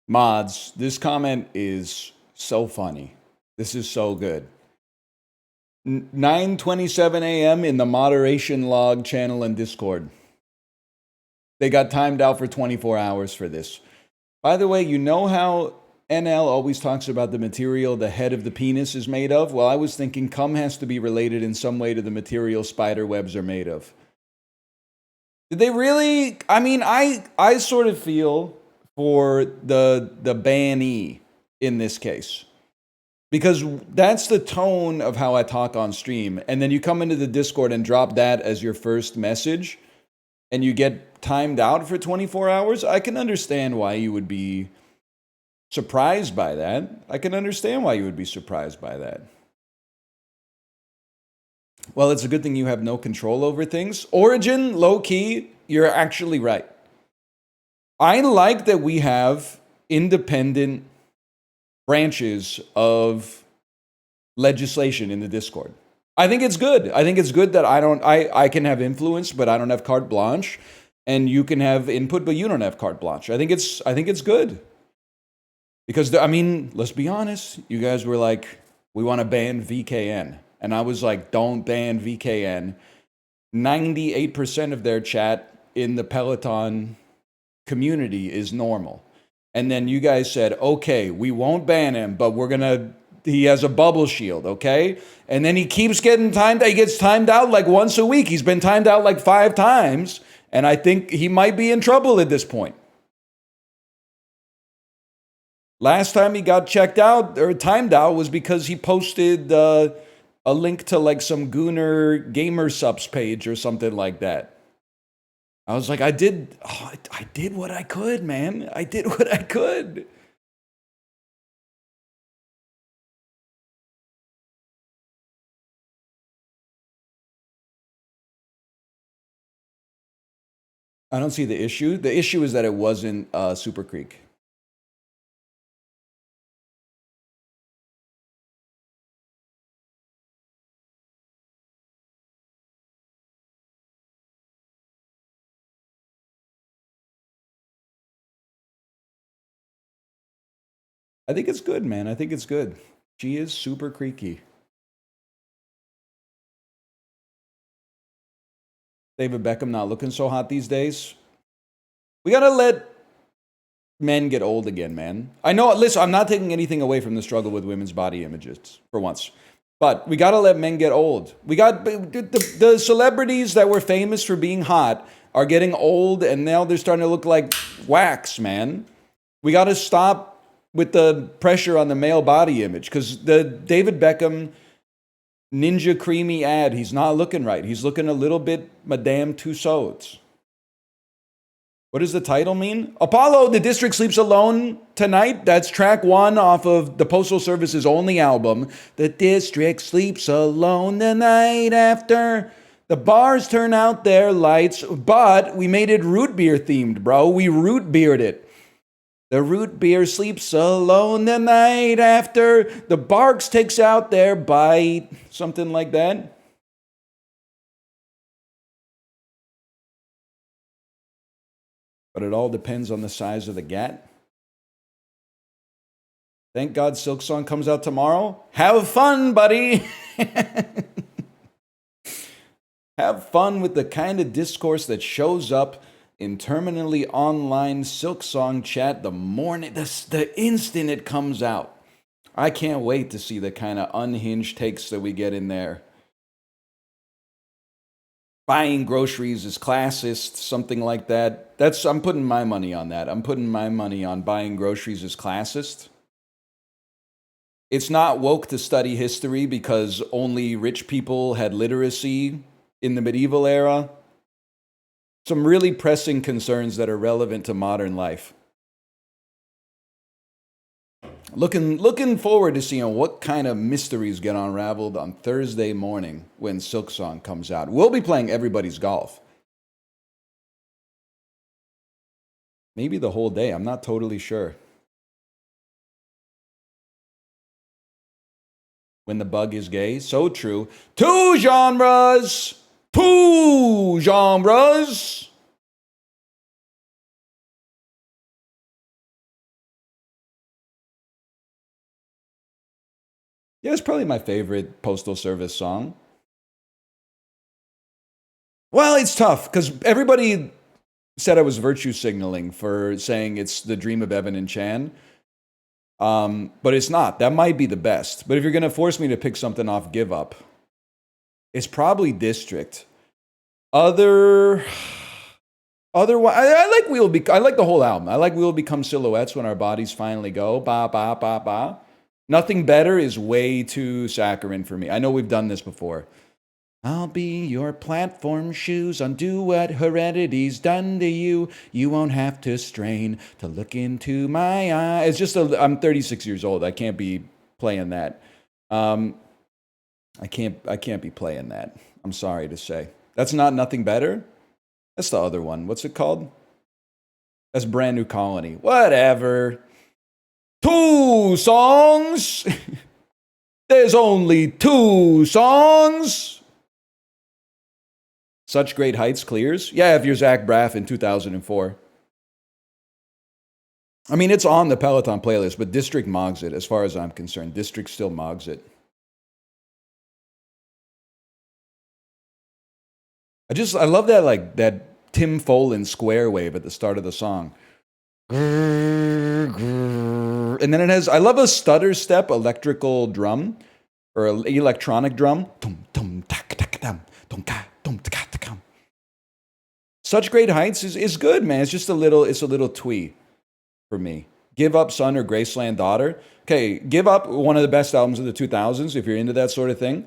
Mods, this comment is so funny. This is so good. 9:27 a.m. in the moderation log channel and Discord. They got timed out for 24 hours for this. By the way, you know how NL always talks about the material the head of the penis is made of? Well, I was thinking cum has to be related in some way to the material spider webs are made of. Did they really? I mean, I sort of feel for the bannee in this case. Because that's the tone of how I talk on stream. And then you come into the Discord and drop that as your first message, and you get timed out for 24 hours. I can understand why you would be surprised by that. I can understand why you would be surprised by that. Well, it's a good thing you have no control over things. Origin, low-key, you're actually right. I like that we have independent branches of legislation in the Discord. I think it's good. I think it's good that I can have influence, but I don't have carte blanche, and you can have input, but you don't have carte blanche. I think it's good. Because I mean, let's be honest, you guys were like, we want to ban VKN. And I was like, don't ban VKN. 98% of their chat in the Peloton community is normal. And then you guys said, okay, we won't ban him, but he has a bubble shield, okay? And then he keeps getting timed out. He gets timed out like once a week. He's been timed out like 5 times. And I think he might be in trouble at this point. Last time he got checked out or timed out was because he posted a link to like some Gooner Gamer Subs page or something like that. I was like, I did what I could, man. I did what I could. I don't see the issue. The issue is that it wasn't Super Creek. I think it's good, man. I think it's good. She is super creaky. David Beckham not looking so hot these days. We gotta let men get old again, man. I know, listen, I'm not taking anything away from the struggle with women's body images, for once. But we gotta let men get old. We got the celebrities that were famous for being hot are getting old, and now they're starting to look like wax, man. We gotta stop with the pressure on the male body image, because the David Beckham Ninja Creamy ad, he's not looking right. He's looking a little bit Madame Tussauds. What does the title mean? Apollo, the District Sleeps Alone Tonight. That's track 1 off of the Postal Service's only album. The District sleeps alone the night after. The bars turn out their lights, but we made it root beer themed, bro. We root beered it. The root beer sleeps alone the night after. The barqs takes out their bite. Something like that. But it all depends on the size of the gat. Thank God Silksong comes out tomorrow. Have fun, buddy. Have fun with the kind of discourse that shows up in terminally online Silksong chat the instant it comes out. I can't wait to see the kind of unhinged takes that we get in there. Buying groceries is classist, something like that. I'm putting my money on that. I'm putting my money on buying groceries is classist. It's not woke to study history because only rich people had literacy in the medieval era. Some really pressing concerns that are relevant to modern life. Looking forward to seeing what kind of mysteries get unraveled on Thursday morning when Silksong comes out. We'll be playing Everybody's Golf. Maybe the whole day. I'm not totally sure. When the bug is gay. So true. 2 genres! 2 genres! Yeah, it's probably my favorite Postal Service song. Well, it's tough because everybody said I was virtue signaling for saying it's the dream of Evan and Chan. But it's not. That might be the best. But if you're gonna force me to pick something off Give Up, it's probably District. Otherwise, I like I like the whole album. I like We'll Become Silhouettes when our bodies finally go. Ba ba ba ba. Nothing Better is way too saccharine for me. I know we've done this before. I'll be your platform shoes, undo what heredity's done to you. You won't have to strain to look into my eyes. It's just I'm 36 years old. I can't be playing that. I can't be playing that. I'm sorry to say. That's not Nothing Better. That's the other one. What's it called? That's Brand New Colony. Whatever. 2 songs. There's only 2 songs. Such Great Heights clears? Yeah, if you're Zach Braff in 2004. I mean, it's on the Peloton playlist, but District mogs it, as far as I'm concerned. District still mogs it. I love that, like, that Tim Follin square wave at the start of the song. And then it has, I love a stutter step electrical drum, or electronic drum. Such Great Heights is good, man. It's just a little twee for me. Give Up, Son, or Graceland Daughter. Okay, Give Up, one of the best albums of the 2000s, if you're into that sort of thing.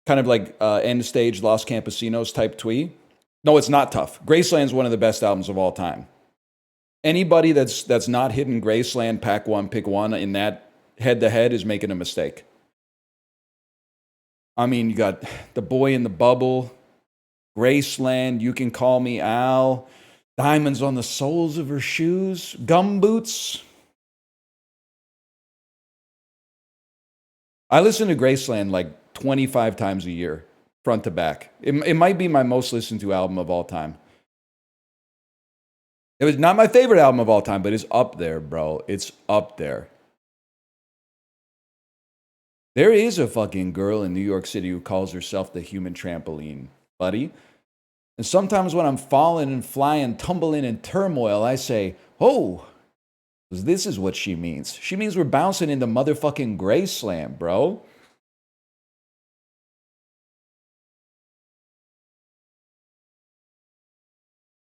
Kind of like End Stage, Los Campesinos type twee. No, it's not tough. Graceland's one of the best albums of all time. Anybody that's not hitting Graceland, Pack One, Pick One in that head-to-head is making a mistake. I mean, you got The Boy in the Bubble, Graceland, You Can Call Me Al, Diamonds on the Soles of Her Shoes, Gumboots. I listen to Graceland like 25 times a year, front to back. It might be my most listened to album of all time. It was not my favorite album of all time, but it's up there, bro. It's up there. There is a fucking girl in New York City who calls herself the human trampoline, buddy. And sometimes when I'm falling and flying, tumbling in turmoil, I say, oh, this is what she means. She means we're bouncing into motherfucking Graceland, bro.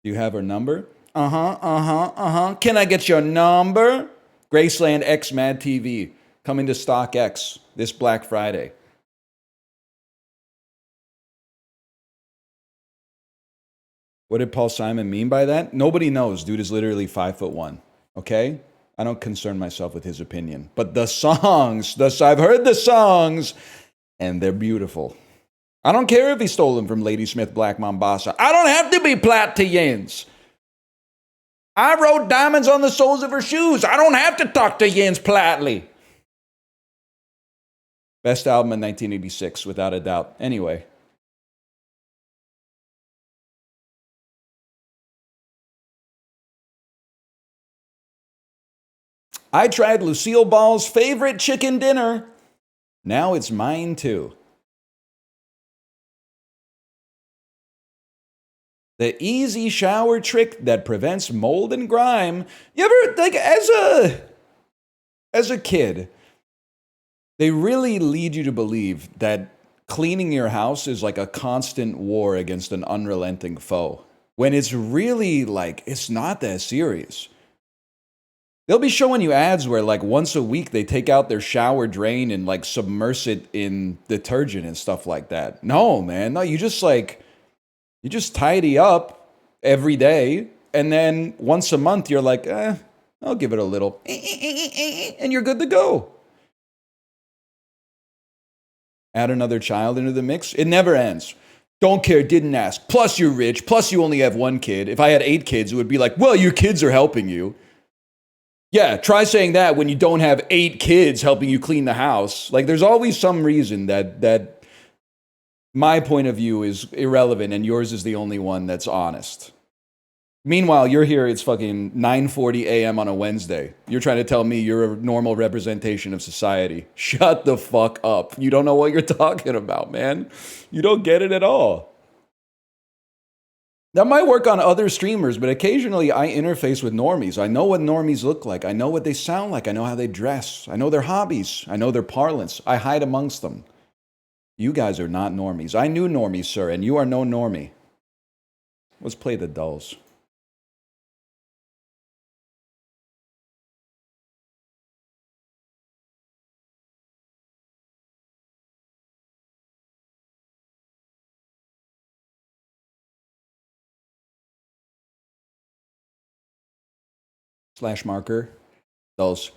Do you have her number? Can I get your number? Graceland X Mad TV coming to StockX this Black Friday. What did Paul Simon mean by that? Nobody knows. Dude is literally 5'1". Okay? I don't concern myself with his opinion. But the songs, I've heard the songs, and they're beautiful. I don't care if he stole them from Ladysmith Black Mombasa. I don't have to be Platt to Yins. I wrote Diamonds on the Soles of Her Shoes. I don't have to talk to Yins Platley. Best album in 1986, without a doubt. Anyway. I tried Lucille Ball's favorite chicken dinner. Now it's mine too. The easy shower trick that prevents mold and grime. You ever, like, as a kid, they really lead you to believe that cleaning your house is like a constant war against an unrelenting foe. When it's really, like, it's not that serious. They'll be showing you ads where, like, once a week they take out their shower drain and, like, submerge it in detergent and stuff like that. No, man. No, you just tidy up every day, and then once a month you're like, I'll give it a little, and you're good to go. Add another child into the mix. It never ends. Don't care, didn't ask. Plus you're rich. Plus you only have 1 kid. If I had 8 kids, it would be like, well, your kids are helping you. Yeah, try saying that when you don't have 8 kids helping you clean the house. Like, there's always some reason that my point of view is irrelevant and yours is the only one that's honest. Meanwhile, you're here, it's fucking 9:40 a.m. on a Wednesday. You're trying to tell me you're a normal representation of society. Shut the fuck up. You don't know what you're talking about, man. You don't get it at all. That might work on other streamers, but occasionally I interface with normies. I know what normies look like. I know what they sound like. I know how they dress. I know their hobbies. I know their parlance. I hide amongst them. You guys are not normies. I knew normies, sir, and you are no normie. Let's play the dulls. Slash marker. Those.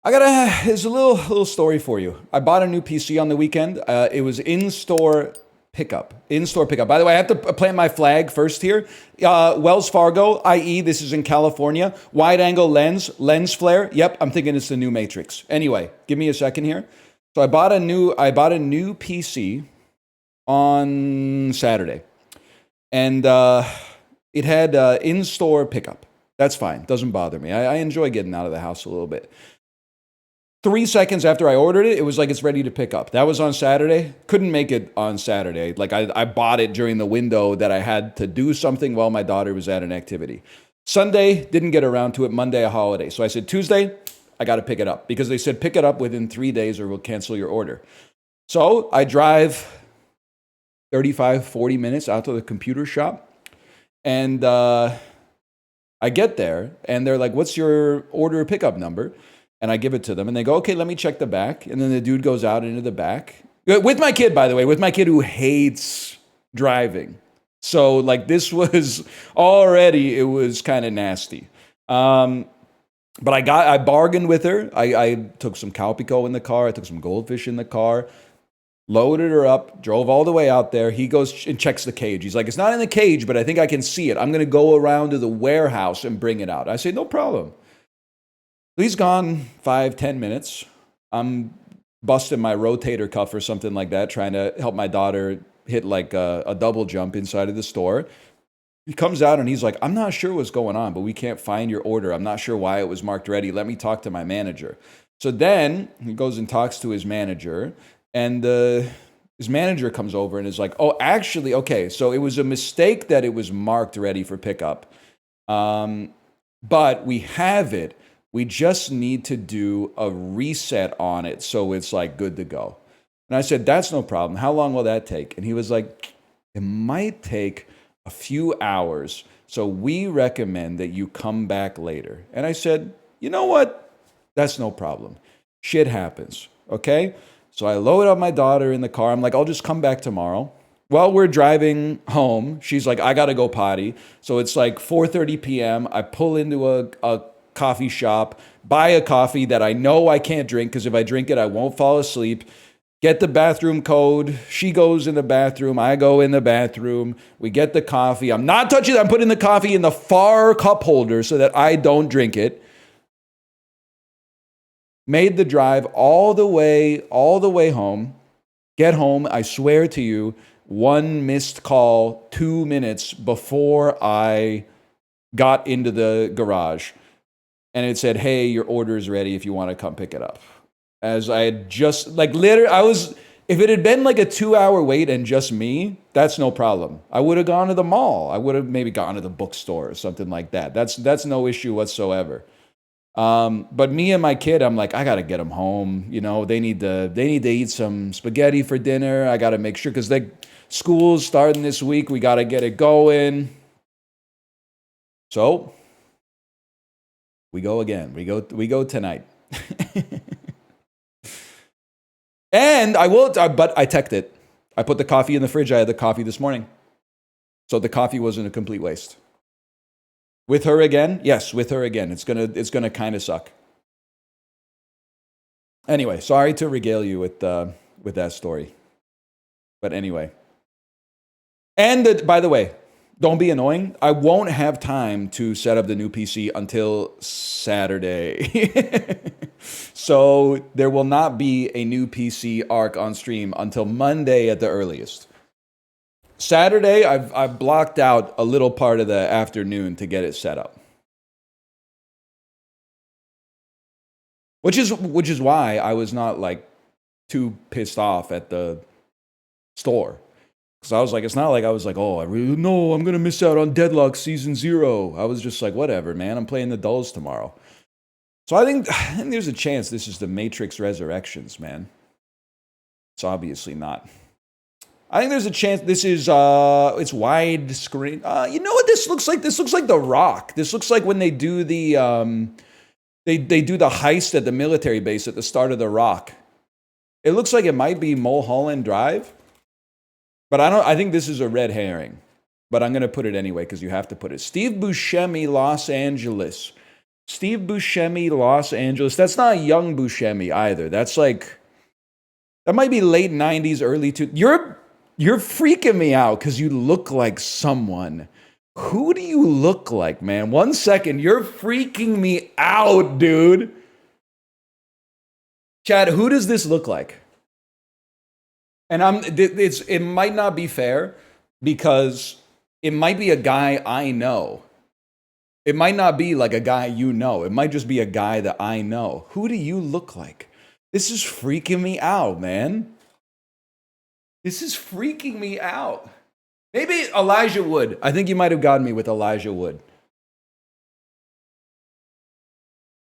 There's a little story for you. I bought a new PC on the weekend. It was in-store pickup. In-store pickup. By the way, I have to plant my flag first here. Wells Fargo, i.e. this is in California. Wide-angle lens flare. Yep, I'm thinking it's the new Matrix. Anyway, give me a second here. So I bought a new PC on Saturday. And it had in-store pickup. That's fine. Doesn't bother me. I enjoy getting out of the house a little bit. 3 seconds after I ordered it, it was like it's ready to pick up. That was on Saturday. Couldn't make it on Saturday. Like I bought it during the window that I had to do something while my daughter was at an activity. Sunday, didn't get around to it. Monday, a holiday. So I said, Tuesday, I got to pick it up. Because they said, pick it up within 3 days or we'll cancel your order. So I drive 35, 40 minutes out to the computer shop. And I get there, and they're like, what's your order pickup number? And I give it to them, and they go, okay, let me check the back. And then the dude goes out into the back. With my kid, by the way, with my kid who hates driving. So, like, this was already, it was kind of nasty. But I bargained with her. I took some Calpico in the car. I took some goldfish in the car. Loaded her up, drove all the way out there. He goes and checks the cage. He's like, it's not in the cage, but I think I can see it. I'm going to go around to the warehouse and bring it out. I say, no problem. He's gone 5-10 minutes. I'm busting my rotator cuff or something like that, trying to help my daughter hit like a double jump inside of the store. He comes out and he's like, I'm not sure what's going on, but we can't find your order. I'm not sure why it was marked ready. Let me talk to my manager. So then he goes and talks to his manager. And his manager comes over and is like, oh, actually, okay, so it was a mistake that it was marked ready for pickup. But we have it. We just need to do a reset on it so it's like good to go. And I said, that's no problem. How long will that take? And he was like, it might take a few hours. So we recommend that you come back later. And I said, you know what? That's no problem. Shit happens, okay? So I load up my daughter in the car. I'm like, I'll just come back tomorrow. While we're driving home, she's like, I got to go potty. So it's like 4:30 p.m. I pull into a coffee shop, buy a coffee that I know I can't drink because if I drink it, I won't fall asleep. Get the bathroom code. She goes in the bathroom. I go in the bathroom. We get the coffee. I'm not touching it. I'm putting the coffee in the far cup holder so that I don't drink it. Made the drive all the way home. Get home, I swear to you, one missed call 2 minutes before I got into the garage. And it said, hey, your order is ready if you want to come pick it up. As I had just, like, if it had been like a 2-hour wait and just me, that's no problem. I would have gone to the mall. I would have maybe gone to the bookstore or something like that. That's no issue whatsoever. But me and my kid, I'm like, I gotta get them home. You know, they need to eat some spaghetti for dinner. I gotta make sure because school's starting this week. We gotta get it going. So we go again. We go tonight. And but I teched it. I put the coffee in the fridge. I had the coffee this morning, so the coffee wasn't a complete waste. With her again? Yes, with her again. It's gonna kind of suck. Anyway, sorry to regale you with that story. But anyway. And by the way, don't be annoying. I won't have time to set up the new PC until Saturday. So there will not be a new PC ARC on stream until Monday at the earliest. Saturday, I've blocked out a little part of the afternoon to get it set up. Which is why I was not like too pissed off at the store. Because I was like, it's not like I was like, oh, I really no, I'm gonna miss out on Deadlock Season 0. I was just like, whatever, man. I'm playing the Dulls tomorrow. So I think there's a chance this is the Matrix Resurrections, man. It's obviously not. I think there's a chance this is it's widescreen. You know what this looks like? This looks like The Rock. This looks like when they do the they do the heist at the military base at the start of The Rock. It looks like it might be Mulholland Drive. But I think this is a red herring. But I'm going to put it anyway because you have to put it. Steve Buscemi, Los Angeles. Steve Buscemi, Los Angeles. That's not young Buscemi either. That's like, that might be late 90s, early 2000s. You're freaking me out because you look like someone. Who do you look like, man? 1 second. You're freaking me out, dude. Chad, who does this look like? And it might not be fair because it might be a guy I know. It might not be like a guy you know. It might just be a guy that I know. Who do you look like? This is freaking me out, man. This is freaking me out. Maybe Elijah Wood. I think you might have gotten me with Elijah Wood.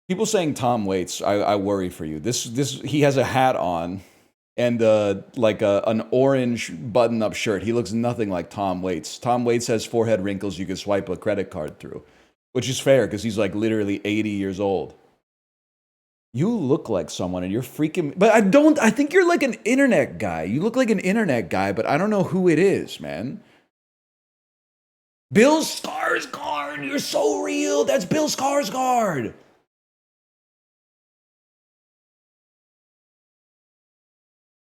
People saying Tom Waits, I worry for you. This he has a hat on and an orange button-up shirt. He looks nothing like Tom Waits. Tom Waits has forehead wrinkles you could swipe a credit card through, which is fair because he's like literally 80 years old. You look like someone and you're freaking... But I think you're like an internet guy. You look like an internet guy, but I don't know who it is, man. Bill Skarsgård, you're so real. That's Bill Skarsgård.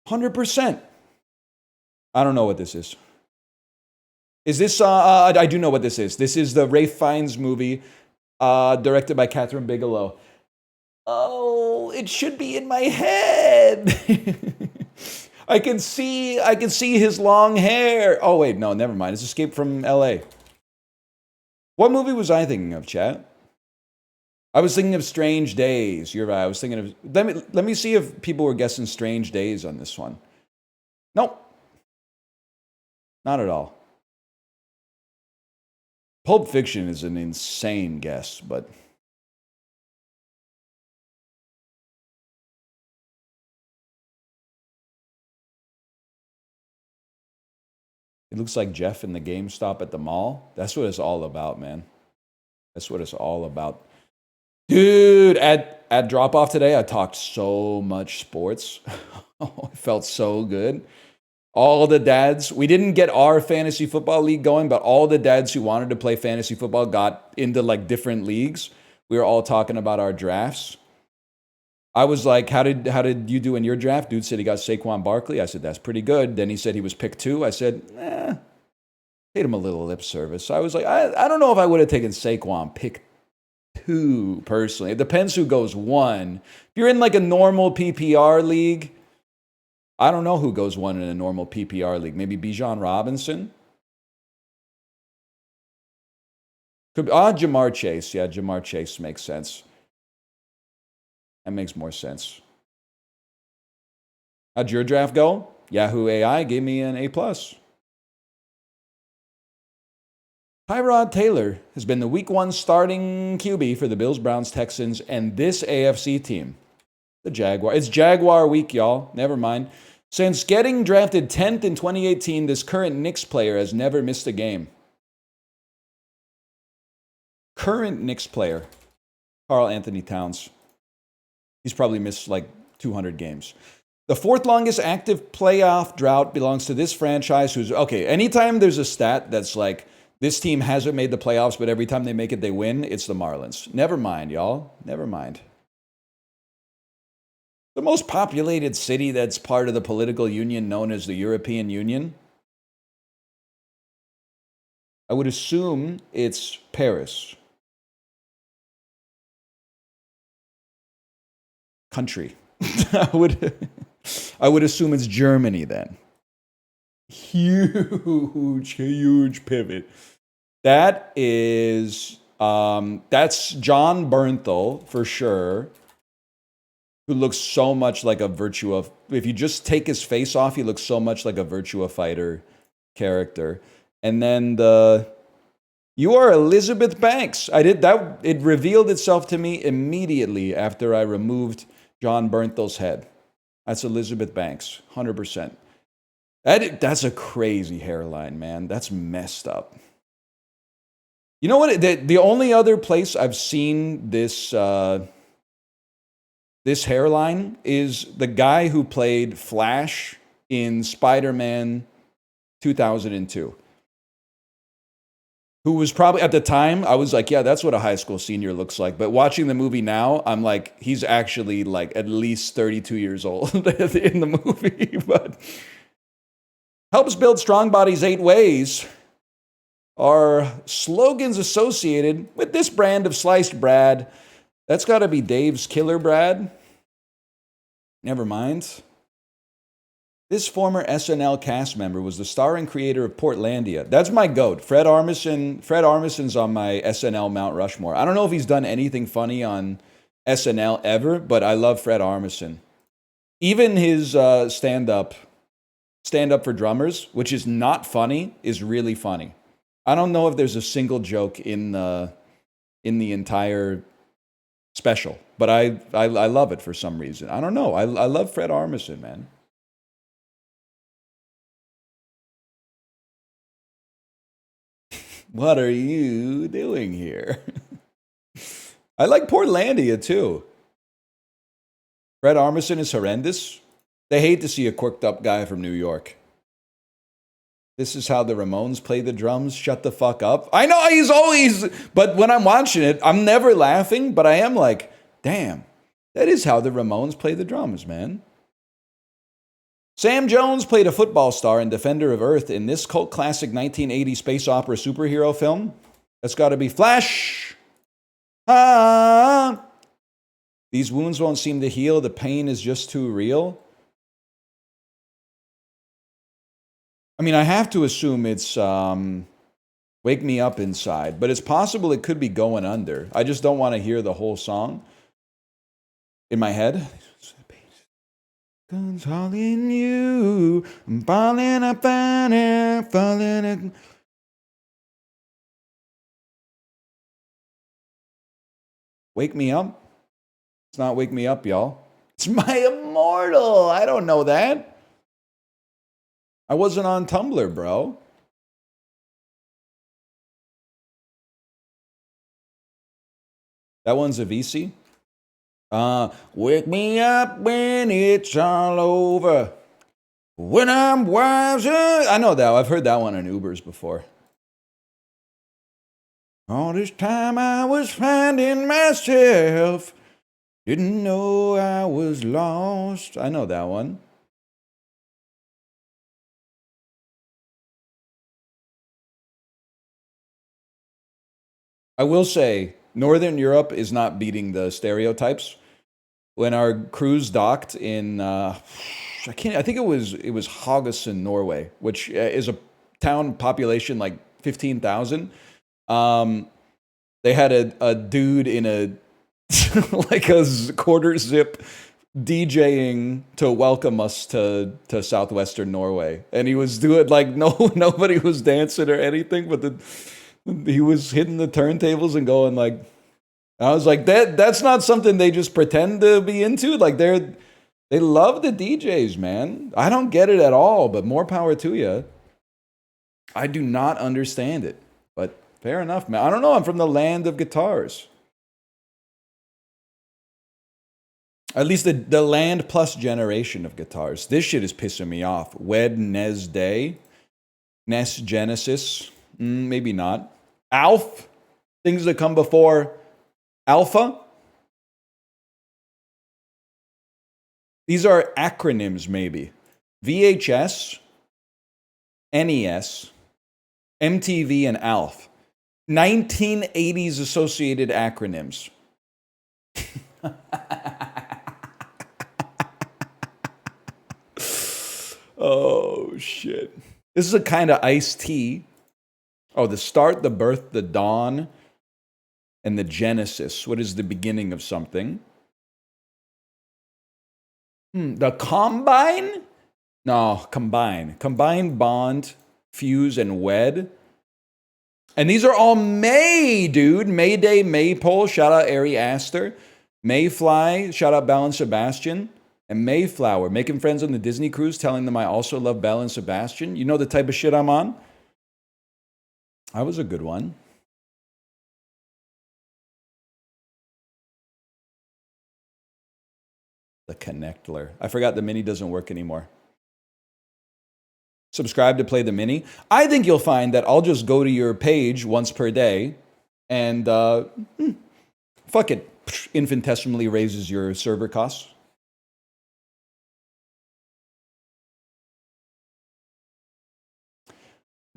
%. I don't know what this is. Is this, I do know what this is. This is the Ralph Fiennes movie, directed by Catherine Bigelow. Oh, it should be in my head. I can see his long hair. Oh, wait, no, never mind. It's Escape from LA. What movie was I thinking of, chat? I was thinking of Strange Days. You're right. I was thinking of... Let me see if people were guessing Strange Days on this one. Nope. Not at all. Pulp Fiction is an insane guess, but... It looks like Jeff in the GameStop at the mall. That's what it's all about, man. That's what it's all about. Dude, at drop-off today, I talked so much sports. Oh, it felt so good. All the dads, we didn't get our fantasy football league going, but all the dads who wanted to play fantasy football got into like different leagues. We were all talking about our drafts. I was like, how did you do in your draft? Dude said he got Saquon Barkley. I said, that's pretty good. Then he said he was pick 2. I said, paid him a little lip service. I was like, I don't know if I would have taken Saquon pick 2 personally. It depends who goes 1. If you're in like a normal PPR league, I don't know who goes 1 in a normal PPR league. Maybe Bijan Robinson? Jamar Chase. Yeah, Jamar Chase makes sense. That makes more sense. How'd your draft go? Yahoo AI gave me an A+. Tyrod Taylor has been the Week 1 starting QB for the Bills, Browns, Texans, and this AFC team, the Jaguar. It's Jaguar week, y'all. Never mind. Since getting drafted 10th in 2018, this current Knicks player has never missed a game. Current Knicks player, Karl Anthony Towns. He's probably missed like 200 games. The 4th longest active playoff drought belongs to this franchise who's... Okay, anytime there's a stat that's like, this team hasn't made the playoffs, but every time they make it, they win, it's the Marlins. Never mind, y'all. Never mind. The most populated city that's part of the political union known as the European Union? I would assume it's Paris. Country. I would assume it's Germany then. Huge pivot. That is, that's John Bernthal for sure, who looks so much like a Virtua. If you just take his face off, he looks so much like a Virtua Fighter character. And then you are Elizabeth Banks. I did that. It revealed itself to me immediately after I removed John Bernthal's head. That's Elizabeth Banks, 100%. That's a crazy hairline, man. That's messed up. You know what? The only other place I've seen this this hairline is the guy who played Flash in Spider-Man 2002. Who was probably, at the time, I was like, yeah, that's what a high school senior looks like. But watching the movie now, I'm like, he's actually like at least 32 years old in the movie. But helps build strong bodies 8 ways are slogans associated with this brand of sliced bread. That's got to be Dave's Killer Brad. Never mind. This former SNL cast member was the star and creator of Portlandia. That's my goat. Fred Armisen. Fred Armisen's on my SNL Mount Rushmore. I don't know if he's done anything funny on SNL ever, but I love Fred Armisen. Even his stand-up for drummers, which is not funny, is really funny. I don't know if there's a single joke in the entire special, but I love it for some reason. I don't know. I love Fred Armisen, man. What are you doing here? I like Portlandia too. Fred Armisen is horrendous. They hate to see a quirked up guy from New York. This is how the Ramones play the drums. Shut the fuck up. I know he's always, but when I'm watching it, I'm never laughing, but I am like, damn, that is how the Ramones play the drums, man. Sam Jones played a football star and defender of Earth in this cult classic 1980 space opera superhero film. That's got to be Flash. Ah. These wounds won't seem to heal. The pain is just too real. I mean, I have to assume it's Wake Me Up Inside, but it's possible it could be Going Under. I just don't want to hear the whole song in my head. Guns all in you, I'm falling up, falling up. Wake Me Up? It's not Wake Me Up, y'all. It's My Immortal. I don't know that. I wasn't on Tumblr, bro. That one's a VC? Wake me up when it's all over. When I'm wiser. I know that. I've heard that one on Ubers before. All this time I was finding myself. Didn't know I was lost. I know that one. I will say, Northern Europe is not beating the stereotypes. When our cruise docked in, I think it was Haugesund, Norway, which is a town population like 15,000. They had a dude in a like a quarter zip DJing to welcome us to southwestern Norway, and he was doing like nobody was dancing or anything, but he was hitting the turntables and going like. I was like, that's not something they just pretend to be into. Like they love the DJs, man. I don't get it at all, but more power to you. I do not understand it, but fair enough, man. I don't know. I'm from the land of guitars. At least the land plus generation of guitars. This shit is pissing me off. Wednesday, NES Genesis, maybe not. Alf, things that come before Alpha? These are acronyms, maybe. VHS, NES, MTV, and ALF. 1980s associated acronyms. Oh, shit. This is a kind of iced tea. Oh, the start, the birth, the dawn, and the genesis. What is the beginning of something? The combine? No, combine. Combine, bond, fuse, and wed. And these are all May, dude. Mayday, Maypole. Shout out Ari Aster. Mayfly. Shout out Belle and Sebastian. And Mayflower. Making friends on the Disney cruise. Telling them I also love Belle and Sebastian. You know the type of shit I'm on? That was a good one. The Connectler. I forgot the mini doesn't work anymore. Subscribe to play the mini. I think you'll find that I'll just go to your page once per day and fuck it. Infinitesimally raises your server costs.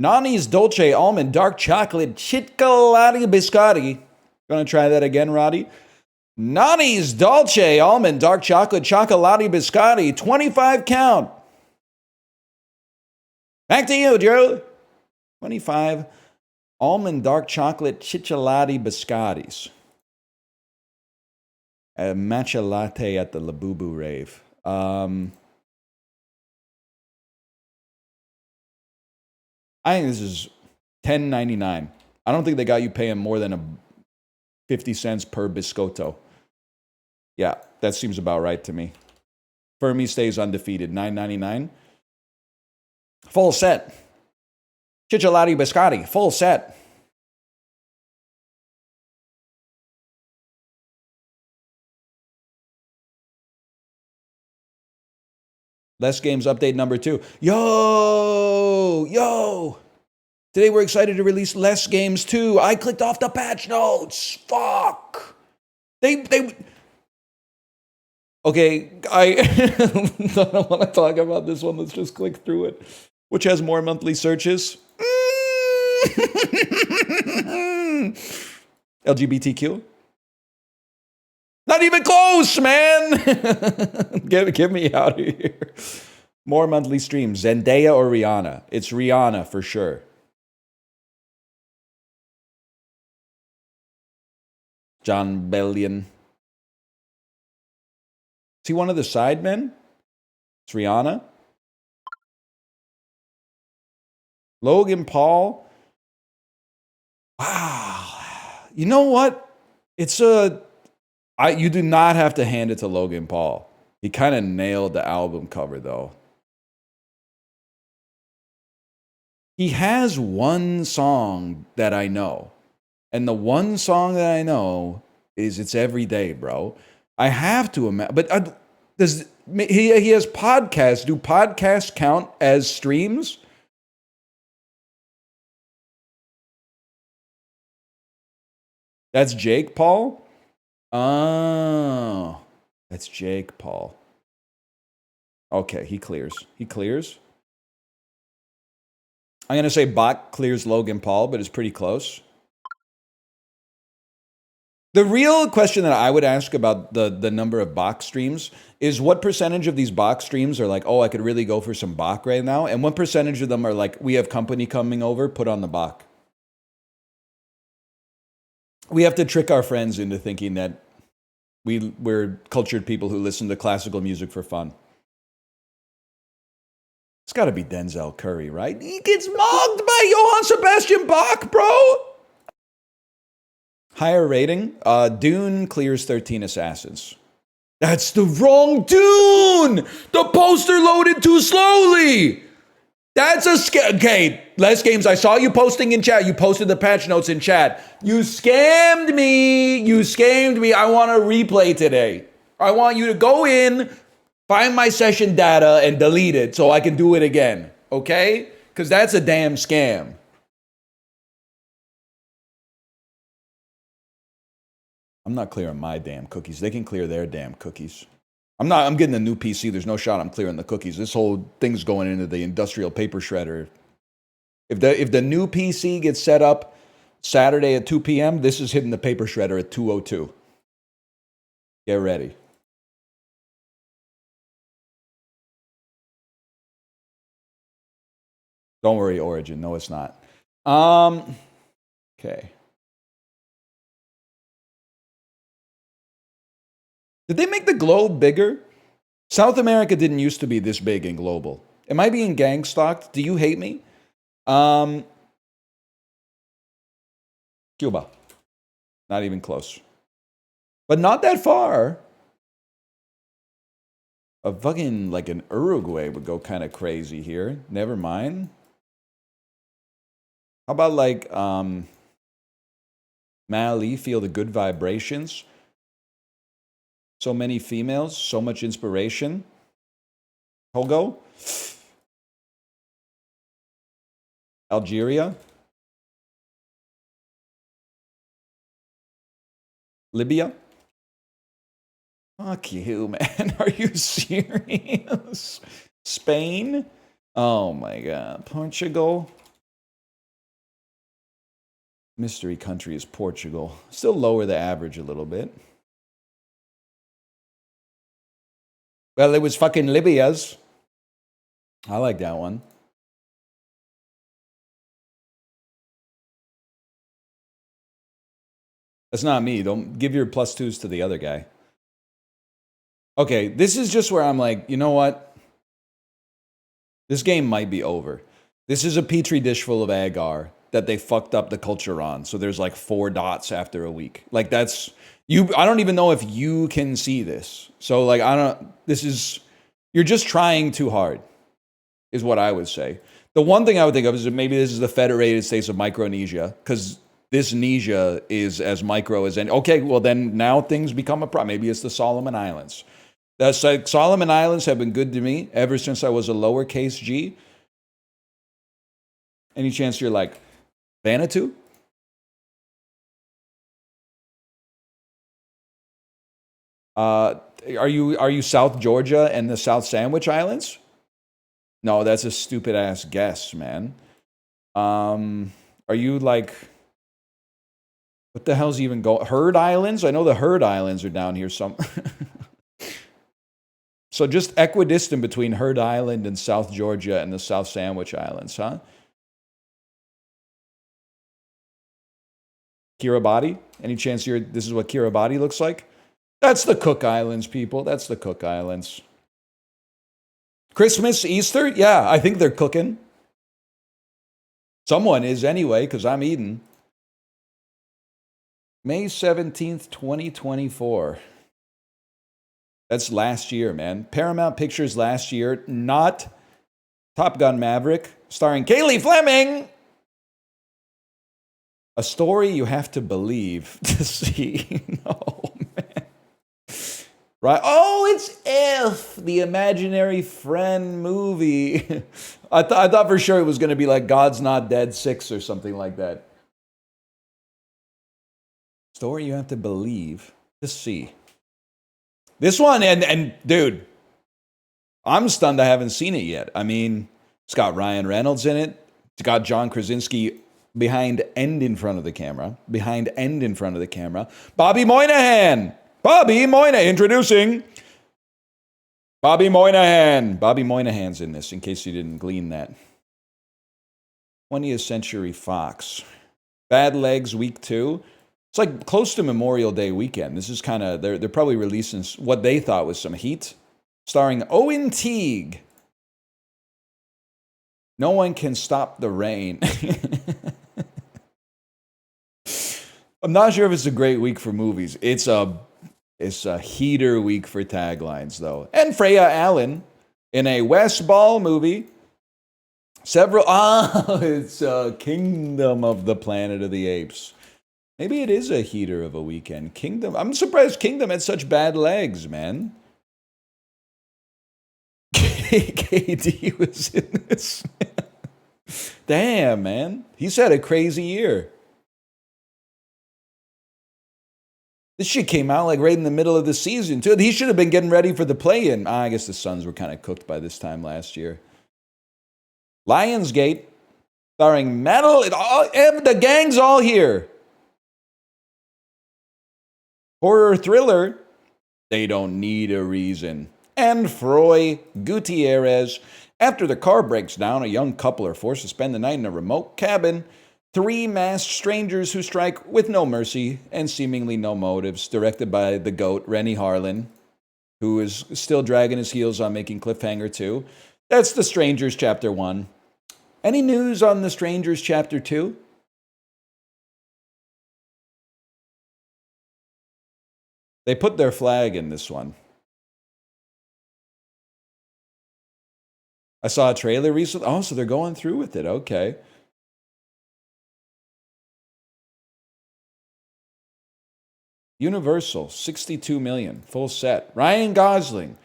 Nani's Dolce Almond Dark Chocolate Chiccolati Biscotti. Gonna try that again, Roddy? Nani's Dolce Almond Dark Chocolate Chocolati Biscotti. 25 count. Back to you, Drew. 25 almond dark chocolate chicholati biscottis. A matcha latte at the Labubu rave. I think this is $10.99. I don't think they got you paying more than 50 cents per biscotto. Yeah, that seems about right to me. Fermi stays undefeated. $9.99. Full set. Chicholati biscotti. Full set. Less Games update number 2. Yo! Today we're excited to release Less Games 2. I clicked off the patch notes. Fuck. Okay, I don't want to talk about this one. Let's just click through it. Which has more monthly searches? LGBTQ? Not even close, man! Get me out of here. More monthly streams. Zendaya or Rihanna? It's Rihanna for sure. John Bellion. Is he one of the sidemen? It's Rihanna. Logan Paul. Wow. You know what? You do not have to hand it to Logan Paul. He kind of nailed the album cover, though. He has one song that I know. And the one song that I know is It's Every Day, bro. I have to imagine. But he has podcasts. Do podcasts count as streams? That's Jake Paul? Oh, that's Jake Paul. Okay, he clears. He clears. I'm going to say Bach clears Logan Paul, but it's pretty close. The real question that I would ask about the number of Bach streams is what percentage of these Bach streams are like, oh, I could really go for some Bach right now? And what percentage of them are like, we have company coming over, put on the Bach? We have to trick our friends into thinking that we're cultured people who listen to classical music for fun. It's got to be Denzel Curry, right? He gets mugged by Johann Sebastian Bach, bro. Higher rating. Dune clears 13 Assassins. That's the wrong Dune! The poster loaded too slowly! That's a scam. Okay, Less Games, I saw you posting in chat. You posted the patch notes in chat. You scammed me. You scammed me. I want a replay today. I want you to go in, find my session data, and delete it so I can do it again. Okay? Because that's a damn scam. I'm not clearing my damn cookies. They can clear their damn cookies. I'm getting a new PC. There's no shot I'm clearing the cookies. This whole thing's going into the industrial paper shredder. If the new PC gets set up Saturday at 2 p.m., this is hitting the paper shredder at 2:02. Get ready. Don't worry, Origin. No, it's not. Okay. Did they make the globe bigger? South America didn't used to be this big in global. Am I being gang stalked? Do you hate me? Cuba. Not even close. But not that far. A fucking, like an Uruguay would go kind of crazy here. Never mind. How about like, Mali, feel the good vibrations. So many females, so much inspiration. Togo. Algeria. Libya. Fuck you, man. Are you serious? Spain? Oh my god. Portugal? Mystery country is Portugal. Still lower the average a little bit. Well, it was fucking Libya's. I like that one. That's not me. Don't give your +2s to the other guy. Okay, this is just where I'm like, you know what? This game might be over. This is a petri dish full of agar that they fucked up the culture on. So there's like 4 dots after a week. Like that's you. I don't even know if you can see this. So like you're just trying too hard, is what I would say. The one thing I would think of is that maybe this is the Federated States of Micronesia, because this Nesia is as micro as any. Okay, well then now things become a problem. Maybe it's the Solomon Islands. That's like Solomon Islands have been good to me ever since I was a lowercase g. Any chance you're like Vanuatu? Are you South Georgia and the South Sandwich Islands? No, that's a stupid ass guess, man. Are you like, what the hell's even going? Heard Islands? I know the Heard Islands are down here some. So just equidistant between Heard Island and South Georgia and the South Sandwich Islands, huh? Kiribati? Any chance this is what Kiribati looks like? That's the Cook Islands, people. That's the Cook Islands. Christmas, Easter? Yeah, I think they're cooking. Someone is anyway, because I'm eating. May 17th, 2024. That's last year, man. Paramount Pictures last year, not Top Gun Maverick, starring Kaylee Fleming. A story you have to believe to see. No, man. Right? Oh, it's F, the imaginary friend movie. I thought for sure it was going to be like God's Not Dead 6 or something like that. Story you have to believe to see. This one, and dude, I'm stunned I haven't seen it yet. I mean, it's got Ryan Reynolds in it. It's got John Krasinski behind and in front of the camera. Behind and in front of the camera. Bobby Moynihan. Bobby Moynihan. Introducing Bobby Moynihan. Bobby Moynihan's in this, in case you didn't glean that. 20th Century Fox. Bad Legs Week 2. It's like close to Memorial Day weekend. This is kind of, they're probably releasing what they thought was some heat. Starring Owen Teague. No One Can Stop the Rain. I'm not sure if it's a great week for movies. It's a heater week for taglines, though. And Freya Allen in a Wes Ball movie. It's Kingdom of the Planet of the Apes. Maybe it is a heater of a weekend. Kingdom. I'm surprised Kingdom had such bad legs, man. KD was in this. Damn, man. He's had a crazy year. This shit came out like right in the middle of the season, too. He should have been getting ready for the play-in. I guess the Suns were kind of cooked by this time last year. Lionsgate, starring Metal. The gang's all here. Horror thriller, They Don't Need a Reason. And Froy Gutierrez After the car breaks down, a young couple are forced to spend the night in a remote cabin. Three masked strangers who strike with no mercy and seemingly no motives, directed by the GOAT, Rennie Harlan, who is still dragging his heels on making Cliffhanger 2. That's The Strangers Chapter 1. Any news on The Strangers Chapter 2? They put their flag in this one. I saw a trailer recently. Oh, so they're going through with it. Okay. Universal, 62 million, full set. Ryan Gosling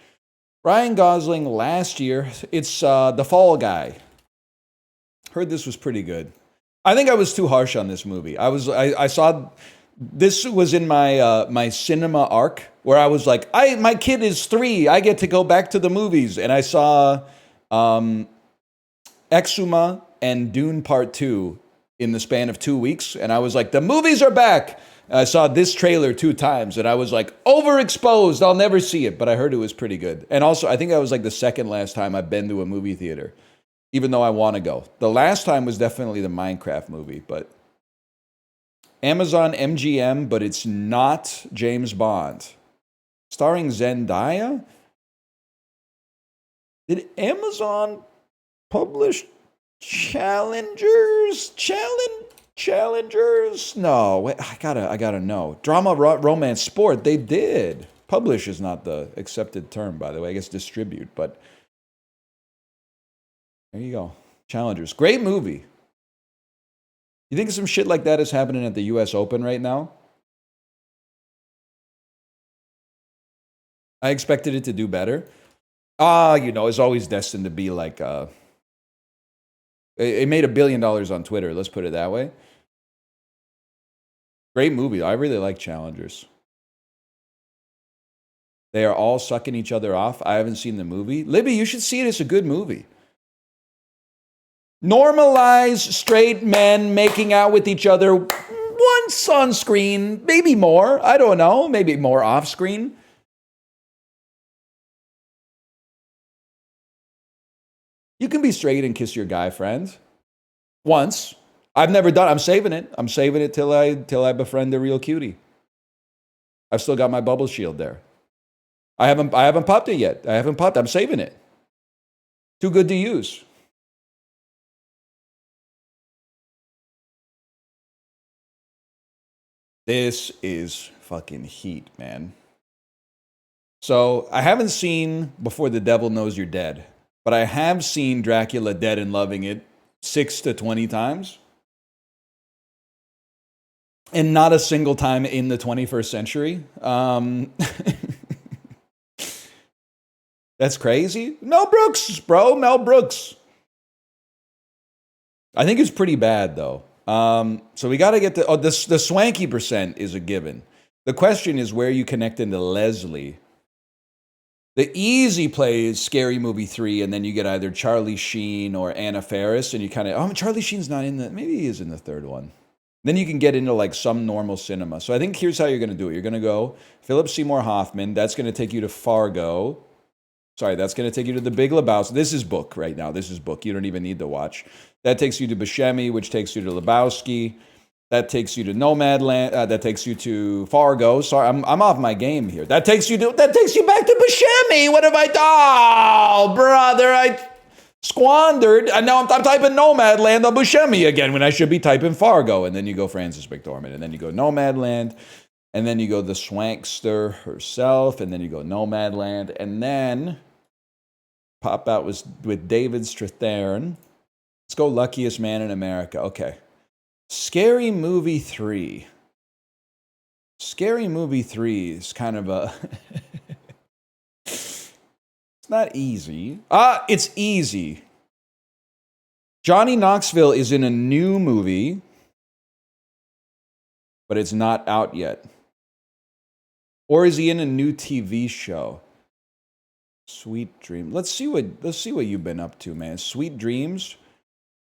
last year. It's The Fall Guy. Heard this was pretty good. I think I was too harsh on this movie. I saw this was in my my cinema arc where I was like, my kid is 3. I get to go back to the movies, and I saw Exuma and Dune Part 2 in the span of 2 weeks, and I was like, the movies are back. I saw this trailer 2 times, and I was like, overexposed. I'll never see it, but I heard it was pretty good. And also, I think that was like the second last time I've been to a movie theater, even though I want to go. The last time was definitely the Minecraft movie, but Amazon MGM, but it's not James Bond. Starring Zendaya? Did Amazon publish Challengers? Challengers? No, wait, I gotta know. Drama, romance, sport. They did. Publish is not the accepted term, by the way. I guess distribute, but there you go. Challengers. Great movie. You think some shit like that is happening at the U.S. Open right now? I expected it to do better. It's always destined to be like it made $1 billion on Twitter. Let's put it that way. Great movie. I really like Challengers. They are all sucking each other off. I haven't seen the movie. Libby, you should see it. It's a good movie. Normalize straight men making out with each other once on screen, maybe more. I don't know. Maybe more off screen. You can be straight and kiss your guy friend once. I've never done it. I'm saving it. I'm saving it till I befriend a real cutie. I've still got my bubble shield there. I haven't popped it yet. I haven't popped. I'm saving it. Too good to use. This is fucking heat, man. So I haven't seen Before the Devil Knows You're Dead, but I have seen Dracula Dead and Loving It 6 to 20 times. And not a single time in the 21st century. That's crazy. Mel Brooks, bro. Mel Brooks. I think it's pretty bad, though. So we got to get the swanky percent is a given. The question is where you connect into Leslie. The easy play is Scary Movie 3, and then you get either Charlie Sheen or Anna Faris, and you kind of, Charlie Sheen's not in the, maybe he is in the third one. Then you can get into like some normal cinema. So I think here's how you're going to do it. You're going to go Philip Seymour Hoffman. That's going to take you to Fargo. Sorry, that's going to take you to The Big Lebowski. This is book right now. This is book. You don't even need to watch. That takes you to Buscemi, which takes you to Lebowski. That takes you to Nomadland. That takes you to Fargo. Sorry, I'm off my game here. That takes you back to Buscemi. What have I done? Oh, brother, I squandered. And now I'm typing Nomadland on Buscemi again when I should be typing Fargo. And then you go Frances McDormand. And then you go Nomadland. And then you go the Swankster herself. And then you go Nomadland. And then pop out with David Strathairn. Let's go Luckiest Man in America. Okay. Scary Movie 3. Scary Movie 3 is kind of a... It's not easy. It's easy. Johnny Knoxville is in a new movie, but it's not out yet. Or is he in a new TV show? Sweet Dreams. Let's see what you've been up to, man. Sweet Dreams.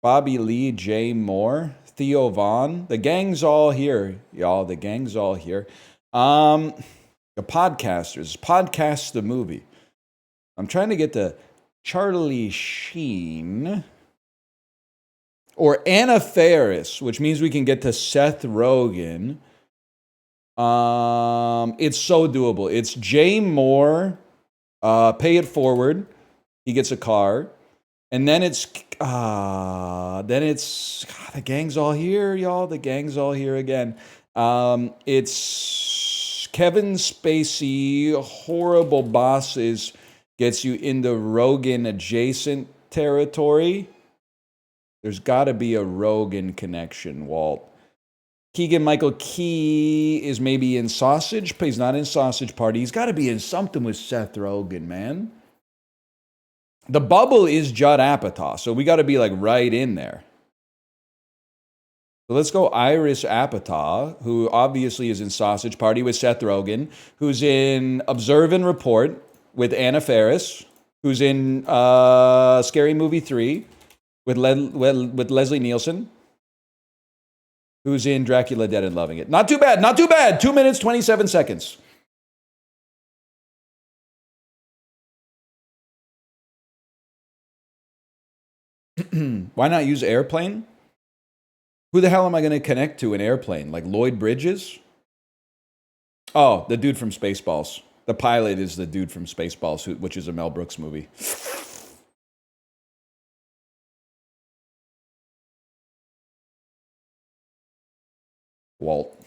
Bobby Lee, Jay Moore, Theo Vaughn. The gang's all here, y'all. The gang's all here. The podcasters. Podcast the movie. I'm trying to get to Charlie Sheen. Or Anna Faris, which means we can get to Seth Rogen. It's so doable. It's Jay Moore. Pay it forward. He gets a car. And then it's God, the gang's all here, y'all. The gang's all here again. It's Kevin Spacey, Horrible Bosses, gets you into Rogan adjacent territory. There's got to be a Rogan connection, Walt. Keegan-Michael Key is maybe in Sausage, but he's not in Sausage Party. He's got to be in something with Seth Rogen, man. The bubble is Judd Apatow, so we got to be like right in there. So let's go Iris Apatow, who obviously is in Sausage Party with Seth Rogen, who's in Observe and Report with Anna Faris, who's in Scary Movie 3 with Leslie Nielsen, who's in Dracula Dead and Loving It. Not too bad, not too bad. 2 minutes, 27 seconds. Why not use Airplane? Who the hell am I going to connect to in Airplane? Like Lloyd Bridges? Oh, the dude from Spaceballs. The pilot is the dude from Spaceballs, which is a Mel Brooks movie. Walt.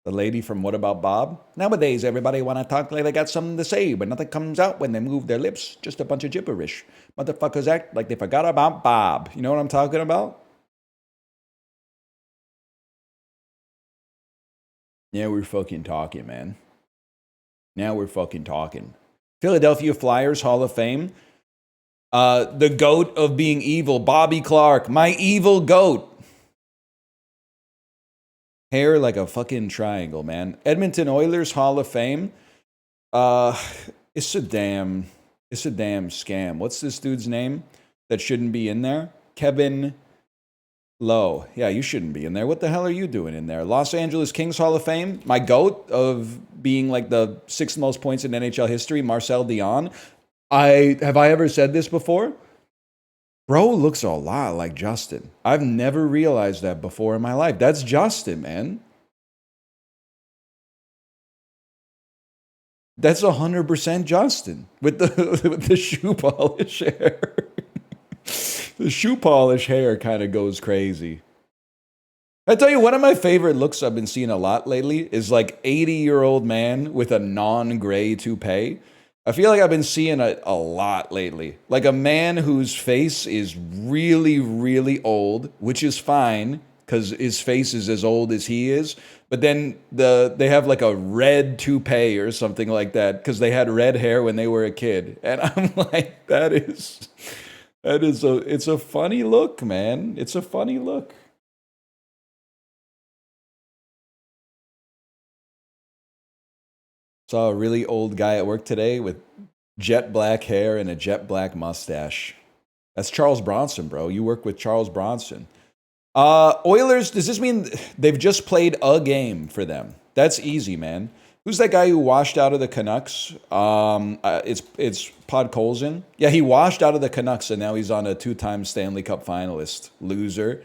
The lady from What About Bob? Nowadays, everybody want to talk like they got something to say, but nothing comes out when they move their lips. Just a bunch of gibberish. Motherfuckers act like they forgot about Bob. You know what I'm talking about? Yeah, we're fucking talking, man. Now we're fucking talking. Philadelphia Flyers Hall of Fame. The goat of being evil, Bobby Clark. My evil goat. Hair like a fucking triangle, man. Edmonton Oilers Hall of Fame. It's a damn scam. What's this dude's name that shouldn't be in there? Kevin Lowe. Yeah, you shouldn't be in there. What the hell are you doing in there? Los Angeles Kings Hall of Fame. My goat of being like the 6th most points in NHL history, Marcel Dion. Have I ever said this before? Bro looks a lot like Justin. I've never realized that before in my life. That's Justin, man. That's 100% Justin with the shoe polish hair. The shoe polish hair kind of goes crazy. I tell you, one of my favorite looks I've been seeing a lot lately is like 80-year-old man with a non-gray toupee. I feel like I've been seeing it a lot lately. Like a man whose face is really, really old, which is fine because his face is as old as he is. But then they have like a red toupee or something like that because they had red hair when they were a kid. And I'm like, it's a funny look, man. It's a funny look. Saw a really old guy at work today with jet black hair and a jet black mustache. That's Charles Bronson, bro. You work with Charles Bronson. Oilers, does this mean they've just played a game for them? That's easy, man. Who's that guy who washed out of the Canucks? It's Podkolzin. Yeah, he washed out of the Canucks, and now he's on a 2-time Stanley Cup finalist. Loser.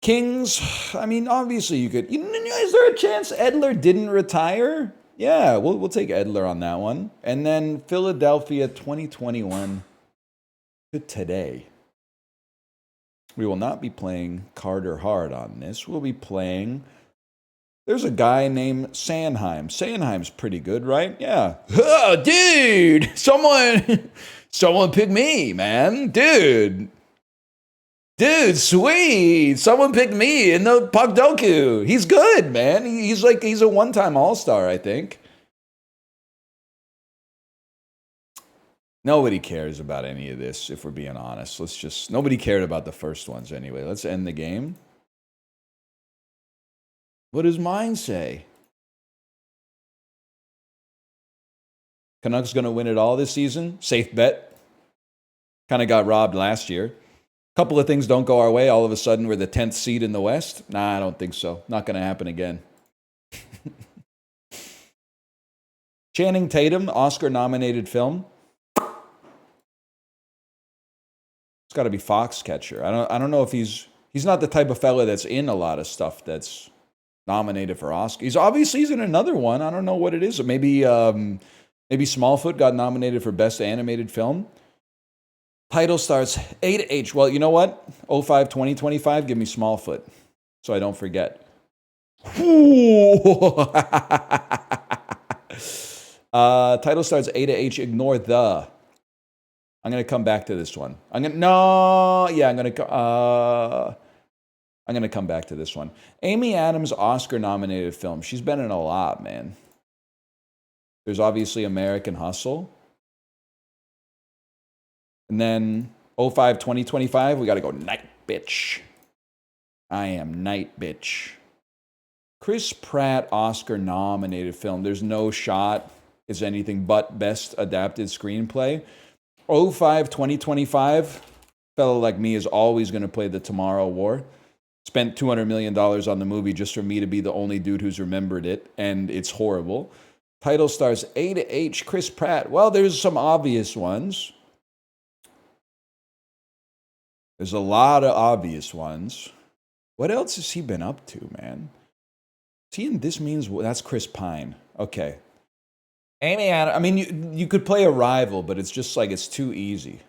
Kings, I mean, obviously you could. Is there a chance Edler didn't retire? Yeah, we'll take Edler on that one. And then Philadelphia 2021 to today. We will not be playing Carter Hart on this. We'll be playing... There's a guy named Sanheim. Sanheim's pretty good, right? Yeah. Oh, dude! Someone pick me, man. Dude, sweet. Someone picked me in the Puckdoku. He's good, man. He's a one-time All-Star, I think. Nobody cares about any of this, if we're being honest. Nobody cared about the first ones anyway. Let's end the game. What does mine say? Canucks going to win it all this season? Safe bet. Kind of got robbed last year. Couple of things don't go our way. All of a sudden, we're the 10th seed in the West. Nah, I don't think so. Not going to happen again. Channing Tatum, Oscar-nominated film. It's got to be Foxcatcher. I don't know if he's not the type of fella that's in a lot of stuff that's nominated for Oscar. He's in another one. I don't know what it is. Maybe Smallfoot got nominated for Best Animated Film. Title starts A-H. Well, you know what? 05-2025, give me Smallfoot so I don't forget. Title starts A-H. Ignore the. I'm going to come back to this one. I'm going to come back to this one. Amy Adams, Oscar-nominated film. She's been in a lot, man. There's obviously American Hustle. And then 05-2025, we got to go Night Bitch. I am Night Bitch. Chris Pratt, Oscar-nominated film. There's no shot it's anything but Best Adapted Screenplay. 05-2025, fellow like me is always going to play the Tomorrow War. Spent $200 million on the movie just for me to be the only dude who's remembered it, and it's horrible. Title stars A-H. Chris Pratt. Well, there's some obvious ones. There's a lot of obvious ones. What else has he been up to, man? Is he in This Means... That's Chris Pine. Okay. Amy Adams... I mean, you could play a rival, but it's just like it's too easy.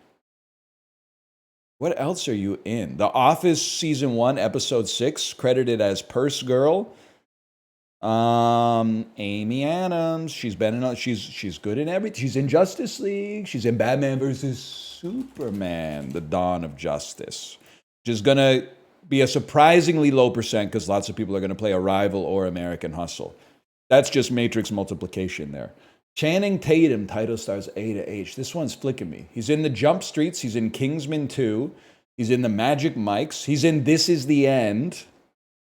What else are you in? The Office Season 1, Episode 6, credited as Purse Girl. Amy Adams. She's been in... She's good in everything. She's in Justice League. She's in Batman vs. Superman, The Dawn of Justice. Which is going to be a surprisingly low percent because lots of people are going to play a rival or American Hustle. That's just Matrix multiplication there. Channing Tatum, title stars A-H. This one's flicking me. He's in The Jump Streets. He's in Kingsman 2. He's in The Magic Mikes. He's in This Is the End,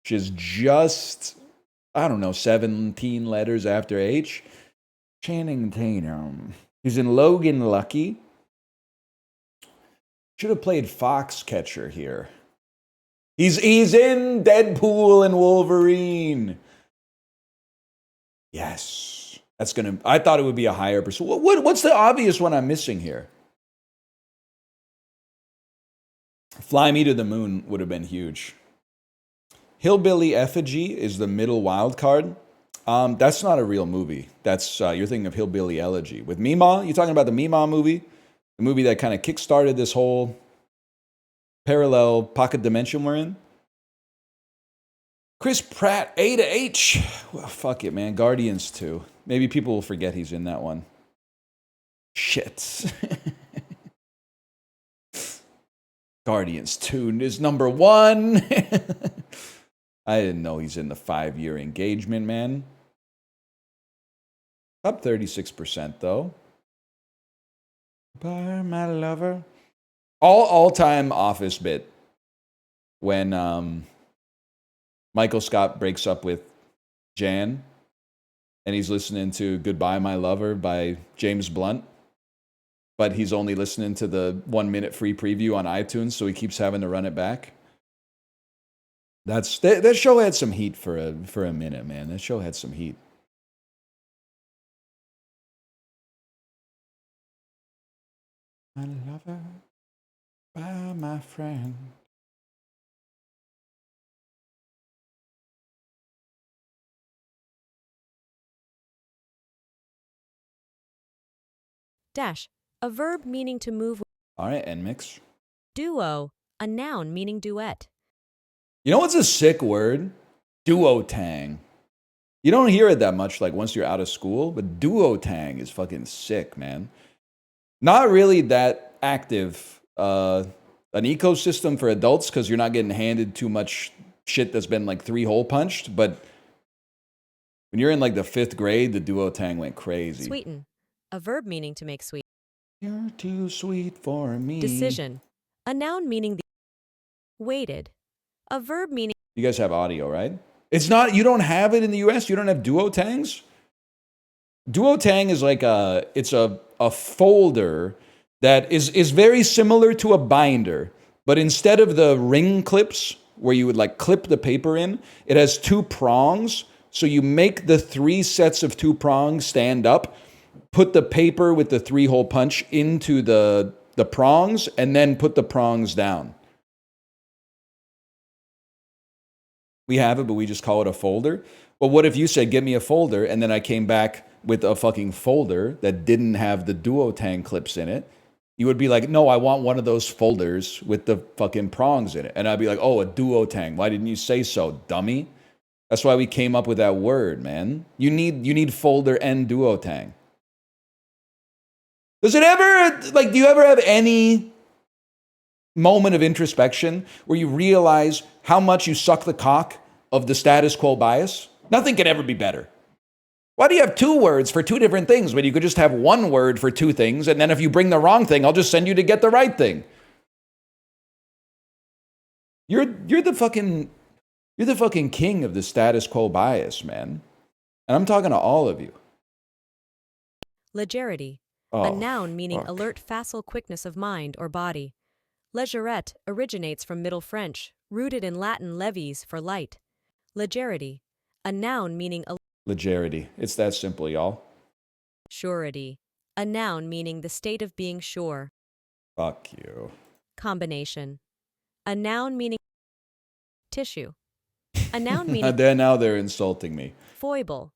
which is just, 17 letters after H. Channing Tatum. He's in Logan Lucky. Should have played Foxcatcher here. He's in Deadpool and Wolverine. Yes. I thought it would be a higher percent. What's the obvious one I'm missing here? Fly Me to the Moon would have been huge. Hillbilly Effigy is the middle wild card. That's not a real movie. That's you're thinking of Hillbilly Elegy. With Meemaw, you talking about the Meemaw movie? The movie that kind of kickstarted this whole parallel pocket dimension we're in? Chris Pratt, A-H. Well, fuck it, man. Guardians 2. Maybe people will forget he's in that one. Shit. Guardians 2 is number 1. I didn't know he's in the 5-year engagement, man. Up 36%, though. By my lover. All-time Office bit. When Michael Scott breaks up with Jan, and he's listening to Goodbye, My Lover by James Blunt, but he's only listening to the 1-minute free preview on iTunes, so he keeps having to run it back. That show had some heat for a minute, man. That show had some heat. My lover, by my friend. Dash, a verb meaning to move. All right, NMix. Duo, a noun meaning duet. You know what's a sick word? Duotang. You don't hear it that much, like once you're out of school, but duotang is fucking sick, man. Not really that active. An ecosystem for adults because you're not getting handed too much shit that's been like 3-hole punched, but when you're in like the 5th grade, the duotang went crazy. Sweeten, a verb meaning to make sweet. You're too sweet for me. Decision, a noun meaning the. Weighted, a verb meaning. You guys have audio, right? It's not, you don't have it in the US? You don't have duotangs? Duotang is like it's a folder that is very similar to a binder, but instead of the ring clips where you would like clip the paper in, it has 2 prongs. So you make the 3 sets of 2 prongs stand up, put the paper with the 3-hole punch into the prongs and then put the prongs down. We have it, but we just call it a folder. But what if you said, give me a folder, and then I came back with a fucking folder that didn't have the duotang clips in it? You would be like, no, I want one of those folders with the fucking prongs in it. And I'd be like, oh, a duotang. Why didn't you say so, dummy? That's why we came up with that word, man. You need folder and duotang. Does it ever, like, do you ever have any moment of introspection where you realize how much you suck the cock of the status quo bias? Nothing could ever be better. Why do you have 2 words for 2 different things when you could just have 1 word for 2 things, and then if you bring the wrong thing, I'll just send you to get the right thing? You're the fucking king of the status quo bias, man. And I'm talking to all of you. Legerity. Oh, a noun meaning fuck. alert, facile quickness of mind or body. Legerette originates from Middle French, rooted in Latin leves for light. Legerity. A noun meaning Legerity. It's that simple, y'all. surety. A noun meaning the state of being sure. Fuck you. Combination. A noun meaning tissue. A noun meaning Now they're insulting me. foible.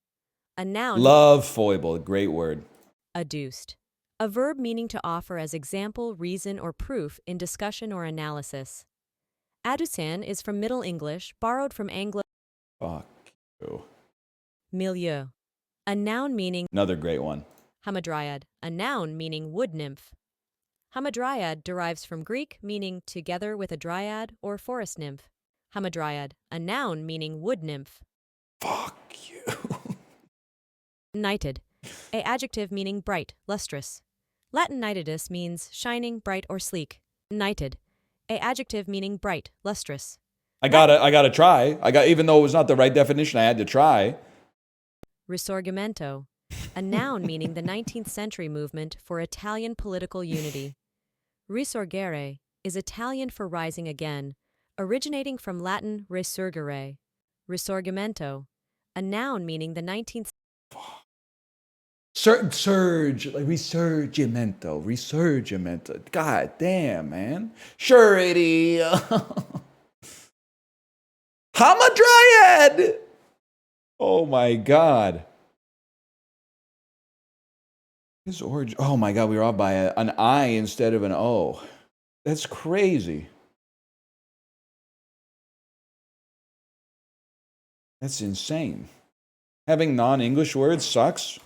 A noun Love foible. Great word. adduced. A verb meaning to offer as example, reason, or proof in discussion or analysis. Adducen is from Middle English, borrowed from Anglo. Fuck you. Milieu. A noun meaning Another great one. hamadryad. A noun meaning wood nymph. Hamadryad derives from Greek meaning together with a dryad or forest nymph. Hamadryad. A noun meaning wood nymph. Fuck you. Nighted. A adjective meaning bright, lustrous. Latin nitidus means shining, bright, or sleek. Nighted. A adjective meaning bright, lustrous. I gotta try. Even though it was not the right definition, I had to try. Risorgimento. A noun meaning the 19th century movement for Italian political unity. Risorgere is Italian for rising again, originating from Latin resurgere. Risorgimento. A noun meaning the 19th Surge, like resurgimento. God damn, man. Surety. Hamadryad. Oh my God. His origin. Oh my God, we were off by an I instead of an O. That's crazy. That's insane. Having non-English words sucks.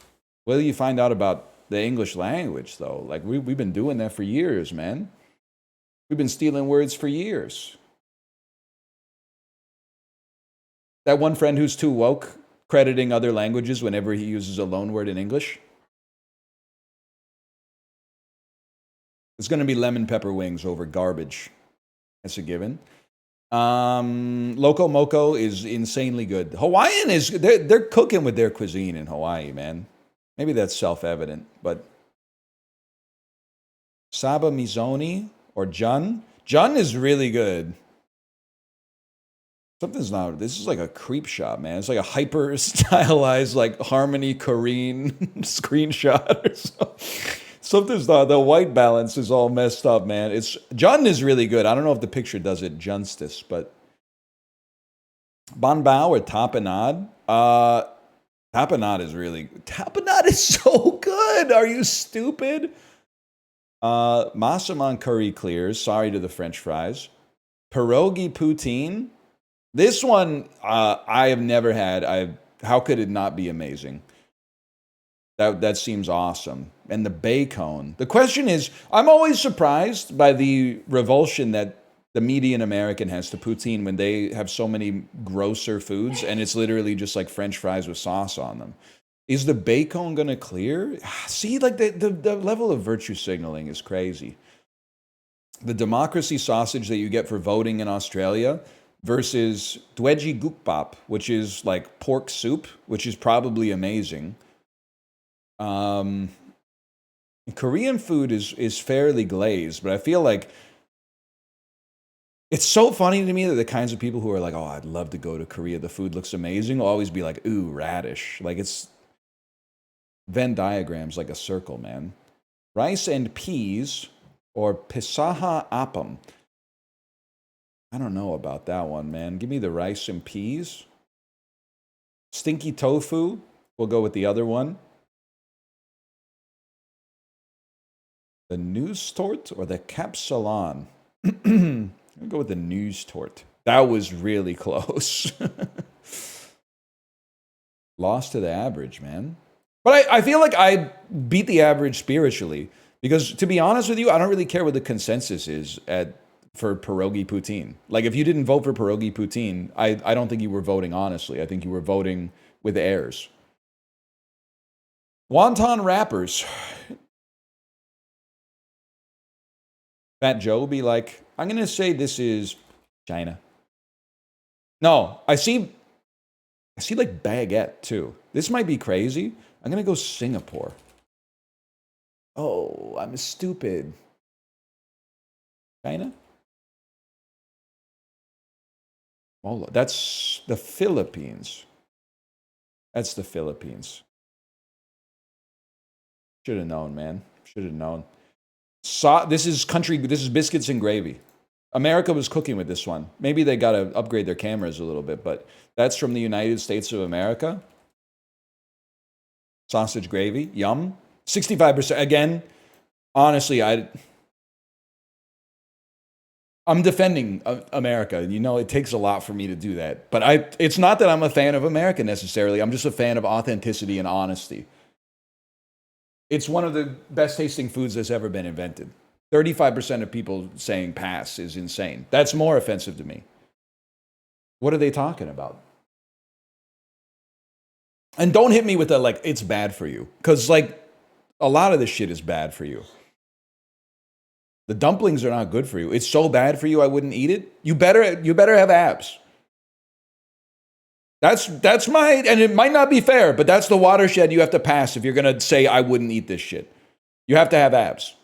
What do you find out about the English language, though? Like, we've been doing that for years, man. We've been stealing words for years. That one friend who's too woke, crediting other languages whenever he uses a loan word in English. It's going to be lemon pepper wings over garbage. That's a given. Loco Moco is insanely good. Hawaiian is, they're cooking with their cuisine in Hawaii, man. Maybe that's self-evident, but Saba Mizoni or Jun is really good. Something's not, this is like a creep shot, man. It's like a hyper stylized, like Harmony Korine screenshot or something. Something's not, the white balance is all messed up, man. Jun is really good. I don't know if the picture does it justice, but Banbao or Tapenade. Tapenade is really good. Tapenade is so good. Are you stupid? Massaman curry clears. Sorry to the French fries. Pierogi poutine. This one I have never had. How could it not be amazing? That seems awesome. And the bacon. The question is, I'm always surprised by the revulsion that the median American has to poutine when they have so many grosser foods and it's literally just like French fries with sauce on them. Is the bacon gonna clear? See, like the level of virtue signaling is crazy. The democracy sausage that you get for voting in Australia versus dweji gukpap, which is like pork soup, which is probably amazing. Korean food is fairly glazed, but I feel like it's so funny to me that the kinds of people who are like, oh, I'd love to go to Korea, the food looks amazing, will always be like, ooh, radish. Like, it's Venn diagrams like a circle, man. Rice and peas or pisaha appam. I don't know about that one, man. Give me the rice and peas. Stinky tofu. We'll go with the other one. The news tort or the capsalon? I'll go with the news tort. That was really close. Lost to the average, man. But I feel like I beat the average spiritually. Because to be honest with you, I don't really care what the consensus is for pierogi poutine. Like, if you didn't vote for pierogi poutine, I don't think you were voting honestly. I think you were voting with airs. Wonton wrappers. Fat Joe will be like, I'm going to say this is China. No, I see like baguette too. This might be crazy. I'm going to go Singapore. Oh, I'm stupid. China? Oh, that's the Philippines. That's the Philippines. Should have known, man. Should have known. This is biscuits and gravy. America was cooking with this one. Maybe they got to upgrade their cameras a little bit, but that's from the United States of America. Sausage gravy, yum. 65%. Again, honestly, I'm defending America. You know, it takes a lot for me to do that. But it's not that I'm a fan of America necessarily. I'm just a fan of authenticity and honesty. It's one of the best tasting foods that's ever been invented. 35% of people saying pass is insane. That's more offensive to me. What are they talking about? And don't hit me with it's bad for you. Because, a lot of this shit is bad for you. The dumplings are not good for you. It's so bad for you, I wouldn't eat it. You better have abs. That's my, and it might not be fair, but that's the watershed you have to pass if you're going to say, I wouldn't eat this shit. You have to have abs.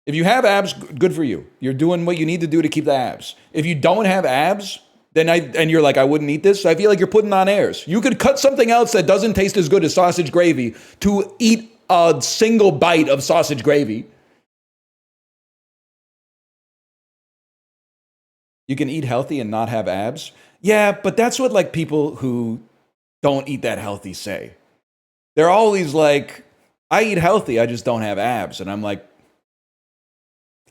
If you have abs, good for you. You're doing what you need to do to keep the abs. If you don't have abs, and you're like, I wouldn't eat this, I feel like you're putting on airs. You could cut something else that doesn't taste as good as sausage gravy to eat a single bite of sausage gravy. You can eat healthy and not have abs. Yeah, but that's what people who don't eat that healthy say. They're always like, I eat healthy, I just don't have abs. And I'm like,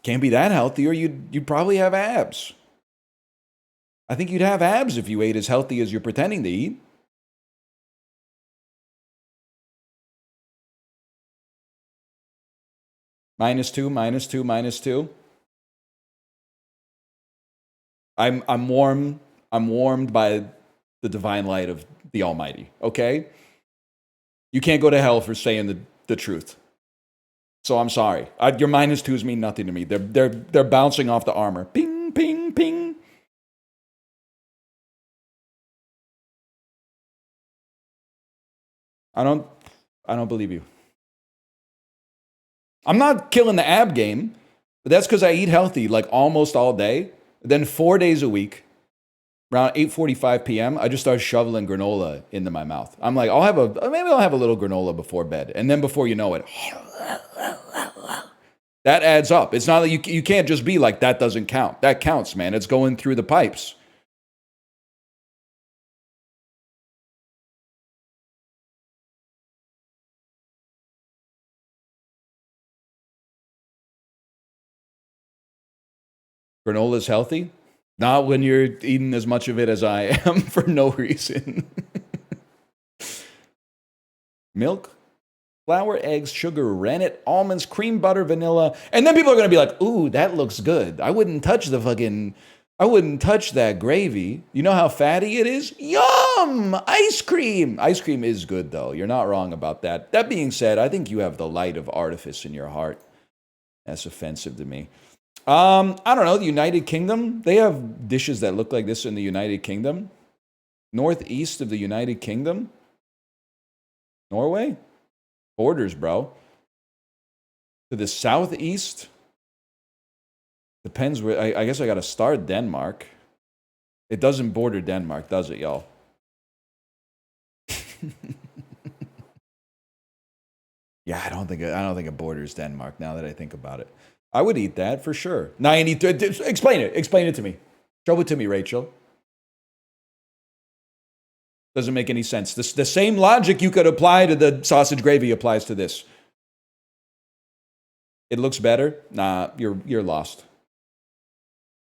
can't be that healthy or you'd probably have abs. I think you'd have abs if you ate as healthy as you're pretending to eat. -2, -2, -2. I'm warmed by the divine light of the Almighty, okay? You can't go to hell for saying the truth. So I'm sorry. Your -2s mean nothing to me. They're bouncing off the armor. Ping, ping, ping. I don't believe you. I'm not killing the ab game, but that's because I eat healthy almost all day. Then 4 days a week, around 8:45 p.m., I just start shoveling granola into my mouth. I'm like, maybe I'll have a little granola before bed. And then before you know it, that adds up. It's not that you can't just be like, that doesn't count. That counts, man. It's going through the pipes. Granola's healthy? Not when you're eating as much of it as I am for no reason. Milk, flour, eggs, sugar, rennet, almonds, cream, butter, vanilla. And then people are going to be like, ooh, that looks good. I wouldn't touch that gravy. You know how fatty it is? Yum! Ice cream! Ice cream is good, though. You're not wrong about that. That being said, I think you have the light of artifice in your heart. That's offensive to me. I don't know, the United Kingdom, they have dishes that look like this in the United Kingdom. Northeast of the United Kingdom. Norway? Borders, bro. To the southeast? Depends where, I guess I gotta start Denmark. It doesn't border Denmark, does it, y'all? Yeah, I don't think it borders Denmark now that I think about it. I would eat that for sure. Now I need to explain it. Explain it to me. Show it to me, Rachel. Doesn't make any sense. The same logic you could apply to the sausage gravy applies to this. It looks better? Nah, you're lost.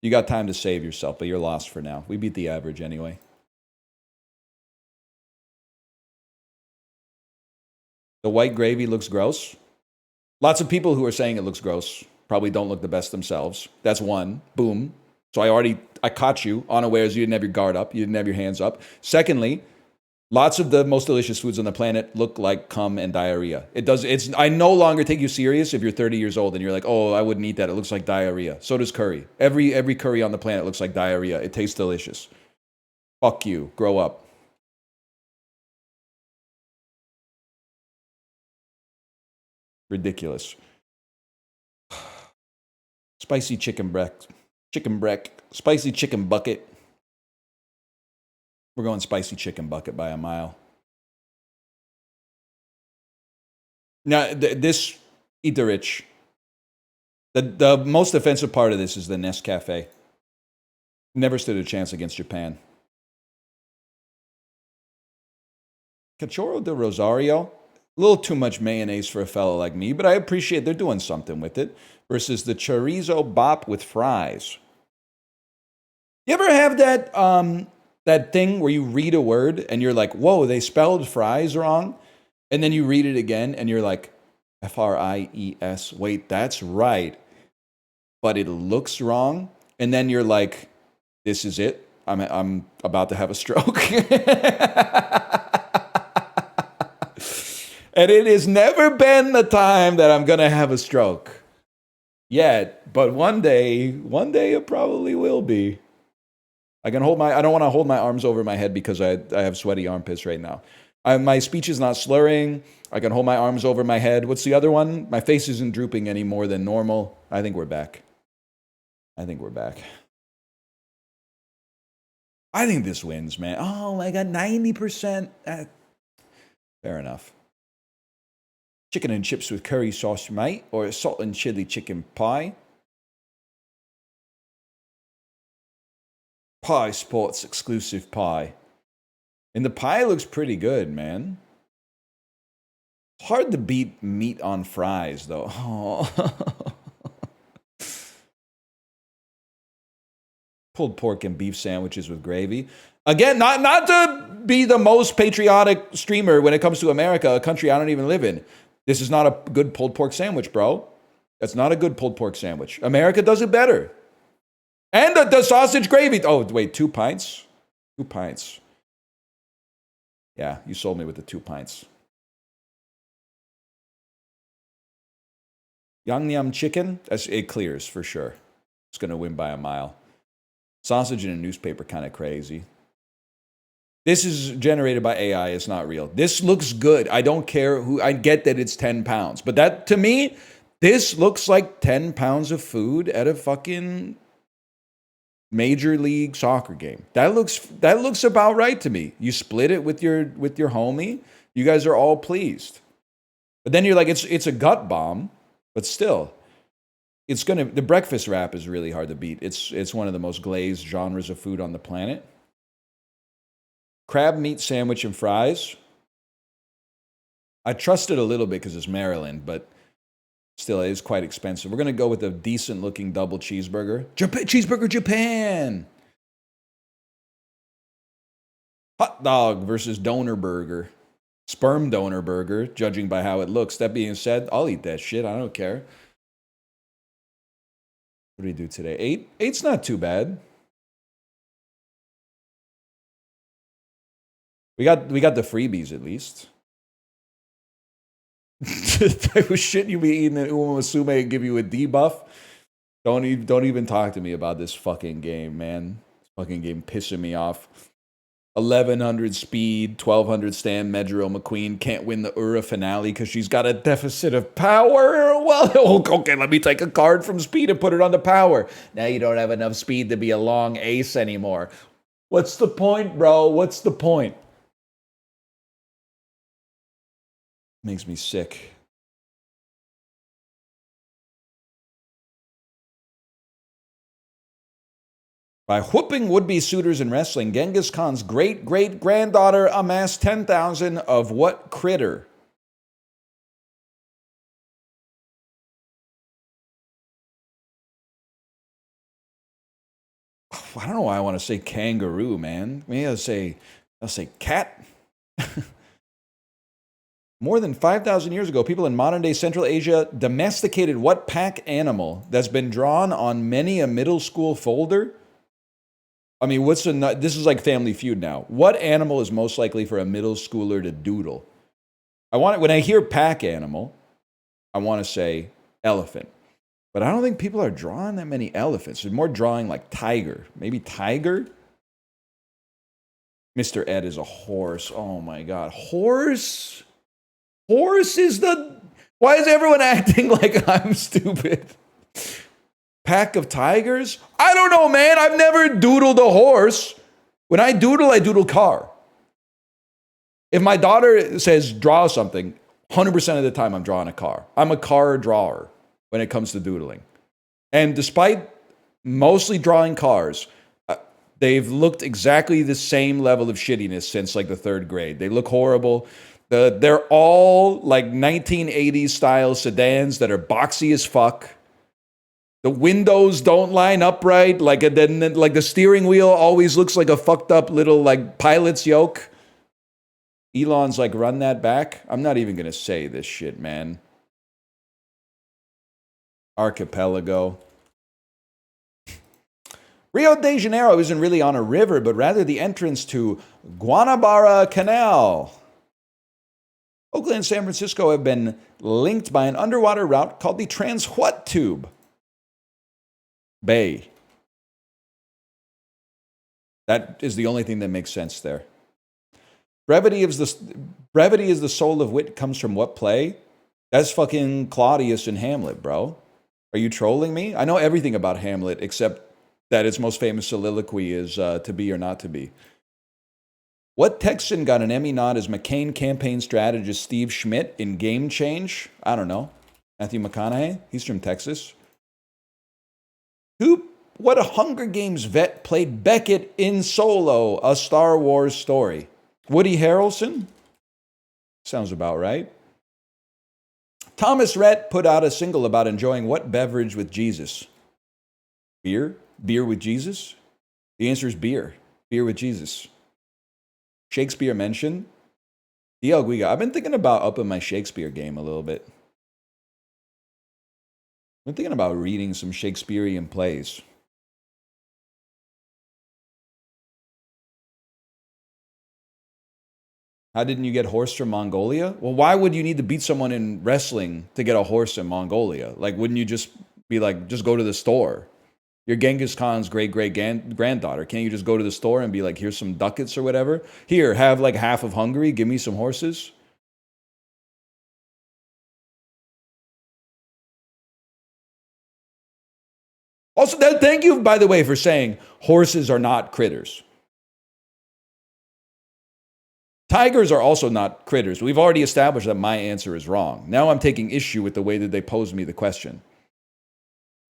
You got time to save yourself, but you're lost for now. We beat the average anyway. The white gravy looks gross. Lots of people who are saying it looks gross probably don't look the best themselves. That's one. Boom. So I caught you unawares. You didn't have your guard up. You didn't have your hands up. Secondly, lots of the most delicious foods on the planet look like cum and diarrhea. I no longer take you serious if you're 30 years old and you're like, oh, I wouldn't eat that. It looks like diarrhea. So does curry. Every curry on the planet looks like diarrhea. It tastes delicious. Fuck you. Grow up. Ridiculous. Spicy chicken breast. Spicy chicken bucket. We're going spicy chicken bucket by a mile. Now, this, eat the rich. The most offensive part of this is the Nescafe. Never stood a chance against Japan. Cachorro de Rosario. A little too much mayonnaise for a fellow like me, but I appreciate they're doing something with it. Versus the chorizo bop with fries. You ever have that thing where you read a word and you're like, whoa, they spelled fries wrong? And then you read it again and you're like, F-R-I-E-S. Wait, that's right. But it looks wrong. And then you're like, this is it. I'm about to have a stroke. And it has never been the time that I'm going to have a stroke yet. But one day it probably will be. I don't want to hold my arms over my head because I have sweaty armpits right now. My speech is not slurring. I can hold my arms over my head. What's the other one? My face isn't drooping any more than normal. I think we're back. I think this wins, man. Oh, I got 90%. Fair enough. Chicken and chips with curry sauce, mate, or a salt and chili chicken pie. Pie Sports exclusive pie. And the pie looks pretty good, man. It's hard to beat meat on fries, though. Oh. Pulled pork and beef sandwiches with gravy. Again, not to be the most patriotic streamer when it comes to America, a country I don't even live in. This is not a good pulled pork sandwich, bro. That's not a good pulled pork sandwich. America does it better. And the sausage gravy. Oh, wait, 2 pints? 2 pints. Yeah, you sold me with the 2 pints. Yang Yam chicken, it clears for sure. It's going to win by a mile. Sausage in a newspaper, kind of crazy. This is generated by AI. It's not real. This looks good. I don't care who. I get that it's 10 pounds. But that, to me, this looks like 10 pounds of food at a fucking Major League Soccer game. That looks about right to me. You split it with your homie. You guys are all pleased. But then you're like, it's a gut bomb. But still, the breakfast wrap is really hard to beat. It's one of the most glazed genres of food on the planet. Crab meat sandwich and fries. I trust it a little bit because it's Maryland, but still, it is quite expensive. We're going to go with a decent-looking double cheeseburger. Cheeseburger Japan! Hot dog versus donor burger. Sperm donor burger, judging by how it looks. That being said, I'll eat that shit. I don't care. What do we do today? 8? 8's not too bad. We got the freebies at least. The type of shit you be eating at Uma Musume and give you a debuff. Don't even talk to me about this fucking game, man. This fucking game pissing me off. 1100 speed, 1200 stand. Medjero McQueen can't win the Ura finale because she's got a deficit of power. Well, okay, let me take a card from speed and put it on the power. Now you don't have enough speed to be a long ace anymore. What's the point, bro? What's the point? Makes me sick. By whooping would-be suitors in wrestling, Genghis Khan's great-great-granddaughter amassed 10,000 of what critter? I don't know why I want to say kangaroo, man. Maybe I'll say cat. More than 5,000 years ago, people in modern-day Central Asia domesticated what pack animal that's been drawn on many a middle school folder? I mean, this is like Family Feud now. What animal is most likely for a middle schooler to doodle? When I hear pack animal, I want to say elephant. But I don't think people are drawing that many elephants. They're more drawing like tiger. Maybe tiger? Mr. Ed is a horse. Oh my God. Horse? Horse is the... Why is everyone acting like I'm stupid? Pack of tigers? I don't know, man. I've never doodled a horse. When I doodle car. If my daughter says draw something, 100% of the time I'm drawing a car. I'm a car drawer when it comes to doodling. And despite mostly drawing cars, they've looked exactly the same level of shittiness since like the 3rd grade. They look horrible. They're all like 1980s style sedans that are boxy as fuck. The windows don't line up right. Like the steering wheel always looks like a fucked up little like pilot's yoke. Elon's like, run that back. I'm not even going to say this shit, man. Archipelago. Rio de Janeiro isn't really on a river, but rather the entrance to Guanabara Canal. Oakland and San Francisco have been linked by an underwater route called the Trans-What Tube Bay. That is the only thing that makes sense there. Brevity is the soul of wit comes from what play? That's fucking Claudius in Hamlet, bro. Are you trolling me? I know everything about Hamlet except that its most famous soliloquy is to be or not to be. What Texan got an Emmy nod as McCain campaign strategist Steve Schmidt in Game Change? I don't know. Matthew McConaughey? He's from Texas. What a Hunger Games vet played Beckett in Solo, a Star Wars story? Woody Harrelson? Sounds about right. Thomas Rhett put out a single about enjoying what beverage with Jesus? Beer? Beer with Jesus? The answer is beer. Beer with Jesus. Shakespeare mentioned. Diego Guiga. I've been thinking about upping my Shakespeare game a little bit. I've been thinking about reading some Shakespearean plays. How didn't you get horse from Mongolia? Well, why would you need to beat someone in wrestling to get a horse in Mongolia? Like, wouldn't you just be like, just go to the store? You're Genghis Khan's great-great-granddaughter. Can't you just go to the store and be like, here's some ducats or whatever? Here, have like half of Hungary. Give me some horses. Also, thank you, by the way, for saying horses are not critters. Tigers are also not critters. We've already established that my answer is wrong. Now I'm taking issue with the way that they posed me the question.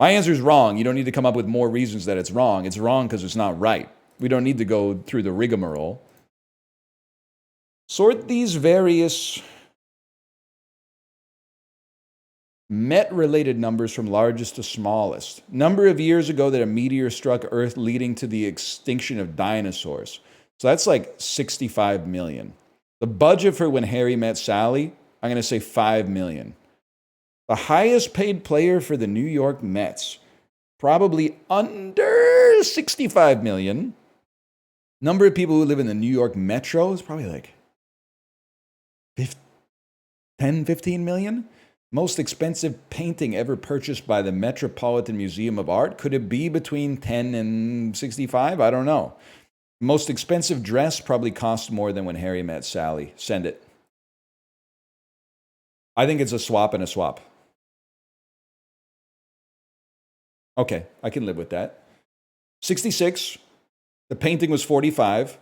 My answer is wrong. You don't need to come up with more reasons that it's wrong. It's wrong because it's not right. We don't need to go through the rigmarole. Sort these various Met-related numbers from largest to smallest. Number of years ago that a meteor struck Earth leading to the extinction of dinosaurs. So that's like 65 million. The budget for When Harry Met Sally, I'm going to say 5 million. The highest paid player for the New York Mets, probably under 65 million. Number of people who live in the New York Metro is probably like 10, 15 million. Most expensive painting ever purchased by the Metropolitan Museum of Art. Could it be between 10 and 65? I don't know. Most expensive dress probably cost more than When Harry Met Sally. Send it. I think it's a swap and a swap. Okay, I can live with that. 66. The painting was 45.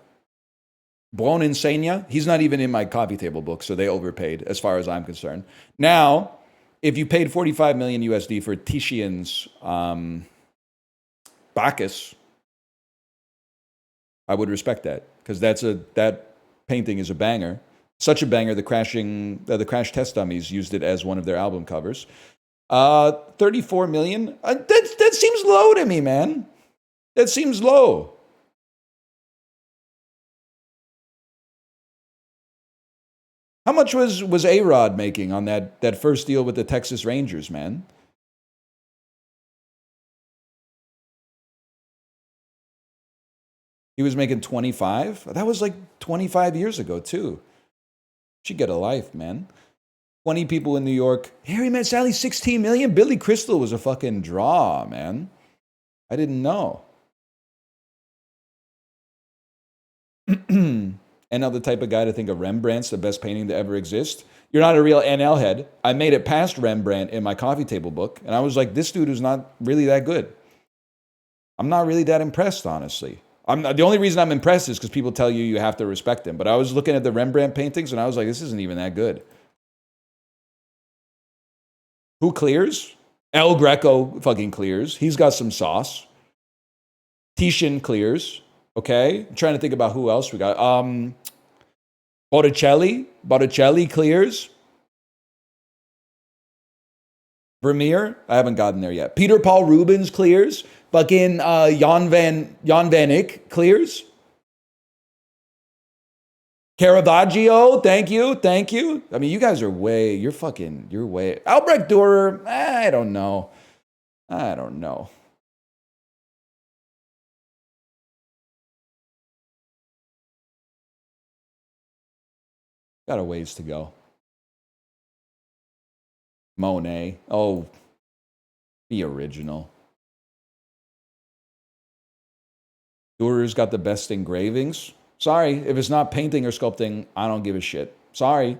Buon Insegna. He's not even in my coffee table book, so they overpaid as far as I'm concerned. Now, if you paid 45 million USD for Titian's Bacchus, I would respect that because that painting is a banger. Such a banger. The Crash Test Dummies used it as one of their album covers. 34 million. That seems low to me, man. That seems low. How much was A-Rod making on that first deal with the Texas Rangers, man? He was making 25? That was like 25 years ago, too. Should get a life, man. 20 people in New York. Harry Met Sally, 16 million? Billy Crystal was a fucking draw, man. I didn't know. And not the type of guy to think of Rembrandt's the best painting to ever exist. You're not a real NL head. I made it past Rembrandt in my coffee table book, and I was like, this dude is not really that good. I'm not really that impressed, honestly. The only reason I'm impressed is because people tell you have to respect him. But I was looking at the Rembrandt paintings, and I was like, this isn't even that good. Who clears? El Greco fucking clears. He's got some sauce. Titian clears. Okay? I'm trying to think about who else we got. Botticelli clears. Vermeer, I haven't gotten there yet. Peter Paul Rubens clears. Fucking Jan van Eyck clears. Caravaggio, thank you. I mean, you guys are you're way. Albrecht Dürer, I don't know. Got a ways to go. Monet, oh, the original. Dürer's got the best engravings. Sorry, if it's not painting or sculpting, I don't give a shit. Sorry.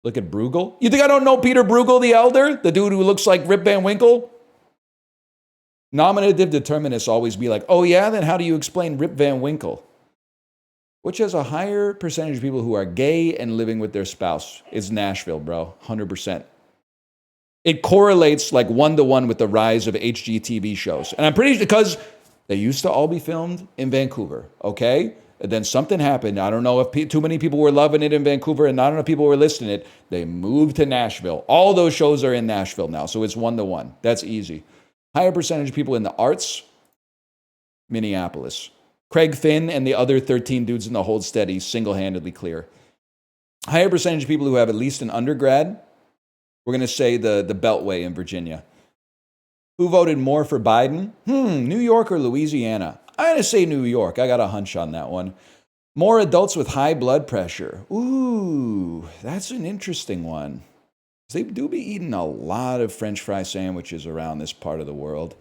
Look at Bruegel. You think I don't know Peter Bruegel the Elder? The dude who looks like Rip Van Winkle? Nominative determinists always be like, oh yeah, then how do you explain Rip Van Winkle? Which has a higher percentage of people who are gay and living with their spouse. It's Nashville, bro. 100%. It correlates like 1-to-1 with the rise of HGTV shows. And I'm pretty sure because they used to all be filmed in Vancouver, okay? And then something happened. I don't know if too many people were loving it in Vancouver and not enough people were listening it. They moved to Nashville. All those shows are in Nashville now, so it's 1-to-1. That's easy. Higher percentage of people in the arts, Minneapolis. Craig Finn and the other 13 dudes in the Hold Steady single-handedly clear. Higher percentage of people who have at least an undergrad, we're going to say the Beltway in Virginia. Who voted more for Biden? New York or Louisiana? I'm going to say New York. I got a hunch on that one. More adults with high blood pressure. Ooh, that's an interesting one. They do be eating a lot of French fry sandwiches around this part of the world.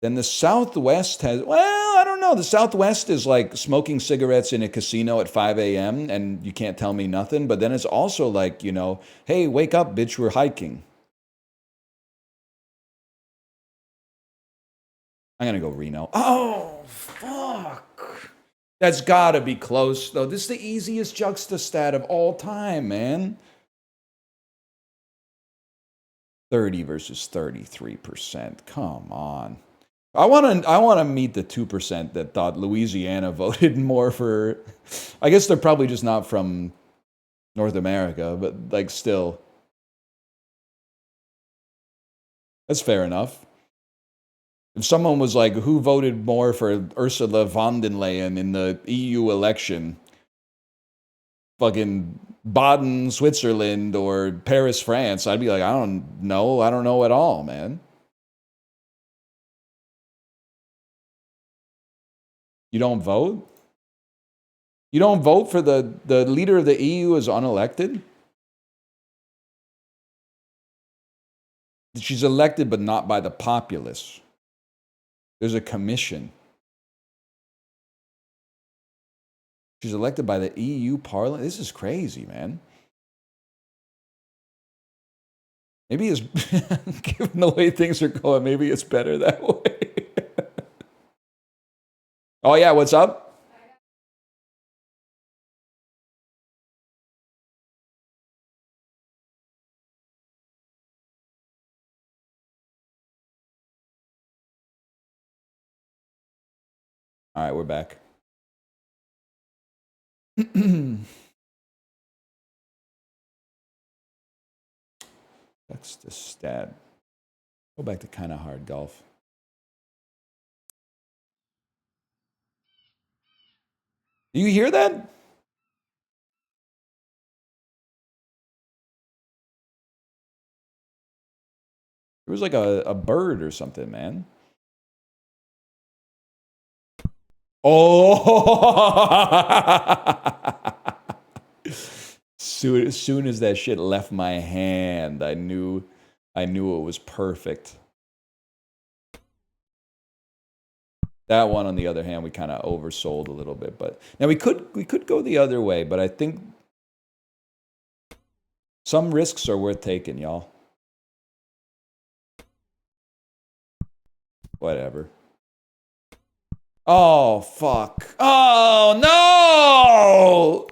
Then the Southwest has, well, I don't know. The Southwest is like smoking cigarettes in a casino at 5 a.m. and you can't tell me nothing. But then it's also like, hey, wake up, bitch, we're hiking. I'm going to go Reno. Oh, fuck. That's got to be close, though. This is the easiest juxtastat of all time, man. 30 versus 33%. Come on. I want to meet the 2% that thought Louisiana voted more for. I guess they're probably just not from North America, but like still. That's fair enough. If someone was like, who voted more for Ursula von der Leyen in the EU election? Fucking Baden, Switzerland, or Paris, France, I'd be like, I don't know at all, man. You don't vote? You don't vote for the leader of the EU is unelected? She's elected, but not by the populace. There's a commission. She's elected by the EU Parliament. This is crazy, man. Maybe it's, given the way things are going, maybe it's better that way. Oh, yeah, what's up? All right, we're back. That's the stat. Go back to kind of hard golf. Do you hear that? It was like a bird or something, man. Oh! As soon as that shit left my hand, I knew it was perfect. That one, on the other hand, we kind of oversold a little bit, but now we could go the other way, but I think some risks are worth taking, y'all. Whatever. Oh, fuck. Oh, no!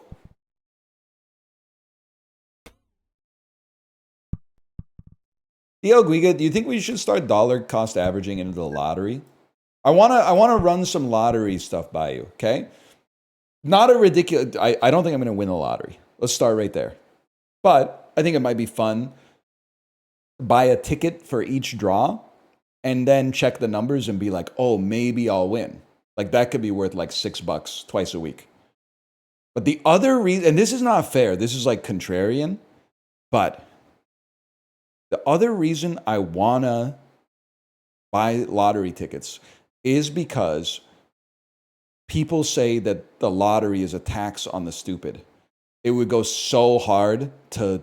Theo Guiga, do you think we should start dollar cost averaging into the lottery? I wanna run some lottery stuff by you, okay? Not a ridiculous... I don't think I'm going to win the lottery. Let's start right there. But I think it might be fun. Buy a ticket for each draw and then check the numbers and be like, oh, maybe I'll win. Like, that could be worth like $6 twice a week. But the other reason, and this is not fair, this is like contrarian, but the other reason I wanna buy lottery tickets is because people say that the lottery is a tax on the stupid. It would go so hard to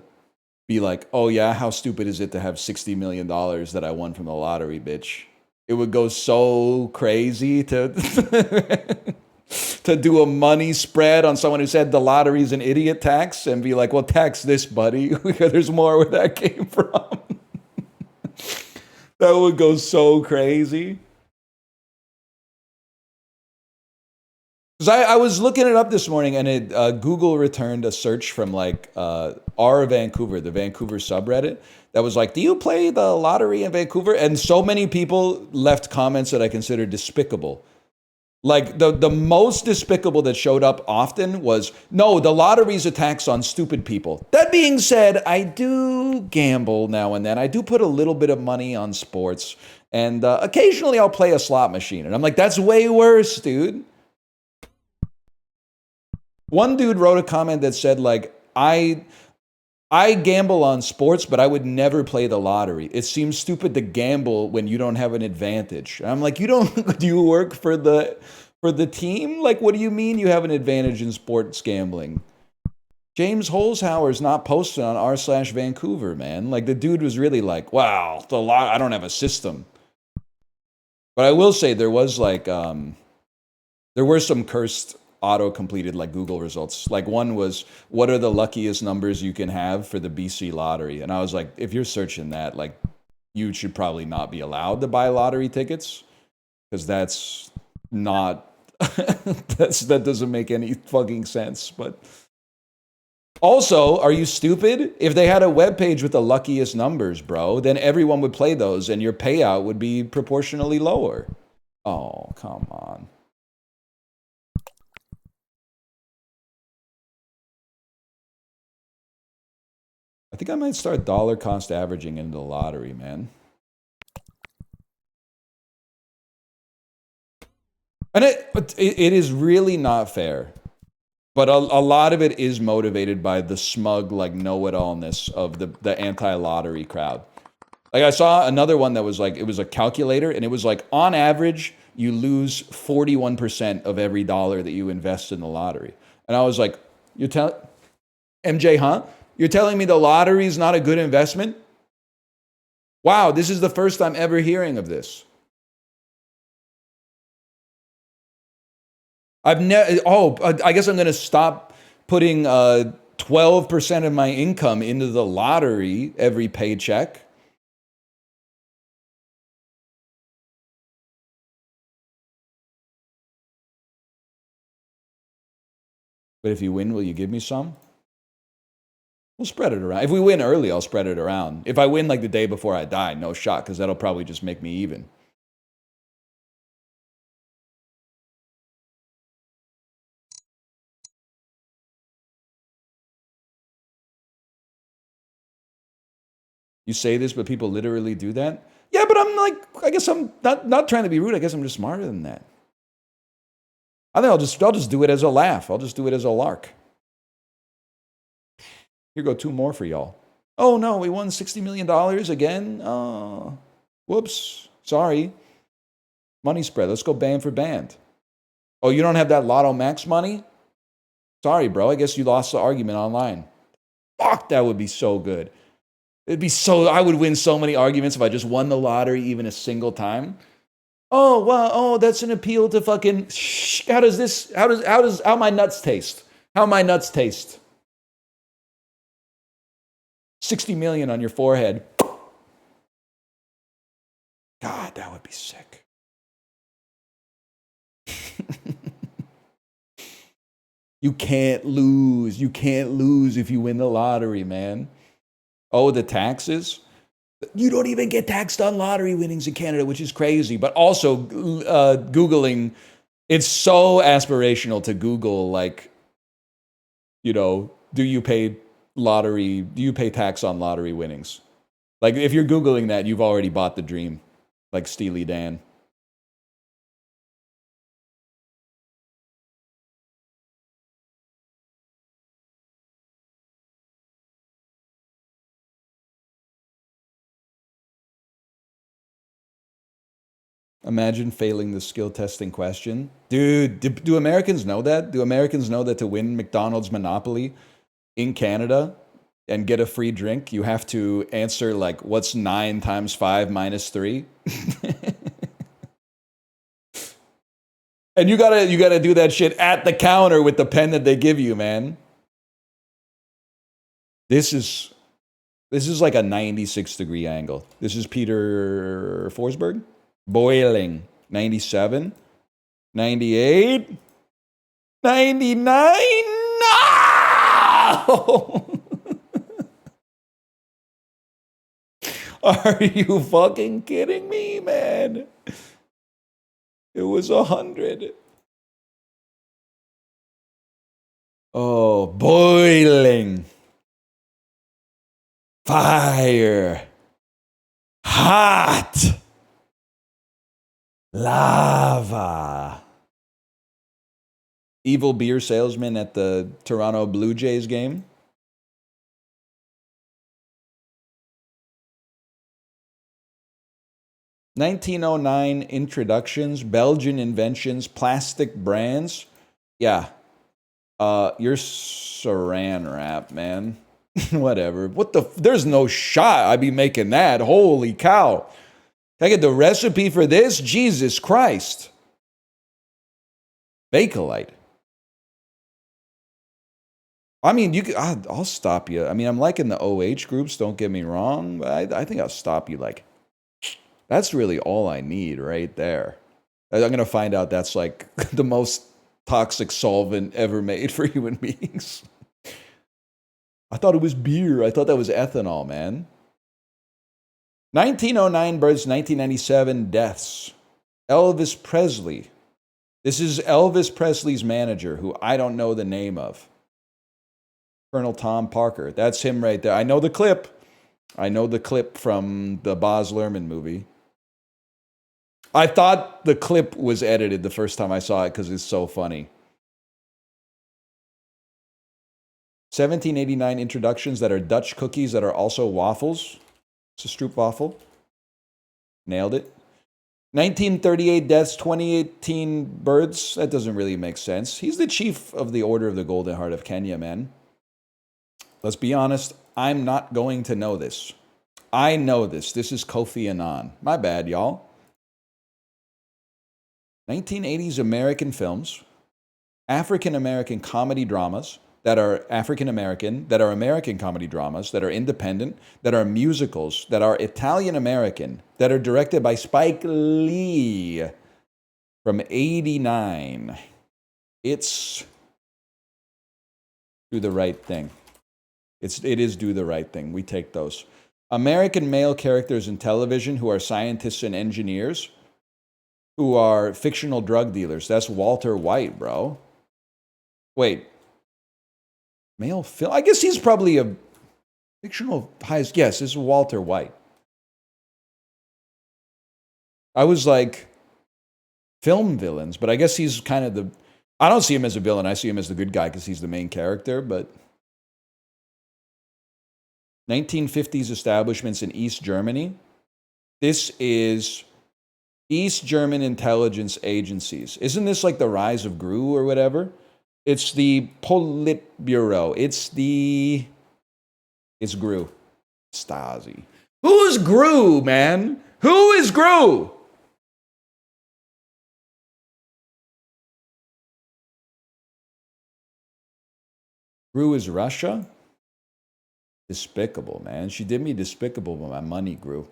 be like, oh yeah, how stupid is it to have $60 million that I won from the lottery, bitch? It would go so crazy to to do a money spread on someone who said the lottery is an idiot tax and be like, well, tax this, buddy. There's more where that came from. That would go so crazy. Because I was looking it up this morning, and it Google returned a search from like R Vancouver, the Vancouver subreddit, that was like, do you play the lottery in Vancouver? And so many people left comments that I consider despicable. Like the most despicable that showed up often was, no, the lottery's a tax on stupid people. That being said, I do gamble now and then. I do put a little bit of money on sports, and occasionally I'll play a slot machine. And I'm like, that's way worse, dude. One dude wrote a comment that said, like, I gamble on sports, but I would never play the lottery. It seems stupid to gamble when you don't have an advantage. And I'm like, do you work for the team? Like, what do you mean you have an advantage in sports gambling? James Holzhauer's not posted on r/Vancouver, man. Like, the dude was really like, wow, I don't have a system. But I will say there was like, there were some cursed auto-completed like Google results. Like, one was, what are the luckiest numbers you can have for the BC lottery? And I was like, if you're searching that, like, you should probably not be allowed to buy lottery tickets, because that's not that doesn't make any fucking sense. But also, are you stupid? If they had a webpage with the luckiest numbers, bro, then everyone would play those and your payout would be proportionally lower. Oh, come on. I think I might start dollar cost averaging into the lottery, man. And it is really not fair. But a lot of it is motivated by the smug, like, know-it-allness of the anti-lottery crowd. Like, I saw another one that was like, it was a calculator, and it was like, on average, you lose 41% of every dollar that you invest in the lottery. And I was like, MJ, huh? You're telling me the lottery is not a good investment? Wow, this is the first time ever hearing of this. I guess I'm going to stop putting 12% of my income into the lottery every paycheck. But if you win, will you give me some? We'll spread it around. If we win early, I'll spread it around. If I win like the day before I die, no shot, because that'll probably just make me even. You say this, but people literally do that? Yeah, but I'm like, I guess I'm not trying to be rude. I guess I'm just smarter than that. I think I'll just do it as a laugh. I'll just do it as a lark. Here go 2 more for y'all. Oh no, we won $60 million again? Oh, whoops. Sorry. Money spread. Let's go band for band. Oh, you don't have that Lotto Max money? Sorry, bro. I guess you lost the argument online. Fuck, that would be so good. I would win so many arguments if I just won the lottery even a single time. Oh, wow. Oh, that's an appeal to fucking, how my nuts taste? How my nuts taste? 60 million on your forehead. God, that would be sick. You can't lose. You can't lose if you win the lottery, man. Oh, the taxes? You don't even get taxed on lottery winnings in Canada, which is crazy. But also, Googling, it's so aspirational to Google, like, you know, do you pay tax on lottery winnings? Like, if you're Googling that, you've already bought the dream, like Steely Dan. Imagine failing the skill testing question. Dude, do Americans know that? Do Americans know that to win McDonald's Monopoly in Canada and get a free drink, you have to answer, like, what's 9 times 5 minus 3? And you gotta do that shit at the counter with the pen that they give you, man. This is like a 96-degree angle. This is Peter Forsberg. Boiling. 97. 98. 99. No! Are you fucking kidding me, man? It was 100. Oh, boiling. Fire. Hot. Lava. Evil beer salesman at the Toronto Blue Jays game. (1909) introductions, Belgian inventions, plastic brands. Yeah. You're saran wrap, man. Whatever. There's no shot I'd be making that. Holy cow. Can I get the recipe for this? Jesus Christ. Bakelite. I mean, I'll stop you. I mean, I'm liking the OH groups, don't get me wrong, but I think I'll stop you. Like, that's really all I need right there. I'm going to find out that's like the most toxic solvent ever made for human beings. I thought it was beer. I thought that was ethanol, man. 1909 births, 1997 deaths. Elvis Presley. This is Elvis Presley's manager, who I don't know the name of. Colonel Tom Parker. That's him right there. I know the clip. I know the clip from the Baz Luhrmann movie. I thought the clip was edited the first time I saw it because it's so funny. 1789 introductions that are Dutch cookies that are also waffles. It's a stroopwafel. Nailed it. 1938 deaths, 2018 births. That doesn't really make sense. He's the chief of the Order of the Golden Heart of Kenya, man. Let's be honest, I'm not going to know this. I know this. This is Kofi Annan. My bad, y'all. 1980s American films, African-American comedy dramas that are African-American, that are American comedy dramas, that are independent, that are musicals, that are Italian-American, that are directed by Spike Lee from 89. It's Do the Right Thing. It is Do the Right Thing. We take those. American male characters in television who are scientists and engineers, who are fictional drug dealers. That's Walter White, bro. Wait. Male film? I guess he's probably a Fictional highest. Yes, this is Walter White. I was like, film villains, but I guess he's kind of the. I don't see him as a villain. I see him as the good guy because he's the main character. But 1950s establishments in East Germany. This is East German intelligence agencies. Isn't this like the rise of GRU or whatever? It's the Politburo. It's GRU. Stasi. Who's GRU, man? Who is GRU? GRU is Russia? Despicable, man. She did me despicable when my money grew.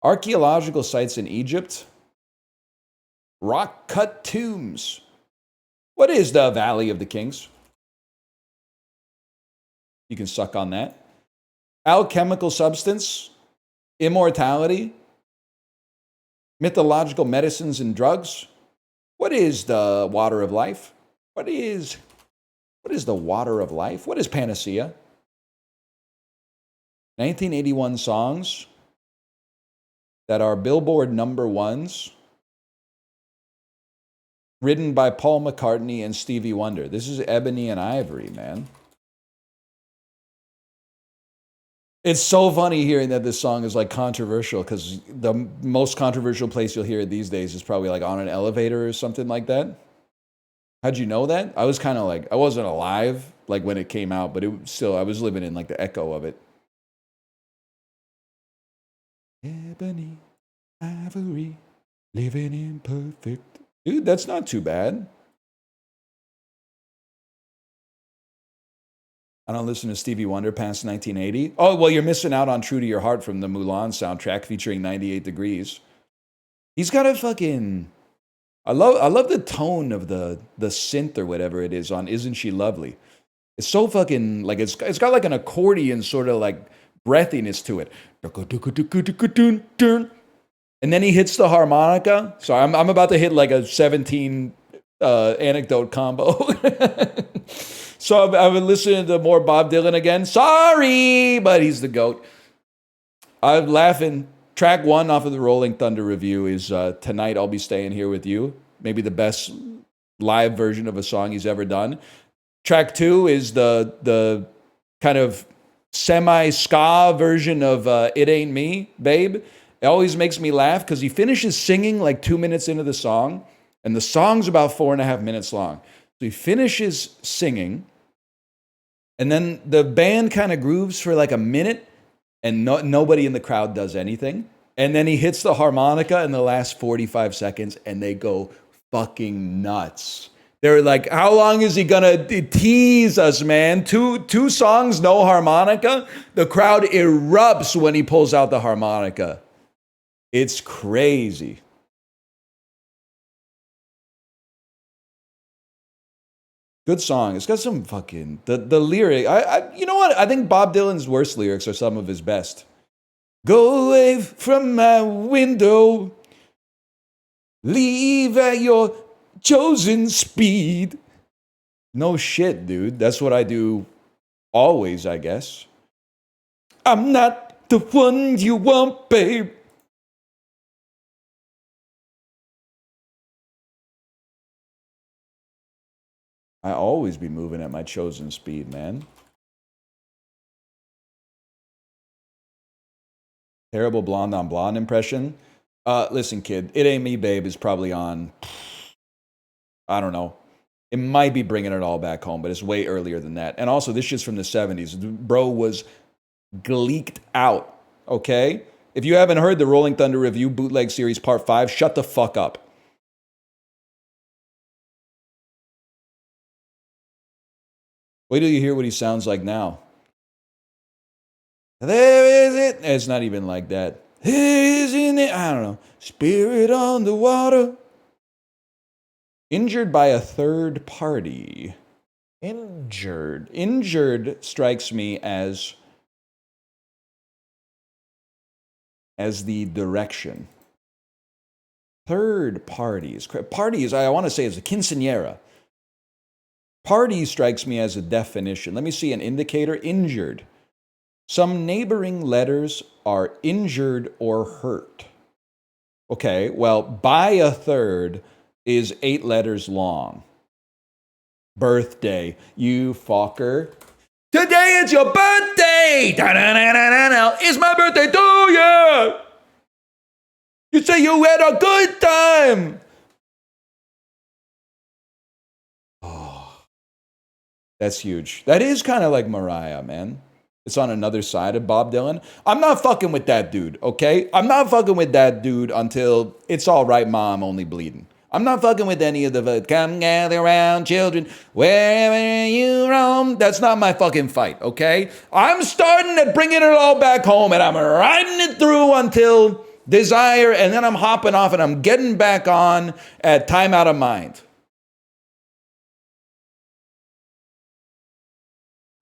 Archaeological sites in Egypt. Rock-cut tombs. What is the Valley of the Kings? You can suck on that. Alchemical substance. Immortality. Mythological medicines and drugs. What is the water of life? What is the water of life? What is panacea? 1981 songs that are Billboard number ones, written by Paul McCartney and Stevie Wonder. This is Ebony and Ivory, man. It's so funny hearing that this song is like controversial because the most controversial place you'll hear it these days is probably like on an elevator or something like that. How'd you know that? I was kind of like, I wasn't alive like when it came out, but it still, I was living in like the echo of it. Ebony, Ivory, living in perfect. Dude, that's not too bad. I don't listen to Stevie Wonder past 1980. Oh, well, you're missing out on True to Your Heart from the Mulan soundtrack featuring 98 Degrees. He's got a fucking... I love the tone of the synth or whatever it is on Isn't She Lovely? It's so fucking... like it's got like an accordion sort of like breathiness to it. And then he hits the harmonica. So I'm about to hit like a 17 anecdote combo. So I've been listening to more Bob Dylan again. Sorry, but he's the GOAT. I'm laughing. Track 1 off of the Rolling Thunder review is Tonight I'll Be Staying Here With You. Maybe the best live version of a song he's ever done. Track 2 is the kind of semi-ska version of It Ain't Me, Babe. It always makes me laugh because he finishes singing like 2 minutes into the song, and the song's about 4.5 minutes long. So he finishes singing, and then the band kind of grooves for like a minute, and nobody in the crowd does anything. And then he hits the harmonica in the last 45 seconds, and they go fucking nuts. They're like, how long is he gonna tease us, man? Two songs, no harmonica? The crowd erupts when he pulls out the harmonica. It's crazy. Good song. It's got some fucking... The lyric... you know what? I think Bob Dylan's worst lyrics are some of his best. Go away from my window. Leave at your chosen speed. No shit, dude. That's what I do always, I guess. I'm not the one you want, babe. I always be moving at my chosen speed, man. Terrible blonde on blonde impression. Listen, kid, It Ain't Me, Babe is probably on, I don't know. It might be Bringing It All Back Home, but it's way earlier than that. And also, this shit's from the 70s. Bro was gleeked out, okay? If you haven't heard the Rolling Thunder Review Bootleg Series Part 5, shut the fuck up. Wait till you hear what he sounds like now. There is it. It's not even like that. Isn't it? I don't know. Spirit on the water. Injured by a third party. Injured. Injured strikes me as the direction. Third parties. Parties, I want to say, is a quinceañera. Party strikes me as a definition. Let me see an indicator. Injured. Some neighboring letters are injured or hurt. Okay, well, by a third is 8 letters long. Birthday, you fucker. Today is your birthday! Da-da-da-da-da-da. It's my birthday too, yeah! You say you had a good time! Oh, that's huge. That is kind of like Mariah, man. It's on another side of Bob Dylan. I'm not fucking with that dude, okay? I'm not fucking with that dude until It's All Right, Ma, I'm Only Bleeding. I'm not fucking with any of the come gather around children, wherever you roam. That's not my fucking fight, okay? I'm starting at bringing it all back home, and I'm riding it through until Desire, and then I'm hopping off and I'm getting back on at Time Out of Mind.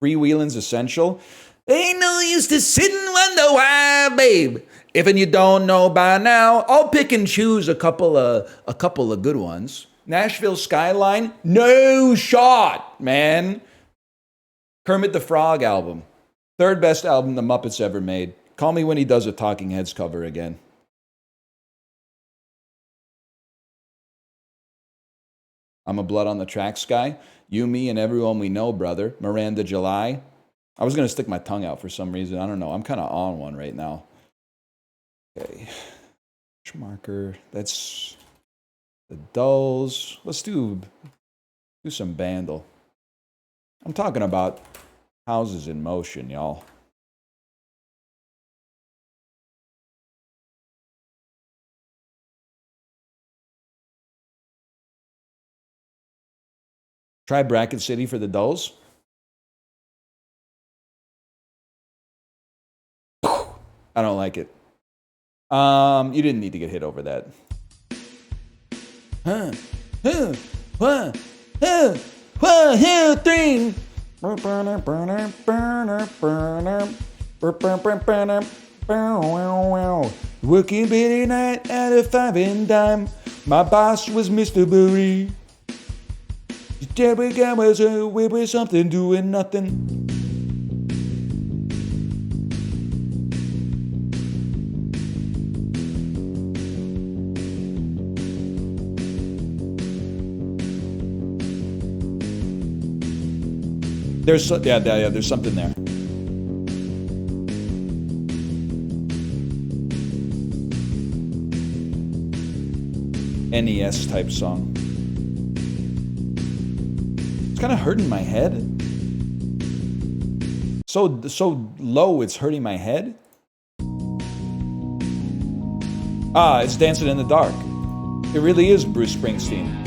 Freewheeling's essential. Ain't no use to sit and wonder why, babe. If and you don't know by now, I'll pick and choose a couple of good ones. Nashville Skyline, no shot, man. Kermit the Frog album, 3rd best album the Muppets ever made. Call me when he does a Talking Heads cover again. I'm a Blood on the Tracks guy. You, me, and everyone we know, brother. Miranda July. I was going to stick my tongue out for some reason. I don't know. I'm kind of on one right now. Okay. Marker. That's the Dulls. Let's do some Bandle. I'm talking about Houses in Motion, y'all. Try Bracket City for the Dulls. I don't like it. You didn't need to get hit over that. One, two, three. Working Billy night at a 5 and dime. My boss was Mr. Burry. Every guy was away with something, doing nothing. There's something there. NES type song. It's kind of hurting my head. So low, it's hurting my head. It's Dancing in the Dark. It really is Bruce Springsteen.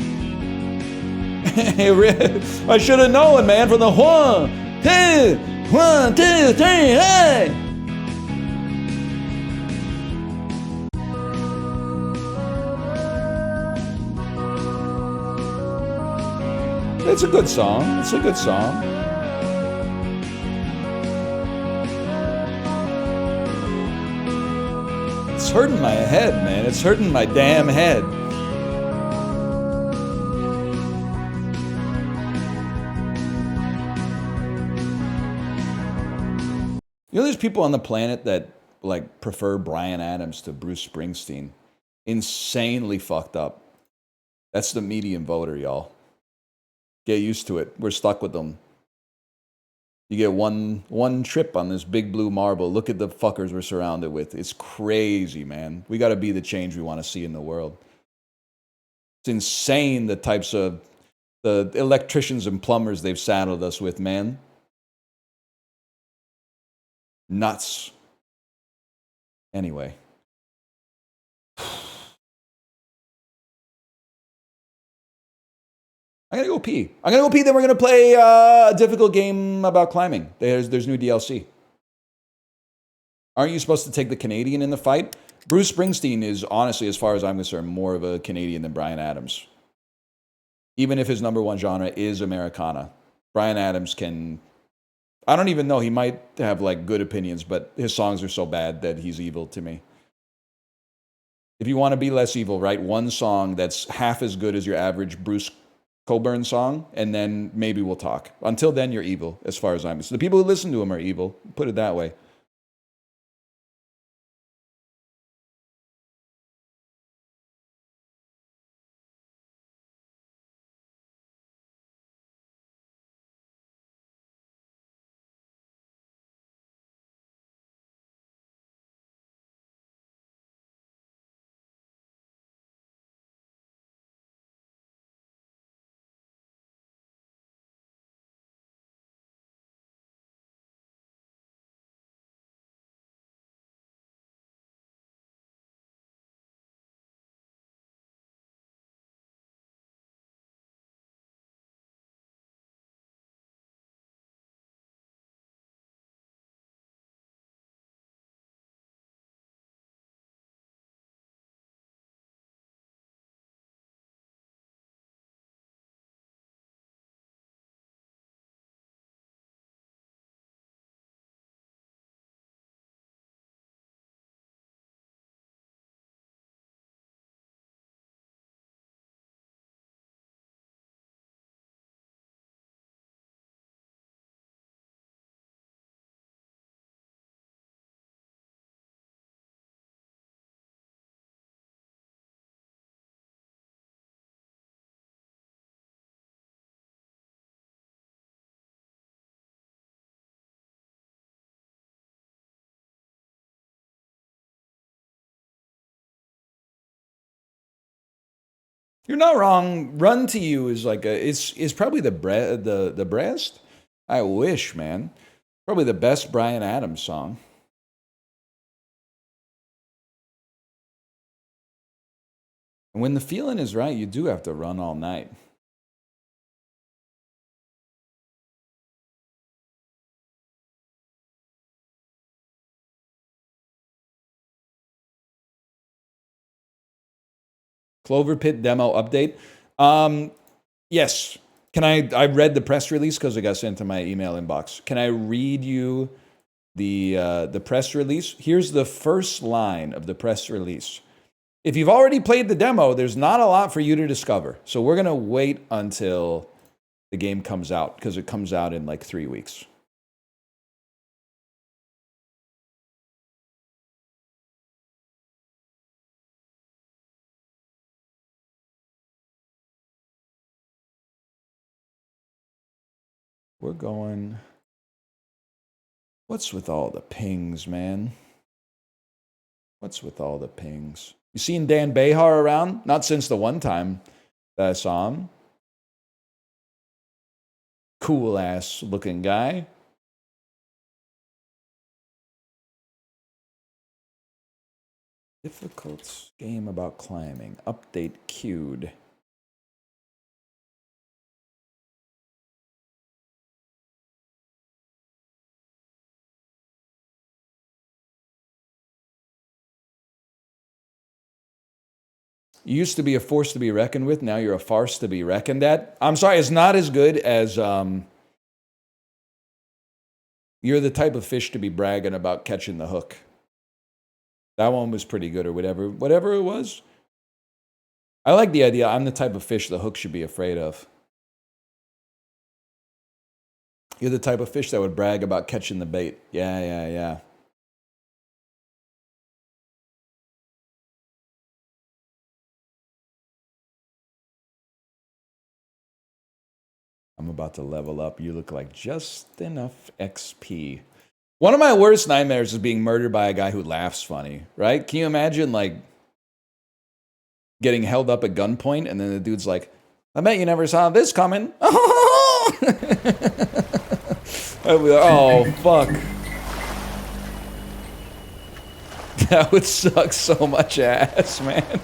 I should have known, man, from the 1, 2, 3, hey! It's a good song. It's a good song. It's hurting my head, man. It's hurting my damn head. You know, there's people on the planet that like prefer Bryan Adams to Bruce Springsteen. Insanely fucked up. That's the median voter, y'all. Get used to it. We're stuck with them. You get one trip on this big blue marble. Look at the fuckers we're surrounded with. It's crazy, man. We got to be the change we want to see in the world. It's insane the types of the electricians and plumbers they've saddled us with, man. Nuts. Anyway. I'm gonna go pee. Then we're gonna play a difficult game about climbing. There's new DLC. Aren't you supposed to take the Canadian in the fight? Bruce Springsteen is honestly, as far as I'm concerned, more of a Canadian than Bryan Adams. Even if his number one genre is Americana. Bryan Adams can... I don't even know. He might have like good opinions, but his songs are so bad that he's evil to me. If you want to be less evil, write one song that's half as good as your average Bruce Coburn song, and then maybe we'll talk. Until then, you're evil, as far as I'm concerned. The people who listen to him are evil. Put it that way. You're not wrong. Run to You is like is probably the breast. I wish, man. Probably the best Bryan Adams song. And when the feeling is right, you do have to run all night. Clover Pit demo update. Yes. Can I read the press release because it got sent to my email inbox. Can I read you the press release? Here's the first line of the press release. If you've already played the demo, there's not a lot for you to discover. So we're going to wait until the game comes out because it comes out in like 3 weeks. We're going... What's with all the pings, man? What's with all the pings? You seen Dan Behar around? Not since the one time that I saw him. Cool ass looking guy. Difficult game about climbing. Update queued. You used to be a force to be reckoned with. Now you're a farce to be reckoned at. I'm sorry, it's not as good as you're the type of fish to be bragging about catching the hook. That one was pretty good, or whatever it was. I like the idea. I'm the type of fish the hook should be afraid of. You're the type of fish that would brag about catching the bait. Yeah. I'm about to level up. You look like just enough XP. One of my worst nightmares is being murdered by a guy who laughs funny, right? Can you imagine, like, getting held up at gunpoint and then the dude's like, I bet you never saw this coming. Oh, fuck. That would suck so much ass, man.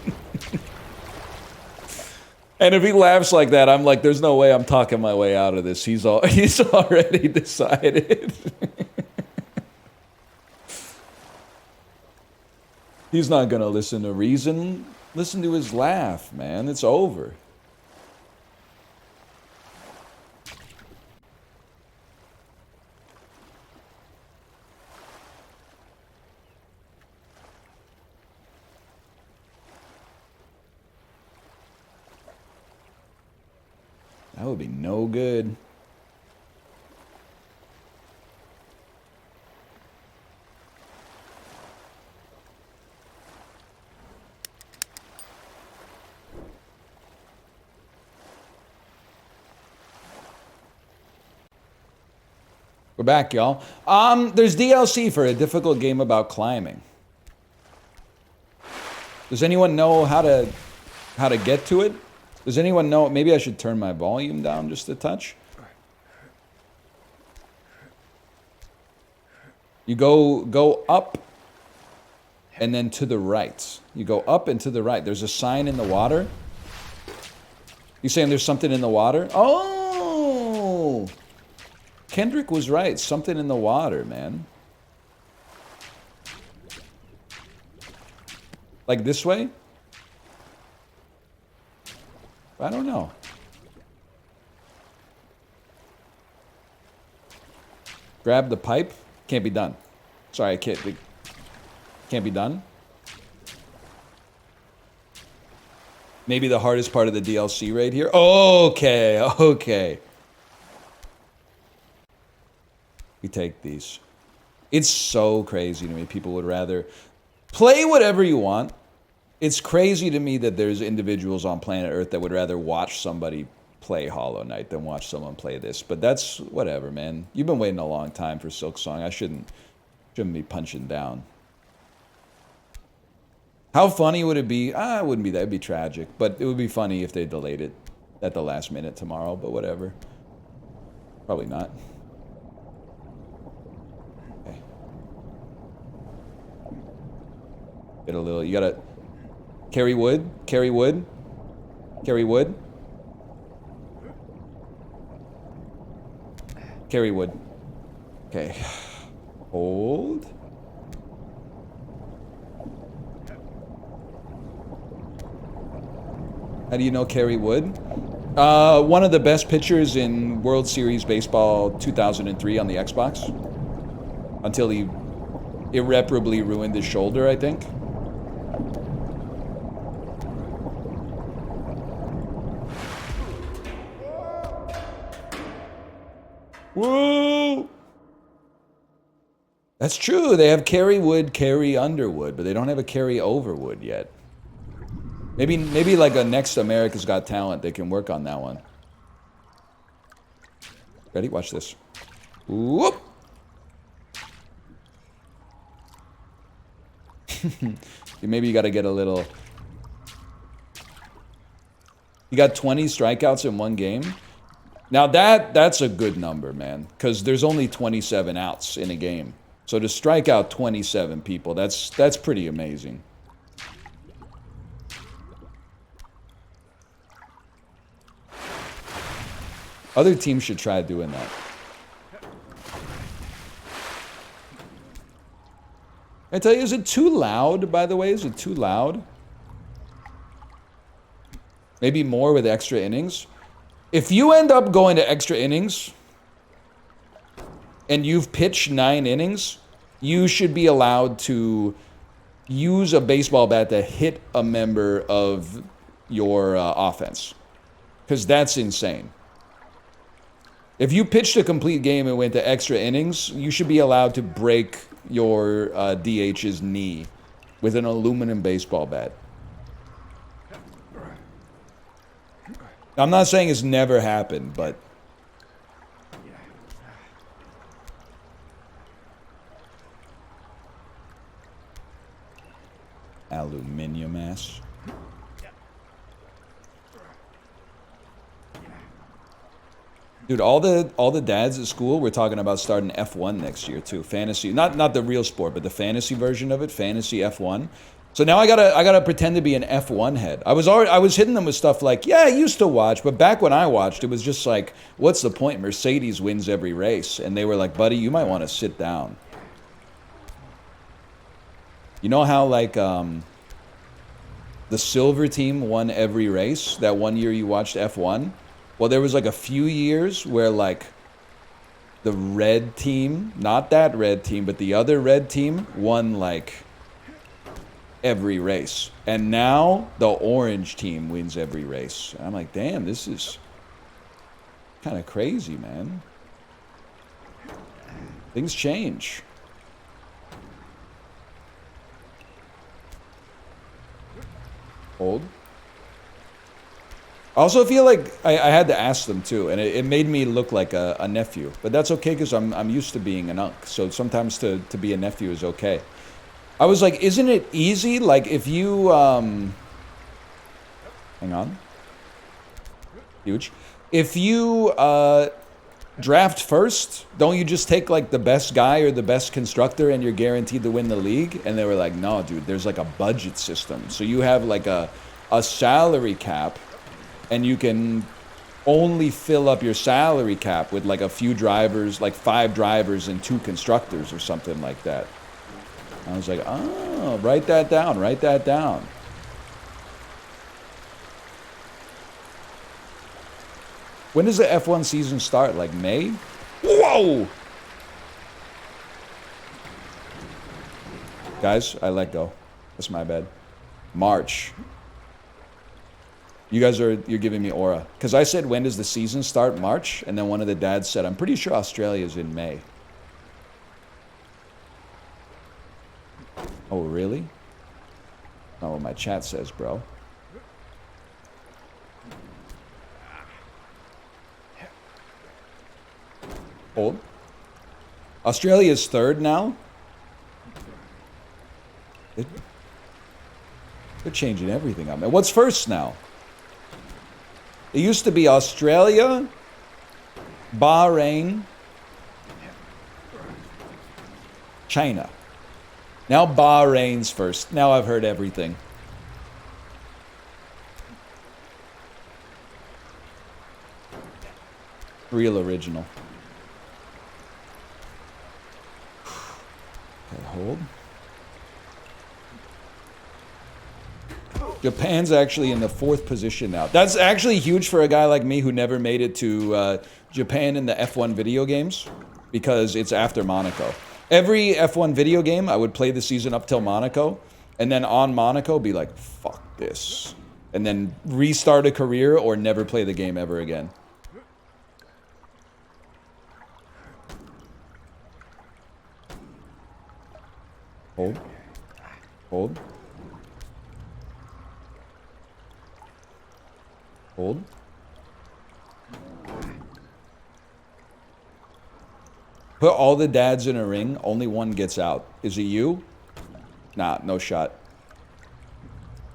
And if he laughs like that, I'm like, there's no way I'm talking my way out of this. He's already decided. He's not going to listen to reason. Listen to his laugh, man. It's over. That would be no good. We're back, y'all. There's DLC for a difficult game about climbing. Does anyone know how to get to it? Does anyone know? Maybe I should turn my volume down just a touch. You go up and then to the right. You go up and to the right. There's a sign in the water. You saying there's something in the water? Oh! Kendrick was right. Something in the water, man. Like this way? I don't know. Grab the pipe. Can't be done. Sorry, can't be done. Maybe the hardest part of the DLC right here. Okay. We take these. It's so crazy to me. People would rather play whatever you want. It's crazy to me that there's individuals on planet Earth that would rather watch somebody play Hollow Knight than watch someone play this. But that's whatever, man. You've been waiting a long time for Silk Song. I shouldn't be punching down. How funny would it be? It wouldn't be that. It'd be tragic. But it would be funny if they delayed it at the last minute tomorrow, but whatever. Probably not. Okay. Get a little... You gotta... Carry wood. Carry wood. Carry wood. Carry wood. Okay. Hold. How do you know Kerry Wood? One of the best pitchers in World Series Baseball 2003 on the Xbox. Until he irreparably ruined his shoulder, I think. Whoa! That's true. They have Kerry Wood, Kerry Underwood, but they don't have a Kerry Overwood yet. Maybe like a next America's Got Talent, they can work on that one. Ready? Watch this. Whoop! Maybe you got to get a little... You got 20 strikeouts in one game? Now that's a good number, man. Because there's only 27 outs in a game. So to strike out 27 people, that's pretty amazing. Other teams should try doing that. I tell you, is it too loud, by the way? Is it too loud? Maybe more with extra innings. If you end up going to extra innings and you've pitched 9 innings, you should be allowed to use a baseball bat to hit a member of your offense. Because that's insane. If you pitched a complete game and went to extra innings, you should be allowed to break your DH's knee with an aluminum baseball bat. I'm not saying it's never happened, but... Aluminium ass. Dude, all the dads at school were talking about starting F1 next year too. Fantasy, not the real sport, but the fantasy version of it, fantasy F1. So now I gotta pretend to be an F1 head. I was hitting them with stuff like, yeah, I used to watch, but back when I watched, it was just like, what's the point? Mercedes wins every race, and they were like, buddy, you might want to sit down. You know how like the silver team won every race that one year you watched F1? Well, there was like a few years where like the red team, not that red team, but the other red team won like every race. And now the orange team wins every race. I'm like, damn, this is kind of crazy, man. Things change. Hold. I also feel like I had to ask them too, and it made me look like a nephew. But that's okay because I'm used to being an unk. So sometimes to be a nephew is okay. I was like, isn't it easy? Like if you hang on. Huge. If you draft first, don't you just take like the best guy or the best constructor and you're guaranteed to win the league? And they were like, no, dude, there's like a budget system. So you have like a salary cap. And you can only fill up your salary cap with like a few drivers, like 5 drivers and 2 constructors or something like that. I was like, oh, write that down, write that down. When does the F1 season start? Like May? Whoa! Guys, I let go. That's my bad. March. You guys you're giving me aura. Because I said, when does the season start? March. And then one of the dads said, I'm pretty sure Australia's in May. Oh, really? Not what my chat says, bro. Hold. Australia's 3rd now? They're changing everything up, man. What's first now? It used to be Australia, Bahrain, China. Now Bahrain's first. Now I've heard everything. Real original. Okay, hold. Japan's actually in the 4th position now. That's actually huge for a guy like me who never made it to Japan in the F1 video games, because it's after Monaco. Every F1 video game, I would play the season up till Monaco, and then on Monaco be like, fuck this. And then restart a career or never play the game ever again. Hold. Hold. Hold. Put all the dads in a ring, only one gets out. Is it you? Nah, no shot.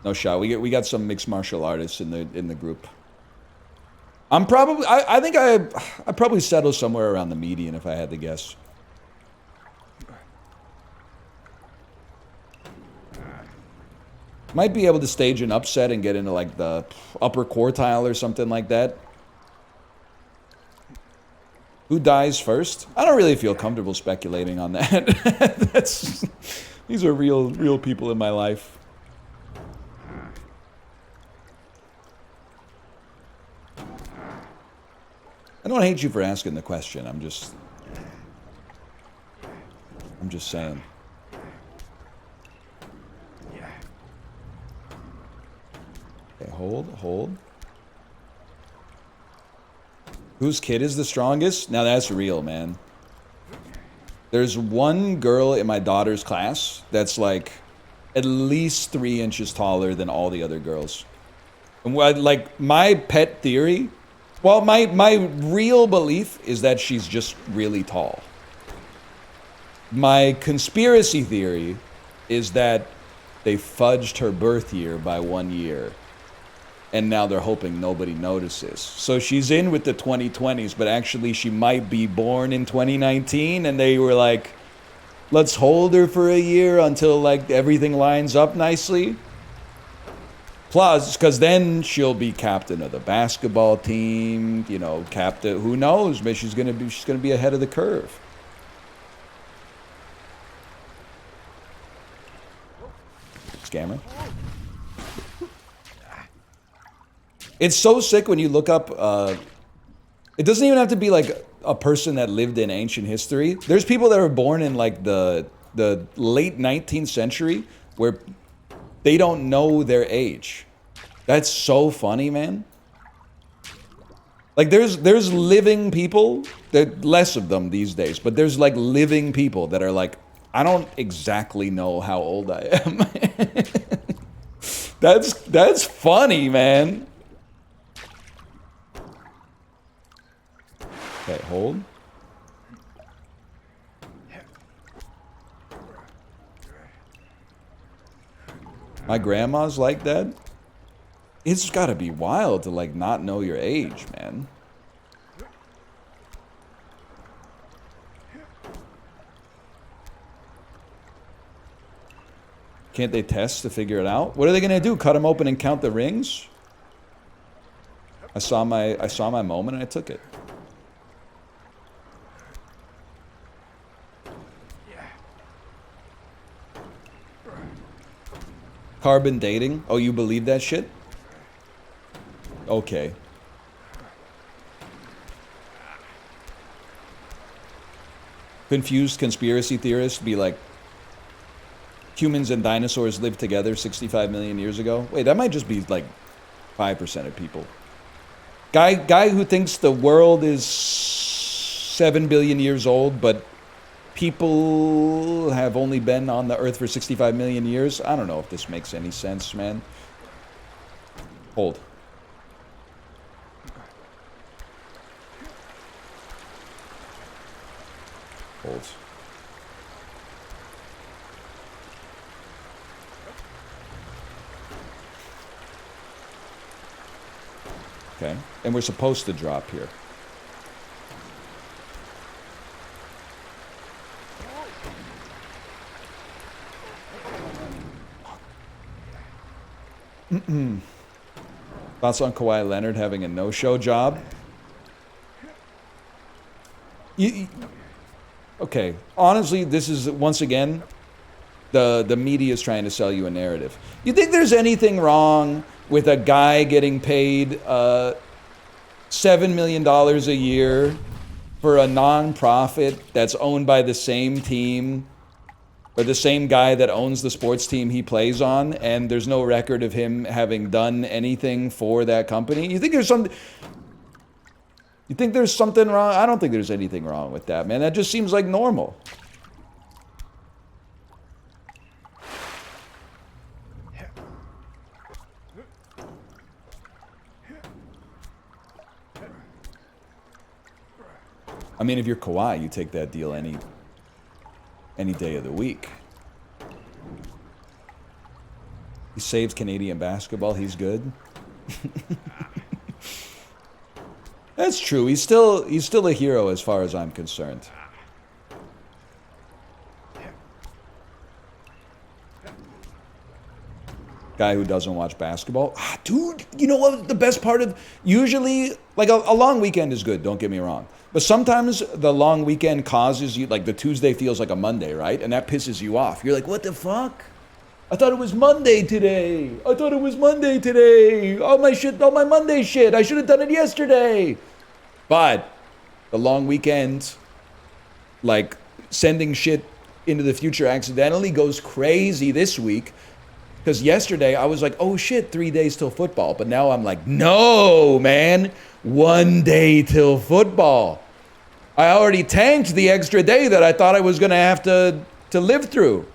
No shot. We got some mixed martial artists in the group. I'm probably I think I'd probably settle somewhere around the median if I had to guess. Might be able to stage an upset and get into like the upper quartile or something like that. Who dies first? I don't really feel comfortable speculating on that. These are real people in my life. I don't hate you for asking the question. I'm just saying. Okay, hold. Whose kid is the strongest? Now that's real, man. There's one girl in my daughter's class that's like at least 3 inches taller than all the other girls. And like my pet theory, well, my real belief is that she's just really tall. My conspiracy theory is that they fudged her birth year by 1 year. And now they're hoping nobody notices. So she's in with the 2020s, but actually she might be born in 2019, and they were like, let's hold her for a year until like everything lines up nicely. Plus, because then she'll be captain of the basketball team, you know, captain, who knows, maybe she's gonna be ahead of the curve. Scammer. It's so sick when you look up, it doesn't even have to be like a person that lived in ancient history. There's people that were born in like the late 19th century where they don't know their age. That's so funny, man. Like there's living people, there are less of them these days, but there's like living people that are like, I don't exactly know how old I am. That's funny, man. Okay, hold. My grandma's like that. It's gotta be wild to like not know your age, man. Can't they test to figure it out? What are they gonna do? Cut them open and count the rings? I saw my moment and I took it. Carbon dating? Oh, you believe that shit? Okay. Confused conspiracy theorists be like, humans and dinosaurs lived together 65 million years ago. Wait, that might just be like 5% of people. Guy who thinks the world is 7 billion years old, but people have only been on the earth for 65 million years. I don't know if this makes any sense, man. Hold. Hold. Okay. And we're supposed to drop here. Thoughts on Kawhi Leonard having a no-show job? Okay. Honestly, this is, once again, the media is trying to sell you a narrative. You think there's anything wrong with a guy getting paid $7 million a year for a non-profit that's owned by the same team or the same guy that owns the sports team he plays on, and there's no record of him having done anything for that company? You think there's something wrong? I don't think there's anything wrong with that, man. That just seems like normal. I mean, if you're Kawhi, you take that deal any day of the week. He saves Canadian basketball. He's good. That's true. He's still a hero as far as I'm concerned. Guy who doesn't watch basketball. Dude, you know what the best part of... Usually, like, a long weekend is good, don't get me wrong. But sometimes the long weekend causes you... Like, the Tuesday feels like a Monday, right? And that pisses you off. You're like, what the fuck? I thought it was Monday today. Oh, my Monday shit. I should have done it yesterday. But the long weekend, like, sending shit into the future accidentally goes crazy this week. Because yesterday I was like, oh shit, 3 days till football. But now I'm like, no, man, 1 day till football. I already tanked the extra day that I thought I was going to have to live through.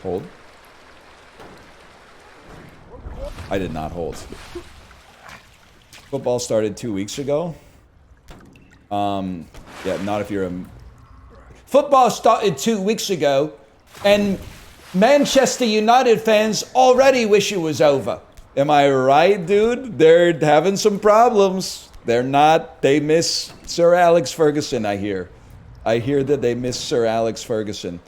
Hold. I did not hold. Football started 2 weeks ago. Yeah, not if you're a... Football started 2 weeks ago, and Manchester United fans already wish it was over. Am I right, dude? They're having some problems. They're not... They miss Sir Alex Ferguson, I hear. I hear that they miss Sir Alex Ferguson.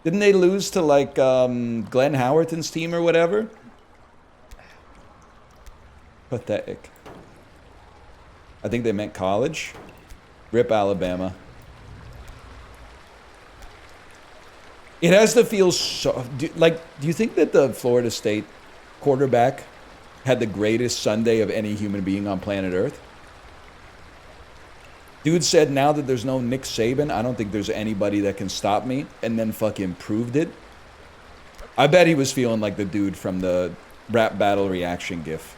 Didn't they lose to, like, Glenn Howerton's team or whatever? Pathetic. I think they meant college. Rip Alabama. It has to feel so... Do you think that the Florida State quarterback had the greatest Sunday of any human being on planet Earth? Dude said, now that there's no Nick Saban, I don't think there's anybody that can stop me, and then fucking proved it. I bet he was feeling like the dude from the rap battle reaction gif.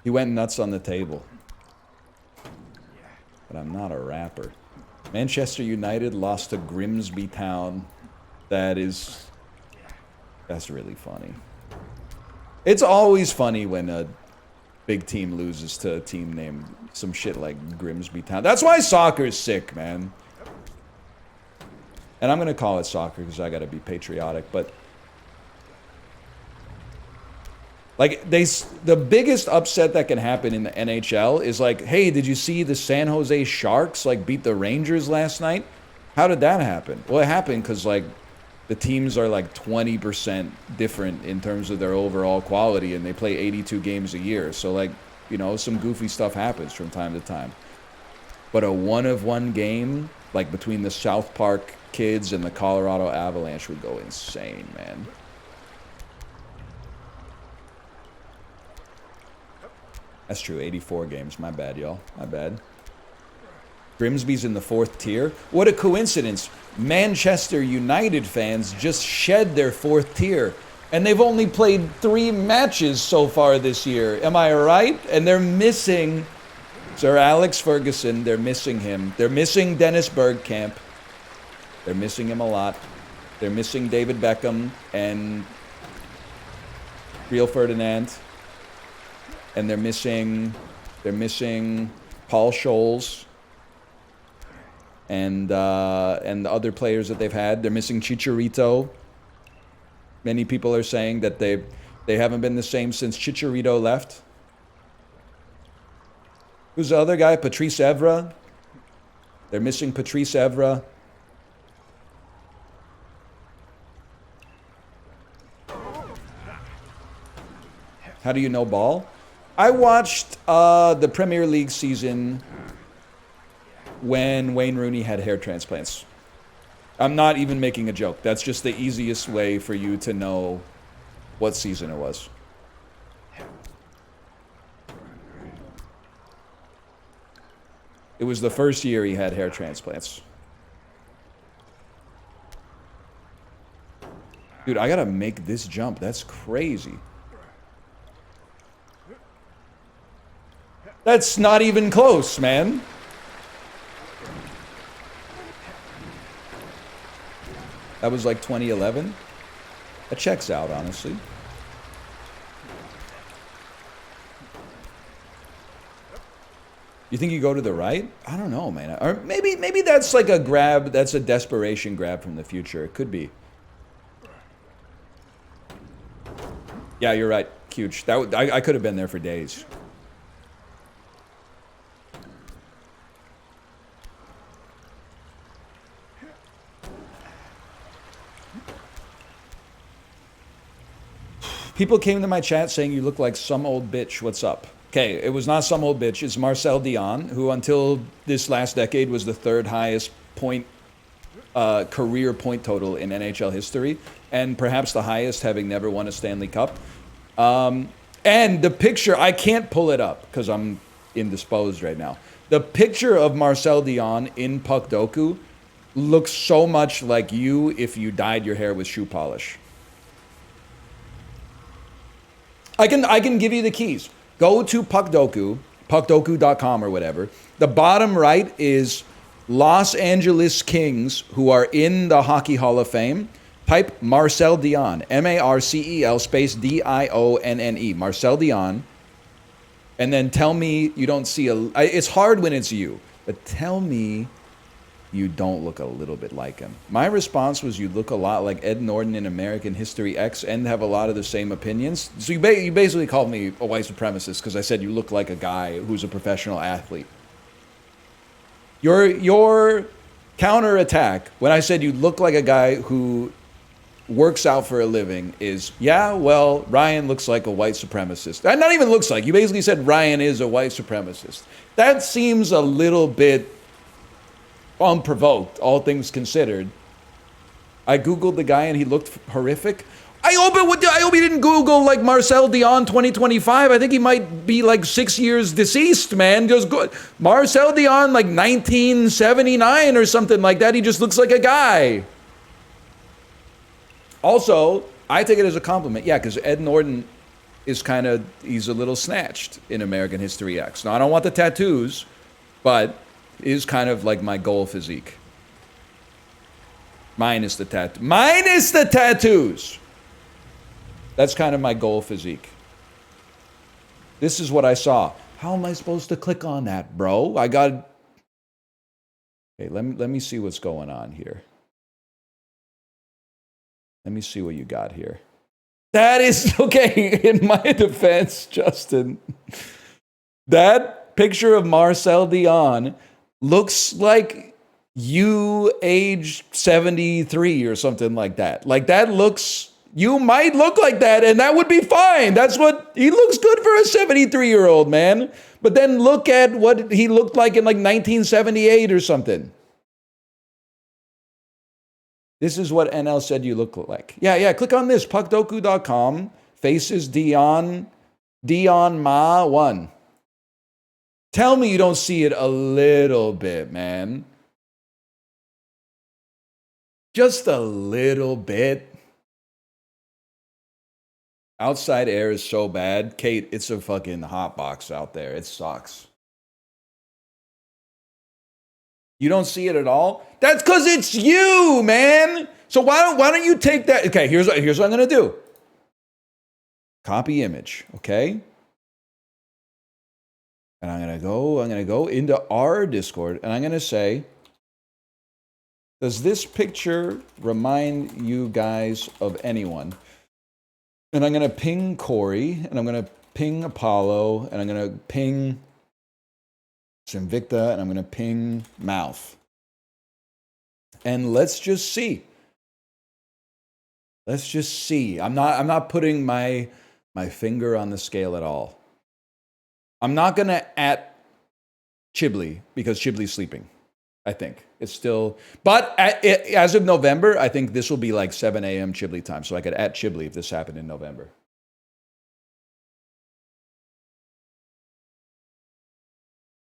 He went nuts on the table. But I'm not a rapper. Manchester United lost to Grimsby Town. That's really funny. It's always funny when a big team loses to a team named some shit like Grimsby Town. That's why soccer is sick, man. And I'm going to call it soccer because I got to be patriotic, but... Like, the biggest upset that can happen in the NHL is like, hey, did you see the San Jose Sharks, like, beat the Rangers last night? How did that happen? Well, it happened because, like, the teams are, like, 20% different in terms of their overall quality, and they play 82 games a year. So, like, you know, some goofy stuff happens from time to time. But a one-of-one game, like, between the South Park Kids and the Colorado Avalanche would go insane, man. That's true, 84 games. My bad, y'all. My bad. Grimsby's in the 4th tier. What a coincidence. Manchester United fans just shed their 4th tier. And they've only played 3 matches so far this year. Am I right? And they're missing Sir Alex Ferguson. They're missing him. They're missing Dennis Bergkamp. They're missing him a lot. They're missing David Beckham and Rio Ferdinand. And they're missing They're missing Paul Scholes and the other players that they've had. They're missing Chicharito. Many people are saying that they haven't been the same since Chicharito left. Who's the other guy? Patrice Evra. They're missing Patrice Evra. How do you know ball? I watched the Premier League season when Wayne Rooney had hair transplants. I'm not even making a joke. That's just the easiest way for you to know what season it was. It was the first year he had hair transplants. Dude, I gotta make this jump. That's crazy. That's not even close, man. That was like 2011. That checks out, honestly. You think you go to the right? I don't know, man. Or maybe that's like a grab. That's a desperation grab from the future. It could be. Yeah, you're right. Huge. I could have been there for days. People came to my chat saying you look like some old bitch. What's up? Okay, it was not some old bitch. It's Marcel Dion, who until this last decade was the third highest career point total in NHL history, and perhaps the highest, having never won a Stanley Cup. And the picture, I can't pull it up because I'm indisposed right now. The picture of Marcel Dion in Puck Doku looks so much like you if you dyed your hair with shoe polish. I can give you the keys. Go to PuckDoku, puckdoku.com or whatever. The bottom right is Los Angeles Kings, who are in the Hockey Hall of Fame. Type Marcel Dion, M-A-R-C-E-L space D-I-O-N-N-E, Marcel Dion. And then tell me you don't see it's hard when it's you, but tell me you don't look a little bit like him. My response was you look a lot like Ed Norton in American History X and have a lot of the same opinions. So you basically called me a white supremacist because I said you look like a guy who's a professional athlete. Your counterattack when I said you look like a guy who works out for a living is, yeah, well, Ryan looks like a white supremacist. Not even looks like. You basically said Ryan is a white supremacist. That seems a little bit unprovoked, all things considered. I Googled the guy and he looked horrific. I hope he didn't Google like Marcel Dion 2025. I think he might be like 6 years deceased, man. Just go Marcel Dion like 1979 or something like that. He just looks like a guy. Also, I take it as a compliment. Yeah, because Ed Norton is he's a little snatched in American History X. Now, I don't want the tattoos, but is kind of like my goal physique. Minus the tattoos. That's kind of my goal physique. This is what I saw. How am I supposed to click on that, bro? Okay, let me see what's going on here. Let me see what you got here. That is, okay, in my defense, Justin, that picture of Marcel Dion looks like you aged 73 or something like that. Like that looks, you might look like that and that would be fine. That's what, he looks good for a 73-year-old, man. But then look at what he looked like in like 1978 or something. This is what NL said you look like. Yeah, click on this, puckdoku.com, faces Dion Ma 1. Tell me you don't see it a little bit, man. Just a little bit. Outside air is so bad. Kate, it's a fucking hot box out there. It sucks. You don't see it at all? That's because it's you, man. So why don't you take that? Okay, here's what I'm going to do. Copy image, okay? And I'm gonna go into our Discord and I'm gonna say, does this picture remind you guys of anyone? And I'm gonna ping Corey, and I'm gonna ping Apollo, and I'm gonna ping Sinvicta, and I'm gonna ping Mouth. And let's just see. Let's just see. I'm not putting my finger on the scale at all. I'm not gonna at Chiblee because Chiblee's sleeping. I think it's still, but as of November, I think this will be like 7 a.m. Chiblee time, so I could at Chiblee if this happened in November.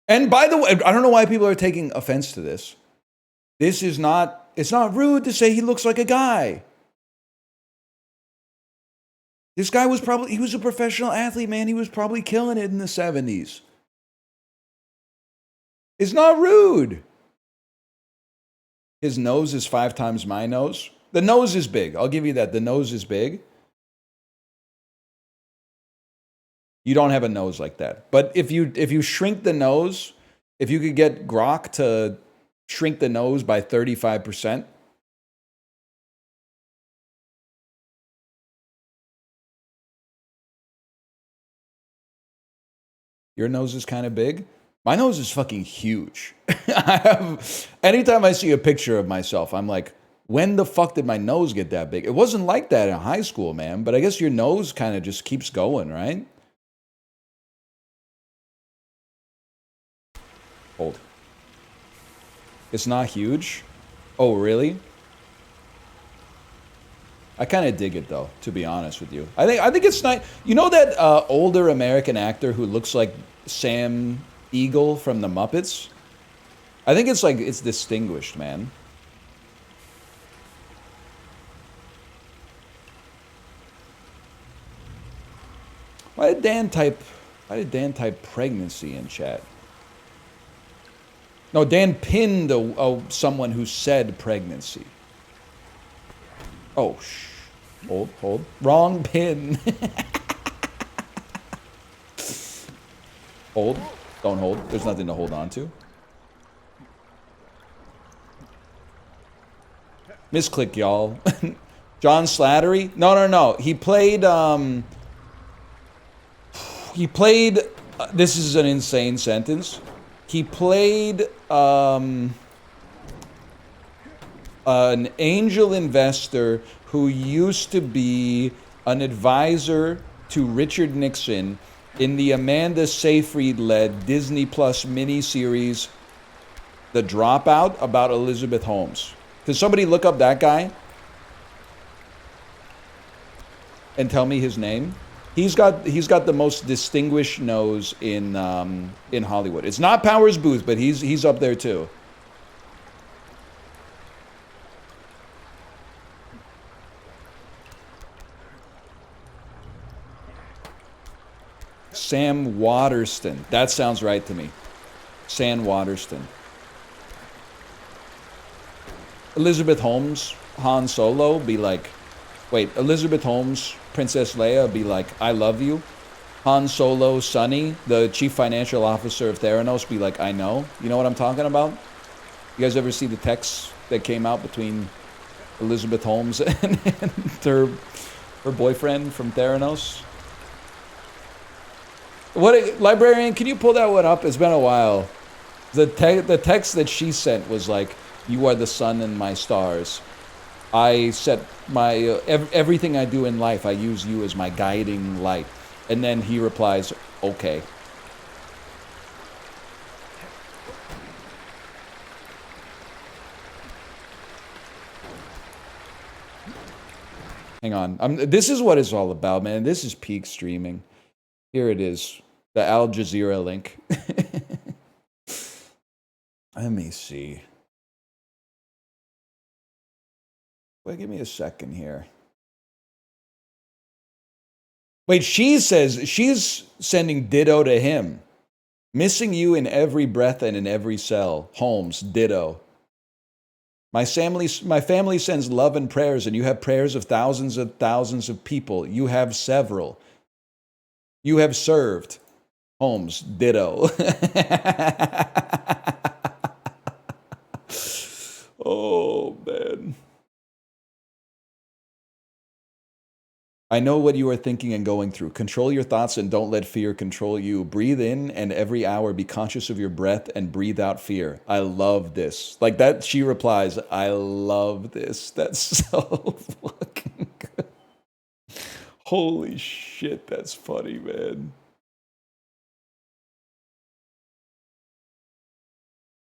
And by the way, I don't know why people are taking offense to this. This is not, it's not rude to say he looks like a guy. This guy was probably, he was a professional athlete, man. He was probably killing it in the 70s. It's not rude. His nose is 5 times my nose. The nose is big. I'll give you that. The nose is big. You don't have a nose like that. But if you shrink the nose, if you could get Grok to shrink the nose by 35%, your nose is kind of big. My nose is fucking huge. Anytime I see a picture of myself, I'm like, when the fuck did my nose get that big? It wasn't like that in high school, man. But I guess your nose kind of just keeps going, right? Hold. It's not huge. Oh, really? I kind of dig it though, to be honest with you. I think it's nice. You know that older American actor who looks like Sam Eagle from the Muppets? I think it's like, it's distinguished, man. Why did Dan type pregnancy in chat? No, Dan pinned someone who said pregnancy. Oh, hold. Wrong pin. Hold. Don't hold. There's nothing to hold on to. Misclick, y'all. John Slattery? No. He played, this is an insane sentence. He played, an angel investor who used to be an advisor to Richard Nixon in the Amanda Seyfried-led Disney Plus miniseries, The Dropout, about Elizabeth Holmes. Could somebody look up that guy and tell me his name? He's got the most distinguished nose in Hollywood. It's not Powers Booth, but he's up there too. Sam Waterston. That sounds right to me. Sam Waterston. Elizabeth Holmes, Han Solo, be like, wait, Elizabeth Holmes, Princess Leia, be like, I love you. Han Solo, Sonny, the chief financial officer of Theranos, be like, I know. You know what I'm talking about? You guys ever see the texts that came out between Elizabeth Holmes and her boyfriend from Theranos? What, librarian, can you pull that one up? It's been a while. The text that she sent was like, you are the sun and my stars. I set my, everything I do in life, I use you as my guiding light. And then he replies, okay. Hang on. This is what it's all about, man. This is peak streaming. Here it is. The Al Jazeera link. Let me see. Wait, give me a second here. Wait, she says she's sending ditto to him. Missing you in every breath and in every cell. Holmes, ditto. My family sends love and prayers, and you have prayers of thousands of people. You have several. You have served. Holmes, ditto. Oh, man. I know what you are thinking and going through. Control your thoughts and don't let fear control you. Breathe in and every hour be conscious of your breath and breathe out fear. I love this. Like that, she replies, I love this. That's so fucking good. Holy shit, that's funny, man.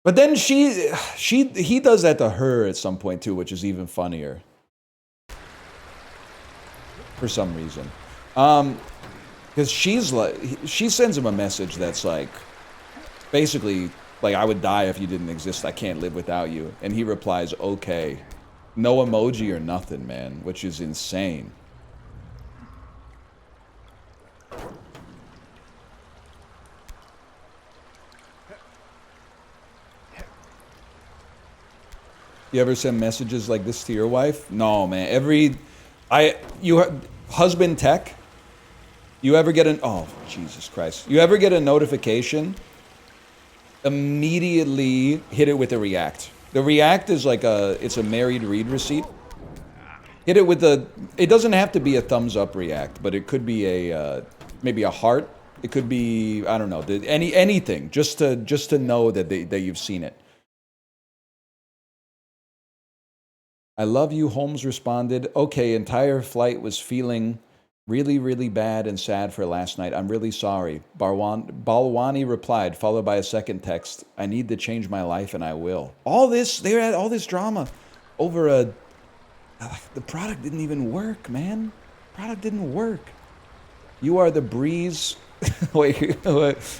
But then he does that to her at some point too, which is even funnier. For some reason. Because she's like, she sends him a message that's like, basically, like, I would die if you didn't exist. I can't live without you. And he replies, okay. No emoji or nothing, man, which is insane. You ever send messages like this to your wife? No, man. Husband tech? You ever get oh, Jesus Christ. You ever get a notification? Immediately hit it with a react. The react is like it's a married read receipt. Hit it with it doesn't have to be a thumbs up react, but it could be maybe a heart. It could be, I don't know, anything, just to know that you've seen it. I love you, Holmes responded. Okay, entire flight was feeling really, really bad and sad for last night. I'm really sorry. Balwani replied, followed by a second text. I need to change my life and I will. They had all this drama over the product didn't even work, man. Product didn't work. You are the breeze. wait,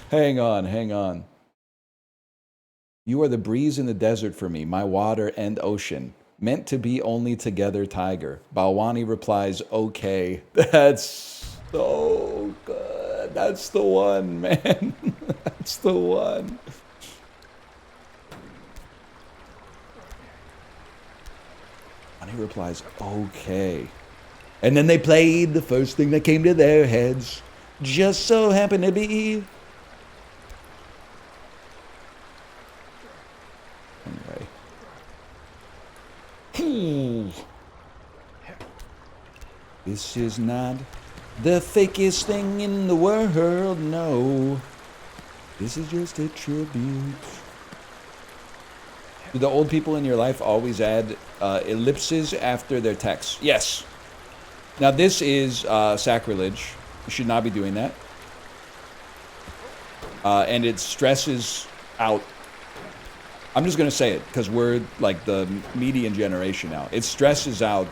hang on. You are the breeze in the desert for me, my water and ocean. Meant to be only together, tiger. Balwani replies, okay. That's so good. That's the one, man. That's the one. Balwani replies, okay. And then they played the first thing that came to their heads. Just so happened to be... Anyway. This is not the fakest thing in the world, no. This is just a tribute. Do the old people in your life always add ellipses after their texts? Yes. Now this is sacrilege. You should not be doing that. And it stresses out. I'm just going to say it because we're like the median generation now. It stresses out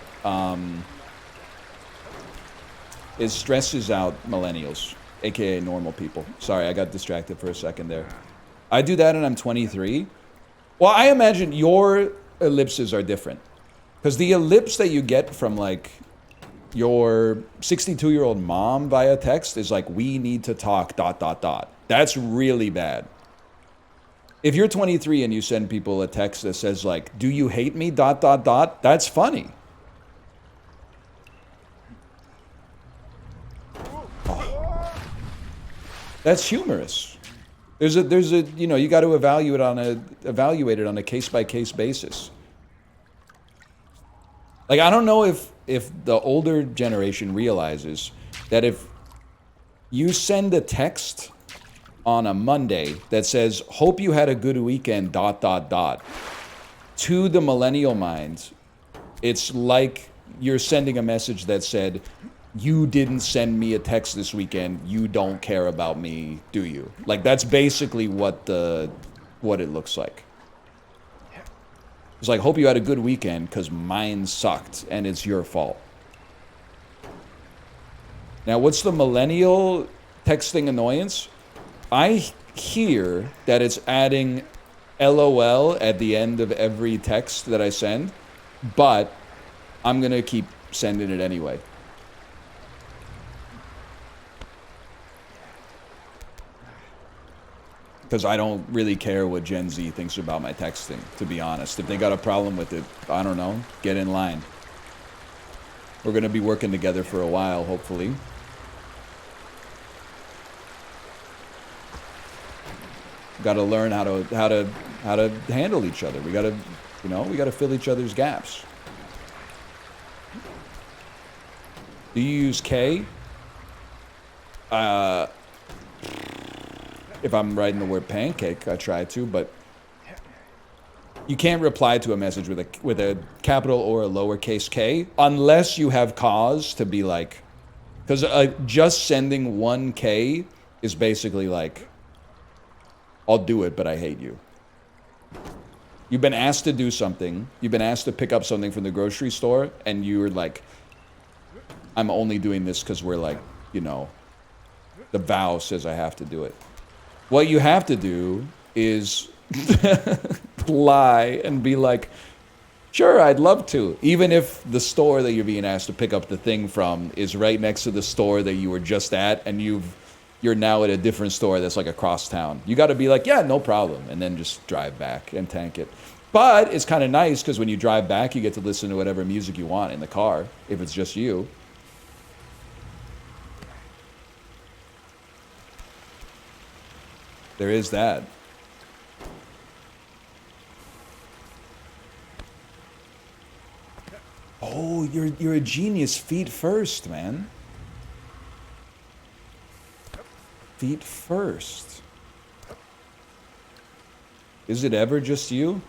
millennials, aka normal people. Sorry, I got distracted for a second there. I do that and I'm 23. Well, I imagine your ellipses are different. Because the ellipse that you get from like your 62-year-old mom via text is like, we need to talk, ... That's really bad. If you're 23 and you send people a text that says like, do you hate me, ... That's funny. Oh. That's humorous. There's a you know, you got to evaluate it on a case-by-case basis. Like, I don't know if the older generation realizes that if you send a text on a Monday that says, hope you had a good weekend, ... to the millennial mind, it's like you're sending a message that said, you didn't send me a text this weekend, you don't care about me, do you? Like, that's basically what it looks like. It's like, hope you had a good weekend, because mine sucked, and it's your fault. Now, what's the millennial texting annoyance? I hear that it's adding LOL at the end of every text that I send, but I'm going to keep sending it anyway. Because I don't really care what Gen Z thinks about my texting, to be honest. If they got a problem with it, I don't know, get in line. We're going to be working together for a while, hopefully. Got to learn how to handle each other. We got to, you know, we got to fill each other's gaps. Do you use K? If I'm writing the word pancake, I try to, but you can't reply to a message with a capital or a lowercase k unless you have cause to be like, because just sending 1K is basically like, I'll do it, but I hate you. You've been asked to do something. You've been asked to pick up something from the grocery store, and you're like, I'm only doing this because we're like, you know, the vow says I have to do it. What you have to do is lie and be like, sure, I'd love to. Even if the store that you're being asked to pick up the thing from is right next to the store that you were just at, and you're now at a different store that's like across town. You got to be like, yeah, no problem, and then just drive back and tank it. But it's kind of nice because when you drive back, you get to listen to whatever music you want in the car, if it's just you. There is that. Oh, you're a genius. Feet first, man. Feet first. Is it ever just you?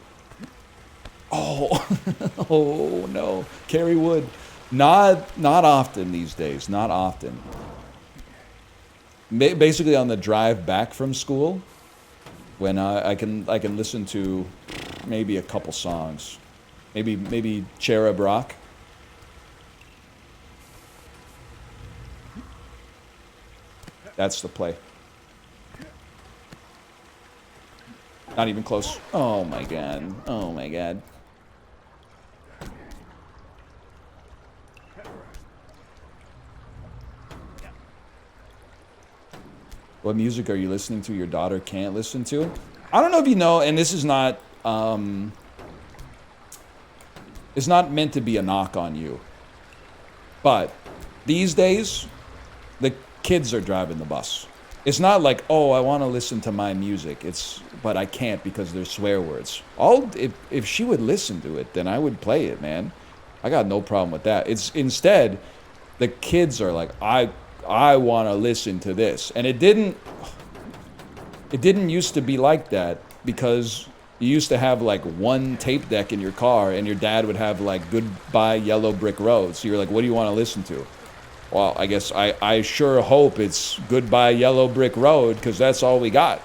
Oh, oh no. Carry wood. Not often these days. Not often. Basically on the drive back from school, when I can listen to maybe a couple songs. Maybe Cherub Rock. That's the play. Not even close. Oh my god. Oh my god. What music are you listening to your daughter can't listen to? I don't know if you know, and this is not it's not meant to be a knock on you. But these days, the kids are driving the bus. It's not like, oh, I want to listen to my music. But I can't because there's swear words. If she would listen to it, then I would play it, man. I got no problem with that. It's instead, the kids are like, I want to listen to this. And it didn't used to be like that because you used to have like one tape deck in your car and your dad would have like Goodbye Yellow Brick Road. So you're like, what do you want to listen to? Well, I guess I sure hope it's Goodbye Yellow Brick Road because that's all we got.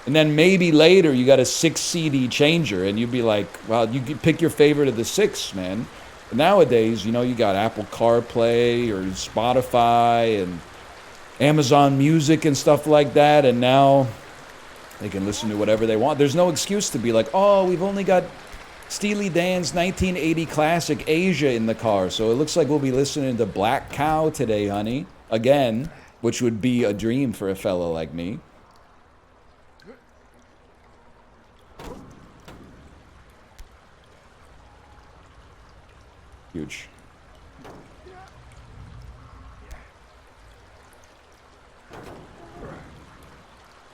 And then maybe later you got a 6 CD changer and you'd be like, well, you could pick your favorite of the 6, man. But nowadays, you know, you got Apple CarPlay or Spotify and Amazon Music and stuff like that. And now they can listen to whatever they want. There's no excuse to be like, oh, we've only got Steely Dan's 1980 classic Asia in the car, so it looks like we'll be listening to Black Cow today, honey. Again, which would be a dream for a fella like me. Huge.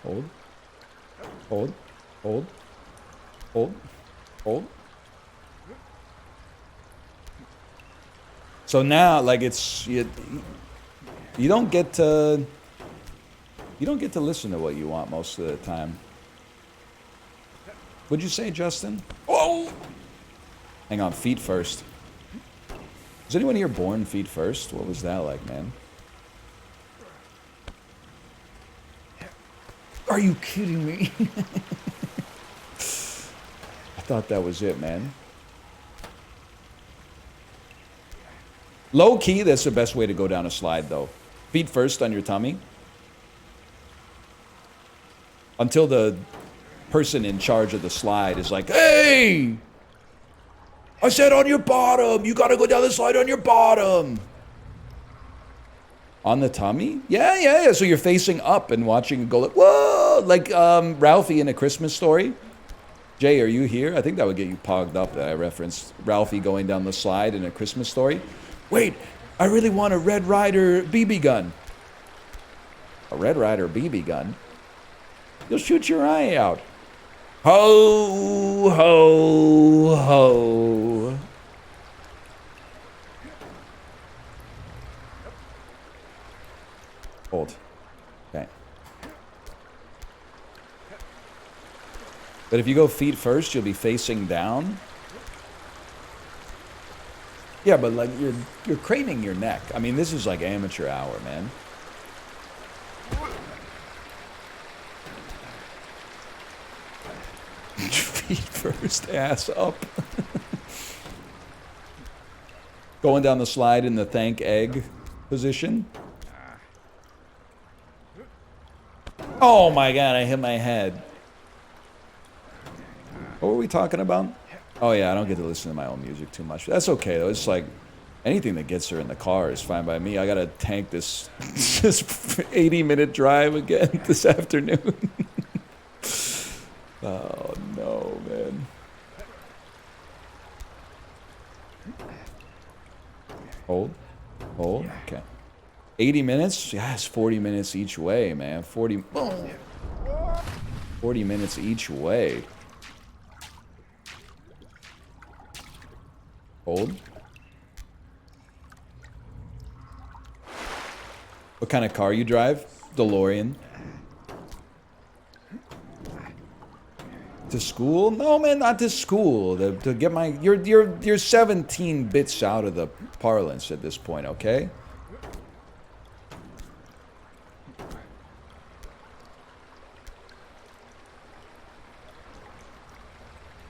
Hold. Hold. Hold. Hold. Hold. So now, like, it's you don't get to listen to what you want most of the time. What'd you say, Justin? Oh, hang on, feet first. Was anyone here born feet first? What was that like, man? Are you kidding me? I thought that was it, man. Low key, that's the best way to go down a slide, though. Feet first on your tummy. Until the person in charge of the slide is like, hey! I said on your bottom! You gotta go down the slide on your bottom! On the tummy? Yeah. So you're facing up and watching it go like, whoa! Like Ralphie in A Christmas Story. Jay, are you here? I think that would get you pogged up that I referenced Ralphie going down the slide in A Christmas Story. Wait, I really want a Red Ryder BB gun. A Red Ryder BB gun? You'll shoot your eye out. Ho, ho, ho. Hold. Okay. But if you go feet first, you'll be facing down. Yeah, but like you're craning your neck. I mean, this is like amateur hour, man. Feet first, ass up. Going down the slide in the thank egg position. Oh my god, I hit my head. What were we talking about? Oh yeah, I don't get to listen to my own music too much. That's okay though. It's like anything that gets her in the car is fine by me. I gotta tank this 80-minute drive again this afternoon. Oh no, man. Hold. Hold. Okay. 80 minutes? Yeah, it's 40 minutes each way, man. 40 minutes each way. Hold. What kind of car you drive? DeLorean. To school? No, man, not to school. To get my... You're 17 bits out of the parlance at this point, okay?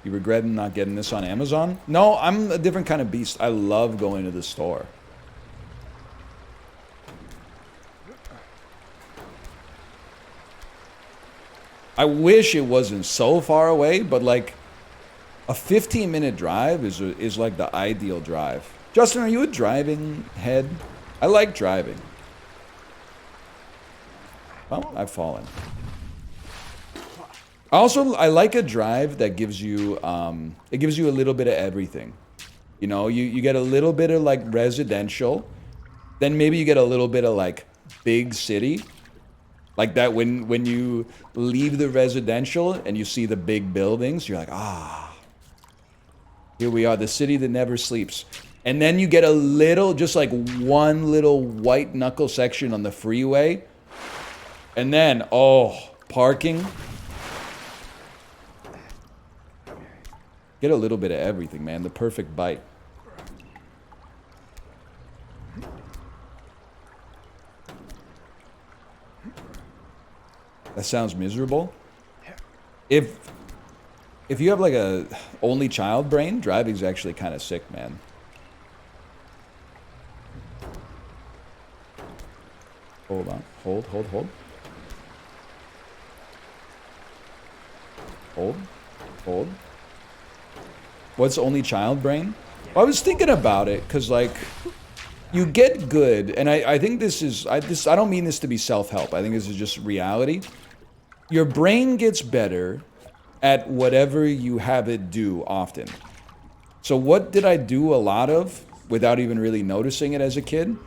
You regret not getting this on Amazon? No, I'm a different kind of beast. I love going to the store. I wish it wasn't so far away, but like a 15-minute drive is like the ideal drive. Justin, are you a driving head? I like driving. Well, I've fallen. Also, I like a drive that gives you, it gives you a little bit of everything. You know, you get a little bit of like residential, then maybe you get a little bit of like big city. Like that when you leave the residential and you see the big buildings, you're like, ah, here we are, the city that never sleeps. And then you get a little, just like one little white knuckle section on the freeway. And then, oh, parking. Get a little bit of everything, man. The perfect bite. That sounds miserable. If you have like a only child brain, driving's actually kind of sick, man. Hold on. Hold. Hold. What's only child brain? Well, I was thinking about it because like you get good, and I think this is I don't mean this to be self-help. I think this is just reality. Your brain gets better at whatever you have it do often. So what did I do a lot of without even really noticing it as a kid?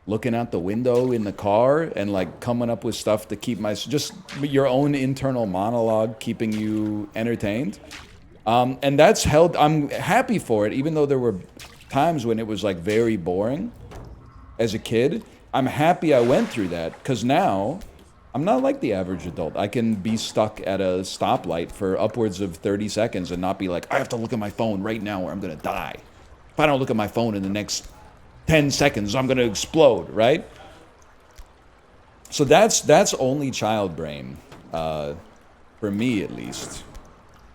Looking out the window in the car and like coming up with stuff to keep just your own internal monologue keeping you entertained. And that's held, I'm happy for it, even though there were times when it was like very boring as a kid. I'm happy I went through that because now I'm not like the average adult. I can be stuck at a stoplight for upwards of 30 seconds and not be like, I have to look at my phone right now or I'm gonna die. If I don't look at my phone in the next 10 seconds, I'm gonna explode, right? So that's only child brain, for me at least.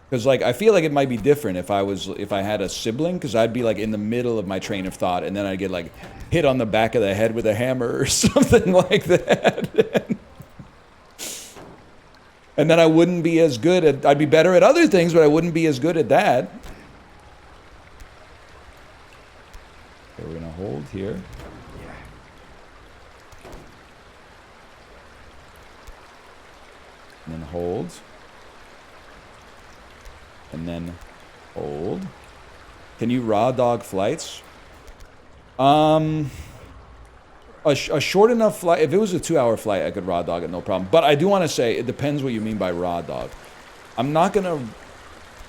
Because like I feel like it might be different if I had a sibling, because I'd be like in the middle of my train of thought and then I'd get like hit on the back of the head with a hammer or something like that. And then I wouldn't be as good at, I'd be better at other things, but I wouldn't be as good at that. Okay, we're gonna hold here. And then hold. And then hold. Can you raw dog flights? A short enough flight, if it was a 2-hour flight, I could raw dog it, no problem. But I do want to say, it depends what you mean by raw dog. I'm not going to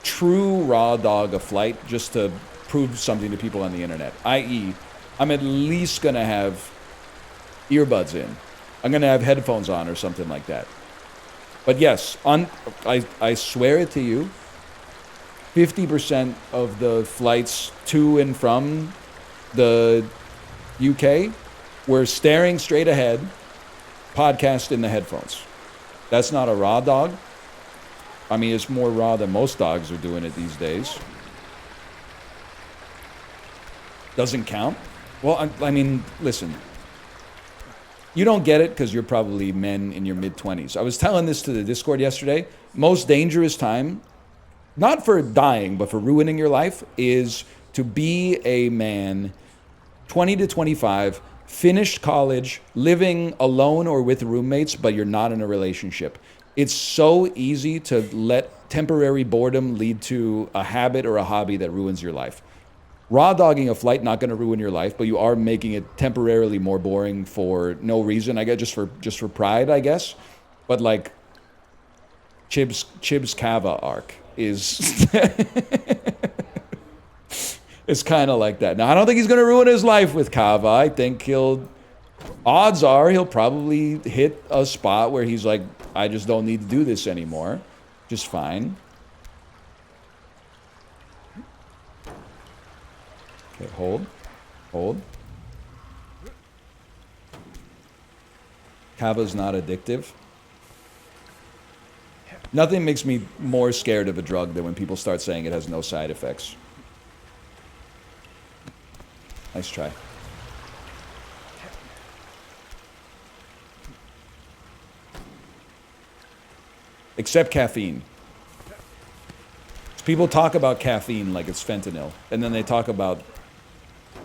true raw dog a flight just to prove something to people on the internet. I.e., I'm at least going to have earbuds in. I'm going to have headphones on or something like that. But yes, I swear it to you, 50% of the flights to and from the UK were staring straight ahead, podcast in the headphones. That's not a raw dog. I mean, it's more raw than most dogs are doing it these days. Doesn't count. Well, I mean, listen. You don't get it because you're probably men in your mid-20s. I was telling this to the Discord yesterday. Most dangerous time, not for dying, but for ruining your life, is to be a man, 20 to 25, finished college, living alone or with roommates, but you're not in a relationship. It's so easy to let temporary boredom lead to a habit or a hobby that ruins your life. Raw dogging a flight, not going to ruin your life, but you are making it temporarily more boring for no reason. I guess just for pride, I guess. But like Chib's Kava arc is it's kind of like that. Now I don't think he's going to ruin his life with Kava. I think odds are he'll probably hit a spot where he's like, I just don't need to do this anymore. Just fine. Okay, hold. Kava's not addictive. Nothing makes me more scared of a drug than when people start saying it has no side effects. Nice try. Except caffeine. People talk about caffeine like it's fentanyl, and then they talk about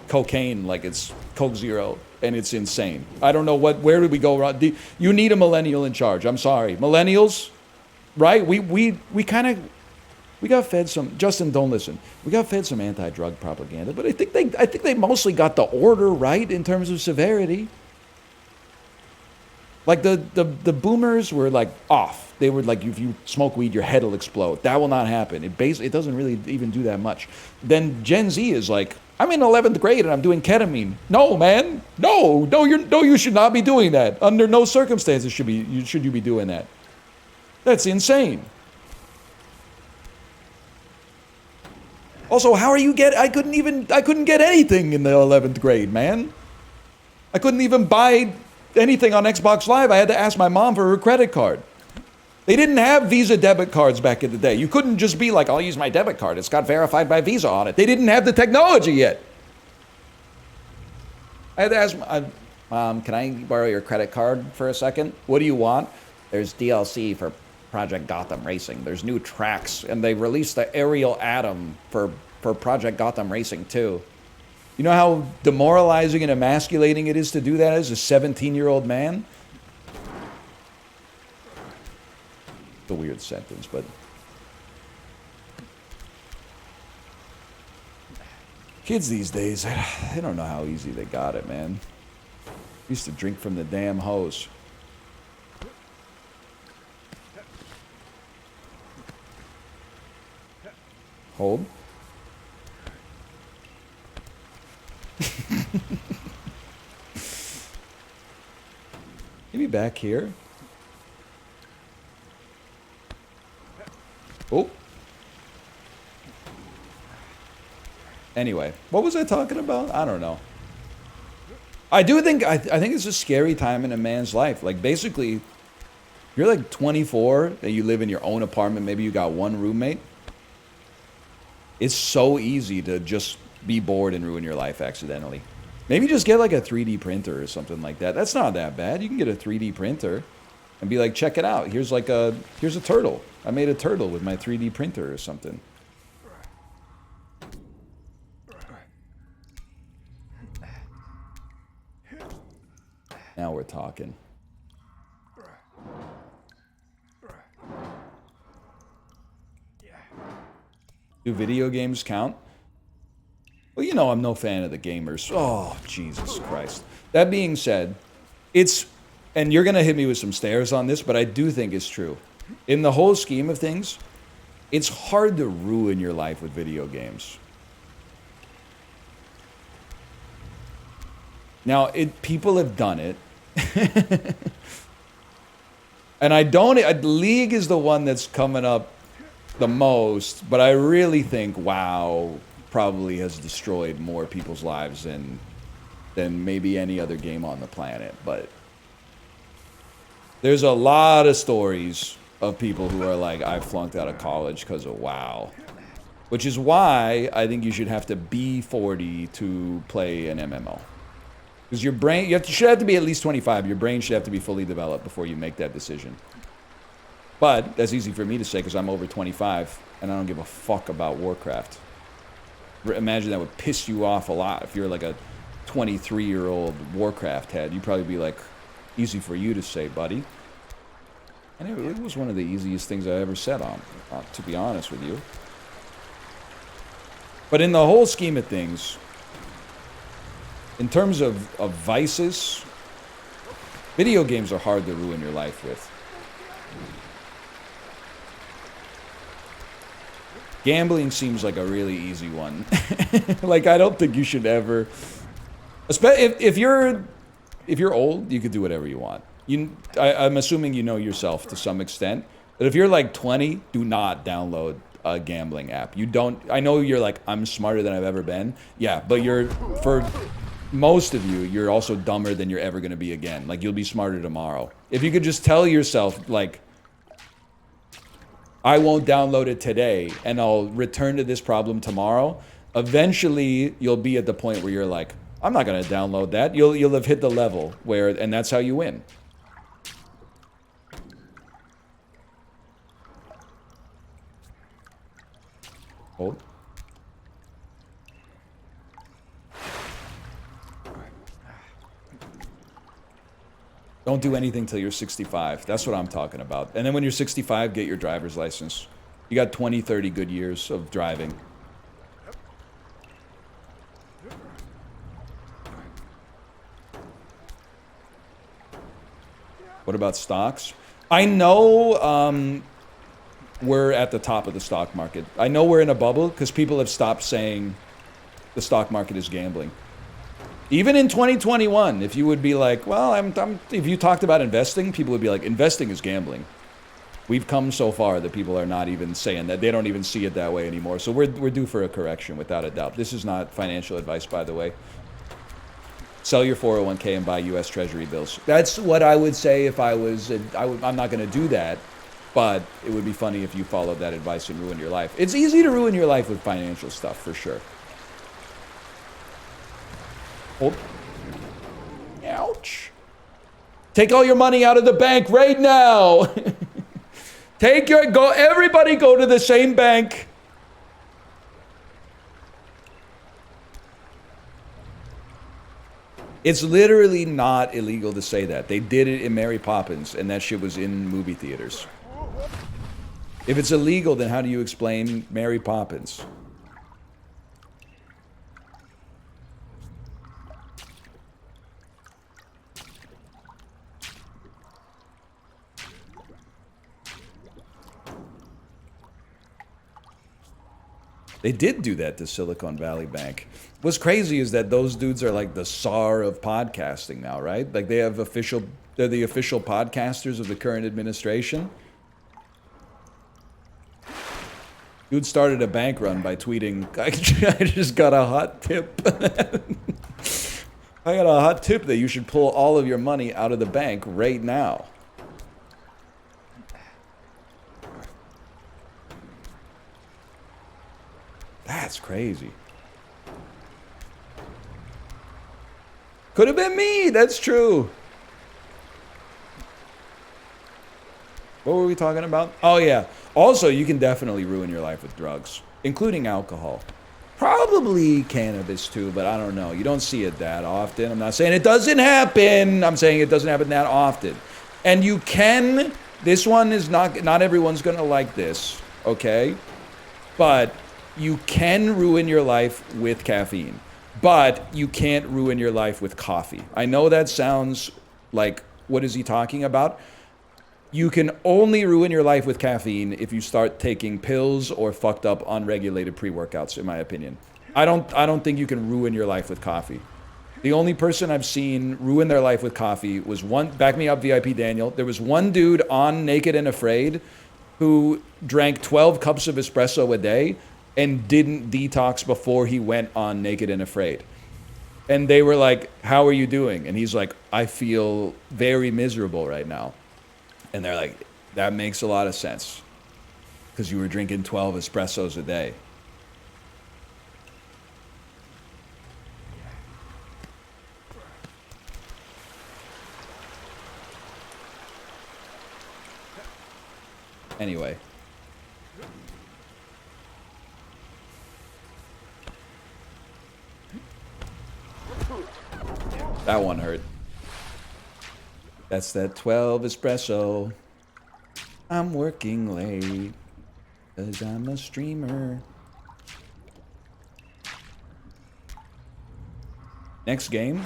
cocaine like it's Coke Zero, and it's insane. I don't know where did we go wrong? You need a millennial in charge. I'm sorry. Millennials, right? We got fed some, Justin, don't listen. We got fed some anti-drug propaganda, but I think they mostly got the order right in terms of severity. Like the boomers were like off. They were like, if you smoke weed, your head will explode. That will not happen. It doesn't really even do that much. Then Gen Z is like, I'm in 11th grade and I'm doing ketamine. No, man. No, you should not be doing that. Under no circumstances should you be doing that. That's insane. Also, how are you I couldn't get anything in the 11th grade, man. I couldn't even buy anything on Xbox Live. I had to ask my mom for her credit card. They didn't have Visa debit cards back in the day. You couldn't just be like, I'll use my debit card. It's got verified by Visa on it. They didn't have the technology yet. I had to ask, Mom, can I borrow your credit card for a second? What do you want? There's DLC for Project Gotham Racing. There's new tracks, and they released the Aerial Atom for Project Gotham Racing too. You know how demoralizing and emasculating it is to do that as a 17-year-old man? It's a weird sentence, but kids these days, they don't know how easy they got it, man. Used to drink from the damn hose. Hold. Maybe back here. Oh. Anyway, what was I talking about? I don't know. I think it's a scary time in a man's life. Like, basically, you're like 24 and you live in your own apartment. Maybe you got one roommate. It's so easy to just be bored and ruin your life accidentally. Maybe just get like a 3D printer or something like that. That's not that bad. You can get a 3D printer and be like, check it out. Here's a turtle. I made a turtle with my 3D printer or something. Now we're talking. Do video games count? Well, you know I'm no fan of the gamers. Oh, Jesus Christ. That being said, it's, and you're going to hit me with some stares on this, but I do think it's true. In the whole scheme of things, it's hard to ruin your life with video games. Now, people have done it. And League is the one that's coming up the most, but I really think WoW probably has destroyed more people's lives than maybe any other game on the planet. But there's a lot of stories of people who are like, I flunked out of college because of WoW. Which is why I think you should have to be 40 to play an MMO. Because your brain, you should have to be at least 25. Your brain should have to be fully developed before you make that decision. But that's easy for me to say because I'm over 25 and I don't give a fuck about Warcraft. Imagine that would piss you off a lot if you're like a 23-year-old Warcraft head. You'd probably be like, easy for you to say, buddy. And it was one of the easiest things I ever said on, to be honest with you. But in the whole scheme of things, in terms of vices, video games are hard to ruin your life with. Gambling seems like a really easy one. Like, I don't think you should ever... If you're old, you could do whatever you want. I'm assuming you know yourself to some extent. But if you're like 20, do not download a gambling app. You don't... I know you're like, I'm smarter than I've ever been. Yeah, but for most of you, you're also dumber than you're ever going to be again. Like, you'll be smarter tomorrow. If you could just tell yourself, like, I won't download it today, and I'll return to this problem tomorrow, eventually you'll be at the point where you're like, I'm not going to download that. You'll have hit the level where, and that's how you win. Hold. Don't do anything till you're 65. That's what I'm talking about. And then when you're 65, get your driver's license. You got 20, 30 good years of driving. What about stocks? I know we're at the top of the stock market. I know we're in a bubble because people have stopped saying the stock market is gambling. Even in 2021, if you would be like, well, if you talked about investing, people would be like, investing is gambling. We've come so far that people are not even saying that. They don't even see it that way anymore. So we're due for a correction, without a doubt. This is not financial advice, by the way. Sell your 401k and buy U.S. Treasury bills. That's what I would say if I was... I'm not going to do that, but it would be funny if you followed that advice and ruined your life. It's easy to ruin your life with financial stuff, for sure. Hold. Ouch. Take all your money out of the bank right now. Everybody go to the same bank. It's literally not illegal to say that. They did it in Mary Poppins, and that shit was in movie theaters. If it's illegal, then how do you explain Mary Poppins? They did do that to Silicon Valley Bank. What's crazy is that those dudes are like the czar of podcasting now, right? Like they're the official podcasters of the current administration. Dude started a bank run by tweeting, I just got a hot tip. I got a hot tip that you should pull all of your money out of the bank right now. That's crazy. Could have been me. That's true. What were we talking about? Oh, yeah. Also, you can definitely ruin your life with drugs, including alcohol. Probably cannabis, too, but I don't know. You don't see it that often. I'm not saying it doesn't happen. I'm saying it doesn't happen that often. And you can... This one is not everyone's going to like this, okay? But you can ruin your life with caffeine, but you can't ruin your life with coffee. I know that sounds like, what is he talking about? You can only ruin your life with caffeine if you start taking pills or fucked up unregulated pre-workouts, in my opinion. I don't think you can ruin your life with coffee. The only person I've seen ruin their life with coffee was one, back me up VIP Daniel, there was one dude on Naked and Afraid who drank 12 cups of espresso a day and didn't detox before he went on Naked and Afraid. And they were like, how are you doing? And he's like, I feel very miserable right now. And they're like, that makes a lot of sense. Because you were drinking 12 espressos a day. Anyway. That one hurt. That's that 12 espresso. I'm working late. Cause I'm a streamer. Next game.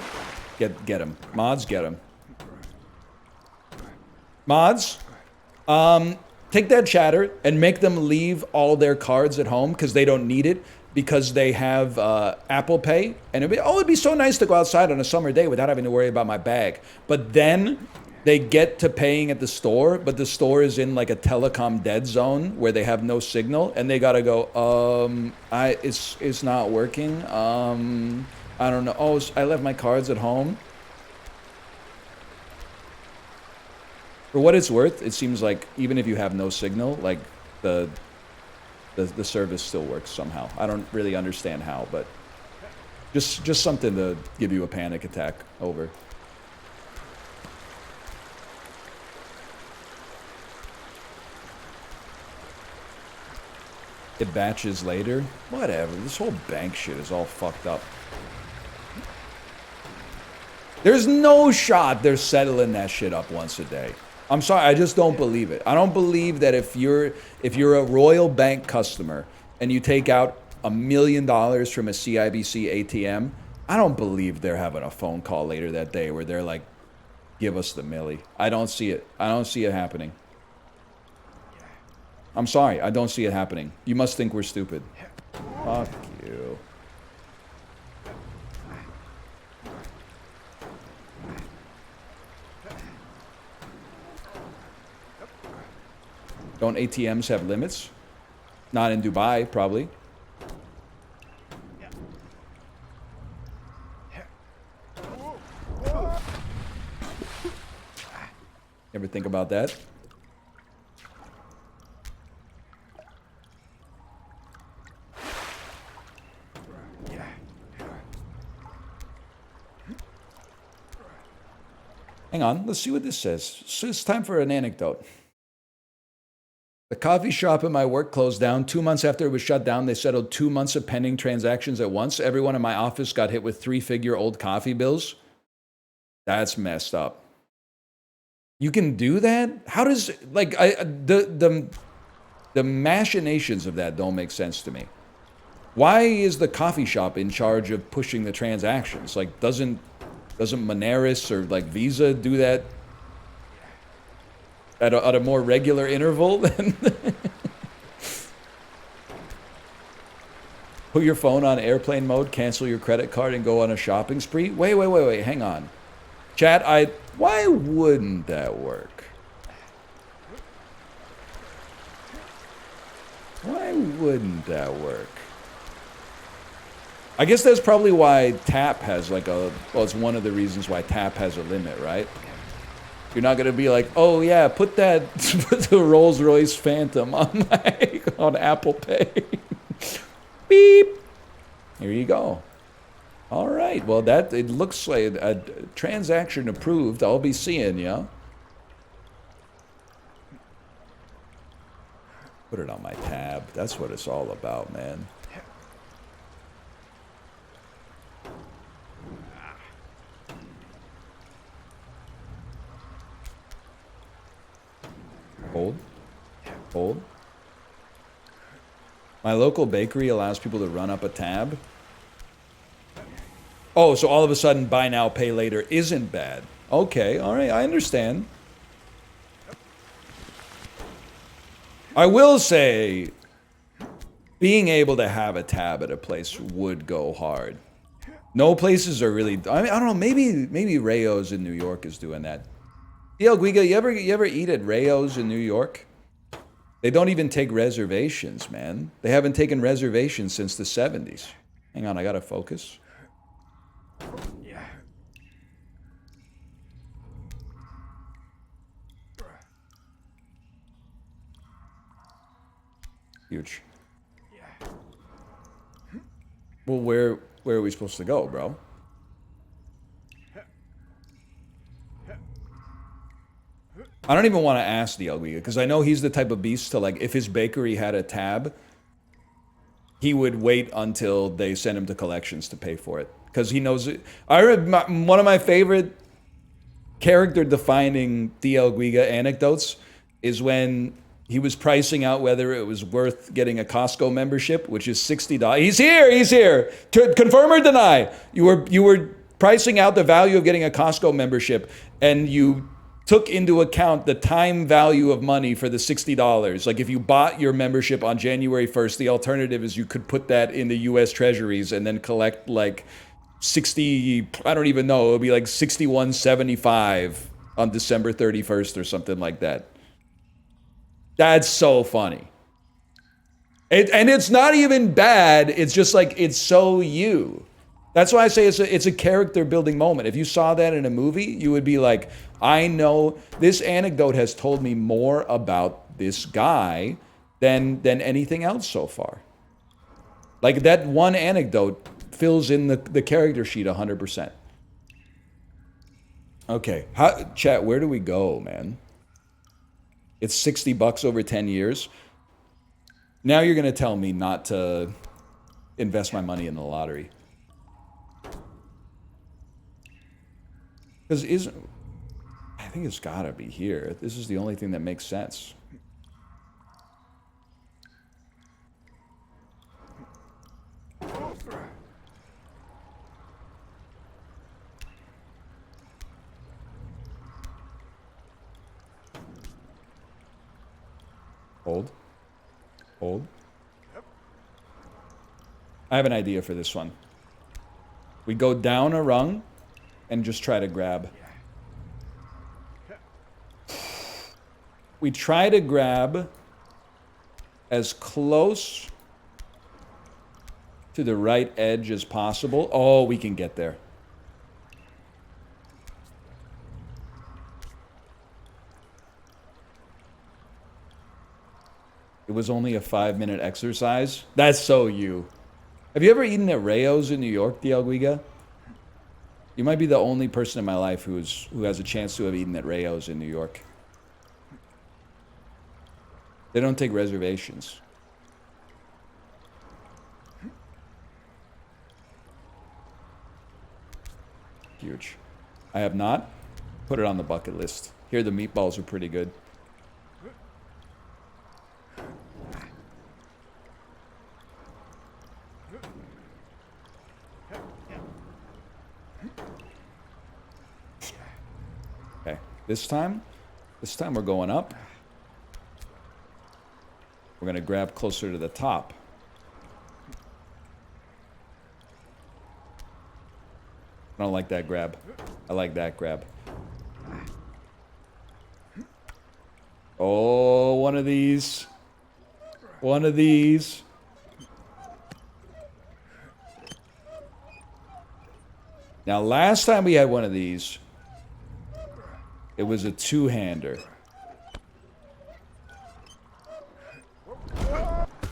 Get him. Mods, get him. Mods. Take that chatter and make them leave all their cards at home because they don't need it because they have Apple Pay. And it'd be so nice to go outside on a summer day without having to worry about my bag. But then they get to paying at the store, but the store is in like a telecom dead zone where they have no signal, and they gotta go, it's not working. I don't know. Oh, I left my cards at home. For what it's worth, it seems like even if you have no signal, like the service still works somehow. I don't really understand how, but just something to give you a panic attack over. It batches later. Whatever. This whole bank shit is all fucked up. There's no shot they're settling that shit up once a day. I'm sorry, I just don't believe it. I don't believe that if you're a Royal Bank customer and you take out $1 million from a CIBC ATM, I don't believe they're having a phone call later that day where they're like, give us the milli. I don't see it. I don't see it happening. I'm sorry, I don't see it happening. You must think we're stupid. Fuck you. Don't ATMs have limits? Not in Dubai, probably. Ever think about that? Hang on, let's see what this says. So it's time for an anecdote. The coffee shop at my work closed down. 2 months after it was shut down, they settled 2 months of pending transactions at once. Everyone in my office got hit with 3-figure old coffee bills. That's messed up. You can do that? How does, like, the machinations of that don't make sense to me. Why is the coffee shop in charge of pushing the transactions? Like, doesn't Moneris or like Visa do that at a more regular interval than put your phone on airplane mode, cancel your credit card, and go on a shopping spree? Wait, hang on. Chat, why wouldn't that work? Why wouldn't that work? I guess that's probably why Tap has like well, it's one of the reasons why Tap has a limit, right? You're not gonna be like, oh yeah, put the Rolls-Royce Phantom on Apple Pay. Beep. Here you go. All right. Well, it looks like a transaction approved. I'll be seeing you. Put it on my tab. That's what it's all about, man. Hold. Hold. My local bakery allows people to run up a tab. Oh, so all of a sudden buy now, pay later isn't bad. Okay, all right, I understand. I will say, being able to have a tab at a place would go hard. No places are really, I mean, I don't know, maybe Rayo's in New York is doing that. El Guiga, you ever eat at Rayo's in New York? They don't even take reservations, man. They haven't taken reservations since the 70s. Hang on, I gotta focus. Huge. Well, where are we supposed to go, bro? I don't even want to ask the El Guiga, because I know he's the type of beast to, like, if his bakery had a tab, he would wait until they sent him to collections to pay for it. Because he knows it. I read one of my favorite character-defining DL Guiga anecdotes is when he was pricing out whether it was worth getting a Costco membership, which is $60. He's here. Confirm or deny? You were pricing out the value of getting a Costco membership, and you took into account the time value of money for the $60. Like, if you bought your membership on January 1st, the alternative is you could put that in the U.S. Treasuries and then collect like 60, I don't even know, it would be like 61.75 on December 31st or something like that. That's so funny. And it's not even bad, it's just like, it's so you. That's why I say it's a character building moment. If you saw that in a movie, you would be like, I know this anecdote has told me more about this guy than anything else so far. Like, that one anecdote fills in the character sheet 100%. Okay, chat, where do we go, man? It's $60 over 10 years. Now you're gonna tell me not to invest my money in the lottery. Because I think it's gotta be here. This is the only thing that makes sense. Hold. I have an idea for this one. We go down a rung and just try to grab. We try to grab as close to the right edge as possible. Oh, we can get there. It was only a 5-minute exercise. That's so you. Have you ever eaten at Rayo's in New York, DL Guiga? You might be the only person in my life who has a chance to have eaten at Rayo's in New York. They don't take reservations. Huge. I have not. Put it on the bucket list. Here, the meatballs are pretty good. Okay, this time we're going up. We're gonna grab closer to the top. I don't like that grab. I like that grab. Oh, one of these. One of these. Now, last time we had one of these, it was a two-hander.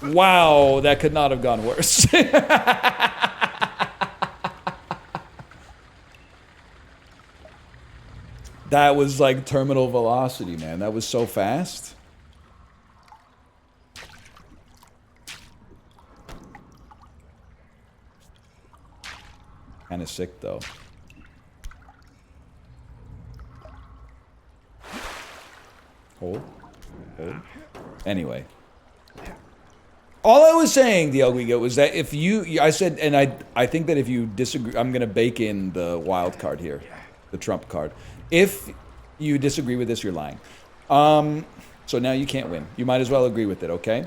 Wow, that could not have gone worse. That was like terminal velocity, man. That was so fast. Kind of sick, though. Hold. Anyway. All I was saying, Diogo, was that if you, I said, and I think that if you disagree, I'm going to bake in the wild card here, the Trump card. If you disagree with this, you're lying. So now you can't win. You might as well agree with it, okay?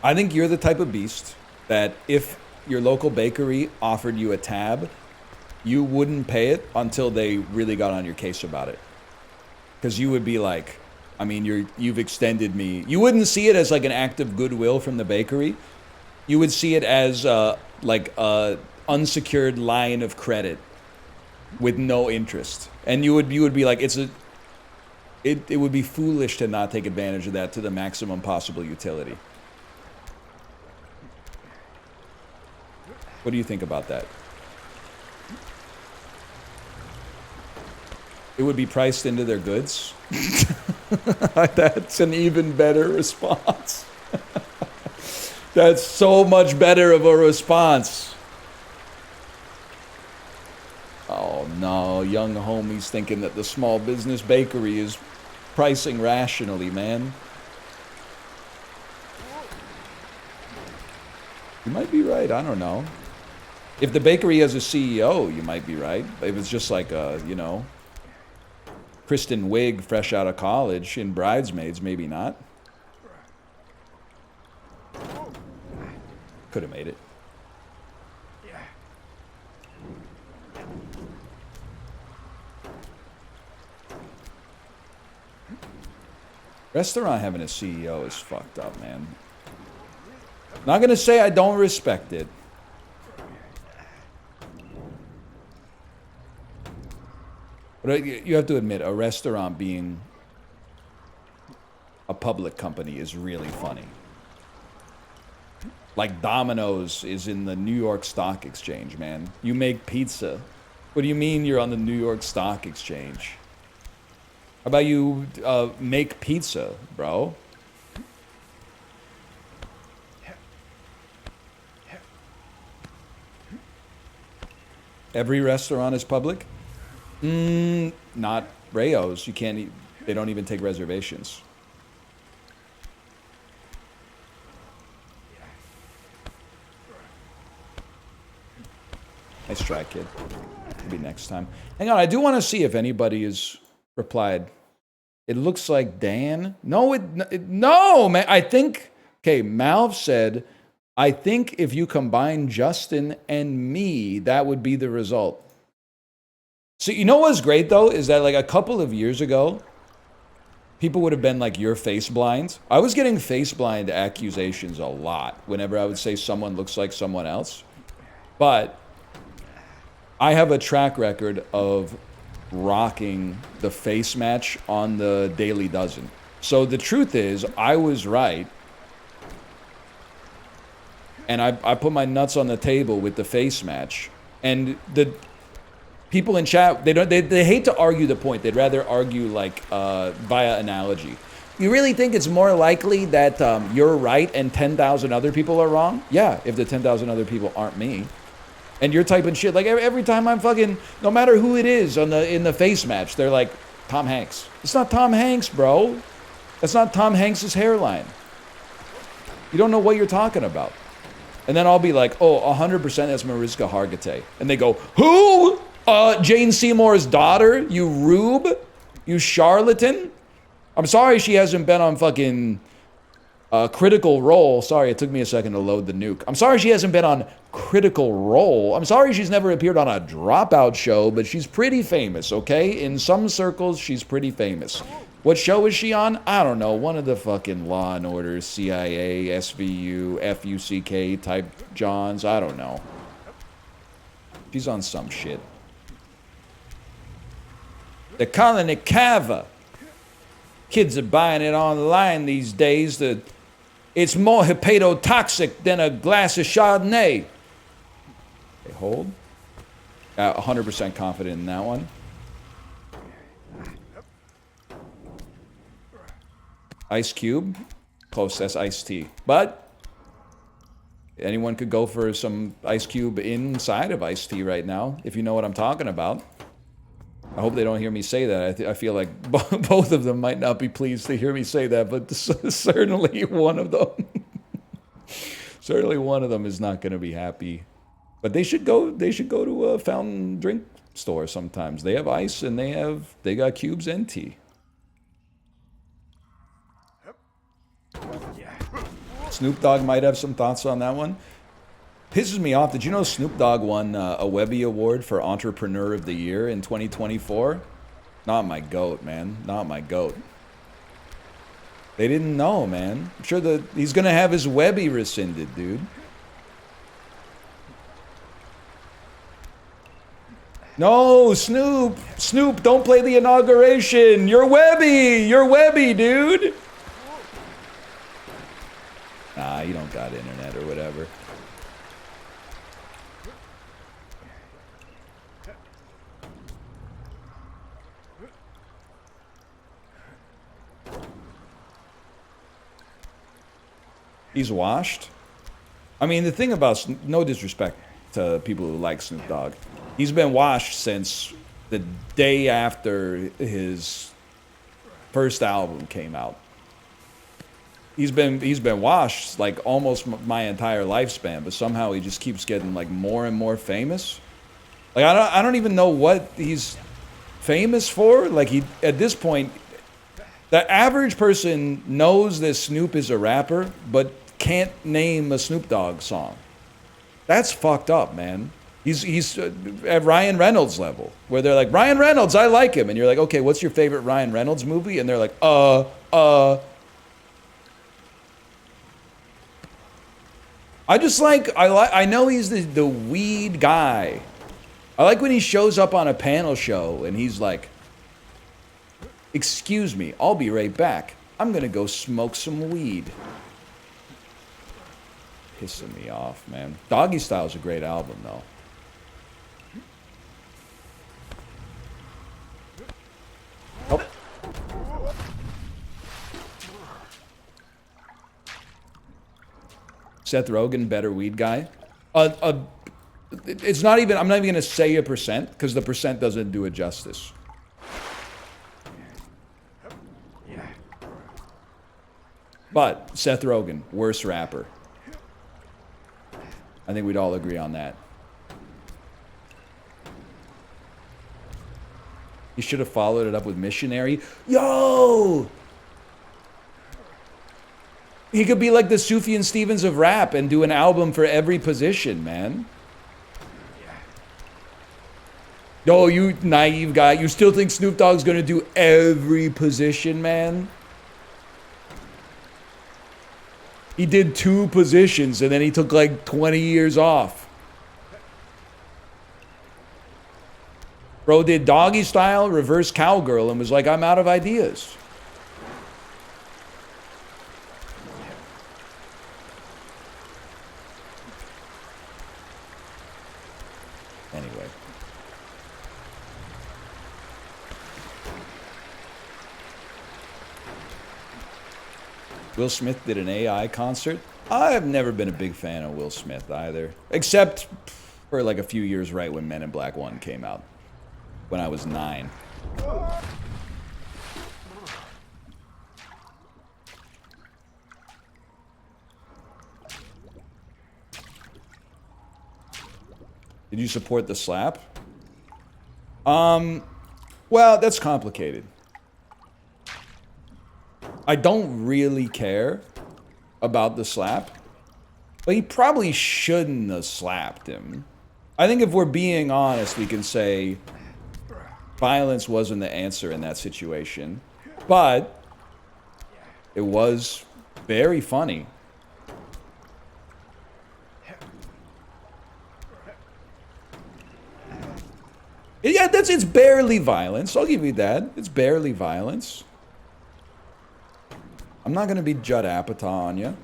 I think you're the type of beast that if your local bakery offered you a tab, you wouldn't pay it until they really got on your case about it. Because you would be like, I mean, you've extended me. You wouldn't see it as like an act of goodwill from the bakery. You would see it as like a unsecured line of credit with no interest. And you would be like, it would be foolish to not take advantage of that to the maximum possible utility. What do you think about that? It would be priced into their goods. That's an even better response. That's so much better of a response. Oh no, young homies thinking that the small business bakery is pricing rationally, man. You might be right, I don't know. If the bakery has a CEO, you might be right. If it's just like a, you know, Kristen Wiig fresh out of college in Bridesmaids, maybe not. Could have made it. Restaurant having a CEO is fucked up, man. Not gonna say I don't respect it. But you have to admit, a restaurant being a public company is really funny. Like Domino's is in the New York Stock Exchange, man. You make pizza. What do you mean you're on the New York Stock Exchange? How about you make pizza, bro? Every restaurant is public? Not Rayo's. You can't eat, they don't even take reservations. Nice try, kid. Maybe next time. Hang on, I do want to see if anybody has replied. It looks like Dan. No, no, man. I think, okay, Malv said, I think if you combine Justin and me, that would be the result. So you know what's great though is that like a couple of years ago, people would have been like, you're face blind. I was getting face blind accusations a lot whenever I would say someone looks like someone else. But I have a track record of rocking the face match on the Daily Dozen. So the truth is, I was right. And I put my nuts on the table with the face match. And the people in chat, they hate to argue the point. They'd rather argue like via analogy. You really think it's more likely that you're right and 10,000 other people are wrong? Yeah, if the 10,000 other people aren't me. And you're typing shit like every time I'm fucking, no matter who it is in the face match, they're like Tom Hanks. It's not Tom Hanks, bro. That's not Tom Hanks's hairline. You don't know what you're talking about. And then I'll be like, oh, 100% that's Mariska Hargitay. And they go, who? Jane Seymour's daughter? You rube? You charlatan? I'm sorry she hasn't been on fucking Critical Role. Sorry, it took me a second to load the nuke. I'm sorry she hasn't been on Critical Role. I'm sorry she's never appeared on a Dropout show, but she's pretty famous, okay? In some circles, she's pretty famous. What show is she on? I don't know. One of the fucking Law and Order, CIA, SVU, FUCK type Johns. I don't know. She's on some shit. They're calling it Cava. Kids are buying it online these days. It's more hepatotoxic than a glass of Chardonnay. Okay, hold. 100% confident in that one. Ice Cube. Close, that's iced tea. But anyone could go for some Ice Cube inside of iced tea right now, if you know what I'm talking about. I hope they don't hear me say that. I feel like both of them might not be pleased to hear me say that, but certainly one of them. Certainly one of them is not going to be happy. But they should go to a fountain drink store sometimes. They have ice and they got cubes and tea. Snoop Dogg might have some thoughts on that one. Pisses me off. Did you know Snoop Dogg won a Webby Award for Entrepreneur of the Year in 2024? Not my goat, man. Not my goat. They didn't know, man. I'm sure that he's gonna have his Webby rescinded, dude. No, Snoop! Snoop, don't play the inauguration! You're Webby! You're Webby, dude! Nah, you don't got internet or whatever. He's washed? I mean, the thing about... No disrespect to people who like Snoop Dogg. He's been washed since the day after his first album came out. He's been washed like almost my entire lifespan, but somehow he just keeps getting like more and more famous. Like I don't even know what he's famous for. Like at this point, the average person knows that Snoop is a rapper, but can't name a Snoop Dogg song. That's fucked up, man. He's at Ryan Reynolds level, where they're like, Ryan Reynolds, I like him. And you're like, okay, what's your favorite Ryan Reynolds movie? And they're like, I know he's the weed guy. I like when he shows up on a panel show and he's like, excuse me, I'll be right back. I'm gonna go smoke some weed. Pissing me off, man. Doggy Style's a great album, though. Oh. Seth Rogen, better weed guy. It's not even. I'm not even gonna say a percent because the percent doesn't do it justice. But Seth Rogen, worst rapper. I think we'd all agree on that. He should have followed it up with Missionary. Yo! He could be like the Sufjan Stevens of rap and do an album for every position, man. Yo, you naive guy. You still think Snoop Dogg's gonna do every position, man? He did 2 positions and then he took like 20 years off. Bro did Doggy Style, reverse cowgirl, and was like, I'm out of ideas. Anyway. Will Smith did an AI concert. I've never been a big fan of Will Smith either. Except for like a few years right when Men in Black 1 came out. When I was 9. Did you support the slap? Well, that's complicated. I don't really care about the slap, but he probably shouldn't have slapped him. I think if we're being honest, we can say violence wasn't the answer in that situation, but it was very funny. Yeah, it's barely violence. I'll give you that. It's barely violence. I'm not gonna be Judd Apatow on you.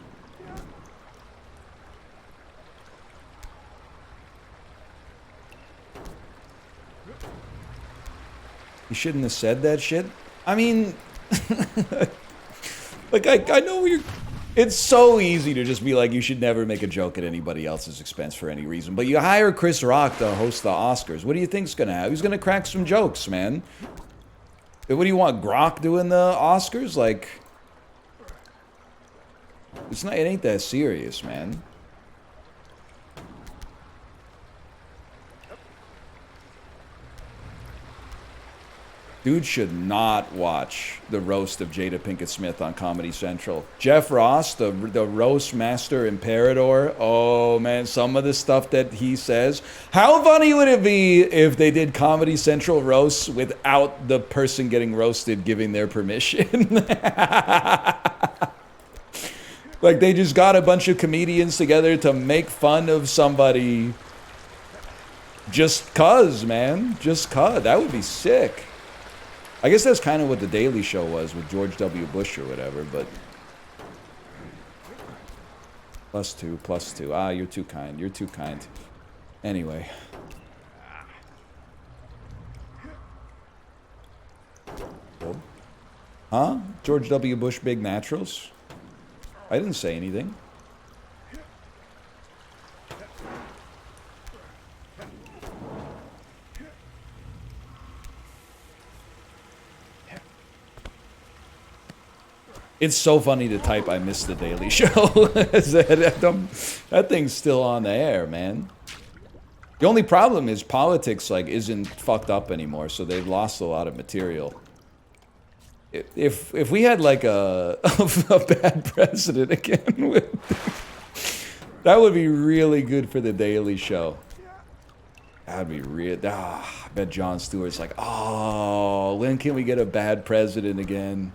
You shouldn't have said that shit. I mean, like I know you're. It's so easy to just be like, you should never make a joke at anybody else's expense for any reason. But you hire Chris Rock to host the Oscars. What do you think's gonna happen? He's gonna crack some jokes, man. What do you want, Grok doing the Oscars? Like, it's not. It ain't that serious, man. Dude should not watch the roast of Jada Pinkett Smith on Comedy Central. Jeff Ross, the roast master imperator. Oh man, some of the stuff that he says. How funny would it be if they did Comedy Central roasts without the person getting roasted giving their permission? Like they just got a bunch of comedians together to make fun of somebody just cuz, man. Just cuz. That would be sick. I guess that's kind of what The Daily Show was with George W. Bush or whatever, but... +2, +2. Ah, you're too kind. You're too kind. Anyway. Huh? George W. Bush Big Naturals? I didn't say anything. It's so funny to type, I missed The Daily Show. That thing's still on the air, man. The only problem is politics, like, isn't fucked up anymore, so they've lost a lot of material. If we had, like, a bad president again, that would be really good for The Daily Show. That'd be real. I bet Jon Stewart's like, oh, when can we get a bad president again?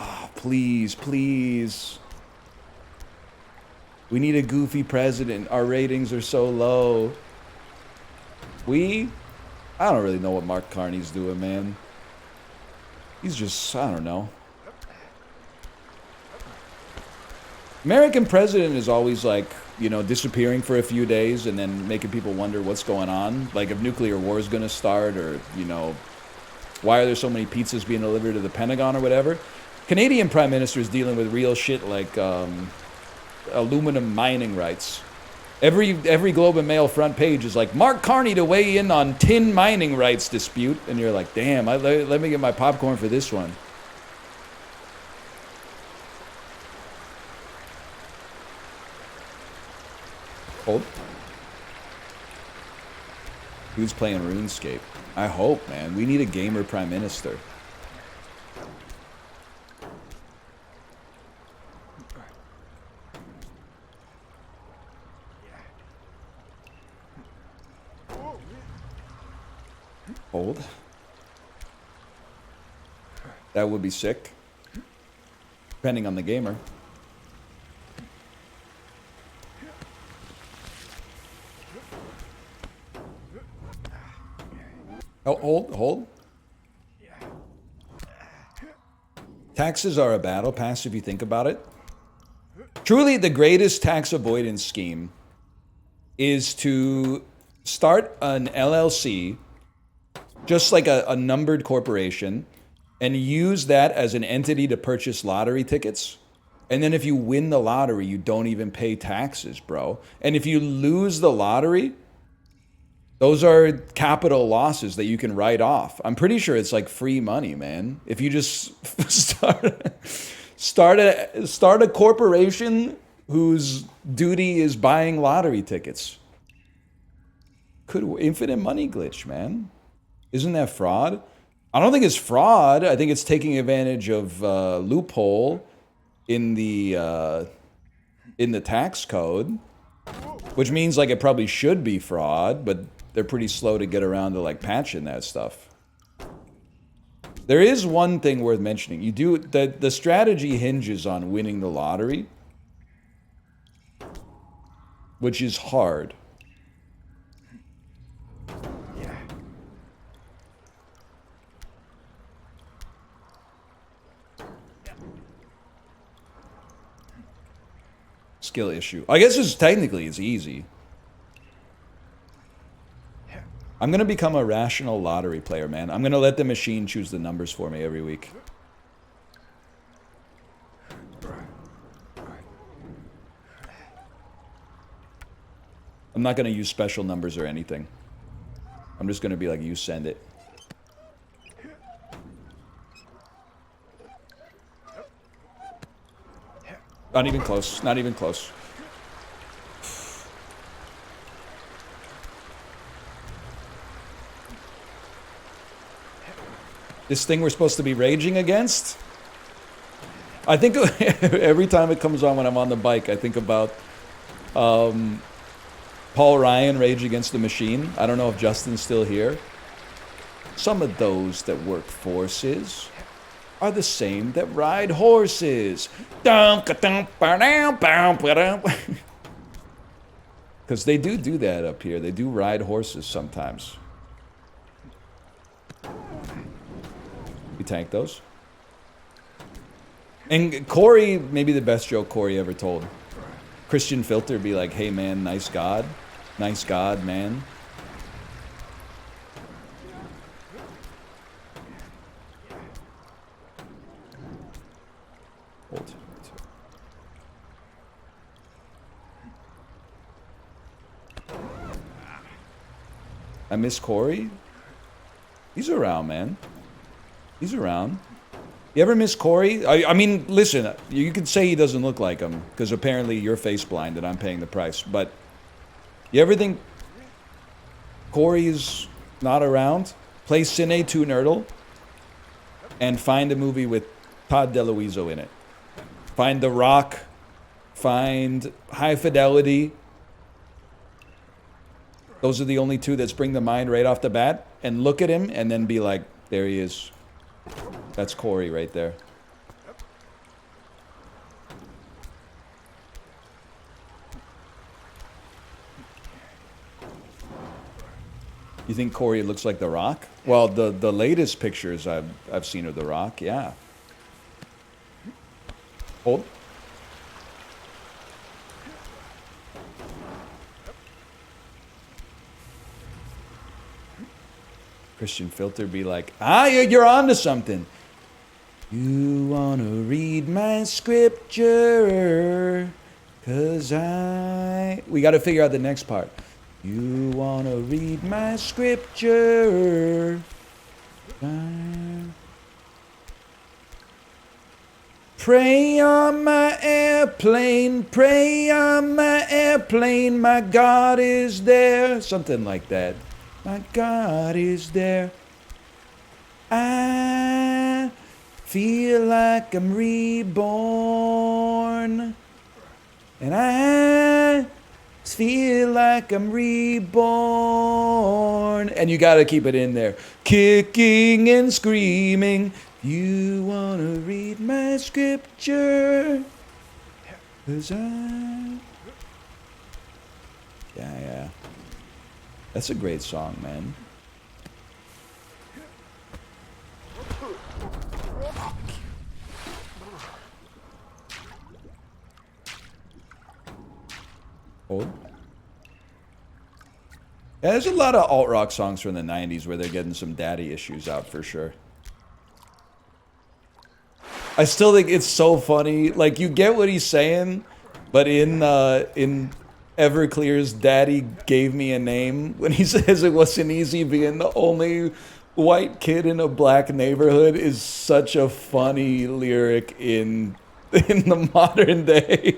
Oh, please, please. We need a goofy president. Our ratings are so low. I don't really know what Mark Carney's doing, man. He's just, I don't know. American president is always like, you know, disappearing for a few days and then making people wonder what's going on. Like if nuclear war is going to start or, you know, why are there so many pizzas being delivered to the Pentagon or whatever. Canadian Prime Minister is dealing with real shit like aluminum mining rights. Every Globe and Mail front page is like, Mark Carney to weigh in on tin mining rights dispute. And you're like, damn, let me get my popcorn for this one. Hold. Who's playing RuneScape? I hope, man. We need a gamer prime minister. Hold. That would be sick. Depending on the gamer. Oh, hold. Taxes are a battle pass if you think about it. Truly, the greatest tax avoidance scheme is to start an LLC, just like a numbered corporation, and use that as an entity to purchase lottery tickets. And then if you win the lottery, you don't even pay taxes, bro. And if you lose the lottery, those are capital losses that you can write off. I'm pretty sure it's like free money, man. If you just start a corporation whose duty is buying lottery tickets. Infinite money glitch, man. Isn't that fraud? I don't think it's fraud. I think it's taking advantage of loophole in the tax code, which means like it probably should be fraud, but they're pretty slow to get around to like patching that stuff. There is one thing worth mentioning. The strategy hinges on winning the lottery, which is hard. Skill issue. I guess it's easy. I'm gonna become a rational lottery player, man. I'm gonna let the machine choose the numbers for me every week. I'm not gonna use special numbers or anything. I'm just gonna be like, you send it. Not even close. Not even close. This thing we're supposed to be raging against? I think every time it comes on when I'm on the bike, I think about Paul Ryan, Rage Against the Machine. I don't know if Justin's still here. Some of those that work forces are the same that ride horses. Because they do that up here. They do ride horses sometimes. You tank those. And Corey, maybe the best joke Corey ever told. Christian Filter be like, hey man, nice God, man. Hold. I miss Corey. He's around, man. He's around. You ever miss Corey? I mean, listen, you could say he doesn't look like him, because apparently you're face blind and I'm paying the price. But you ever think Corey's not around? Play Cine 2 Nerdle and find a movie with Todd DeLuiso in it. Find The Rock. Find High Fidelity. Those are the only two that spring to mind right off the bat. And look at him and then be like, there he is. That's Corey right there. You think Corey looks like The Rock? Well, the latest pictures I've seen of The Rock, yeah. Hold. Christian Filter be like, you're onto something. You wanna read my scripture? Cause we gotta figure out the next part. You wanna read my scripture? Pray on my airplane, pray on my airplane, my God is there. Something like that. My God is there. I feel like I'm reborn. And I feel like I'm reborn. And you gotta keep it in there. Kicking and screaming. You wanna read my scripture? 'Cause yeah. That's a great song, man. Hold. Yeah, there's a lot of alt-rock songs from the 90s where they're getting some daddy issues out for sure. I still think it's so funny. Like, you get what he's saying, but in Everclear's Daddy Gave Me a Name, when he says it wasn't easy being the only white kid in a black neighborhood, is such a funny lyric in the modern day.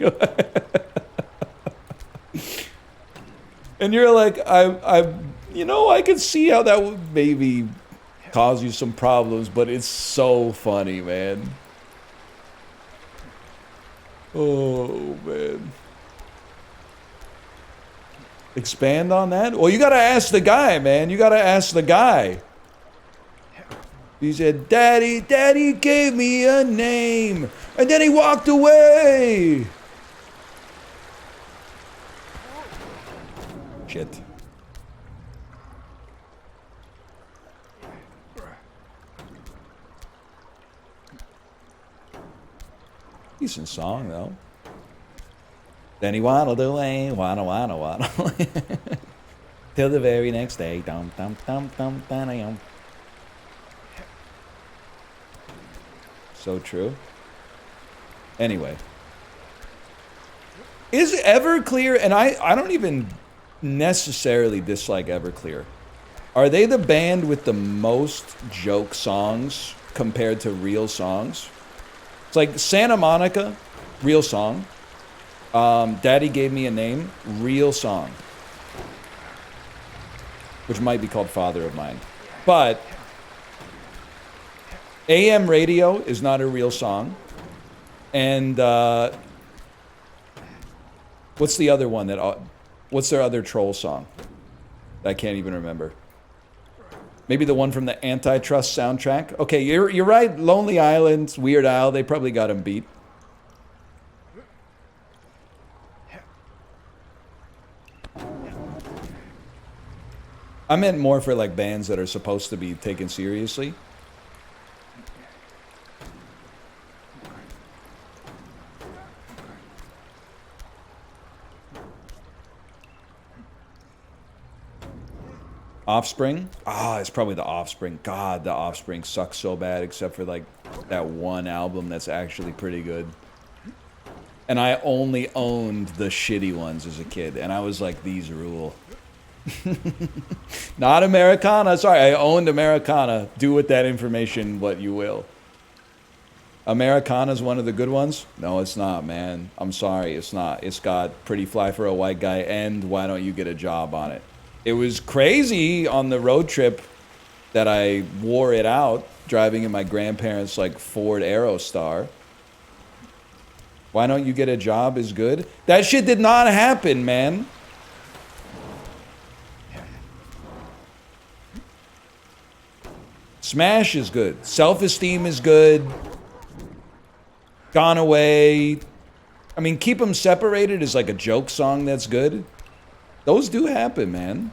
And you're like, I could see how that would maybe cause you some problems, but it's so funny, man. Oh, man. Expand on that? Well, you gotta ask the guy, man. You gotta ask the guy. He said, Daddy gave me a name. And then he walked away. Shit. Decent song, though. Then he waddled away, waddle. Till the very next day. Dum, dum, dum, dum, dum. So true. Anyway. Is Everclear, and I don't even necessarily dislike Everclear. Are they the band with the most joke songs compared to real songs? It's like Santa Monica, real song. Daddy Gave Me a Name, real song. Which might be called Father of Mine. But AM radio is not a real song. And what's the other one that? What's their other troll song? I can't even remember. Maybe the one from the Antitrust soundtrack. Okay, you're right. Lonely Island, Weird Al, they probably got him beat. I meant more for like bands that are supposed to be taken seriously. Offspring? Ah, it's probably the Offspring. God, the Offspring sucks so bad except for like that one album that's actually pretty good. And I only owned the shitty ones as a kid, and I was like, these rule. Not Americana. Sorry, I owned Americana. Do with that information what you will. Americana's one of the good ones? No, it's not, man. I'm sorry, it's not. It's got Pretty Fly for a White Guy and Why Don't You Get a Job on it. It was crazy on the road trip that I wore it out driving in my grandparents' like Ford Aerostar. Why Don't You Get a Job is good? That shit did not happen, man. Smash is good. Self-Esteem is good. Gone Away. I mean, Keep 'Em Separated is like a joke song that's good. Those do happen, man.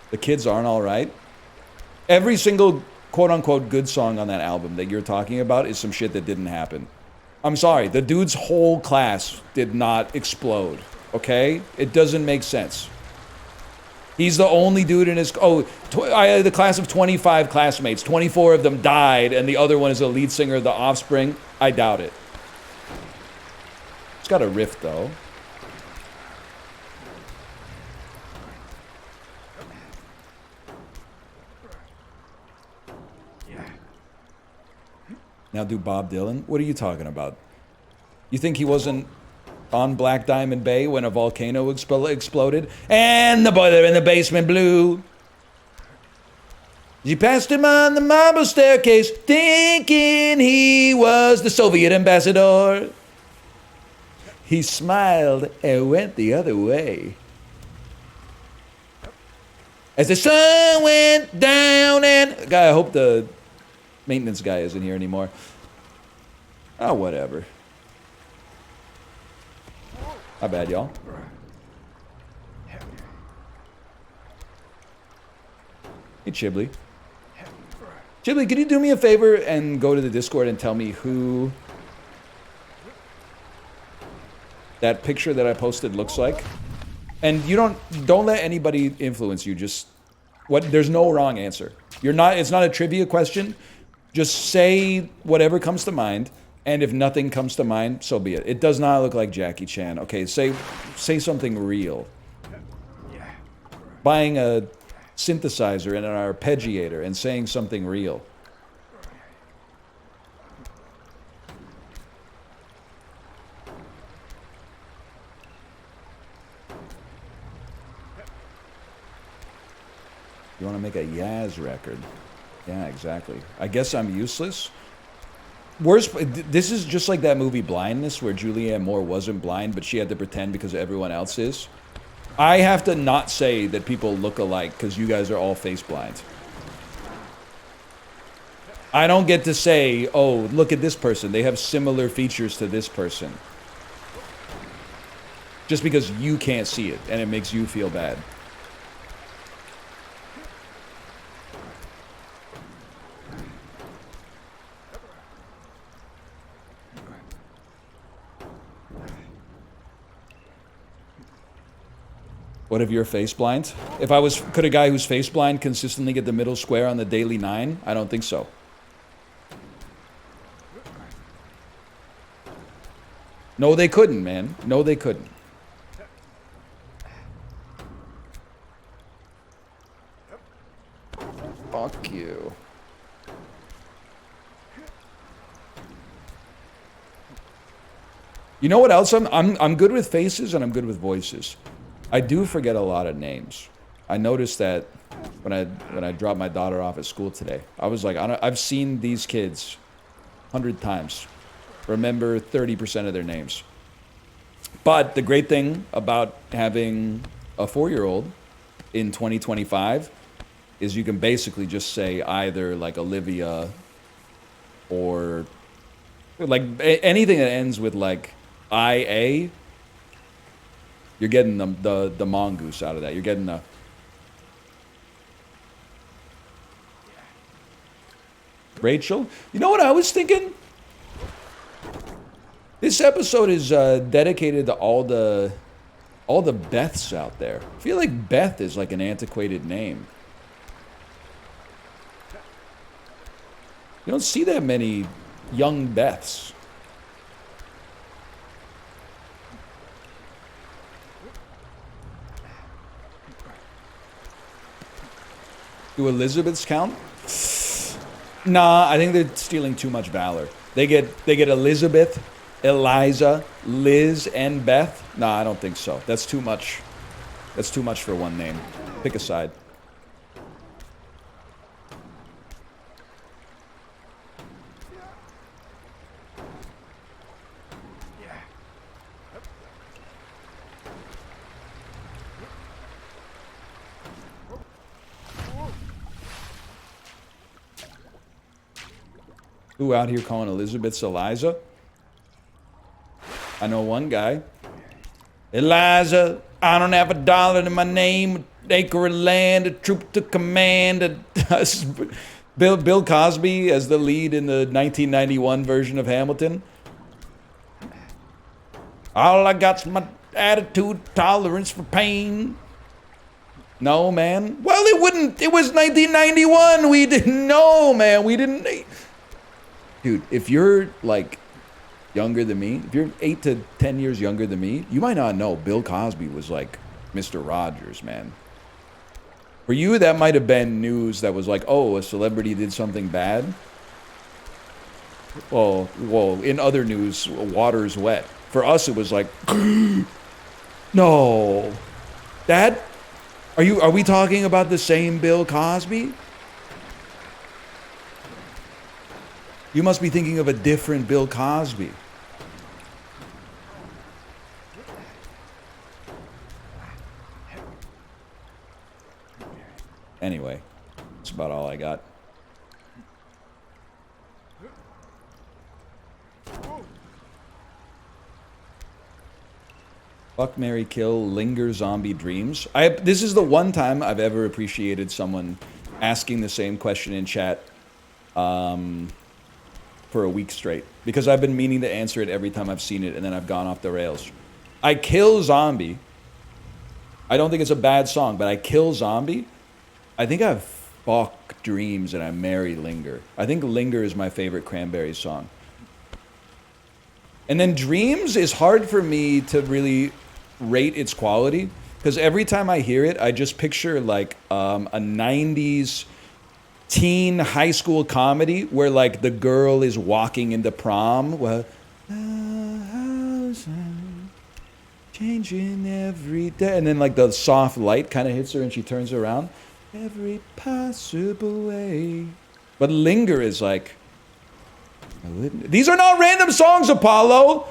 The Kids Aren't Alright. Every single quote-unquote good song on that album that you're talking about is some shit that didn't happen. I'm sorry, the dude's whole class did not explode, okay? It doesn't make sense. He's the only dude in his... I had the class of 25 classmates. 24 of them died, and the other one is the lead singer of The Offspring. I doubt it. It's got a riff, though. Now do Bob Dylan? What are you talking about? You think he wasn't on Black Diamond Bay when a volcano exploded? And the boiler in the basement blew. She passed him on the marble staircase, thinking he was the Soviet ambassador. He smiled and went the other way. As the sun went down and... God, I hope the maintenance guy isn't here anymore. Oh, whatever. My bad, y'all. Hey, Chibley. Chibley, can you do me a favor and go to the Discord and tell me who that picture that I posted looks like? And you don't let anybody influence you. Just there's no wrong answer. It's not a trivia question. Just say whatever comes to mind, and if nothing comes to mind, so be it. It does not look like Jackie Chan. Okay, say something real. Buying a synthesizer and an arpeggiator and saying something real. You want to make a Yaz record? Yeah, exactly. I guess I'm useless. This is just like that movie Blindness, where Julianne Moore wasn't blind, but she had to pretend because everyone else is. I have to not say that people look alike because you guys are all face blind. I don't get to say, oh, look at this person. They have similar features to this person. Just because you can't see it and it makes you feel bad. What if you're face blind? Could a guy who's face blind consistently get the middle square on the Daily 9? I don't think so. No, they couldn't, man. No, they couldn't. Fuck you. You know what else? I'm good with faces and I'm good with voices. I do forget a lot of names. I noticed that when I dropped my daughter off at school today. I was like, I've seen these kids 100 times. Remember 30% of their names. But the great thing about having a 4-year-old in 2025 is you can basically just say either like Olivia or like anything that ends with like IA. You're getting the mongoose out of that. You're getting the Rachel. You know what I was thinking? This episode is dedicated to all the Beths out there. I feel like Beth is like an antiquated name. You don't see that many young Beths. Do Elizabeths count? Nah, I think they're stealing too much valor. They get Elizabeth, Eliza, Liz, and Beth. Nah, I don't think so. That's too much. That's too much for one name. Pick a side. Who out here calling Elizabeth's Eliza? I know one guy. Eliza, I don't have $1 to my name, an acre of land, a troop to command. Bill Cosby as the lead in the 1991 version of Hamilton. All I got's my attitude, tolerance for pain. No, man. Well, it wouldn't. It was 1991. We didn't know, man. We didn't. Dude, if you're like younger than me, if you're 8 to 10 years younger than me, you might not know Bill Cosby was like Mr. Rogers, man. For you, that might have been news that was like, oh, a celebrity did something bad. Well, in other news, water's wet. For us, it was like, no. Dad, are we talking about the same Bill Cosby? You must be thinking of a different Bill Cosby. Anyway, that's about all I got. Fuck, marry, kill, linger, zombie dreams. This is the one time I've ever appreciated someone asking the same question in chat for a week straight. Because I've been meaning to answer it every time I've seen it, and then I've gone off the rails. I kill zombie. I don't think it's a bad song, but I kill zombie. I think I fuck dreams and I marry linger. I think linger is my favorite Cranberries song. And then dreams is hard for me to really rate its quality, because every time I hear it, I just picture like a 90s teen high school comedy where like the girl is walking into prom. Well, changing every day, and then like the soft light kind of hits her and she turns around. Every possible way. But linger is like, these are not random songs, Apollo.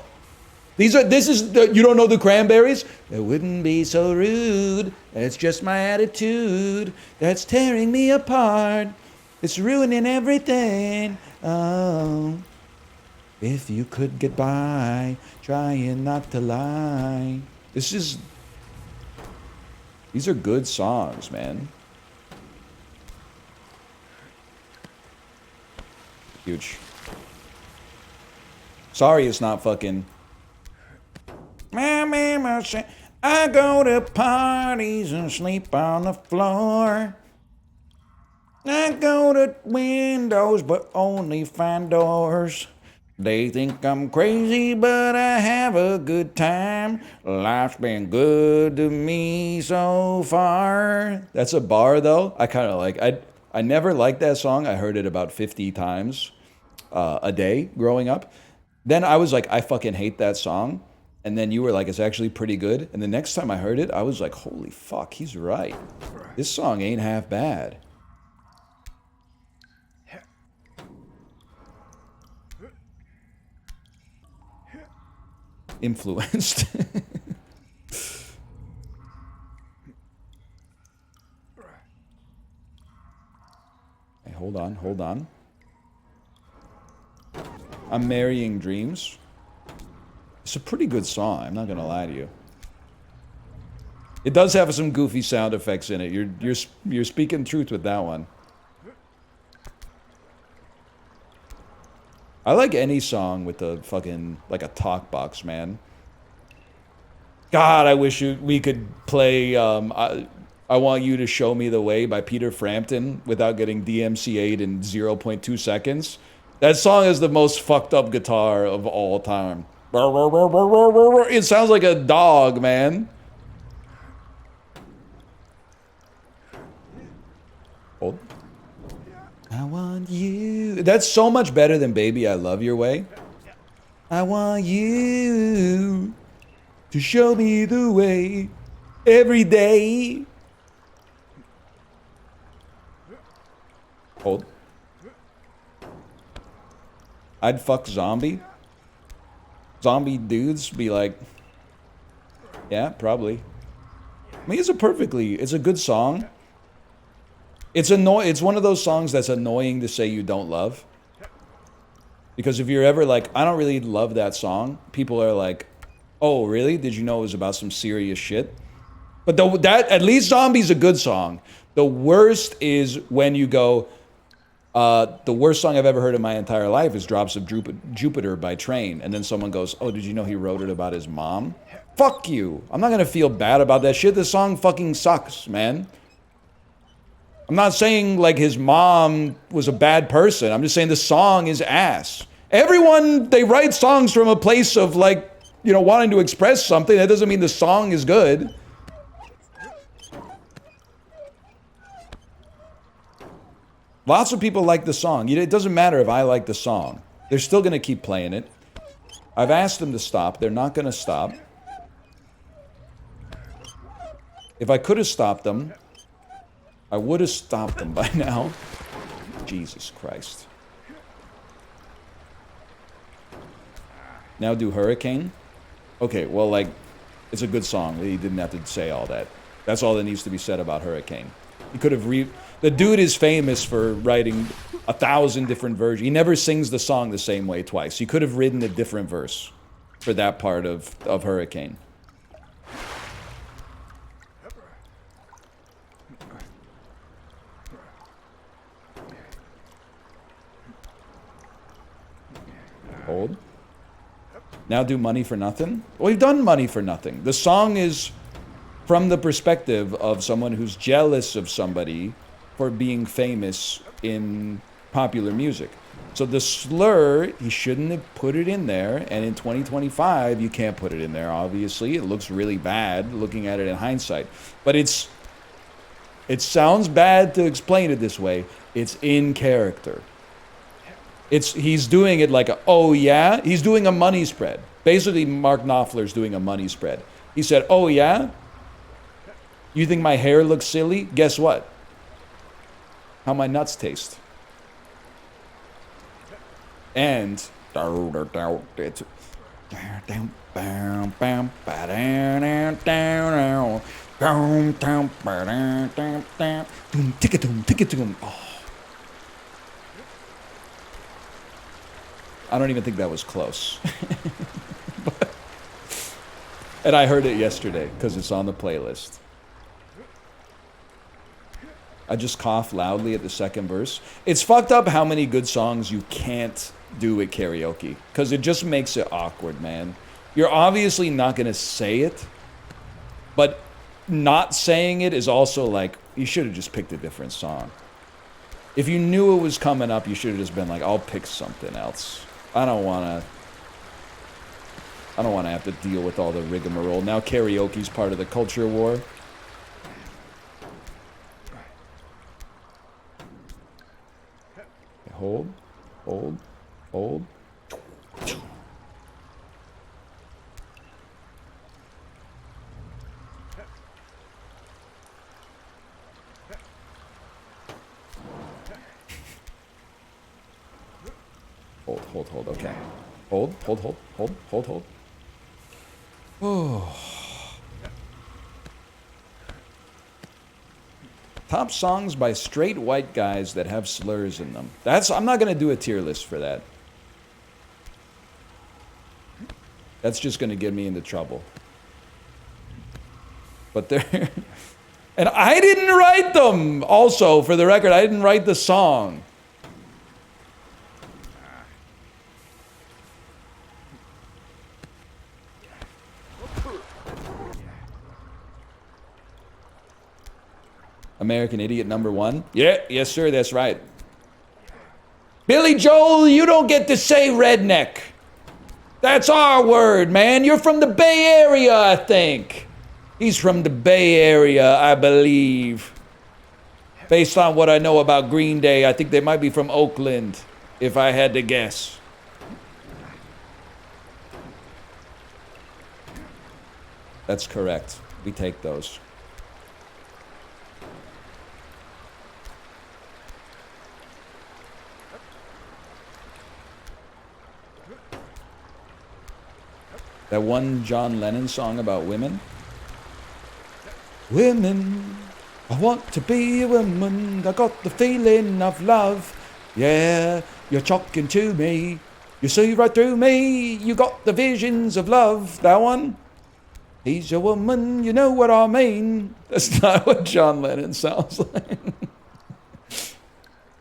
You don't know the Cranberries? It wouldn't be so rude. It's just my attitude that's tearing me apart. It's ruining everything. Oh, if you could get by, trying not to lie. These are good songs, man. Huge. Sorry it's not fucking. I go to parties and sleep on the floor. I go to windows but only find doors. They think I'm crazy but I have a good time. Life's been good to me so far. That's a bar though. I kind of like. I never liked that song. I heard it about 50 times a day growing up. Then I was like, I fucking hate that song. And then you were like, it's actually pretty good. And the next time I heard it, I was like, holy fuck, he's right. This song ain't half bad. Influenced. Hey, hold on, hold on. I'm Marrying Dreams. It's a pretty good song, I'm not gonna lie to you. It does have some goofy sound effects in it. You're speaking truth with that one. I like any song with a fucking, like a talk box, man. God, I wish we could play, I Want You to Show Me the Way by Peter Frampton without getting DMCA'd in 0.2 seconds. That song is the most fucked up guitar of all time. It sounds like a dog, man. Hold. I want you. That's so much better than Baby I Love Your Way. I want you to show me the way every day. Hold. I'd fuck Zombie. Zombie dudes be like, yeah, probably. I mean, it's a good song. It's one of those songs that's annoying to say you don't love. Because if you're ever like, I don't really love that song, people are like, oh, really? Did you know it was about some serious shit? But at least Zombie's a good song. The worst is when you go, the worst song I've ever heard in my entire life is Drops of Jupiter by Train. And then someone goes, oh, did you know he wrote it about his mom? Fuck you. I'm not gonna feel bad about that shit. This song fucking sucks, man. I'm not saying like his mom was a bad person. I'm just saying the song is ass. Everyone, they write songs from a place of like, you know, wanting to express something. That doesn't mean the song is good. Lots of people like the song. It doesn't matter if I like the song. They're still going to keep playing it. I've asked them to stop. They're not going to stop. If I could have stopped them, I would have stopped them by now. Jesus Christ. Now do Hurricane. Okay, well, like, it's a good song. He didn't have to say all that. That's all that needs to be said about Hurricane. He could have the dude is famous for writing 1,000 different versions. He never sings the song the same way twice. He could have written a different verse for that part of Hurricane. Hold. Now do Money for Nothing. Well, we've done Money for Nothing. The song is from the perspective of someone who's jealous of somebody for being famous in popular music. So the slur, he shouldn't have put it in there, and in 2025, you can't put it in there, obviously. It looks really bad looking at it in hindsight. But it sounds bad to explain it this way. It's in character. He's doing it like oh yeah? He's doing a money spread. Basically, Mark Knopfler's doing a money spread. He said, oh yeah? You think my hair looks silly? Guess what? How my nuts taste. And I don't even think that was close. And I heard it yesterday because it's on the playlist. I just coughed loudly at the second verse. It's fucked up how many good songs you can't do at karaoke because it just makes it awkward, man. You're obviously not going to say it, but not saying it is also like, you should have just picked a different song. If you knew it was coming up, you should have just been like, I'll pick something else. I don't want to have to deal with all the rigmarole. Now karaoke's part of the culture war. Hold, hold, hold. Hold. Okay. Hold. Oh. Top songs by straight white guys that have slurs in them. I'm not gonna do a tier list for that. That's just gonna get me into trouble. But they're... And I didn't write them! Also, for the record, I didn't write the song. American Idiot #1? Yeah, yes sir, that's right. Billy Joel, you don't get to say redneck. That's our word, man. You're from the Bay Area, I think. He's from the Bay Area, I believe. Based on what I know about Green Day, I think they might be from Oakland, if I had to guess. That's correct. We take those. That one John Lennon song about women. Women, I want to be a woman. I got the feeling of love. Yeah, you're talking to me. You see right through me. You got the visions of love. That one? He's a woman, you know what I mean. That's not what John Lennon sounds like.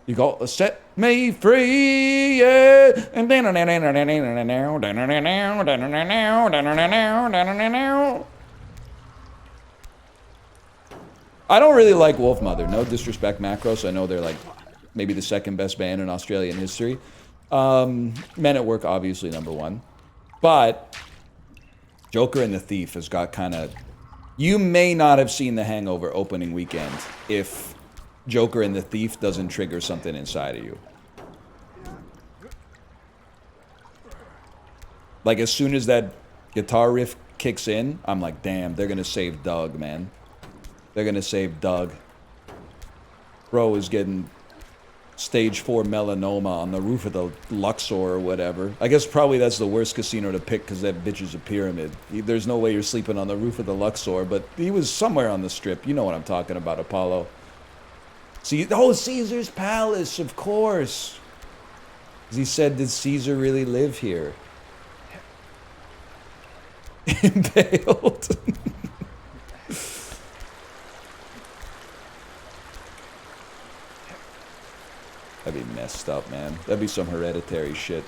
You got to set me free, yeah. I don't really like Wolfmother. No disrespect, Macros. I know they're like maybe the second best band in Australian history. Men at Work, obviously #1. But Joker and the Thief has got kind of... You may not have seen The Hangover opening weekend if Joker and the Thief doesn't trigger something inside of you. Like, as soon as that guitar riff kicks in, I'm like, damn, they're gonna save Doug, man. They're gonna save Doug. Bro is getting stage 4 melanoma on the roof of the Luxor or whatever. I guess probably that's the worst casino to pick because that bitch is a pyramid. There's no way you're sleeping on the roof of the Luxor, but he was somewhere on the strip. You know what I'm talking about, Apollo. See, oh, Caesar's Palace, of course. He said, did Caesar really live here? Impaled. That'd be messed up, man. That'd be some hereditary shit.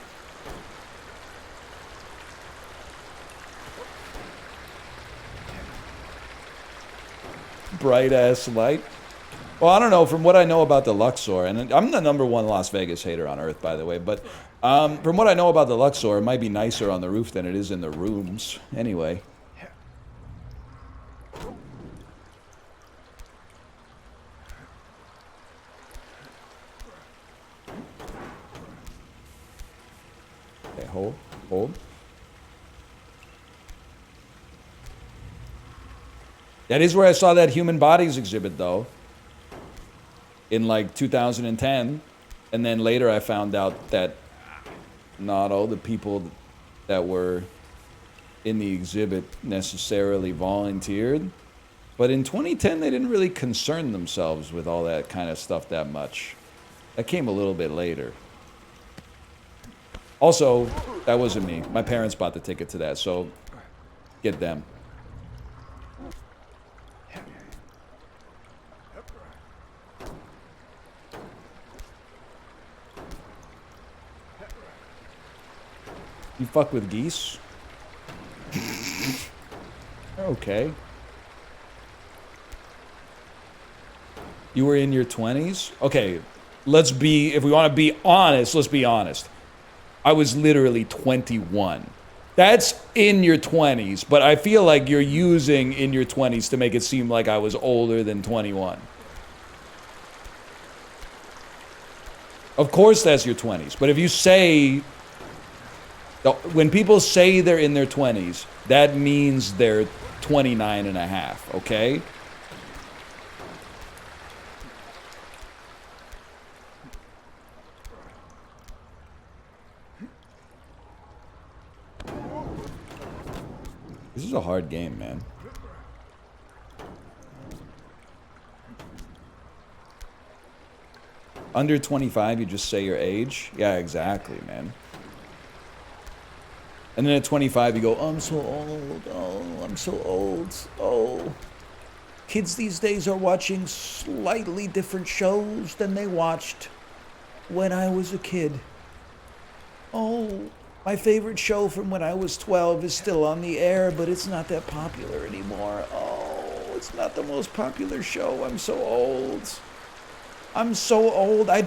Bright ass light. Well, I don't know. From what I know about the Luxor, and I'm the #1 Las Vegas hater on Earth, by the way, but from what I know about the Luxor, it might be nicer on the roof than it is in the rooms. Anyway. Okay, hold. That is where I saw that human bodies exhibit, though. In like 2010. And then later I found out that not all the people that were in the exhibit necessarily volunteered. But in 2010, they didn't really concern themselves with all that kind of stuff that much. That came a little bit later. Also, that wasn't me. My parents bought the ticket to that, so get them. You fuck with geese? Okay. You were in your 20s? Okay, let's be, if we want to be honest, let's be honest. I was literally 21. That's in your 20s, but I feel like you're using in your 20s to make it seem like I was older than 21. Of course that's your 20s, but if you say, when people say they're in their 20s, that means they're 29 and a half, okay? This is a hard game, man. Under 25, you just say your age? Yeah, exactly, man. And then at 25, you go, oh, I'm so old. Oh, I'm so old. Oh. Kids these days are watching slightly different shows than they watched when I was a kid. Oh, my favorite show from when I was 12 is still on the air, but it's not that popular anymore. Oh, it's not the most popular show. I'm so old. I'm so old. A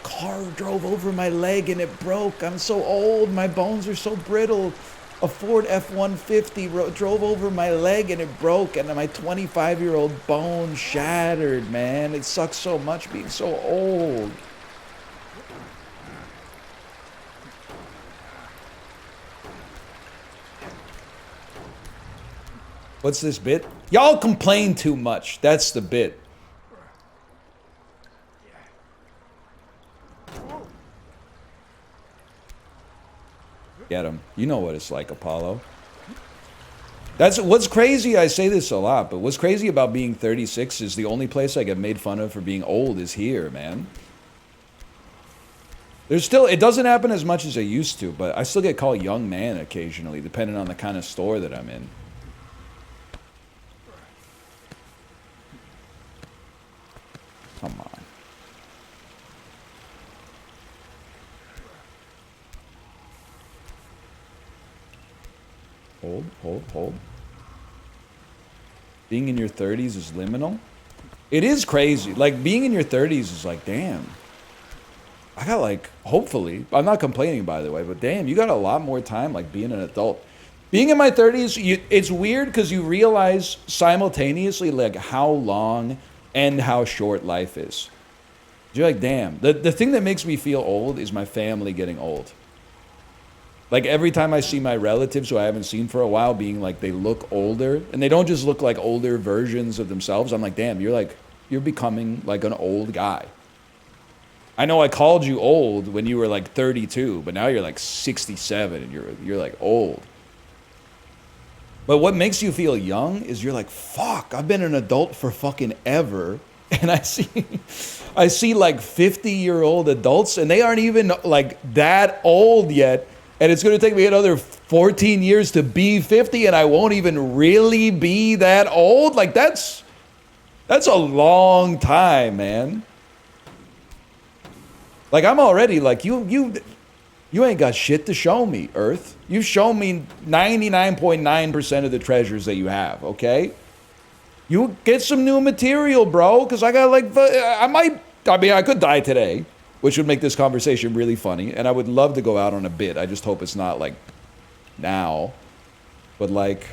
car drove over my leg and it broke. I'm so old. My bones are so brittle. A Ford F-150 drove over my leg and it broke, and my 25-year-old bone shattered, man. It sucks so much being so old. What's this bit? Y'all complain too much. That's the bit. Get him. You know what it's like, Apollo. That's what's crazy. I say this a lot, but what's crazy about being 36 is the only place I get made fun of for being old is here, man. There's still, it doesn't happen as much as it used to, but I still get called young man occasionally, depending on the kind of store that I'm in. Come on. Hold. Being in your 30s is liminal? It is crazy. Like, being in your 30s is like, damn. I got, like, hopefully, I'm not complaining, by the way, but damn, you got a lot more time, like, being an adult. Being in my 30s, it's weird because you realize simultaneously, like, how long and how short life is. You're like, damn. The thing that makes me feel old is my family getting old. Like, every time I see my relatives who I haven't seen for a while being like, they look older, and they don't just look like older versions of themselves, I'm like, damn, you're becoming like an old guy. I know I called you old when you were like 32, but now you're like 67 and you're like old. But what makes you feel young is you're like, fuck, I've been an adult for fucking ever. And I see like 50-year-old adults, and they aren't even like that old yet. And it's going to take me another 14 years to be 50, and I won't even really be that old. Like, that's a long time, man. Like, I'm already like, you ain't got shit to show me, Earth. You've shown me 99.9% of the treasures that you have, okay? You get some new material, bro, because I got like, I could die today, which would make this conversation really funny, and I would love to go out on a bit. I just hope it's not like now, but like,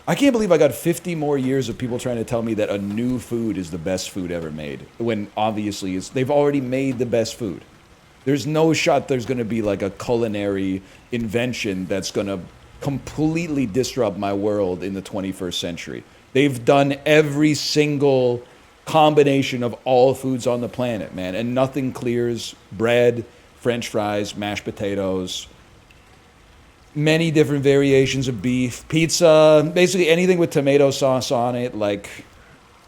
I can't believe I got 50 more years of people trying to tell me that a new food is the best food ever made, when obviously they've already made the best food. There's no shot there's going to be like a culinary invention that's going to completely disrupt my world in the 21st century. They've done every single combination of all foods on the planet, man, and nothing clears bread, French fries, mashed potatoes, many different variations of beef, pizza, basically anything with tomato sauce on it, like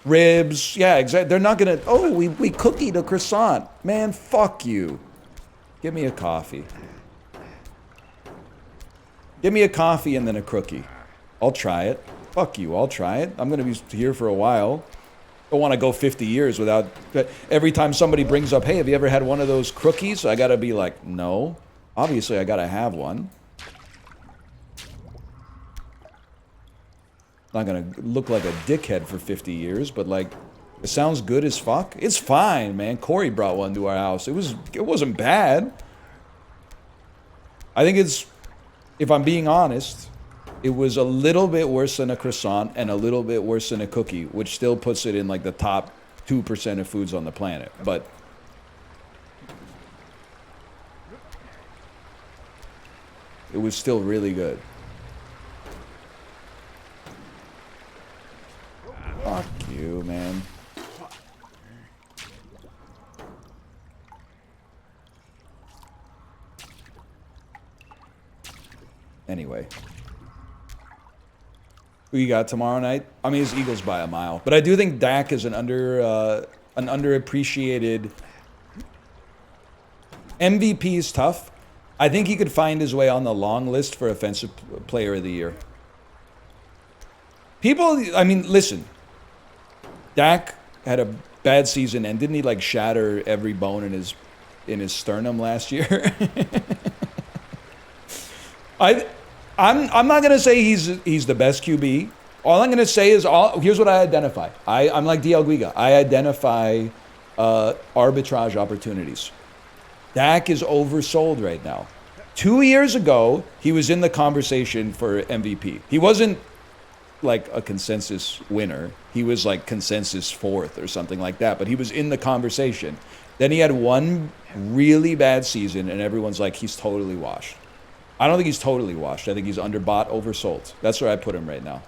ribs. Yeah, exactly. They're not gonna, oh, we cookied a croissant. Man, fuck you. Give me a coffee. Give me a coffee and then a cookie. I'll try it. Fuck you, I'll try it. I'm gonna be here for a while. Don't want to go 50 years without, every time somebody brings up, hey, have you ever had one of those cookies? I gotta be like, no. Obviously, I gotta have one. Not gonna look like a dickhead for 50 years, but like, it sounds good as fuck. It's fine, man. Corey brought one to our house. It wasn't bad. I think it's, if I'm being honest, it was a little bit worse than a croissant and a little bit worse than a cookie, which still puts it in like the top 2% of foods on the planet. But it was still really good. Fuck you, man. Anyway. Who you got tomorrow night? I mean, it's Eagles by a mile. But I do think Dak is an underappreciated... MVP is tough. I think he could find his way on the long list for Offensive Player of the Year. People, I mean, listen. Dak had a bad season, and didn't he like shatter every bone in his sternum last year? I'm not gonna say he's the best QB. All I'm gonna say is here's what I identify. I'm like DL Guiga. I identify arbitrage opportunities. Dak is oversold right now. 2 years ago, he was in the conversation for MVP. He wasn't like a consensus winner. He was like consensus fourth or something like that, but he was in the conversation. Then he had one really bad season, and everyone's like, he's totally washed. I don't think he's totally washed. I think he's underbought, oversold. That's where I put him right now.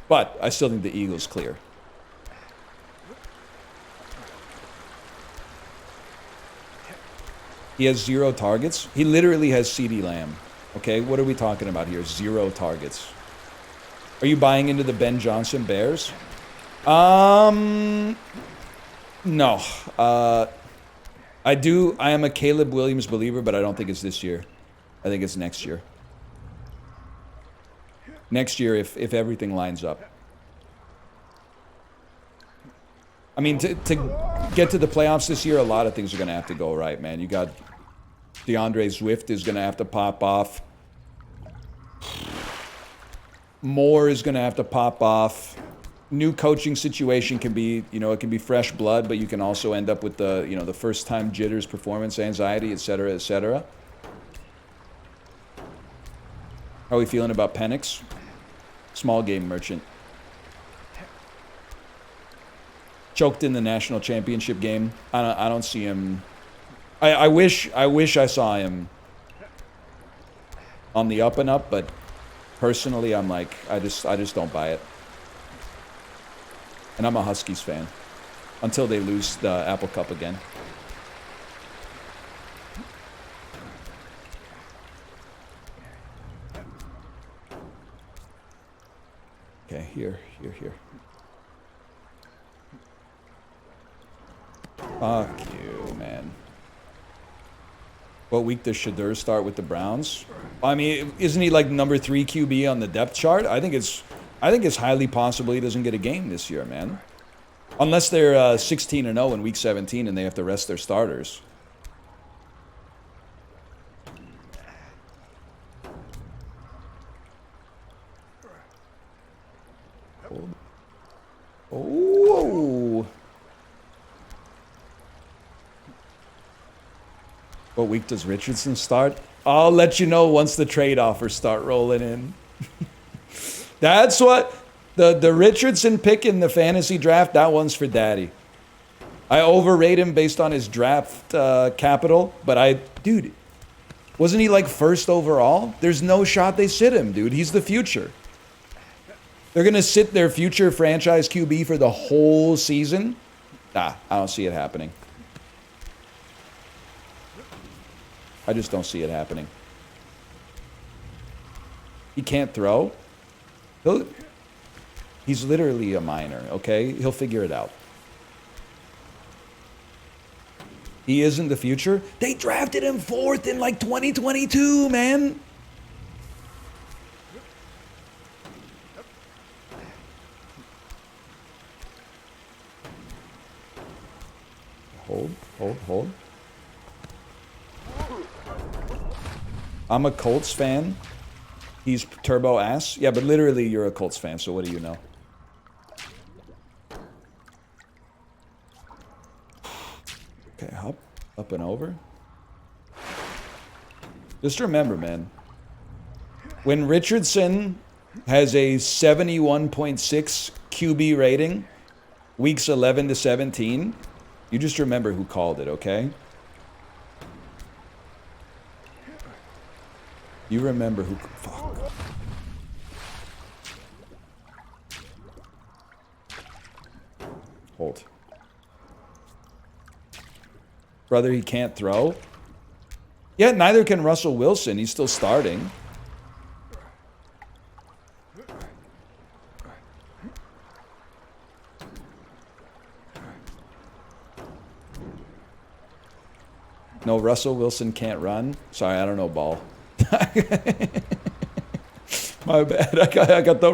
But I still think the Eagles clear. He has 0 targets. He literally has CeeDee Lamb. Okay, what are we talking about here? 0 targets. Are you buying into the Ben Johnson Bears? No. I am a Caleb Williams believer, but I don't think it's this year. I think it's next year. Next year, if everything lines up. I mean, to get to the playoffs this year, a lot of things are going to have to go right, man. You got DeAndre Swift is going to have to pop off. Moore is going to have to pop off. New coaching situation can be, it can be fresh blood, but you can also end up with the, the first-time jitters, performance anxiety, et cetera, et cetera. How are we feeling about Penix? Small game merchant. Choked in the national championship game. I don't see him. I wish I saw him on the up and up, but personally, I'm like, I just don't buy it. And I'm a Huskies fan until they lose the Apple Cup again. Okay, here. Fuck you, man. What week does Shadur start with the Browns? I mean, isn't he like number 3 QB on the depth chart? I think it's highly possible he doesn't get a game this year, man. Unless they're 16-0 in week 17 and they have to rest their starters. Oh. What week does Richardson start? I'll let you know once the trade offers start rolling in. That's what the Richardson pick in the fantasy draft, that one's for daddy. I overrate him based on his draft capital, but dude, wasn't he like first overall? There's no shot they sit him, dude. He's the future. They're going to sit their future franchise QB for the whole season? Nah, I don't see it happening. I just don't see it happening. He can't throw. He's literally a minor, okay? He'll figure it out. He isn't the future. They drafted him 4th in like 2022, man. Hold. I'm a Colts fan. He's turbo ass. Yeah, but literally you're a Colts fan, so what do you know? Okay, up and over. Just remember, when Richardson has a 71.6 QB rating, weeks 11 to 17, you just remember who called it, okay? You remember who... Fuck. Hold. Brother, he can't throw? Yeah, neither can Russell Wilson. He's still starting. No, Russell Wilson can't run. Sorry, I don't know ball. My bad. I got the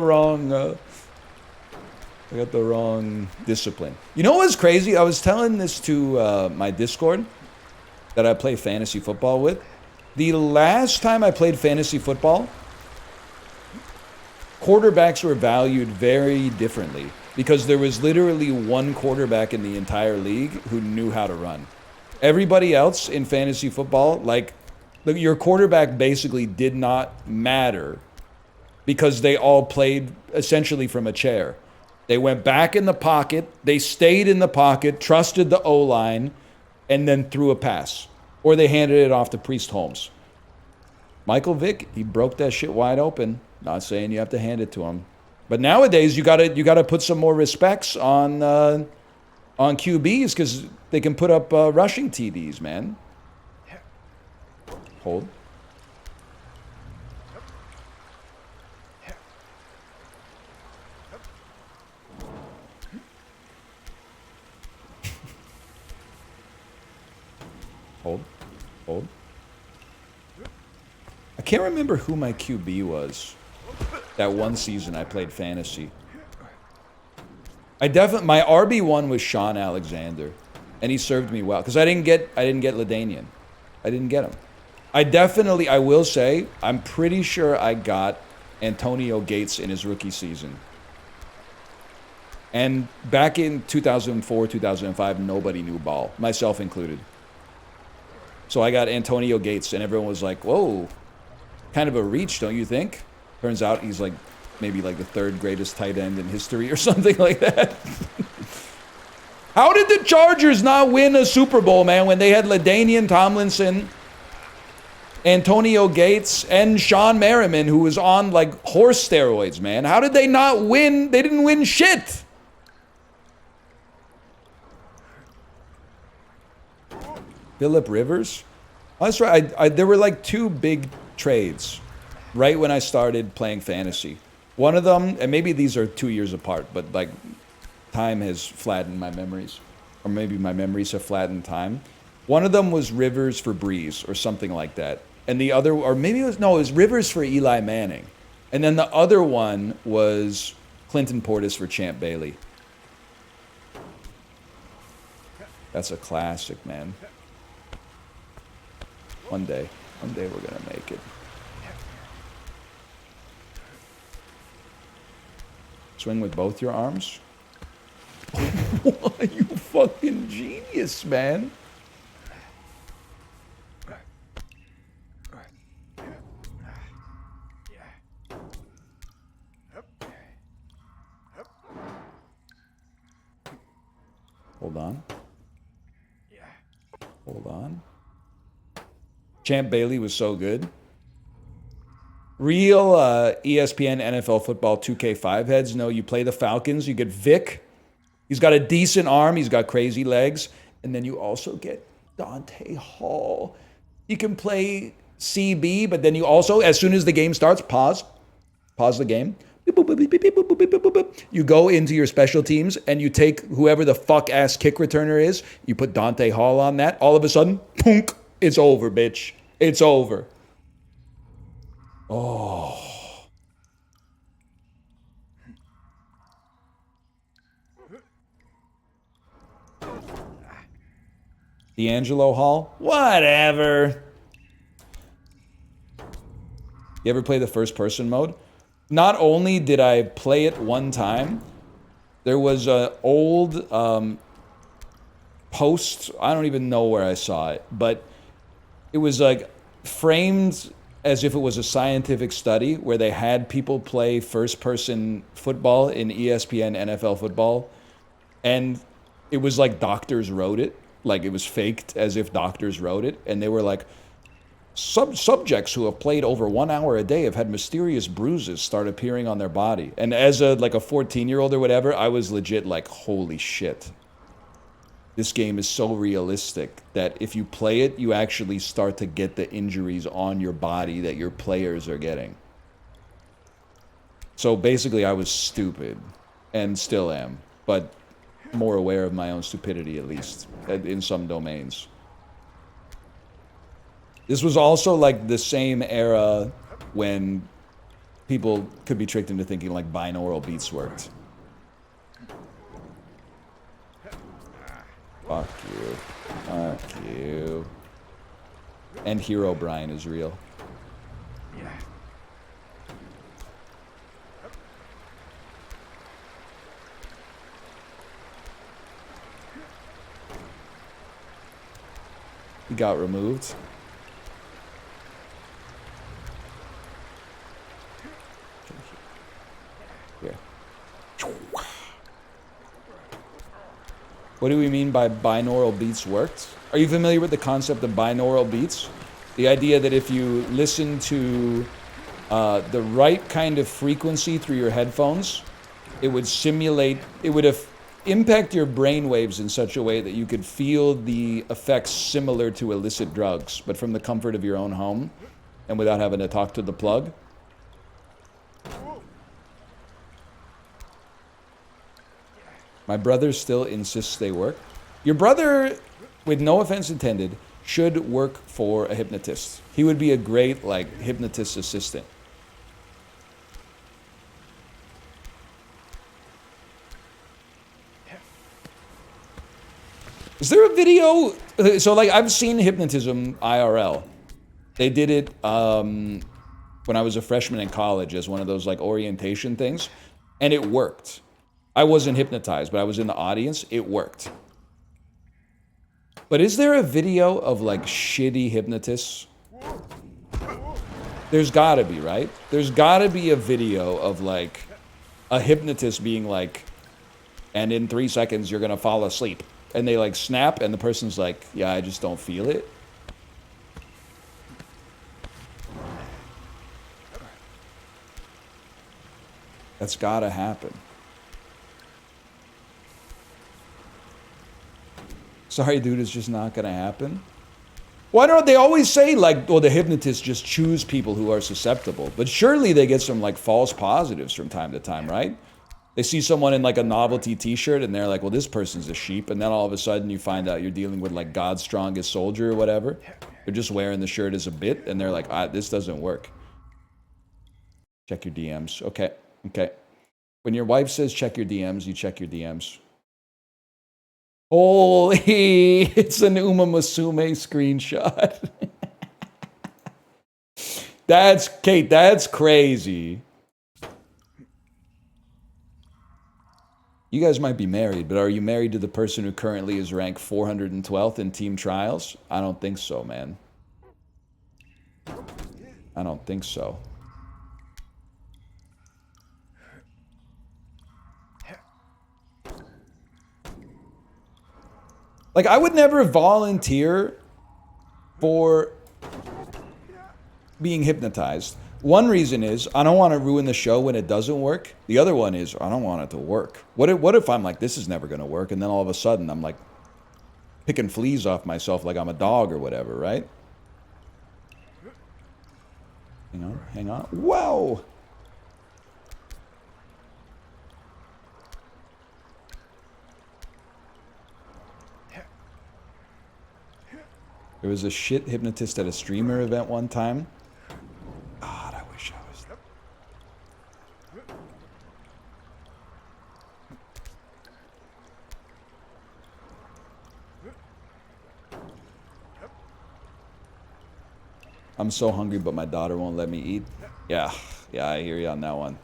wrong discipline. You know what's crazy? I was telling this to my Discord that I play fantasy football with. The last time I played fantasy football, quarterbacks were valued very differently because there was literally one quarterback in the entire league who knew how to run. Everybody else in fantasy football, like, your quarterback basically did not matter because they all played essentially from a chair. They went back in the pocket, they stayed in the pocket, trusted the O-line, and then threw a pass. Or they handed it off to Priest Holmes. Michael Vick, he broke that shit wide open. Not saying you have to hand it to him. But nowadays, you gotta put some more respects on QBs because they can put up rushing TDs, man. Hold. Hold. Hold. I can't remember who my QB was. That one season I played fantasy. My RB1 was Sean Alexander, and he served me well because I didn't get LaDainian. I didn't get him. I will say, I'm pretty sure I got Antonio Gates in his rookie season. And back in 2004, 2005, nobody knew ball, myself included. So I got Antonio Gates, and everyone was like, whoa, kind of a reach, don't you think? Turns out he's like maybe like the third greatest tight end in history or something like that. How did the Chargers not win a Super Bowl, man, when they had LaDainian Tomlinson, Antonio Gates, and Sean Merriman, who was on like horse steroids, man? How did they not win? They didn't win shit. Phillip Rivers? Oh, that's right. There were like two big trades right when I started playing fantasy. One of them, and maybe these are 2 years apart, but like time has flattened my memories. Or maybe my memories have flattened time. One of them was Rivers for Breeze or something like that. And the other, or maybe it was Rivers for Eli Manning. And then the other one was Clinton Portis for Champ Bailey. That's a classic, man. One day we're gonna make it. Swing with both your arms. You fucking genius, man. Hold on. Hold on. Champ Bailey was so good. Real ESPN NFL football 2K5 heads know you play the Falcons, you get Vic. He's got a decent arm, he's got crazy legs. And then you also get Dante Hall. You can play CB, but then you also, as soon as the game starts, pause the game. You go into your special teams and you take whoever the fuck-ass kick returner is, you put Dante Hall on that, all of a sudden, punk, it's over, bitch. It's over. Oh. D'Angelo Hall? Whatever. You ever play the first person mode? Not only did I play it one time, there was an old post, I don't even know where I saw it, but it was like framed as if it was a scientific study where they had people play first-person football in ESPN NFL football, and it was like doctors wrote it, like it was faked as if doctors wrote it, and they were like, subjects who have played over 1 hour a day have had mysterious bruises start appearing on their body. And as a 14-year-old or whatever, I was legit like, holy shit. This game is so realistic that if you play it, you actually start to get the injuries on your body that your players are getting. So basically, I was stupid, and still am, but more aware of my own stupidity, at least, in some domains. This was also like the same era when people could be tricked into thinking like binaural beats worked. Fuck you. Fuck you. And Hero Brian is real. He got removed. Here. What do we mean by binaural beats worked? Are you familiar with the concept of binaural beats? The idea that if you listen to the right kind of frequency through your headphones, it would simulate, it would impact your brain waves in such a way that you could feel the effects similar to illicit drugs, but from the comfort of your own home and without having to talk to the plug. My brother still insists they work. Your brother, with no offense intended, should work for a hypnotist. He would be a great, like, hypnotist assistant. Is there a video? So, like, I've seen hypnotism IRL. They did it when I was a freshman in college as one of those, like, orientation things. And it worked. I wasn't hypnotized, but I was in the audience. It worked. But is there a video of, like, shitty hypnotists? There's gotta be, right? There's gotta be a video of, like, a hypnotist being like, and in 3 seconds you're gonna fall asleep. And they, like, snap, and the person's like, yeah, I just don't feel it. That's gotta happen. Sorry, dude, it's just not gonna happen. Why don't they always say, like, oh, the hypnotists just choose people who are susceptible? But surely they get some, like, false positives from time to time, right? They see someone in, like, a novelty t-shirt, and they're like, well, this person's a sheep. And then all of a sudden you find out you're dealing with, like, God's strongest soldier or whatever. They're just wearing the shirt as a bit, and they're like, this doesn't work. Check your DMs. Okay, okay. When your wife says check your DMs, you check your DMs. Holy, it's an Uma Musume screenshot. That's, Kate, that's crazy. You guys might be married, but are you married to the person who currently is ranked 412th in team trials? I don't think so, man. I don't think so. Like, I would never volunteer for being hypnotized. One reason is I don't want to ruin the show when it doesn't work. The other one is I don't want it to work. What if I'm like, this is never going to work, and then all of a sudden I'm like picking fleas off myself like I'm a dog or whatever, right? Hang on, hang on. Whoa! There was a shit hypnotist at a streamer event one time. God, I wish I was... I'm so hungry, but my daughter won't let me eat. Yeah, I hear you on that one.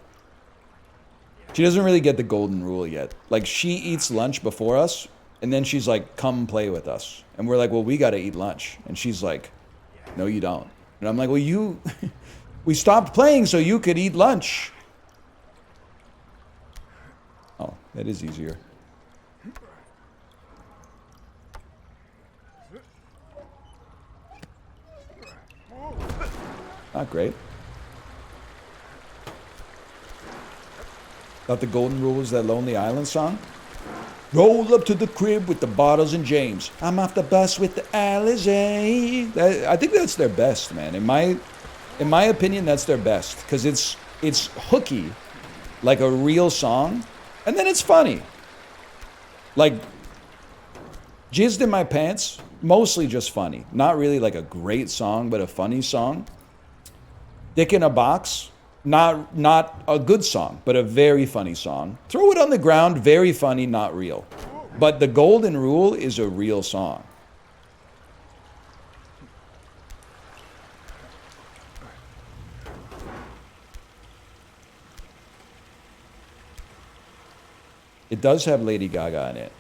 She doesn't really get the golden rule yet. Like, she eats lunch before us, and then she's like, come play with us. And we're like, well, we gotta eat lunch. And she's like, no, you don't. And I'm like, well, you... we stopped playing so you could eat lunch. Oh, that is easier. Not great. Thought the golden rule was that Lonely Island song? Roll up to the crib with the bottles and James. I'm off the bus with the Alizé. I think that's their best, man. In my opinion, that's their best. Because it's hooky, like a real song. And then it's funny. Like, Jizzed in My Pants, mostly just funny. Not really like a great song, but a funny song. Dick in a Box, not a good song, but a very funny song. Throw It on the Ground, very funny, not real. But The Golden Rule is a real song. It does have Lady Gaga in it.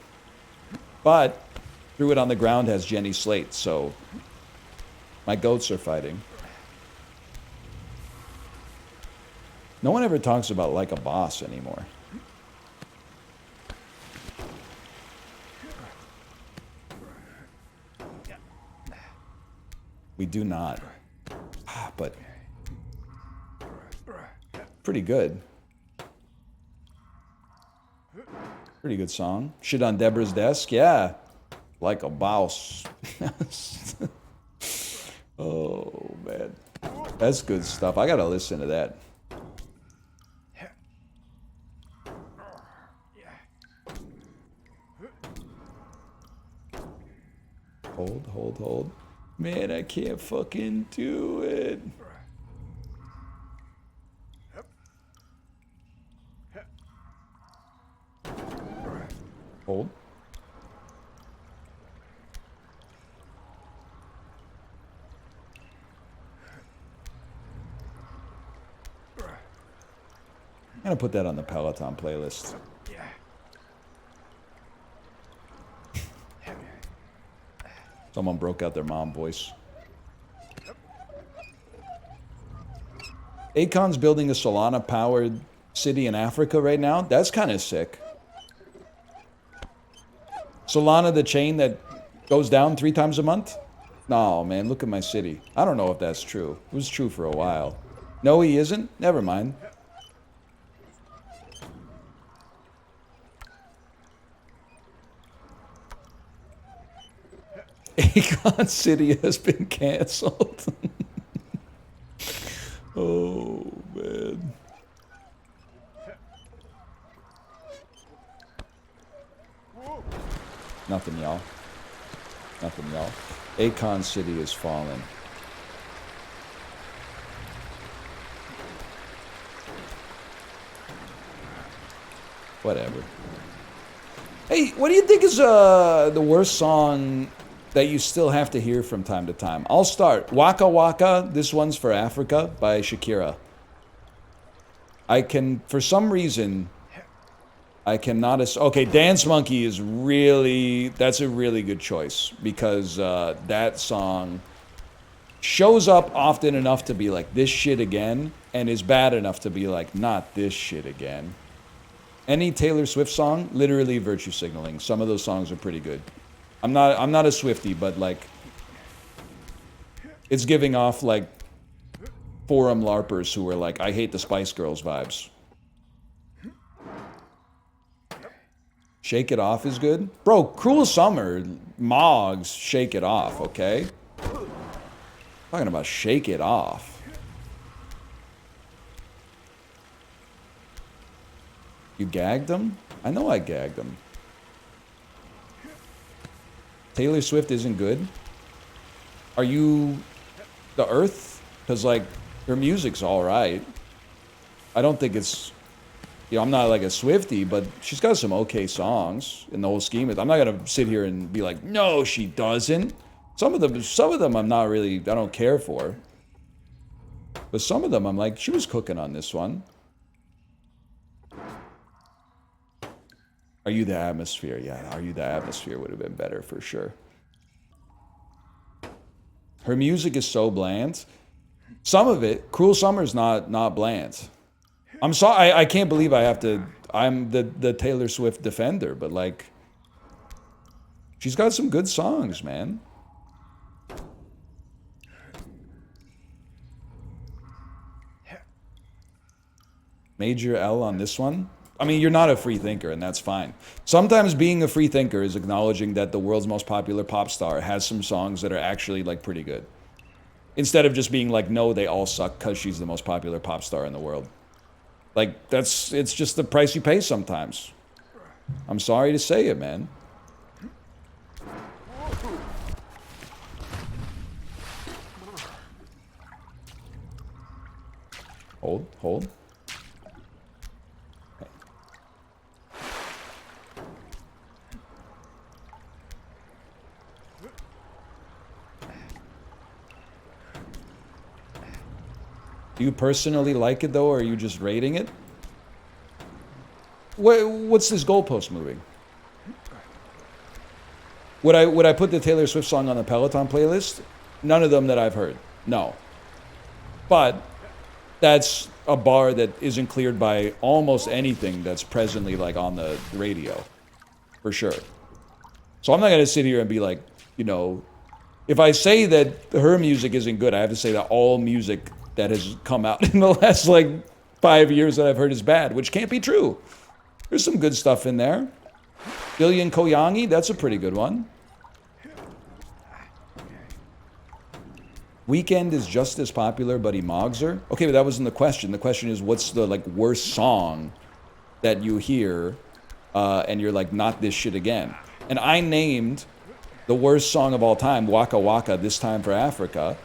But Threw It on the Ground has Jenny Slate, so my goats are fighting. No one ever talks about Like a Boss anymore. We do not. But pretty good. Pretty good song. Shit on Deborah's Desk, yeah. Like a Boss. Oh, man. That's good stuff. I gotta listen to that. Hold. Man, I can't fucking do it. Hold. I'm gonna put that on the Peloton playlist. Someone broke out their mom voice. Akon's building a Solana-powered city in Africa right now. That's kind of sick. Solana, the chain that goes down 3 times a month? No, man, look at my city. I don't know if that's true. It was true for a while. No, he isn't? Never mind. Akon City has been canceled. Oh, man. Nothing, y'all. Nothing, y'all. Akon City is fallen. Whatever. Hey, what do you think is the worst song that you still have to hear from time to time? I'll start. Waka Waka, This One's for Africa by Shakira. I can, for some reason, I cannot... Okay, Dance Monkey is really... That's a really good choice because that song shows up often enough to be like, this shit again, and is bad enough to be like, not this shit again. Any Taylor Swift song, literally virtue signaling. Some of those songs are pretty good. I'm not a Swiftie, but like, it's giving off like forum LARPers who are like, I hate the Spice Girls vibes. Shake It Off is good. Bro, Cruel Summer, Moggs, Shake It Off, okay? Talking about Shake It Off. You gagged him? I know I gagged him. Taylor Swift isn't good? Are you the Earth? Because, like, her music's alright. I don't think it's... You know, I'm not like a Swiftie, but she's got some okay songs in the whole scheme. I'm not going to sit here and be like, no, she doesn't. Some of them I'm not really... I don't care for. But some of them I'm like, she was cooking on this one. Are You the Atmosphere? Yeah, Are You the Atmosphere would have been better for sure. Her music is so bland. Some of it, Cruel Summer's not bland. I'm sorry, I can't believe I have to, I'm the Taylor Swift defender, but like, she's got some good songs, man. Major L on this one. I mean, you're not a free thinker, and that's fine. Sometimes being a free thinker is acknowledging that the world's most popular pop star has some songs that are actually, like, pretty good. Instead of just being like, no, they all suck because she's the most popular pop star in the world. Like, it's just the price you pay sometimes. I'm sorry to say it, man. Hold, hold. Do you personally like it, though, or are you just rating it? What's this goalpost moving? Would I put the Taylor Swift song on the Peloton playlist? None of them that I've heard. No. But that's a bar that isn't cleared by almost anything that's presently like on the radio. For sure. So I'm not going to sit here and be like, you know, if I say that her music isn't good, I have to say that all music that has come out in the last like 5 years that I've heard is bad, which can't be true. There's some good stuff in there. Billion Koyangi, that's a pretty good one. Weekend is just as popular, but he mogs her. Okay, but that wasn't the question. The question is, what's the like worst song that you hear, and you're like, not this shit again? And I named the worst song of all time, Waka Waka, This Time for Africa.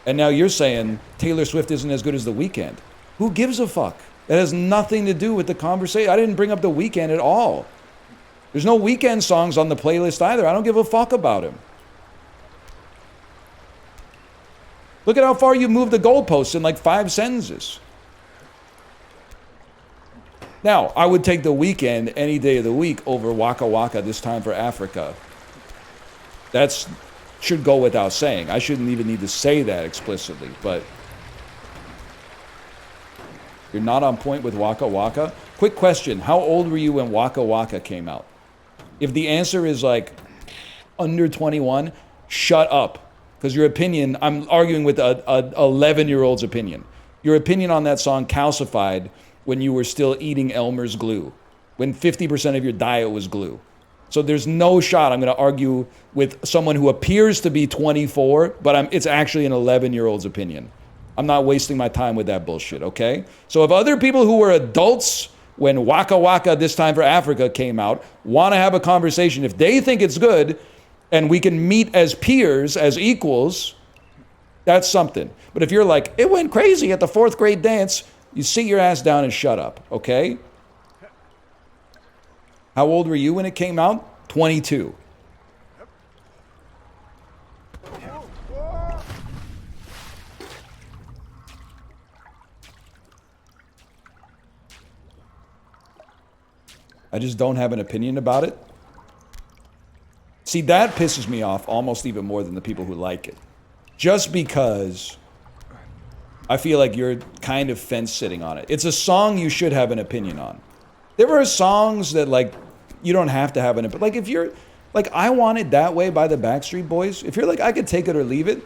And now you're saying Taylor Swift isn't as good as The Weeknd. Who gives a fuck? That has nothing to do with the conversation. I didn't bring up The Weeknd at all. There's no Weeknd songs on the playlist either. I don't give a fuck about him. Look at how far you moved the goalposts in like 5 sentences. Now, I would take The Weeknd any day of the week over Waka Waka, This Time for Africa. That's should go without saying. I shouldn't even need to say that explicitly, but you're not on point with Waka Waka. Quick question, how old were you when Waka Waka came out? If the answer is like under 21, shut up. Because your opinion, I'm arguing with a 11-year-old's opinion. Your opinion on that song calcified when you were still eating Elmer's glue, when 50% of your diet was glue. So there's no shot I'm going to argue with someone who appears to be 24, but it's actually an 11-year-old's opinion. I'm not wasting my time with that bullshit, okay? So if other people who were adults when Waka Waka, This Time for Africa came out, want to have a conversation, if they think it's good, and we can meet as peers, as equals, that's something. But if you're like, it went crazy at the 4th grade dance, you sit your ass down and shut up, okay? How old were you when it came out? 22. I just don't have an opinion about it. See, that pisses me off almost even more than the people who like it. Just because I feel like you're kind of fence-sitting on it. It's a song you should have an opinion on. There are songs that, like, you don't have to have an opinion. Like, if you're, like, I Want It That Way by the Backstreet Boys, if you're like, I could take it or leave it,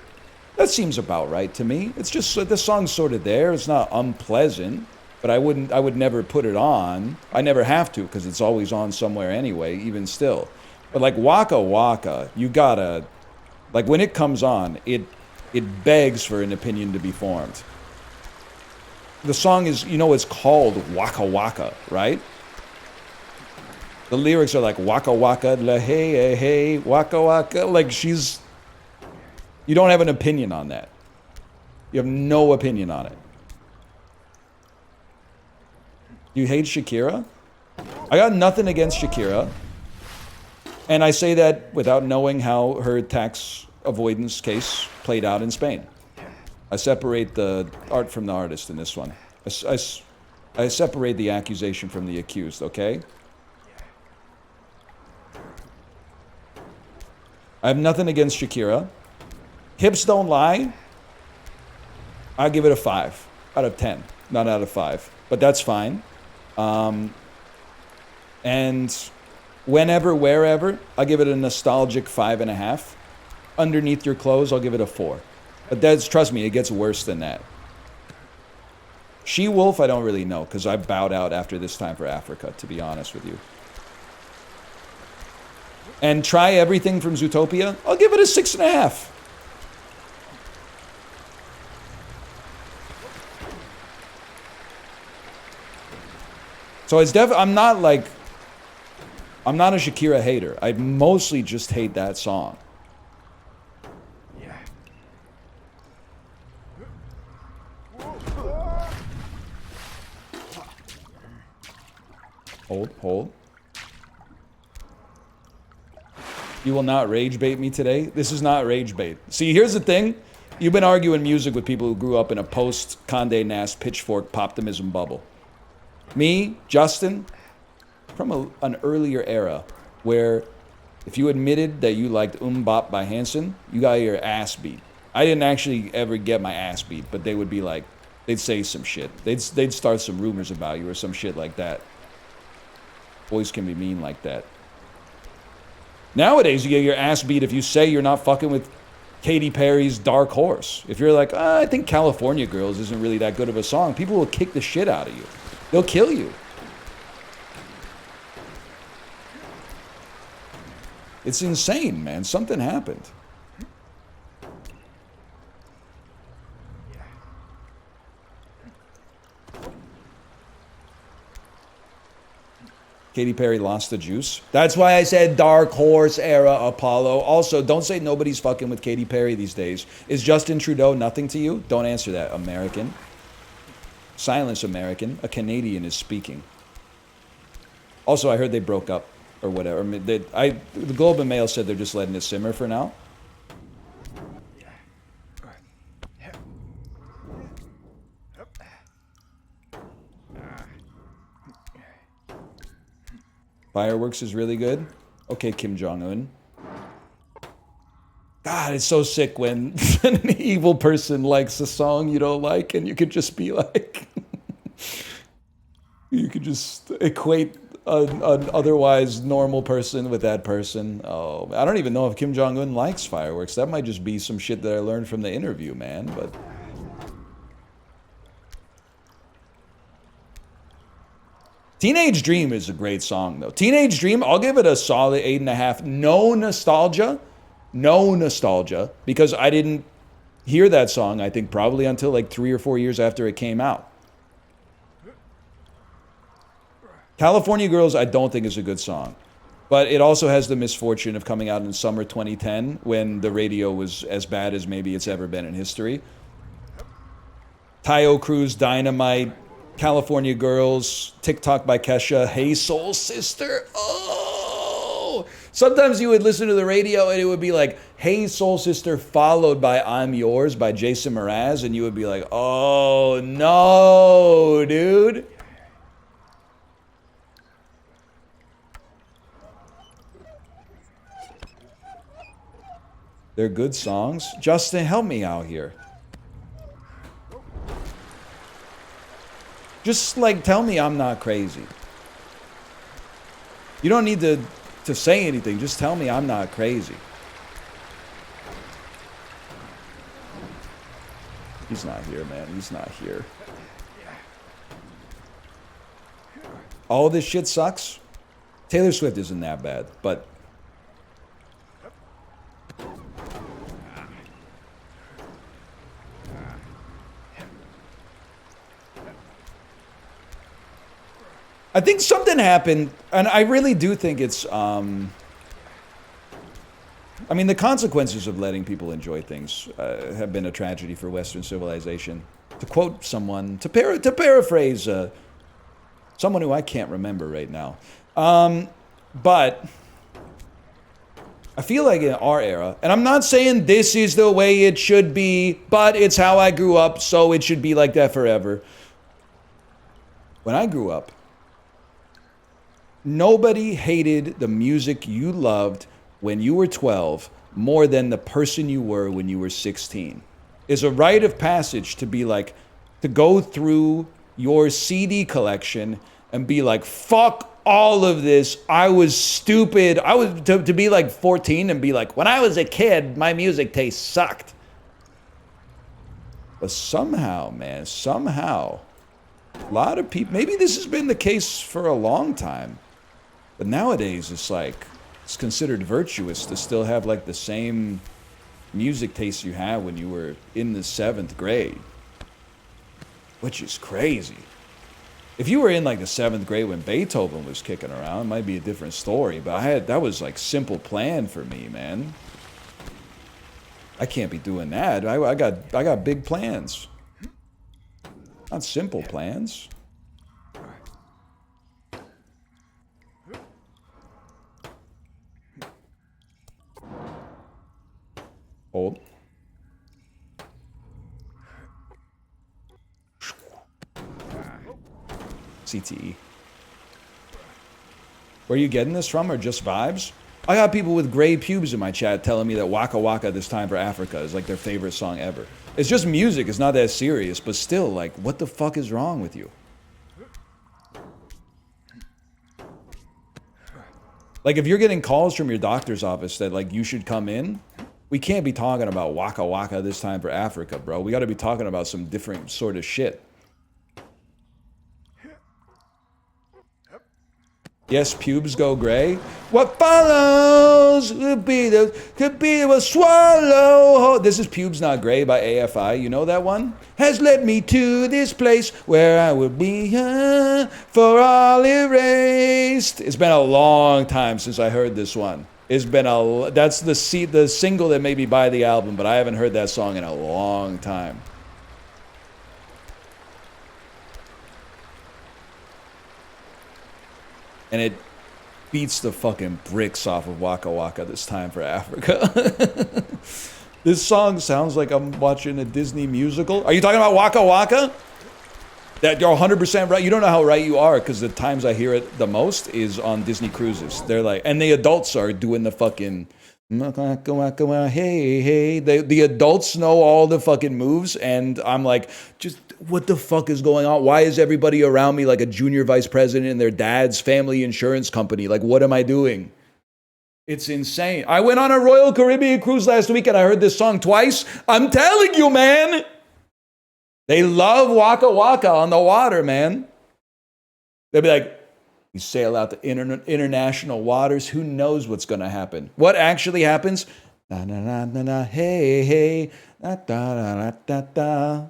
that seems about right to me. It's just, the song's sort of there. It's not unpleasant, but I would never put it on. I never have to, because it's always on somewhere anyway, even still. But like Waka Waka, you gotta, like when it comes on, it begs for an opinion to be formed. The song is, you know, it's called Waka Waka, right? The lyrics are like Waka Waka, la hey hey hey, Waka Waka. Like you don't have an opinion on that. You have no opinion on it. You hate Shakira? I got nothing against Shakira. And I say that without knowing how her tax avoidance case played out in Spain. I separate the art from the artist in this one. I separate the accusation from the accused, okay? I have nothing against Shakira. Hips Don't Lie, I give it a 5 out of 10, not out of 5. But that's fine. And Whenever, Wherever, I'll give it a nostalgic 5.5. Underneath Your Clothes, I'll give it a 4. But that's, trust me, it gets worse than that. She-Wolf, I don't really know, because I bowed out after This Time for Africa, to be honest with you. And Try Everything from Zootopia, I'll give it a 6.5. So it's I'm not a Shakira hater. I mostly just hate that song. Hold. You will not rage bait me today? This is not rage bait. See, here's the thing. You've been arguing music with people who grew up in a post-Condé Nast Pitchfork poptimism bubble. Me, Justin, from an earlier era where if you admitted that you liked Bop by Hanson, you got your ass beat. I didn't actually ever get my ass beat, but they would be like, they'd say some shit. They'd start some rumors about you or some shit like that. Boys can be mean like that. Nowadays, you get your ass beat if you say you're not fucking with Katy Perry's Dark Horse. If you're like, I think California Girls isn't really that good of a song, people will kick the shit out of you. They'll kill you. It's insane, man. Something happened. Katy Perry lost the juice. That's why I said Dark Horse era Apollo. Also, don't say nobody's fucking with Katy Perry these days. Is Justin Trudeau nothing to you? Don't answer that, American. Silence, American. A Canadian is speaking. Also, I heard they broke up or whatever. The Globe and Mail said they're just letting it simmer for now. Fireworks is really good. Okay, Kim Jong-un. God, it's so sick when an evil person likes a song you don't like, and you could just be like, you could just equate an otherwise normal person with that person. Oh, I don't even know if Kim Jong-un likes fireworks. That might just be some shit that I learned from the interview, man, but... Teenage Dream is a great song, though. Teenage Dream, I'll give it a solid 8.5. No nostalgia. No nostalgia. Because I didn't hear that song, I think, probably until like 3 or 4 years after it came out. California Girls, I don't think is a good song. But it also has the misfortune of coming out in summer 2010 when the radio was as bad as maybe it's ever been in history. Tayo Cruz, Dynamite, California Girls, TikTok by Kesha, Hey Soul Sister. Oh! Sometimes you would listen to the radio and it would be like, Hey Soul Sister followed by I'm Yours by Jason Mraz, and you would be like, oh no, dude. They're good songs. Justin, help me out here. Just, like, tell me I'm not crazy. You don't need to say anything. Just tell me I'm not crazy. He's not here, man. He's not here. All this shit sucks. Taylor Swift isn't that bad, but... I think something happened, and I really do think it's, I mean, the consequences of letting people enjoy things have been a tragedy for Western civilization. To quote someone, to paraphrase someone who I can't remember right now. But I feel like in our era, and I'm not saying this is the way it should be, but it's how I grew up, so it should be like that forever. When I grew up, nobody hated the music you loved when you were 12 more than the person you were when you were 16. It's a rite of passage to be like, to go through your CD collection and be like, fuck all of this. I was stupid. I was to be like 14 and be like, when I was a kid, my music taste sucked. But somehow, man, somehow, a lot of people, maybe this has been the case for a long time, but nowadays it's like, it's considered virtuous to still have like the same music taste you had when you were in the 7th grade. Which is crazy. If you were in like the 7th grade when Beethoven was kicking around, it might be a different story, but that was like simple plan for me, man. I can't be doing that. I got big plans. Not simple plans. Hold. CTE. Where are you getting this from, or just vibes? I got people with gray pubes in my chat telling me that Waka Waka This Time for Africa is like their favorite song ever. It's just music, it's not that serious, but still, like, what the fuck is wrong with you? Like, if you're getting calls from your doctor's office that, like, you should come in, we can't be talking about Waka Waka This Time for Africa, bro. We gotta be talking about some different sort of shit. Yes, pubes go gray. What follows could be the swallow. This is Pubes Not Gray by AFI. You know that one? Has led me to this place where I will be for all erased. It's been a long time since I heard this one. It's been that's the single that made me buy the album, but I haven't heard that song in a long time. And it beats the fucking bricks off of Waka Waka This Time for Africa. This song sounds like I'm watching a Disney musical. Are you talking about Waka Waka? That you're 100% right. You don't know how right you are, because the times I hear it the most is on Disney cruises. They're like, and the adults are doing the fucking Waka Waka Waka, hey, hey. The adults know all the fucking moves, and I'm like, just what the fuck is going on? Why is everybody around me like a junior vice president in their dad's family insurance company? Like, what am I doing? It's insane. I went on a Royal Caribbean cruise last week and I heard this song twice. I'm telling you, man. They love Waka Waka on the water, man. They'll be like, we sail out to international waters. Who knows what's going to happen? What actually happens? Na na na na na, hey, hey, da da da da da.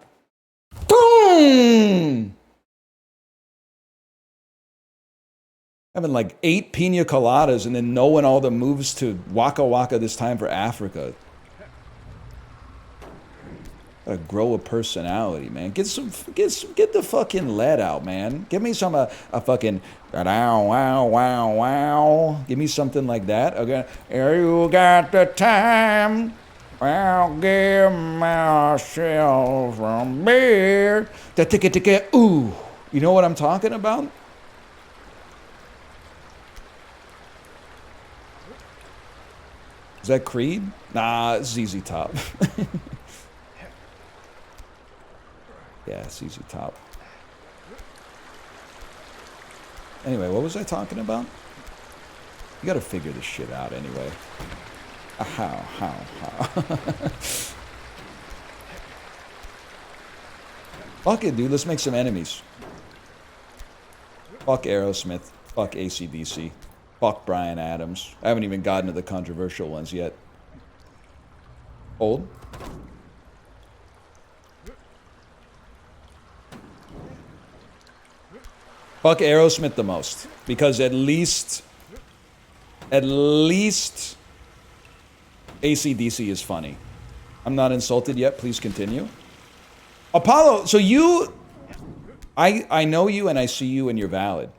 Boom! Having like 8 pina coladas and then knowing all the moves to Waka Waka This Time for Africa. Gotta grow a personality, man. Get the fucking lead out, man. Give me some a fucking wow wow wow wow. Give me something like that. Okay, you got the time. I'll give myself from beer. The ticket. Ooh, you know what I'm talking about? Is that Creed? Nah, it's ZZ Top. Yeah, ZZ Top. Anyway, what was I talking about? You gotta figure this shit out anyway. How? Fuck it, dude. Let's make some enemies. Fuck Aerosmith. Fuck AC/DC. Fuck Bryan Adams. I haven't even gotten to the controversial ones yet. Hold. Fuck Aerosmith the most. Because at least AC/DC is funny. I'm not insulted yet. Please continue. Apollo, so you... I know you and I see you and you're valid.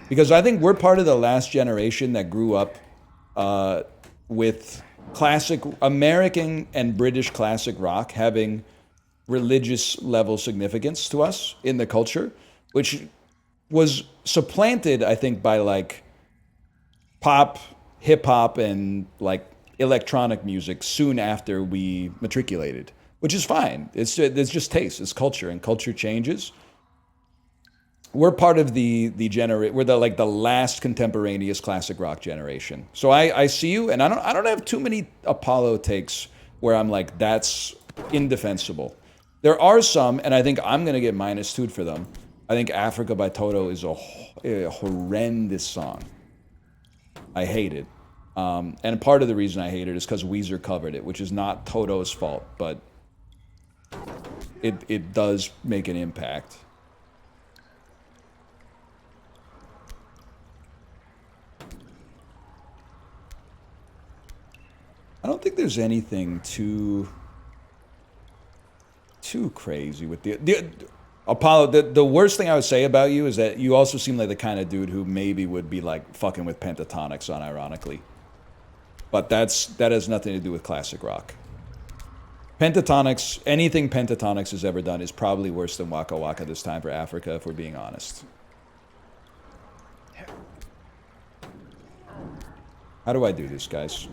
Because I think we're part of the last generation that grew up with classic American and British classic rock having religious level significance to us in the culture, which was supplanted, I think, by like pop, hip hop, and like electronic music soon after we matriculated, which is fine. It's just taste, it's culture, and culture changes. We're part of we're the last contemporaneous classic rock generation. So I see you, and I don't have too many Apollo takes where I'm like, that's indefensible. There are some, and I think I'm gonna get -2 for them. I think Africa by Toto is a horrendous song. I hate it. And part of the reason I hate it is because Weezer covered it, which is not Toto's fault, but it does make an impact. I don't think there's anything too crazy with the Apollo. The worst thing I would say about you is that you also seem like the kind of dude who maybe would be like fucking with Pentatonics unironically. But that has nothing to do with classic rock. Pentatonics, anything Pentatonics has ever done is probably worse than Waka Waka this time for Africa, if we're being honest. How do I do this, guys?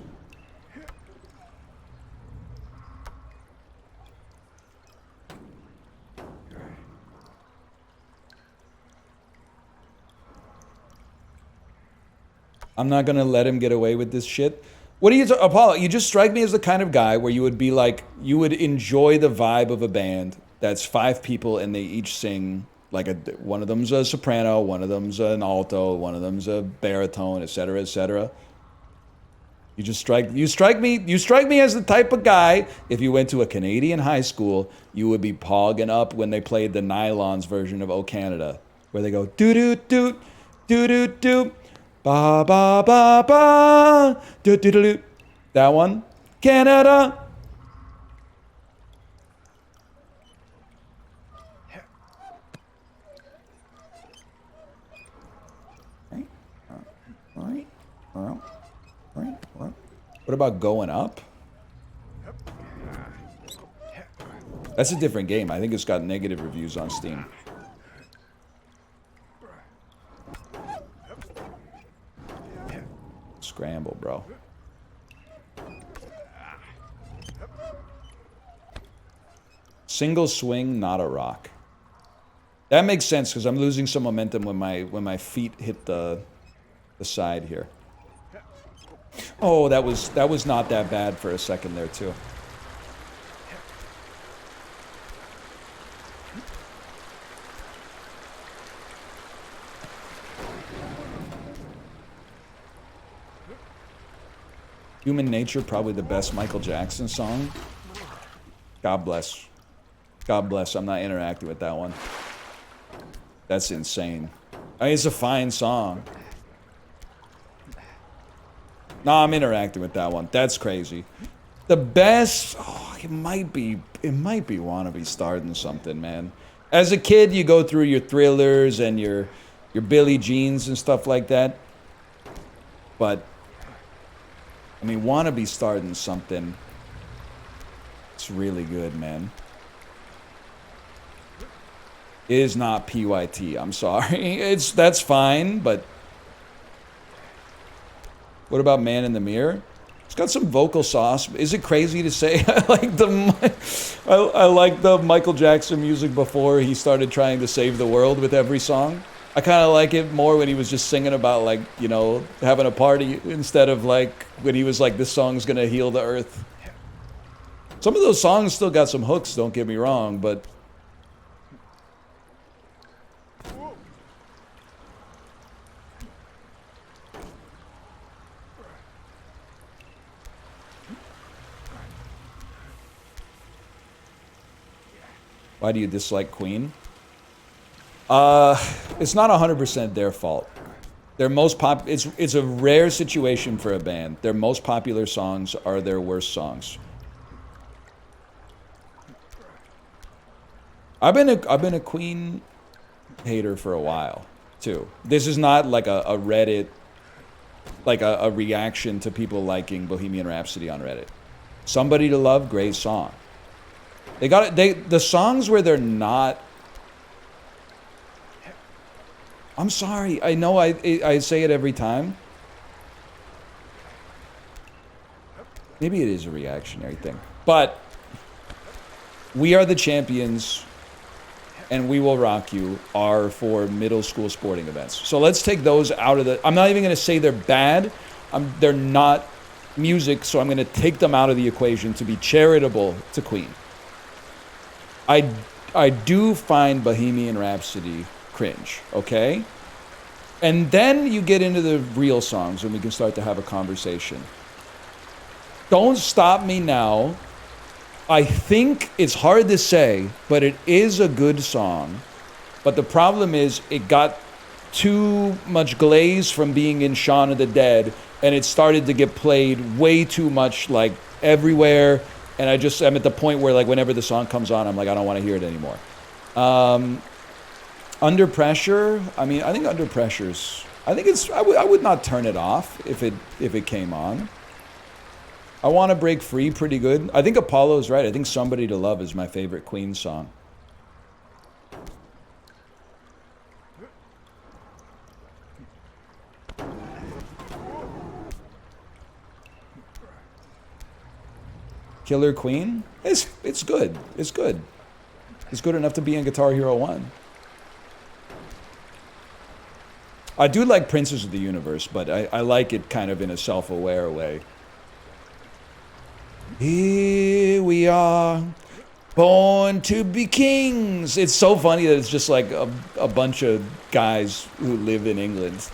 I'm not gonna let him get away with this shit. What do you, Apollo? You just strike me as the kind of guy where you would be like, you would enjoy the vibe of a band that's 5 people and they each sing like one of them's a soprano, one of them's an alto, one of them's a baritone, etc., etc. You strike me as the type of guy, if you went to a Canadian high school, you would be pogging up when they played the Nylons version of "O Canada," where they go doo doo doo doo doo doo. Ba ba ba ba do do do do. That one, Canada. What about going up? That's a different game. I think it's got negative reviews on Steam. Scramble, bro. Single swing, not a rock. That makes sense because I'm losing some momentum when my feet hit the side here. Oh, that was not that bad for a second there too. Human Nature, probably the best Michael Jackson song. God bless. God bless. I'm not interacting with that one. That's insane. I mean, it's a fine song. No, I'm interacting with that one. That's crazy. The best, oh, it might be Wanna Be Starting Something, man. As a kid, you go through your Thrillers and your Billie Jeans and stuff like that. But I mean, Wanna Be Starting Something. It's really good, man. It is not PYT. I'm sorry. That's fine, but what about Man in the Mirror? It's got some vocal sauce. Is it crazy to say I like the Michael Jackson music before he started trying to save the world with every song? I kind of like it more when he was just singing about, like, you know, having a party instead of like when he was like, this song's gonna heal the earth. Some of those songs still got some hooks, don't get me wrong, but why do you dislike Queen? It's not 100% their fault. Their most it's a rare situation for a band. Their most popular songs are their worst songs. I've been a Queen hater for a while too. This is not like a Reddit, like a reaction to people liking Bohemian Rhapsody on Reddit. Somebody to Love, great song. They got it. The songs where they're not. I'm sorry. I know I say it every time. Maybe it is a reactionary thing. But We Are the Champions and We Will Rock You are for middle school sporting events. So let's take those out of the... I'm not even going to say they're bad. They're not music, so I'm going to take them out of the equation to be charitable to Queen. I do find Bohemian Rhapsody cringe, okay? And then you get into the real songs and we can start to have a conversation. Don't Stop Me Now. I think it's hard to say, but it is a good song. But the problem is it got too much glaze from being in Shaun of the Dead, and it started to get played way too much, like, everywhere. And I'm at the point where, like, whenever the song comes on, I'm like, I don't want to hear it anymore. Under Pressure, I mean, I think Under Pressure's, I think it's, I would not turn it off if it came on. I Want to Break Free pretty good. I think Apollo's right. I think Somebody to Love is my favorite Queen song. Killer Queen? It's good. It's good. It's good enough to be in Guitar Hero 1. I do like Princes of the Universe, but I like it kind of in a self-aware way. Here we are, born to be kings. It's so funny that it's just like a bunch of guys who live in England.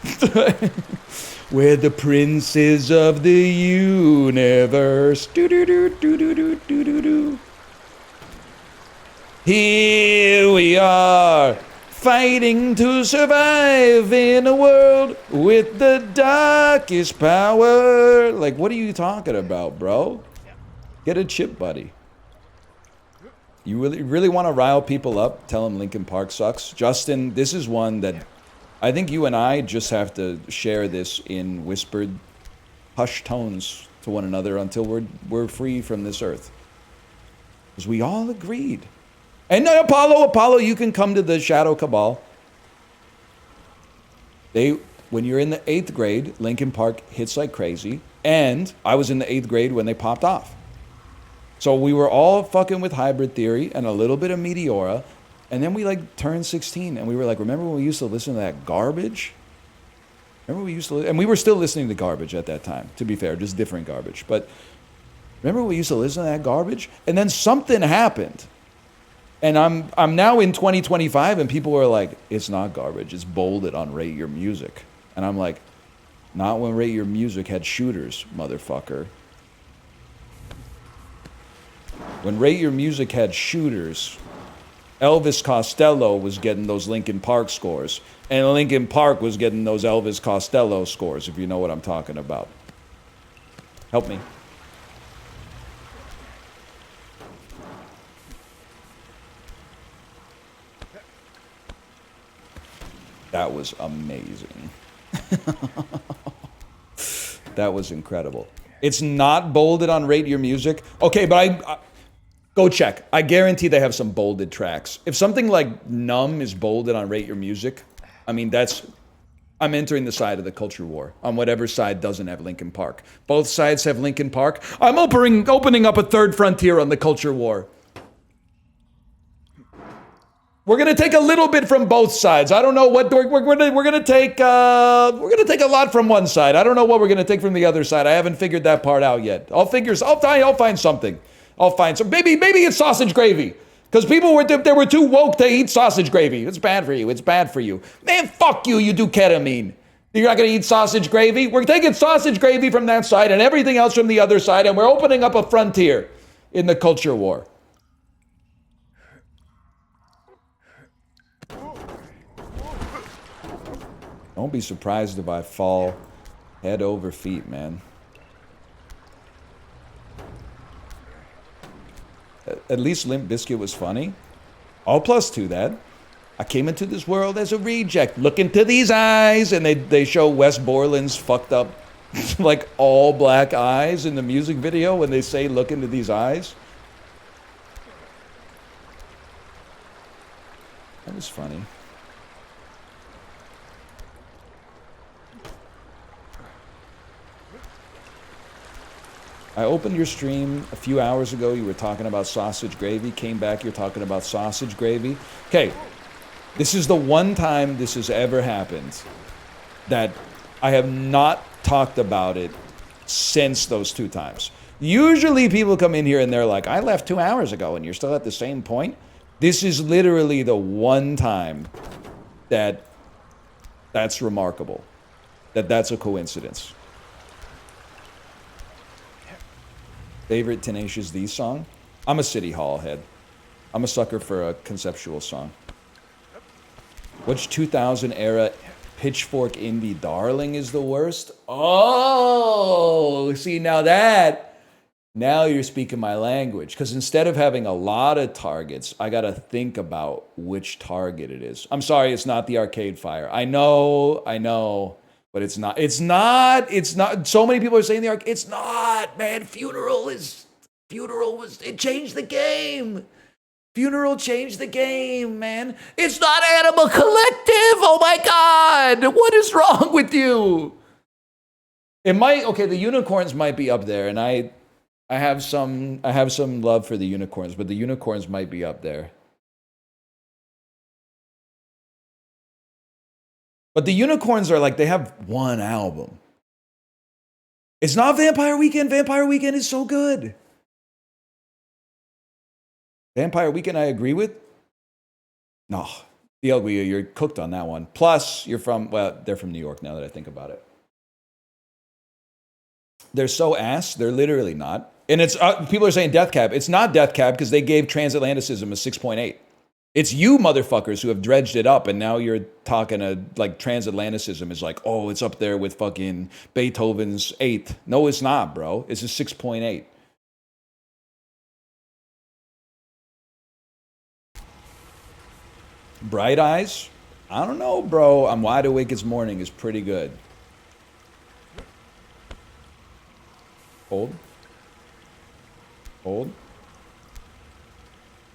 We're the princes of the universe. Do-do-do-do-do-do-do-do. Here we are, fighting to survive in a world with the darkest power. Like, what are you talking about, bro? Get a chip, buddy. You really want to rile people up? Tell them Linkin Park sucks. Justin, this is one that I think you and I just have to share this in whispered, hushed tones to one another until we're free from this earth. Because we all agreed. And Apollo, you can come to the Shadow Cabal. When you're in the 8th grade, Linkin Park hits like crazy. And I was in the 8th grade when they popped off. So we were all fucking with Hybrid Theory and a little bit of Meteora. And then we like turned 16 and we were like, remember when we used to listen to that garbage? Remember we used to, and we were still listening to garbage at that time, to be fair, just different garbage. But remember we used to listen to that garbage? And then something happened. And I'm now in 2025 and people are like, it's not garbage, it's bolded on Rate Your Music. And I'm like, not when Rate Your Music had shooters, motherfucker. When Rate Your Music had shooters, Elvis Costello was getting those Linkin Park scores. And Linkin Park was getting those Elvis Costello scores, if you know what I'm talking about. Help me. That was amazing. That was incredible. It's not bolded on Rate Your Music. Okay, but I go check. I guarantee they have some bolded tracks. If something like Numb is bolded on Rate Your Music, I mean, I'm entering the side of the culture war on whatever side doesn't have Linkin Park. Both sides have Linkin Park. I'm opening up a third frontier on the culture war. We're gonna take a little bit from both sides. I don't know what we're gonna take. We're gonna take a lot from one side. I don't know what we're gonna take from the other side. I haven't figured that part out yet. I'll find something. I'll find some. Maybe it's sausage gravy. Because they were too woke to eat sausage gravy. It's bad for you. It's bad for you. Man, fuck you. You do ketamine. You're not gonna eat sausage gravy. We're taking sausage gravy from that side and everything else from the other side, and we're opening up a frontier in the culture war. Don't be surprised if I fall head over feet, man. At least Limp Bizkit was funny. All plus to that. I came into this world as a reject. Look into these eyes. And they show Wes Borland's fucked up, like all black eyes in the music video when they say look into these eyes. That was funny. I opened your stream a few hours ago. You were talking about sausage gravy. Came back, you're talking about sausage gravy. Okay, this is the one time this has ever happened that I have not talked about it since those two times. Usually people come in here and they're like, I left 2 hours ago and you're still at the same point. This is literally the one time that's remarkable. That's a coincidence. Favorite Tenacious D song? I'm a City Hall head. I'm a sucker for a conceptual song. Which 2000 era Pitchfork indie darling is the worst? Oh, see now you're speaking my language. Because instead of having a lot of targets, I gotta think about which target it is. I'm sorry, it's not the Arcade Fire. I know. But it's not. It's not. It's not. So many people are saying the arc. It's not, man. Funeral was. It changed the game. Funeral changed the game, man. It's not Animal Collective. Oh my God. What is wrong with you? It might. Okay, the unicorns might be up there, and I have some love for the unicorns, but the unicorns might be up there. But the unicorns are like, they have one album. It's not Vampire Weekend. Vampire Weekend is so good. Vampire Weekend, I agree with. No, you're cooked on that one. Plus, you're from, well, they're from New York now that I think about it. They're so ass, they're literally not. And it's people are saying Death Cab. It's not Death Cab because they gave transatlanticism a 6.8. It's you motherfuckers who have dredged it up, and now you're talking like transatlanticism is like, oh, it's up there with fucking Beethoven's 8th. No, it's not, bro. It's a 6.8. Bright Eyes? I don't know, bro. I'm Wide Awake It's Morning is pretty good. Hold.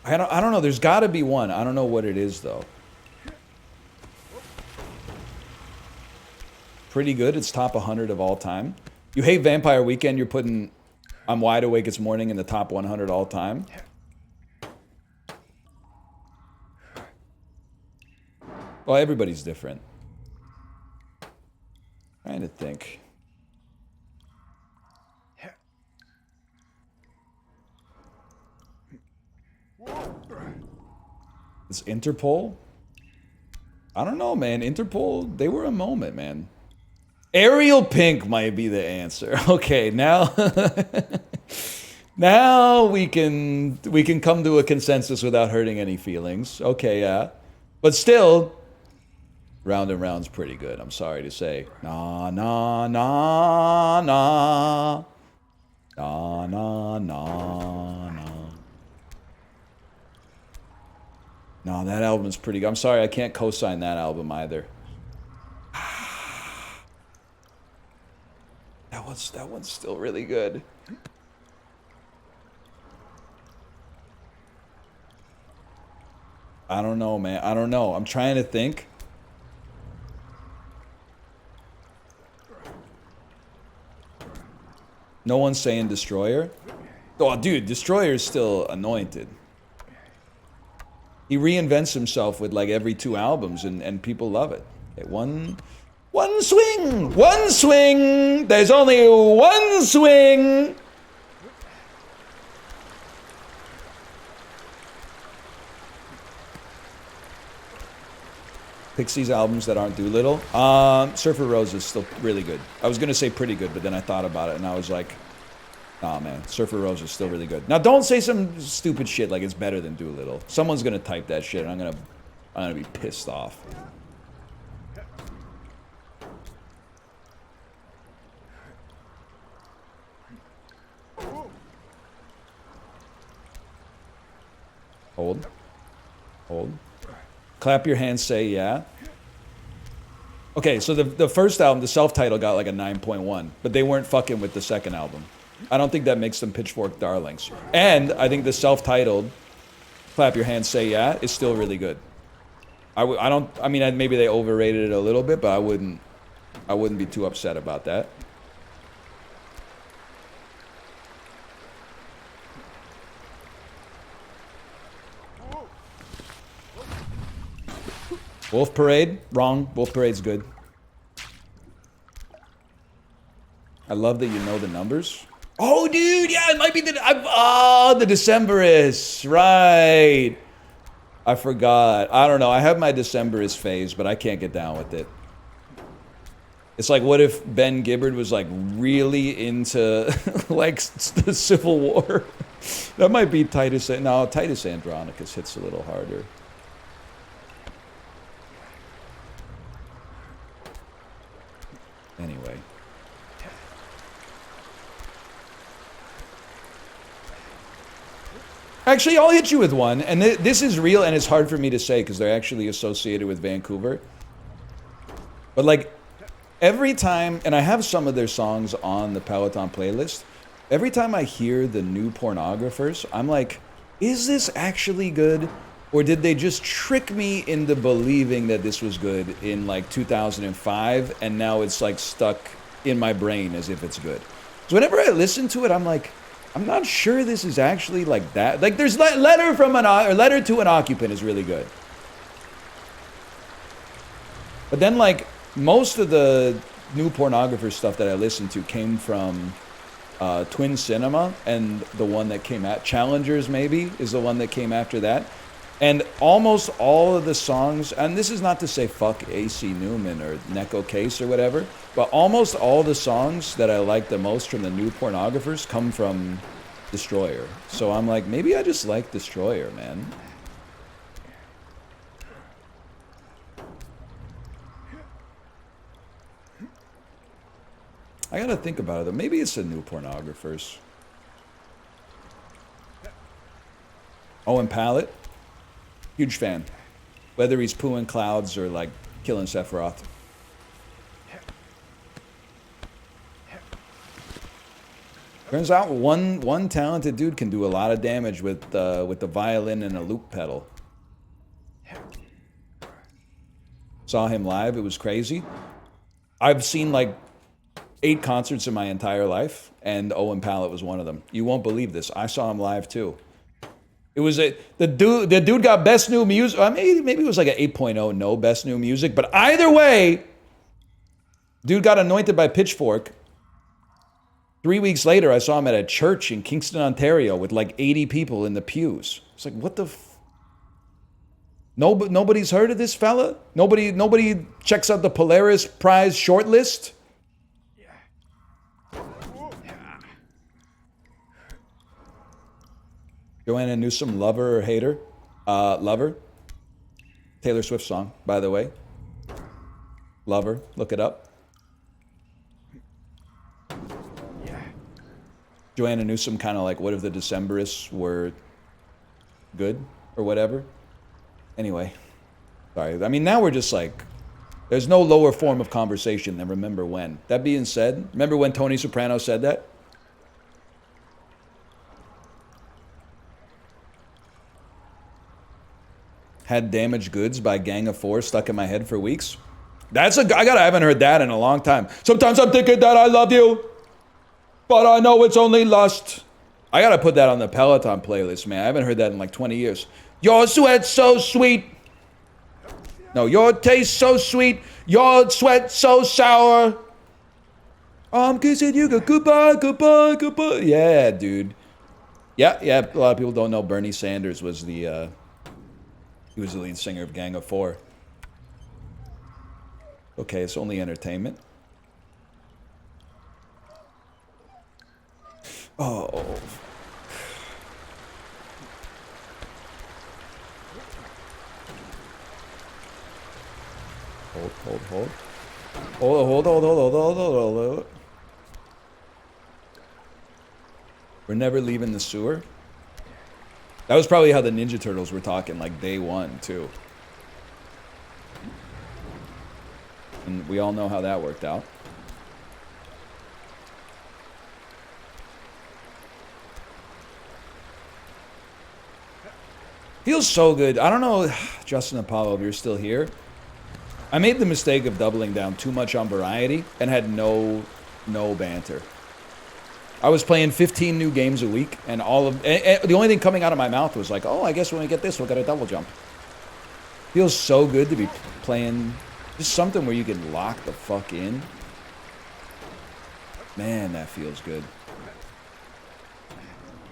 I don't know. There's got to be one. I don't know what it is, though. Pretty good. It's top 100 of all time. You hate Vampire Weekend. You're putting I'm Wide Awake It's Morning in the top 100 all time. Well, everybody's different. Trying to think. It's Interpol? I don't know, man. Interpol, they were a moment, man. Ariel Pink might be the answer. Okay, now now we can come to a consensus without hurting any feelings. Okay, yeah. But still, Round and Round's pretty good, I'm sorry to say. Nah, nah, nah, nah. Nah, nah, nah, nah. No, that album's pretty good. I'm sorry, I can't co-sign that album either. That one's still really good. I don't know, man. I don't know. I'm trying to think. No one's saying Destroyer. Oh, dude, Destroyer's still anointed. He reinvents himself with like every 2 albums, and people love it. Okay, one swing! One swing! There's only one swing! Pixies albums that aren't Doolittle. Surfer Rose is still really good. I was gonna say pretty good, but then I thought about it and I was like, nah, man, Surfer Rose is still really good. Now, don't say some stupid shit like it's better than Doolittle. Someone's gonna type that shit, and I'm gonna be pissed off. Hold. Clap your hands, say yeah. Okay, so the first album, the self-titled, got like a 9.1, but they weren't fucking with the second album. I don't think that makes them Pitchfork darlings. And I think the self-titled, Clap Your Hands, Say Yeah, is still really good. I mean, maybe they overrated it a little bit, but I wouldn't be too upset about that. Wolf Parade? Wrong. Wolf Parade's good. I love that you know the numbers. Oh, dude, yeah, it might be the Decemberists, right. I forgot. I don't know. I have my Decemberist phase, but I can't get down with it. It's like, what if Ben Gibbard was like really into like the Civil War? That might be Titus. No, Titus Andronicus hits a little harder. Anyway. Actually, I'll hit you with one, and this is real, and it's hard for me to say because they're actually associated with Vancouver. But like, every time, and I have some of their songs on the Peloton playlist, every time I hear the new pornographers, I'm like, is this actually good? Or did they just trick me into believing that this was good in like 2005, and now it's like stuck in my brain as if it's good? So whenever I listen to it, I'm like, I'm not sure this is actually like that. Like there's Letter to an Occupant is really good. But then like most of the new pornographer stuff that I listened to came from Twin Cinema, and the one that came at Challengers maybe is the one that came after that. And almost all of the songs, and this is not to say fuck AC Newman or Neko Case or whatever, but almost all the songs that I like the most from the new pornographers come from Destroyer. So I'm like, maybe I just like Destroyer, man. I gotta think about it though. Maybe it's the new pornographers. Owen Pallett. Huge fan. Whether he's pooing clouds or like killing Sephiroth. Turns out one talented dude can do a lot of damage with the violin and a loop pedal. Saw him live, it was crazy. I've seen like 8 concerts in my entire life, and Owen Pallett was one of them. You won't believe this. I saw him live too. It was the dude got best new music. Maybe it was like an 8.0, no best new music. But either way, dude got anointed by Pitchfork. 3 weeks later, I saw him at a church in Kingston, Ontario, with like 80 people in the pews. It's like, what the? Nobody's heard of this fella. Nobody checks out the Polaris Prize shortlist. Joanna Newsom, lover or hater? Lover. Taylor Swift song, by the way. Lover, look it up. Joanna Newsom, kind of like, what if the Decemberists were good or whatever? Anyway, sorry. I mean, now we're just like, there's no lower form of conversation than remember when. That being said, remember when Tony Soprano said that? Had Damaged Goods by Gang of Four stuck in my head for weeks. I haven't heard that in a long time. Sometimes I'm thinking that I love you, but I know it's only lust. I gotta put that on the Peloton playlist, man. I haven't heard that in like 20 years. Your sweat so sweet. No, your taste so sweet. Your sweat so sour. I'm kissing you. Goodbye, goodbye, goodbye. Yeah, dude. Yeah. A lot of people don't know Bernie Sanders was the he was the lead singer of Gang of Four. Okay, it's only entertainment. Oh. Hold. We're never leaving the sewer. That was probably how the Ninja Turtles were talking, like day one, too. And we all know how that worked out. Feels so good. I don't know, Justin Apollo, if you're still here. I made the mistake of doubling down too much on variety and had no banter. I was playing 15 new games a week, and the only thing coming out of my mouth was like, oh, I guess when we get this, we'll get a double jump. Feels so good to be playing just something where you can lock the fuck in. Man, that feels good.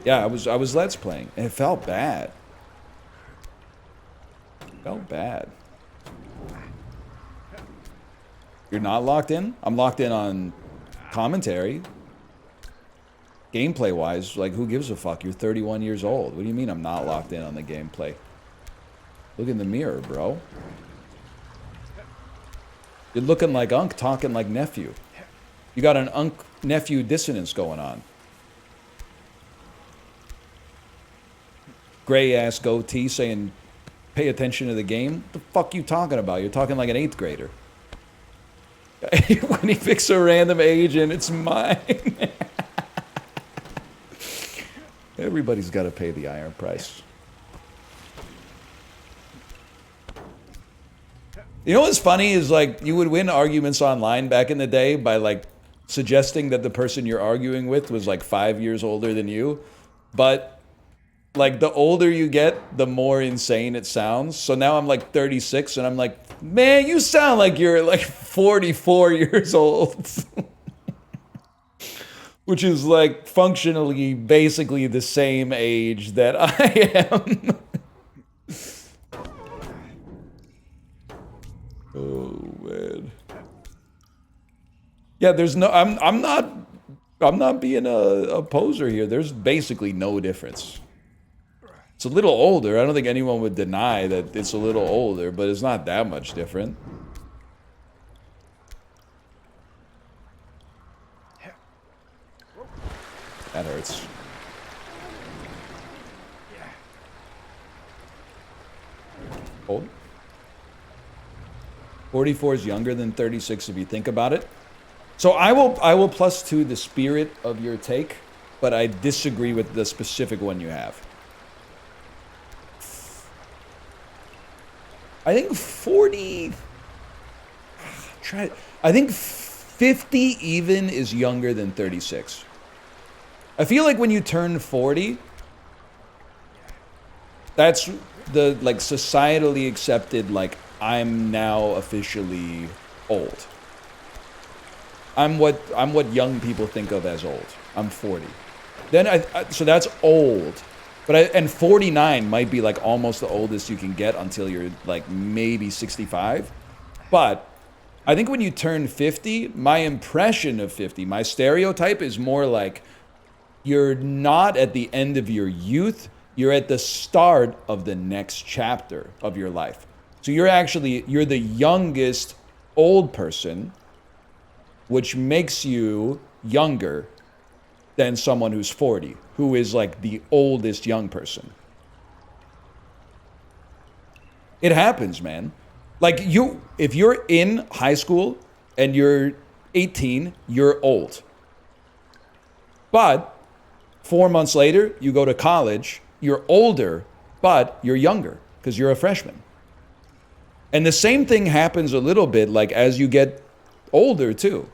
Yeah, I was Let's playing, and it felt bad. Felt bad. You're not locked in? I'm locked in on commentary. Gameplay-wise, like, who gives a fuck? You're 31 years old. What do you mean I'm not locked in on the gameplay? Look in the mirror, bro. You're looking like Unc, talking like nephew. You got an Unc-nephew dissonance going on. Gray-ass goatee saying, pay attention to the game? What the fuck you talking about? You're talking like an 8th grader. When he picks a random age and it's mine. Everybody's got to pay the iron price. You know what's funny is, like, you would win arguments online back in the day by, like, suggesting that the person you're arguing with was, like, 5 years older than you. But, like, the older you get, the more insane it sounds. So now I'm, like, 36, and I'm like, man, you sound like you're, like, 44 years old. Which is, like, functionally basically the same age that I am. Oh, man. Yeah, there's no... I'm not being a poser here. There's basically no difference. It's a little older. I don't think anyone would deny that it's a little older, but it's not that much different. That hurts. Old? 44 is younger than 36 if you think about it. So I will plus 2 the spirit of your take, but I disagree with the specific one you have. I think 40... I think 50 even is younger than 36. I feel like when you turn 40, that's the, like, societally accepted, like, I'm now officially old. I'm what young people think of as old. I'm 40. Then so that's old. But and 49 might be, like, almost the oldest you can get until you're, like, maybe 65. But I think when you turn 50, my impression of 50, my stereotype is more like you're not at the end of your youth, you're at the start of the next chapter of your life. So you're the youngest old person, which makes you younger than someone who's 40, who is, like, the oldest young person. It happens, man. Like, if you're in high school and you're 18, you're old. But 4 months later, you go to college, you're older, but you're younger because you're a freshman. And the same thing happens a little bit, like, as you get older too.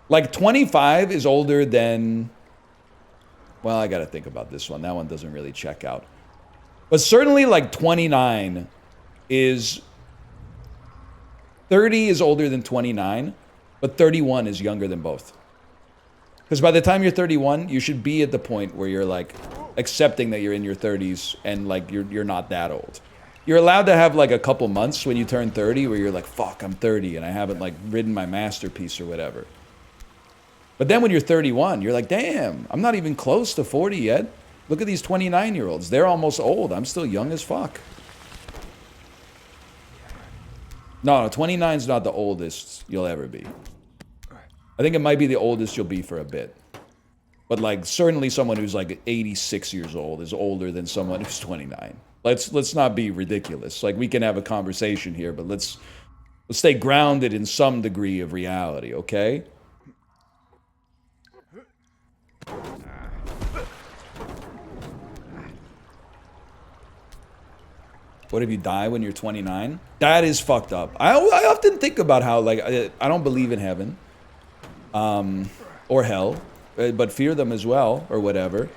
Like, 25 is older than... Well, I got to think about this one. That one doesn't really check out. But certainly, like, 29 is... 30 is older than 29, but 31 is younger than both. Because by the time you're 31, you should be at the point where you're, like, accepting that you're in your 30s and, like, you're not that old. You're allowed to have, like, a couple months when you turn 30 where you're like, fuck, I'm 30 and I haven't, like, written my masterpiece or whatever. But then when you're 31, you're like, damn, I'm not even close to 40 yet. Look at these 29-year-olds. They're almost old. I'm still young as fuck. No, 29 is not the oldest you'll ever be. I think it might be the oldest you'll be for a bit. But, like, certainly someone who's, like, 86 years old is older than someone who's 29. Let's not be ridiculous. Like, we can have a conversation here, but let's stay grounded in some degree of reality, okay? What if you die when you're 29? That is fucked up. I often think about how, like, I don't believe in heaven. Or hell. But fear them as well, or whatever.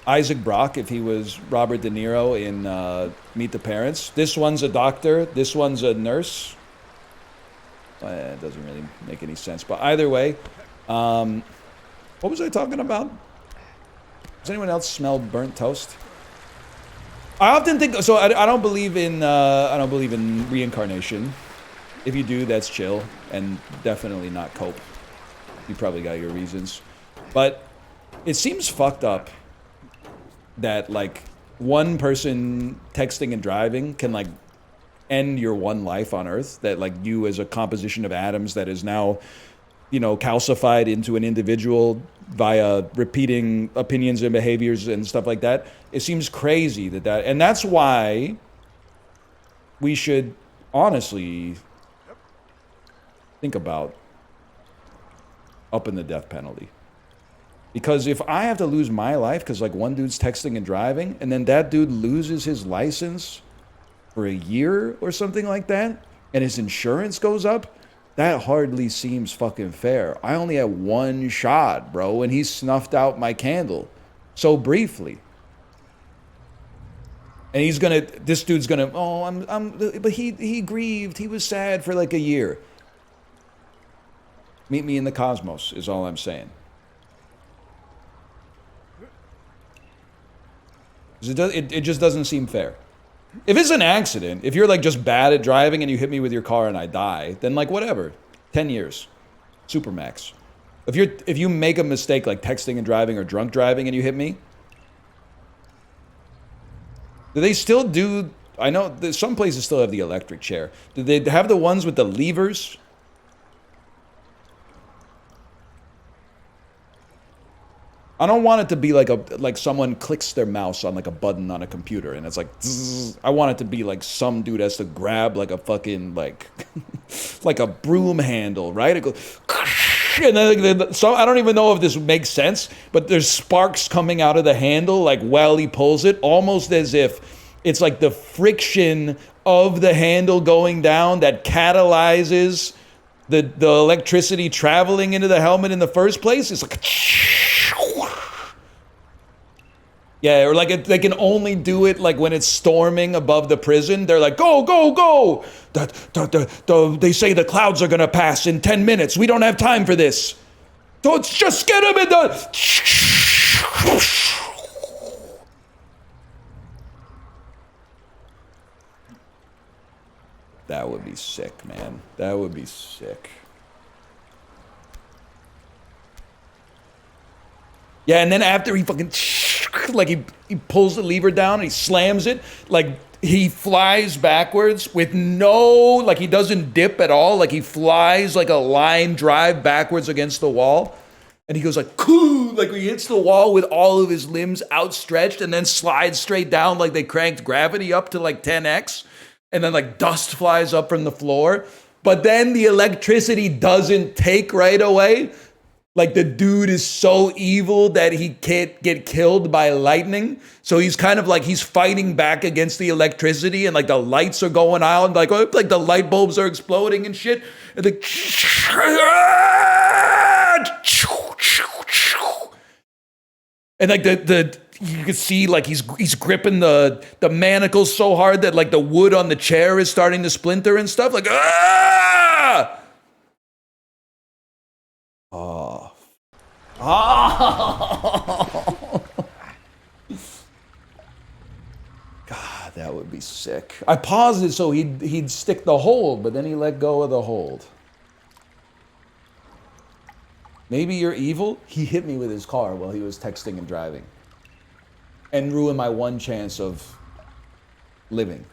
Isaac Brock, if he was Robert De Niro in Meet the Parents. This one's a doctor. This one's a nurse. It doesn't really make any sense. But either way, what was I talking about? Does anyone else smell burnt toast? I often think so. I don't believe in reincarnation. If you do, that's chill and definitely not cope. You probably got your reasons, but it seems fucked up that, like, one person texting and driving can, like, end your one life on Earth. That, like, you as a composition of atoms that is now, you know, calcified into an individual via repeating opinions and behaviors and stuff like that. It seems crazy that and that's why we should honestly think about upping the death penalty. Because if I have to lose my life because like one dude's texting and driving, and then that dude loses his license for a year or something like that, and his insurance goes up, that hardly seems fucking fair. I only had one shot, bro, and he snuffed out my candle so briefly. And he's gonna, this dude's gonna, but he grieved, he was sad for like a year. Meet me in the cosmos is all I'm saying. It just doesn't seem fair. If it's an accident, if you're like just bad at driving and you hit me with your car and I die, then like whatever, 10 years, supermax. If you make a mistake like texting and driving or drunk driving and you hit me, do they still do? I know some places still have the electric chair. Do they have the ones with the levers? I don't want it to be like someone clicks their mouse on like a button on a computer and it's like zzz. I want it to be like some dude has to grab like a fucking like like a broom handle, right? It goes and then so I don't even know if this makes sense, but there's sparks coming out of the handle like while he pulls it, almost as if it's like the friction of the handle going down that catalyzes the electricity traveling into the helmet in the first place. It's like yeah, or like they can only do it like when it's storming above the prison. They're like, go, go, go! They say the clouds are gonna pass in 10 minutes. We don't have time for this. So just get them in the... That would be sick, man. That would be sick. Yeah, and then after he fucking, like he pulls the lever down and he slams it, like he flies backwards with no, like he doesn't dip at all, like he flies like a line drive backwards against the wall. And he goes like, coo, like he hits the wall with all of his limbs outstretched and then slides straight down like they cranked gravity up to like 10x. And then like dust flies up from the floor. But then the electricity doesn't take right away. Like the dude is so evil that he can't get killed by lightning. So he's kind of like, he's fighting back against the electricity and like the lights are going out. Like the light bulbs are exploding and shit. And like you can see like he's gripping the manacles so hard that like the wood on the chair is starting to splinter and stuff. Like, ah! Oh. Oh. God, that would be sick. I paused it so he'd stick the hold, but then he let go of the hold. Maybe you're evil? He hit me with his car while he was texting and driving. And ruined my one chance of living.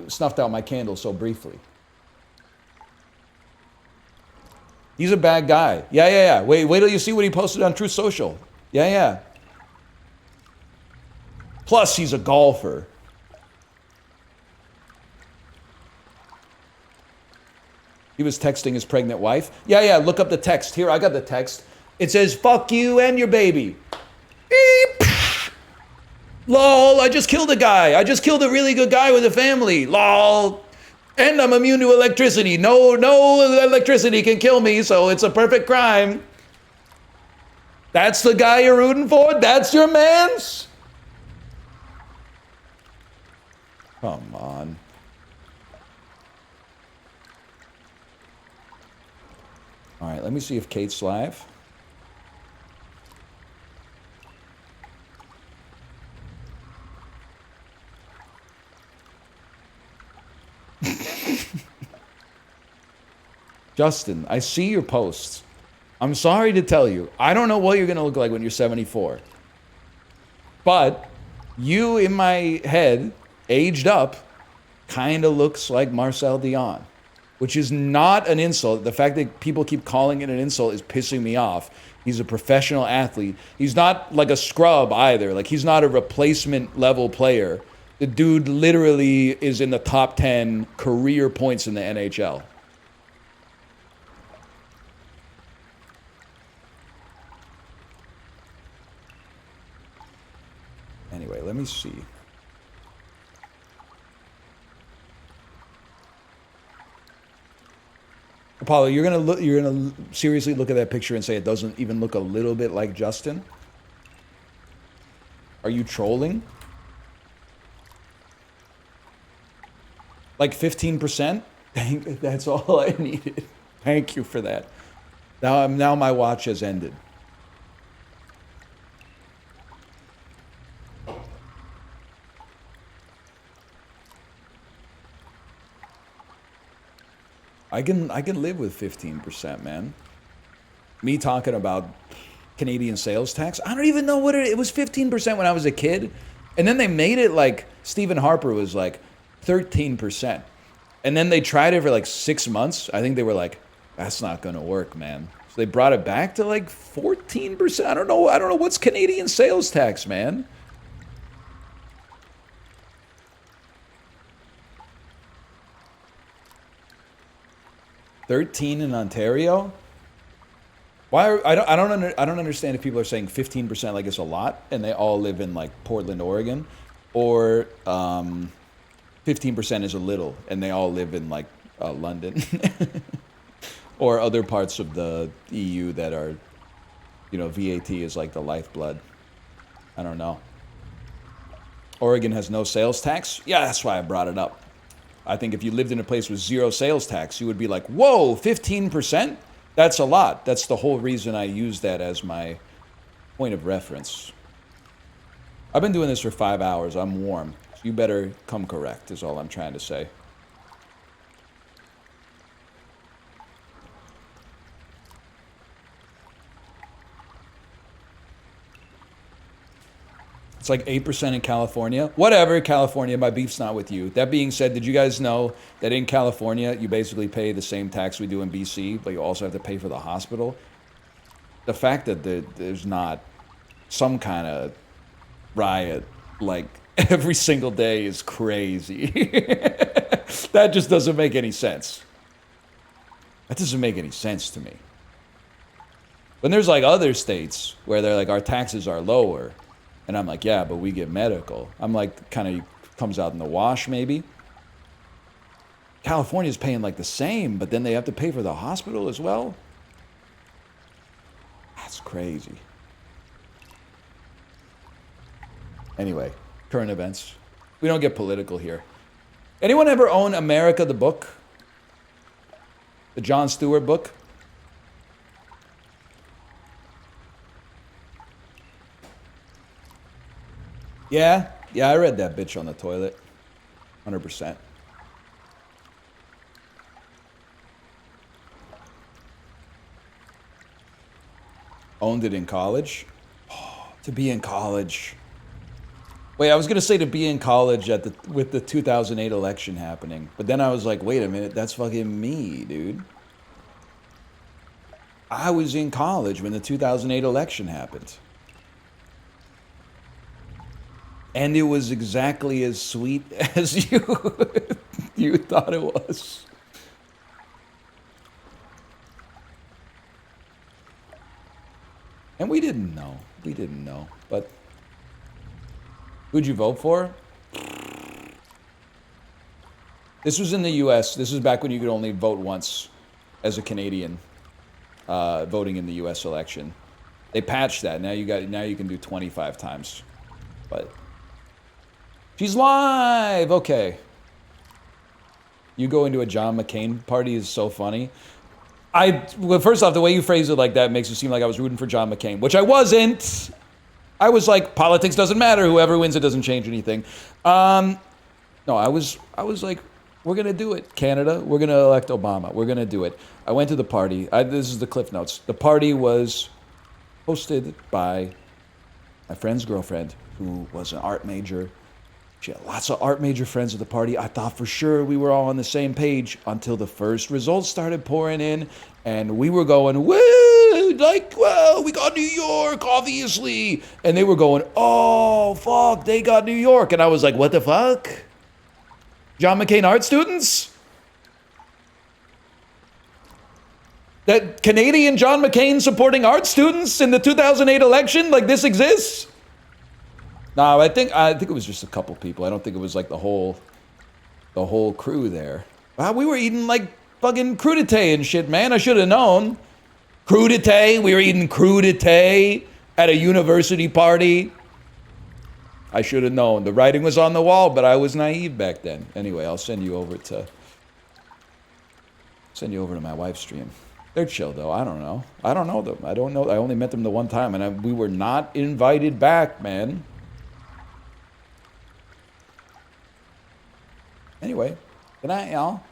Snuffed out my candle so briefly. He's a bad guy. Yeah. Wait till you see what he posted on Truth Social. Yeah. Plus, he's a golfer. He was texting his pregnant wife. Yeah, look up the text. Here, I got the text. It says, fuck you and your baby. Beep. Lol, I just killed a guy. I just killed a really good guy with a family. Lol. And I'm immune to electricity. No electricity can kill me, so it's a perfect crime. That's the guy you're rooting for? That's your mans? Come on. All right, let me see if Kate's live. Justin, I see your posts. I'm sorry to tell you, I don't know what you're going to look like when you're 74. But you, in my head, aged up, kind of looks like Marcel Dion, which is not an insult. The fact that people keep calling it an insult is pissing me off. He's a professional athlete. He's not like a scrub either. Like, he's not a replacement level player. The dude literally is in the top 10 career points in the NHL. Anyway, let me see. Apollo, you're gonna seriously look at that picture and say it doesn't even look a little bit like Justin? Are you trolling? Like 15%? That's all I needed. Thank you for that. Now my watch has ended. I can live with 15%, man. Me talking about Canadian sales tax. I don't even know what it was 15% when I was a kid. And then they made it like Stephen Harper was like 13%. And then they tried it for like 6 months. I think they were like, that's not going to work, man. So they brought it back to like 14%. I don't know what's Canadian sales tax, man. $13 in Ontario? Why? I don't understand if people are saying 15% like it's a lot, and they all live in like Portland, Oregon, or 15% is a little, and they all live in like London, or other parts of the EU that are, you know, VAT is like the lifeblood. I don't know. Oregon has no sales tax? Yeah, that's why I brought it up. I think if you lived in a place with zero sales tax, you would be like, whoa, 15%? That's a lot. That's the whole reason I use that as my point of reference. I've been doing this for 5 hours. I'm warm. So you better come correct, is all I'm trying to say. It's like 8% in California. Whatever, California, my beef's not with you. That being said, did you guys know that in California, you basically pay the same tax we do in BC, but you also have to pay for the hospital? The fact that there's not some kind of riot, like, every single day is crazy. That just doesn't make any sense. That doesn't make any sense to me. When there's, like, other states where they're like, our taxes are lower, and I'm like, yeah, but we get medical. I'm like, kind of comes out in the wash, maybe. California's paying like the same, but then they have to pay for the hospital as well. That's crazy. Anyway, current events. We don't get political here. Anyone ever own America the book? The Jon Stewart book? Yeah, I read that bitch on the toilet. 100%. Owned it in college? Oh, to be in college. Wait, I was going to say to be in college with the 2008 election happening. But then I was like, wait a minute, that's fucking me, dude. I was in college when the 2008 election happened. And it was exactly as sweet as you thought it was. And we didn't know. We didn't know. But who'd you vote for? This was in the U.S. This was back when you could only vote once as a Canadian, voting in the U.S. election. They patched that. Now you can do 25 times. But she's live! Okay. You go into a John McCain party is so funny. Well, first off, the way you phrase it like that makes it seem like I was rooting for John McCain, which I wasn't. I was like, politics doesn't matter. Whoever wins, it doesn't change anything. No, I was like, we're going to do it, Canada. We're going to elect Obama. We're going to do it. I went to the party. This is the Cliff Notes. The party was hosted by my friend's girlfriend, who was an art major. She had lots of art major friends at the party. I thought for sure we were all on the same page until the first results started pouring in, and we were going, woo, dude, like, well, we got New York, obviously. And they were going, oh, fuck, they got New York. And I was like, what the fuck? John McCain art students? That Canadian John McCain supporting art students in the 2008 election? Like, this exists? No, I think it was just a couple people. I don't think it was like the whole crew there. Wow, we were eating like fucking crudité and shit, man. I should have known. Crudité, we were eating crudité at a university party. I should have known. The writing was on the wall, but I was naive back then. Anyway, I'll send you over to my wife's stream. They're chill though. I don't know. I don't know them. I don't know. I only met them the one time, and we were not invited back, man. Anyway, good night, y'all.